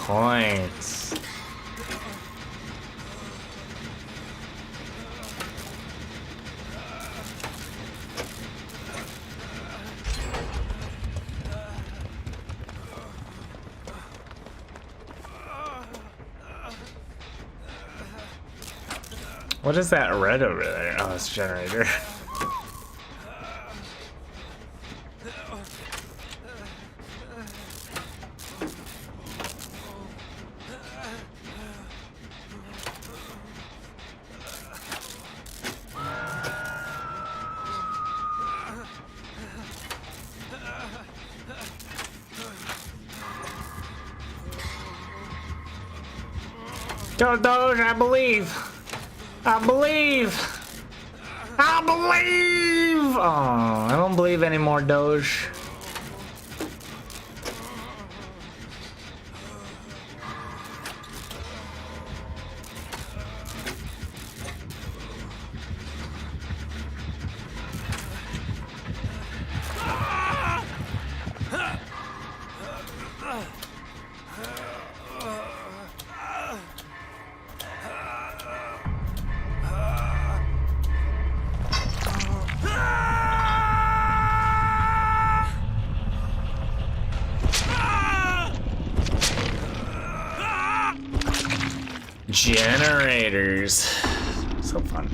Points. What is that red over there? Oh, it's a generator. Go, Doge, I believe. I believe. I believe. Oh, I don't believe anymore, Doge. Generators. So fun.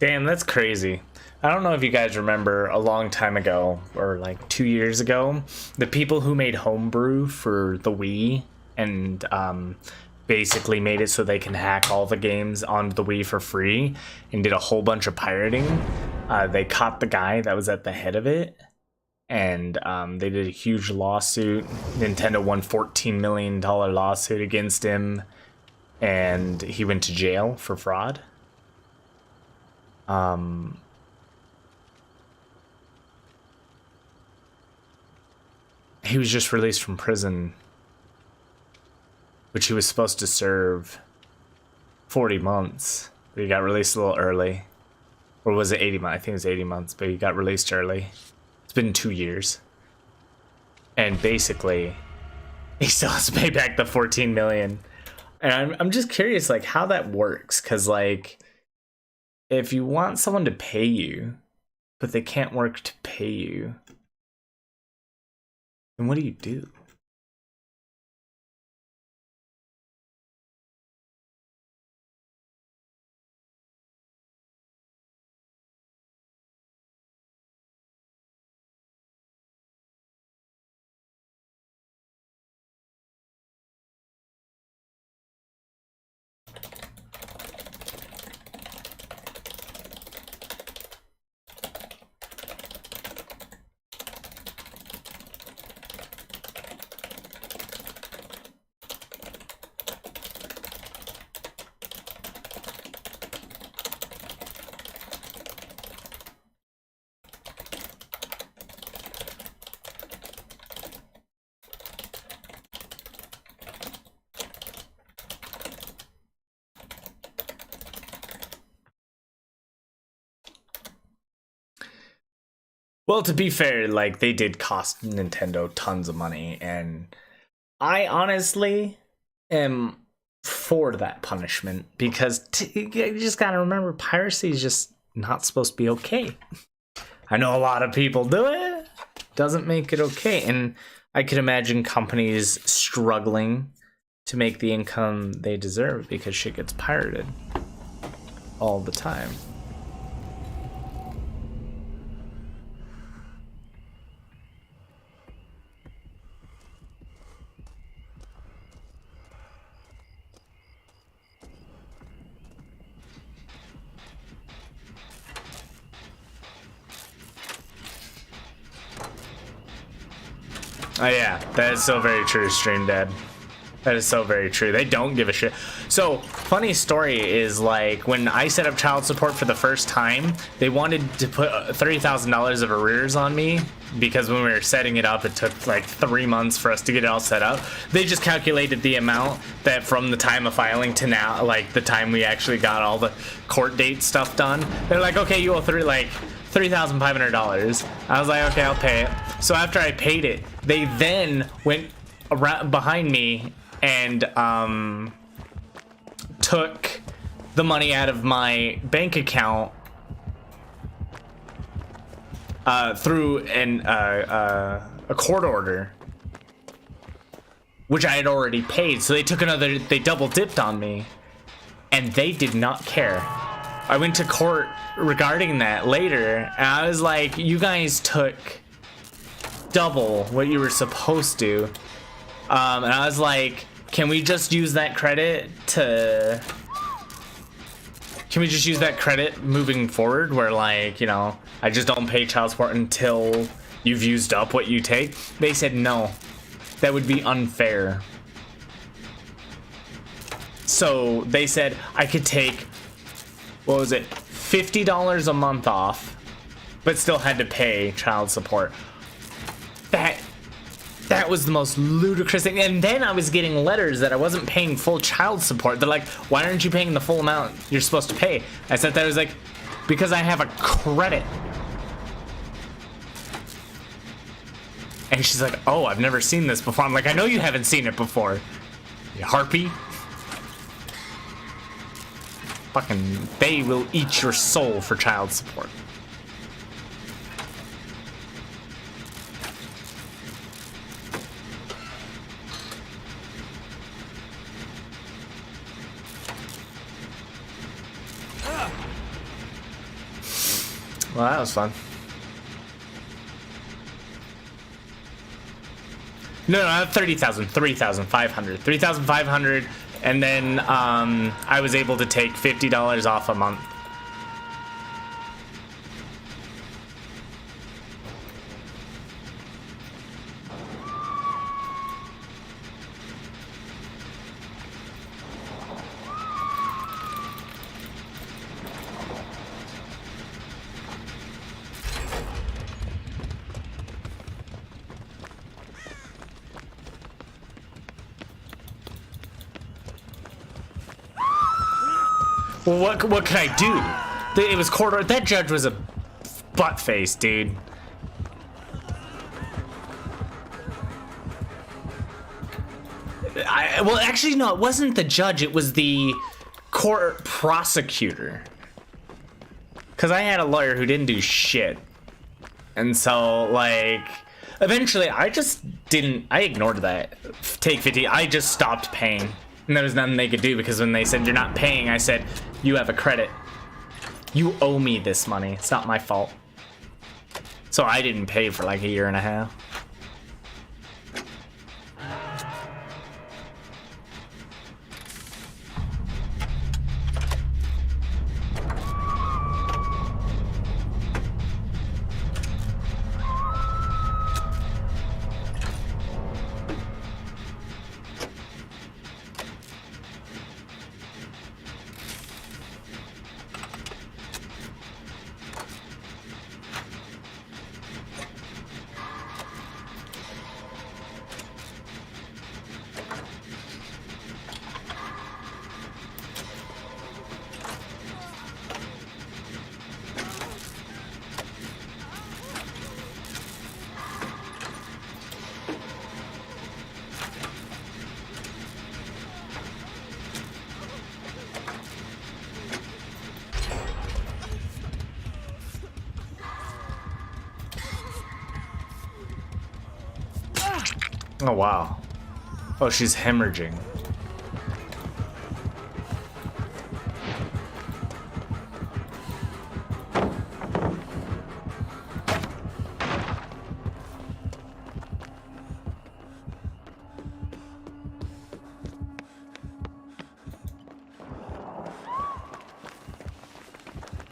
Damn, that's crazy. I don't know if you guys remember a long time ago, or like 2 years ago, the people who made homebrew for the Wii and basically made it so they can hack all the games on the Wii for free and did a whole bunch of pirating. They caught the guy that was at the head of it, and they did a huge lawsuit. Nintendo won $14 million lawsuit against him, and he went to jail for fraud. He was just released from prison, which he was supposed to serve 40 months. But he got released a little early. Or was it 80 months? I think it was 80 months, but he got released early. It's been 2 years. And basically, he still has to pay back the 14 million. And I'm just curious, like, how that works. Because, like, if you want someone to pay you, but they can't work to pay you, then what do you do? Well, to be fair, like, they did cost Nintendo tons of money, and I honestly am for that punishment, because you just gotta remember, piracy is just not supposed to be okay. I know a lot of people do it. Doesn't make it okay, and I could imagine companies struggling to make the income they deserve because shit gets pirated all the time. Oh yeah, that is so very true, Stream Dad. That is so very true. They don't give a shit. So, funny story is, like, when I set up child support for the first time, they wanted to put $30,000 of arrears on me, because when we were setting it up, it took like 3 months for us to get it all set up. They just calculated the amount that from the time of filing to now, like the time we actually got all the court date stuff done. They're like, okay, you owe $3,500. I was like, okay, I'll pay it. So after I paid it, they then went around behind me and took the money out of my bank account through a court order, which I had already paid. So they double dipped on me, and they did not care. I went to court regarding that later, and I was like, you guys took double what you were supposed to. And I was like, can we just use that credit moving forward, where, like, you know, I just don't pay child support until you've used up what you take? They said no, that would be unfair. So they said I could take, what was it, $50 a month off, but still had to pay child support. That was the most ludicrous thing. And then I was getting letters that I wasn't paying full child support. They're like, why aren't you paying the full amount you're supposed to pay? I said that, I was like, because I have a credit. And she's like, oh, I've never seen this before. I'm like, I know you haven't seen it before, you harpy. Fucking, they will eat your soul for child support. Well, that was fun. No, not 30,000, 3,500. 3,500, and then I was able to take $50 off a month. Well, what could I do? It was corridor. That judge was a butt face, dude. Well, actually, no. It wasn't the judge. It was the court prosecutor. Because I had a lawyer who didn't do shit, and so like, eventually, I just didn't. I ignored that. Take 50. I just stopped paying. And there was nothing they could do, because when they said you're not paying, I said, you have a credit. You owe me this money. It's not my fault. So I didn't pay for like a year and a half. Oh, wow. Oh, she's hemorrhaging.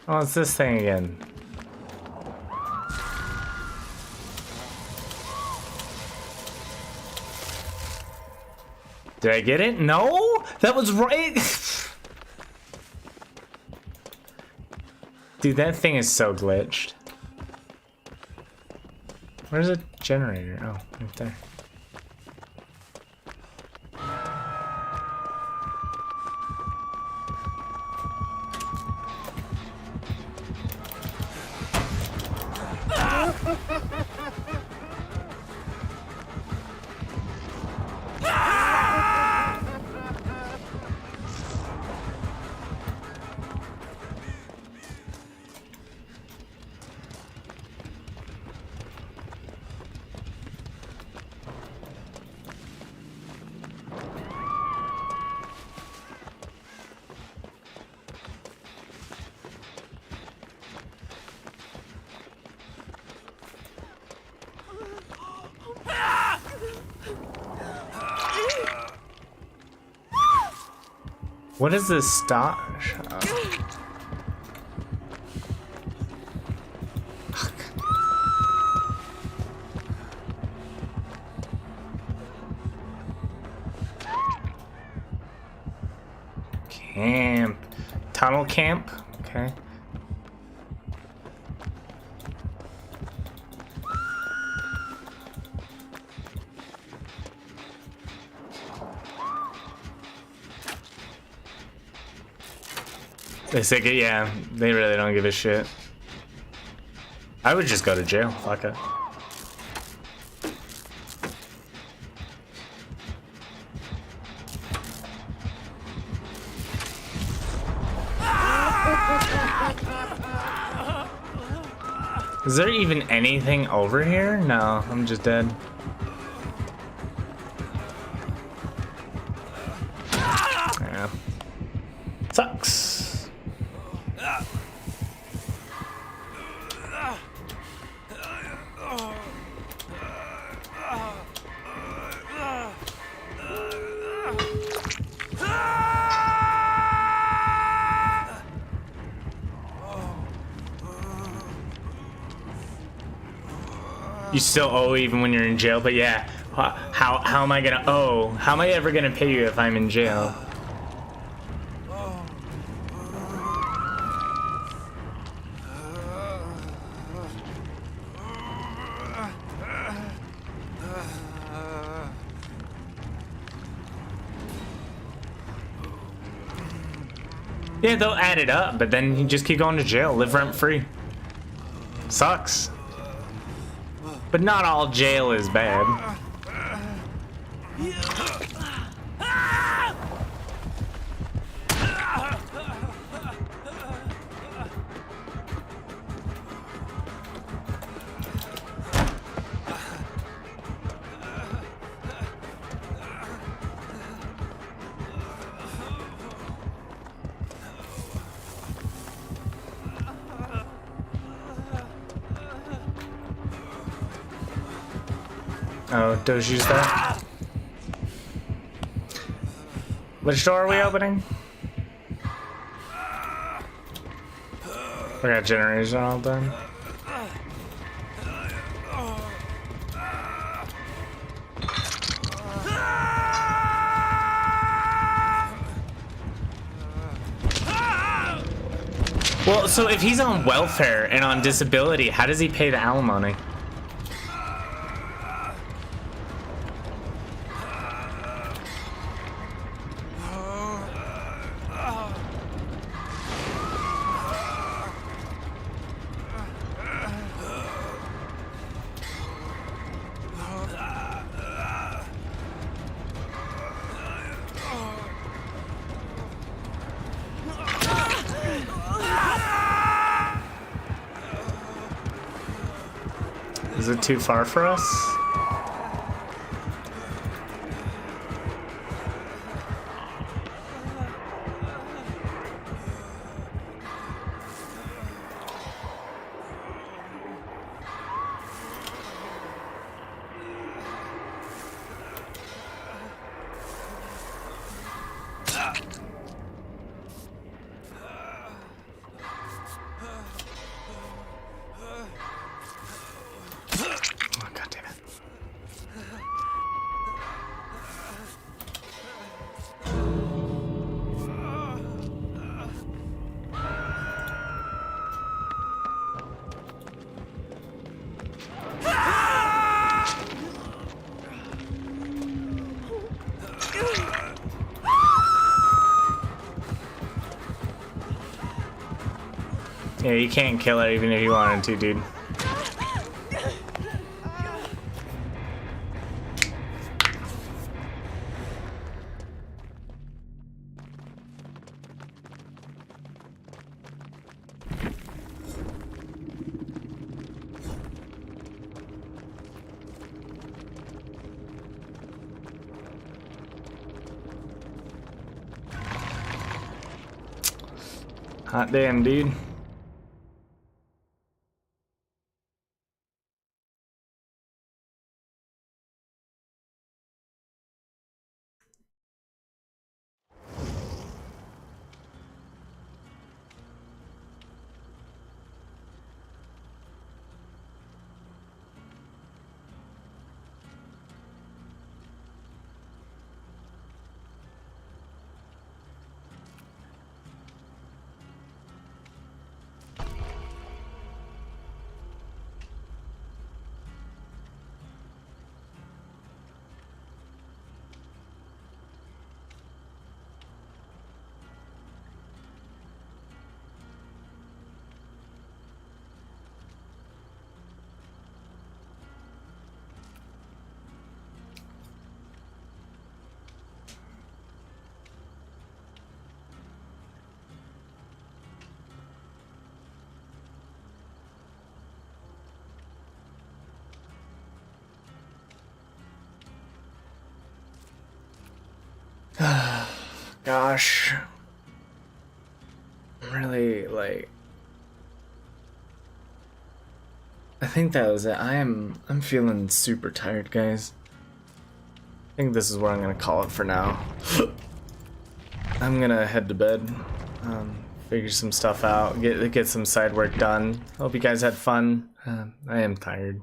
Oh, it's this thing again. Did I get it? No? That was right. Dude, that thing is so glitched. Where's the generator? Oh, right there. What is this stop? Camp. Tunnel camp? Okay. They say, yeah, they really don't give a shit. I would just go to jail. Fuck it. Is there even anything over here? No, I'm just dead. Yeah. Sucks. You still owe even when you're in jail, but yeah, how am I gonna owe? How am I ever gonna pay you if I'm in jail? Yeah, they'll add it up, but then you just keep going to jail, live rent free. Sucks. But not all jail is bad. Oh, Doji's there. Which door are we opening? We got generators all done. Well, so if he's on welfare and on disability, how does he pay the alimony? Is it too far for us? Yeah, you can't kill it even if you wanted to, dude. Hot damn, dude. Gosh. I'm really, like... I think that was it. I'm feeling super tired, guys. I think this is where I'm gonna call it for now. I'm gonna head to bed. Figure some stuff out. Get some side work done. Hope you guys had fun. I am tired.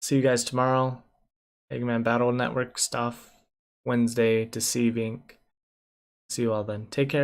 See you guys tomorrow. Eggman Battle Network stuff. Wednesday, Deceiving. See you all then. Take care.